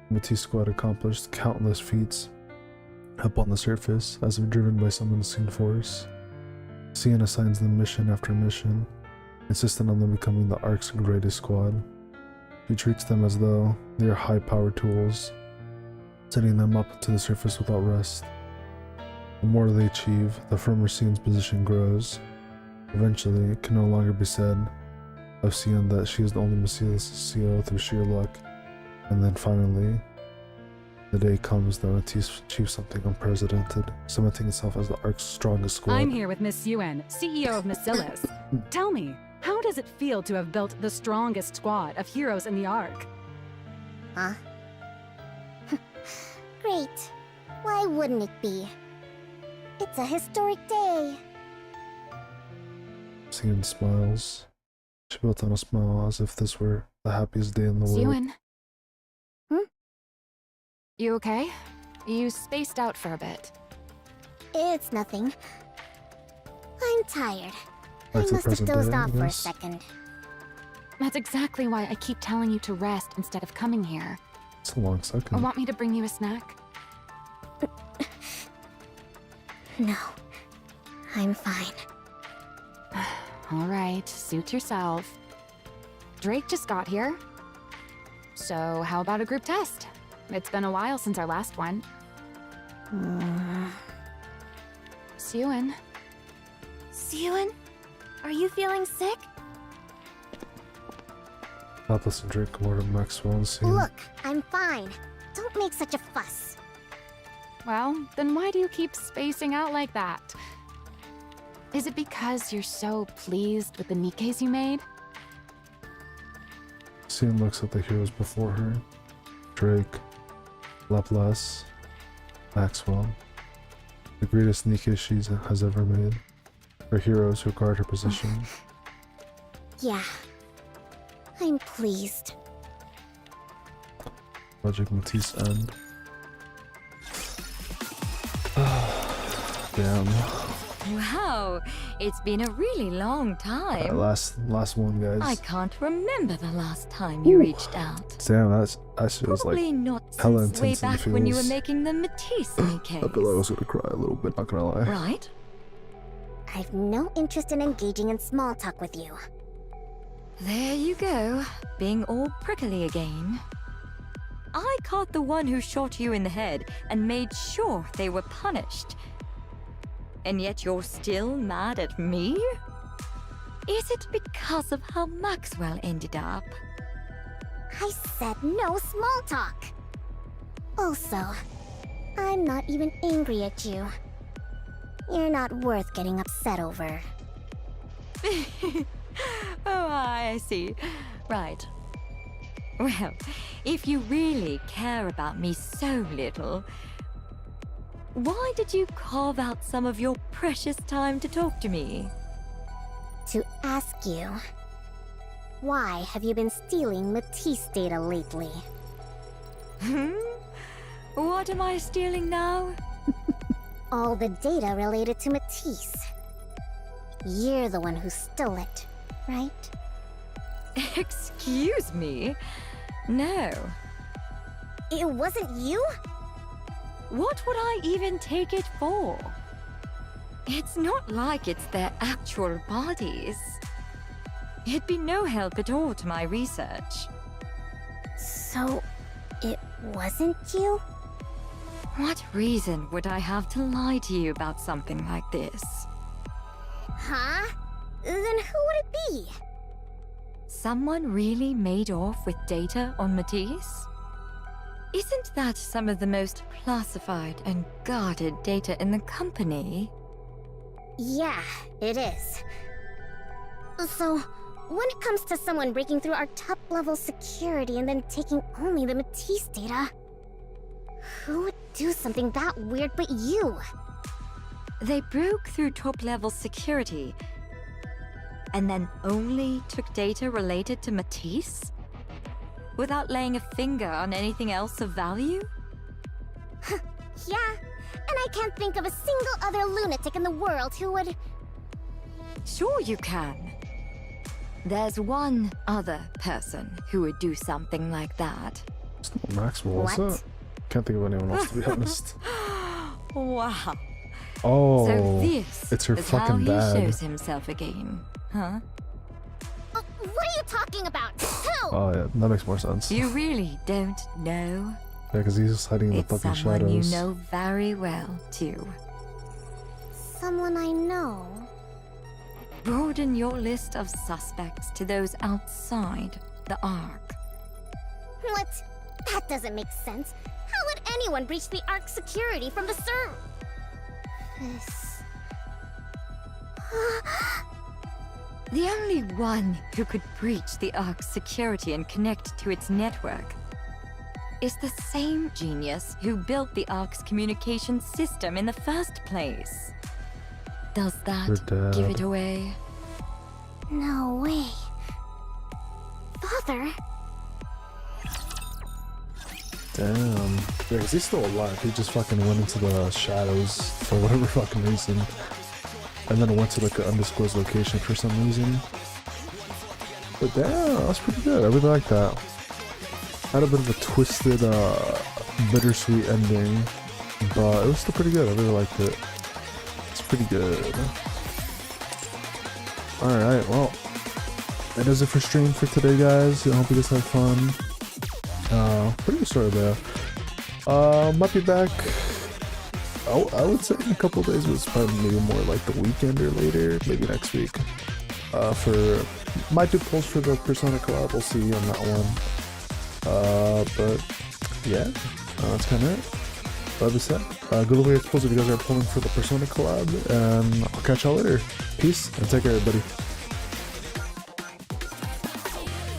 Speaker 1: the Matisse squad accomplished countless feats up on the surface as if driven by some unseen force. Siwon assigns them mission after mission, insisting on them becoming the Ark's greatest squad. He treats them as though they are high-powered tools, setting them up to the surface without rest. The more they achieve, the firmer Siwon's position grows. Eventually, it can no longer be said of Siwon that she is the only Macilis CO through sheer luck. And then finally, the day comes that Matisse achieves something unprecedented, cementing itself as the Ark's strongest squad.
Speaker 13: I'm here with Miss Siwon, CEO of Macilis. Tell me, how does it feel to have built the strongest squad of heroes in the Ark?
Speaker 2: Huh? Great. Why wouldn't it be? It's a historic day.
Speaker 1: Siwon smiles. She built on a smile as if this were the happiest day in the world.
Speaker 13: Siwon?
Speaker 2: Hmm?
Speaker 13: You okay? You spaced out for a bit.
Speaker 2: It's nothing. I'm tired. I
Speaker 1: Back to the
Speaker 2: must have
Speaker 1: present
Speaker 2: dozed
Speaker 1: day, I
Speaker 2: off for a
Speaker 1: guess.
Speaker 2: second.
Speaker 13: That's exactly why I keep telling you to rest instead of coming here.
Speaker 1: It's a long
Speaker 13: Or
Speaker 1: second.
Speaker 13: want me to bring you a snack?
Speaker 2: No. I'm fine.
Speaker 13: All right, suit yourself. Drake just got here. So how about a group test? It's been a while since our last one. Siwon?
Speaker 7: Siwon? Are you feeling sick?
Speaker 1: Laplace and Drake come over to Maxwell and Siwon.
Speaker 2: Look, I'm fine. Don't make such a fuss.
Speaker 13: Well, then why do you keep spacing out like that? Is it because you're so pleased with the Nikkes you made?
Speaker 1: Scene looks at the heroes before her. Drake, Laplace, Maxwell. The greatest Nikke she has ever made. Her heroes who guard her position.
Speaker 2: Yeah. I'm pleased.
Speaker 1: Project Matisse end. Damn.
Speaker 9: Wow, it's been a really long time.
Speaker 1: Last one, guys.
Speaker 9: I can't remember the last time you reached out.
Speaker 1: Damn, that shit was like
Speaker 9: Probably not
Speaker 1: hella
Speaker 9: since way
Speaker 1: intense in the
Speaker 9: back when you were
Speaker 1: feels.
Speaker 9: making the Matisse Nikke.
Speaker 1: I feel like I was gonna cry a little bit, not gonna lie.
Speaker 9: Right?
Speaker 2: I've no interest in engaging in small talk with you.
Speaker 9: There you go, being all prickly again. I caught the one who shot you in the head and made sure they were punished. And yet you're still mad at me? Is it because of how Maxwell ended up?
Speaker 2: I said no small talk. Also, I'm not even angry at you. You're not worth getting upset over.
Speaker 9: Oh, I see. Right. Well, if you really care about me so little, why did you carve out some of your precious time to talk to me?
Speaker 2: To ask you, why have you been stealing Matisse data lately?
Speaker 9: What am I stealing now?
Speaker 2: All the data related to Matisse. You're the one who stole it, right?
Speaker 9: Excuse me? No.
Speaker 2: It wasn't you?
Speaker 9: What would I even take it for? It's not like it's their actual bodies. It'd be no help at all to my research.
Speaker 2: So, it wasn't you?
Speaker 9: What reason would I have to lie to you about something like this?
Speaker 2: Huh? Then who would it be?
Speaker 9: Someone really made off with data on Matisse? Isn't that some of the most classified and guarded data in the company?
Speaker 2: Yeah, it is. So, when it comes to someone breaking through our top-level security and then taking only the Matisse data, who would do something that weird but you?
Speaker 9: They broke through top-level security and then only took data related to Matisse? Without laying a finger on anything else of value?
Speaker 2: Yeah, and I can't think of a single other lunatic in the world who would...
Speaker 9: Sure you can. There's one other person who would do something like that.
Speaker 1: It's not Maxwell, is
Speaker 2: What?
Speaker 1: it? Can't think of anyone else, to be honest.
Speaker 9: Wow.
Speaker 1: Oh,
Speaker 9: So this
Speaker 1: it's her
Speaker 9: is how
Speaker 1: fucking
Speaker 9: he
Speaker 1: dad.
Speaker 9: shows himself again, huh?
Speaker 2: What are you talking about? Who?
Speaker 1: Oh yeah, that makes more sense.
Speaker 9: You really don't know?
Speaker 1: Yeah, because he's just hiding in the
Speaker 9: It's
Speaker 1: fucking
Speaker 9: someone
Speaker 1: shadows.
Speaker 9: you know very well, too.
Speaker 2: Someone I know.
Speaker 9: Broaden your list of suspects to those outside the Ark.
Speaker 2: What? That doesn't make sense. How would anyone breach the Ark security from the This...
Speaker 9: The only one who could breach the Ark's security and connect to its network is the same genius who built the Ark's communication system in the first place. Does that
Speaker 1: Her dad.
Speaker 9: give it away?
Speaker 2: No way. Father?
Speaker 1: Damn. Yeah, because he's still alive. He just fucking went into the shadows for whatever fucking reason. And then went to like an undisclosed location for some reason. But damn, that was pretty good. I really like that. Had a bit of a twisted, bittersweet ending. But it was still pretty good. I really liked it. It's pretty good. Alright, well. That does it for stream for today, guys. I hope you guys had fun. Pretty good story there. Might be back. I would say in a couple days, but it's probably maybe more like the weekend or later, maybe next week. Might do polls for the Persona collab. We'll see on that one. But yeah, that's kind of it. That was it. Good luck with polls if you guys are polling for the Persona collab, and I'll catch y'all later. Peace and take care, everybody.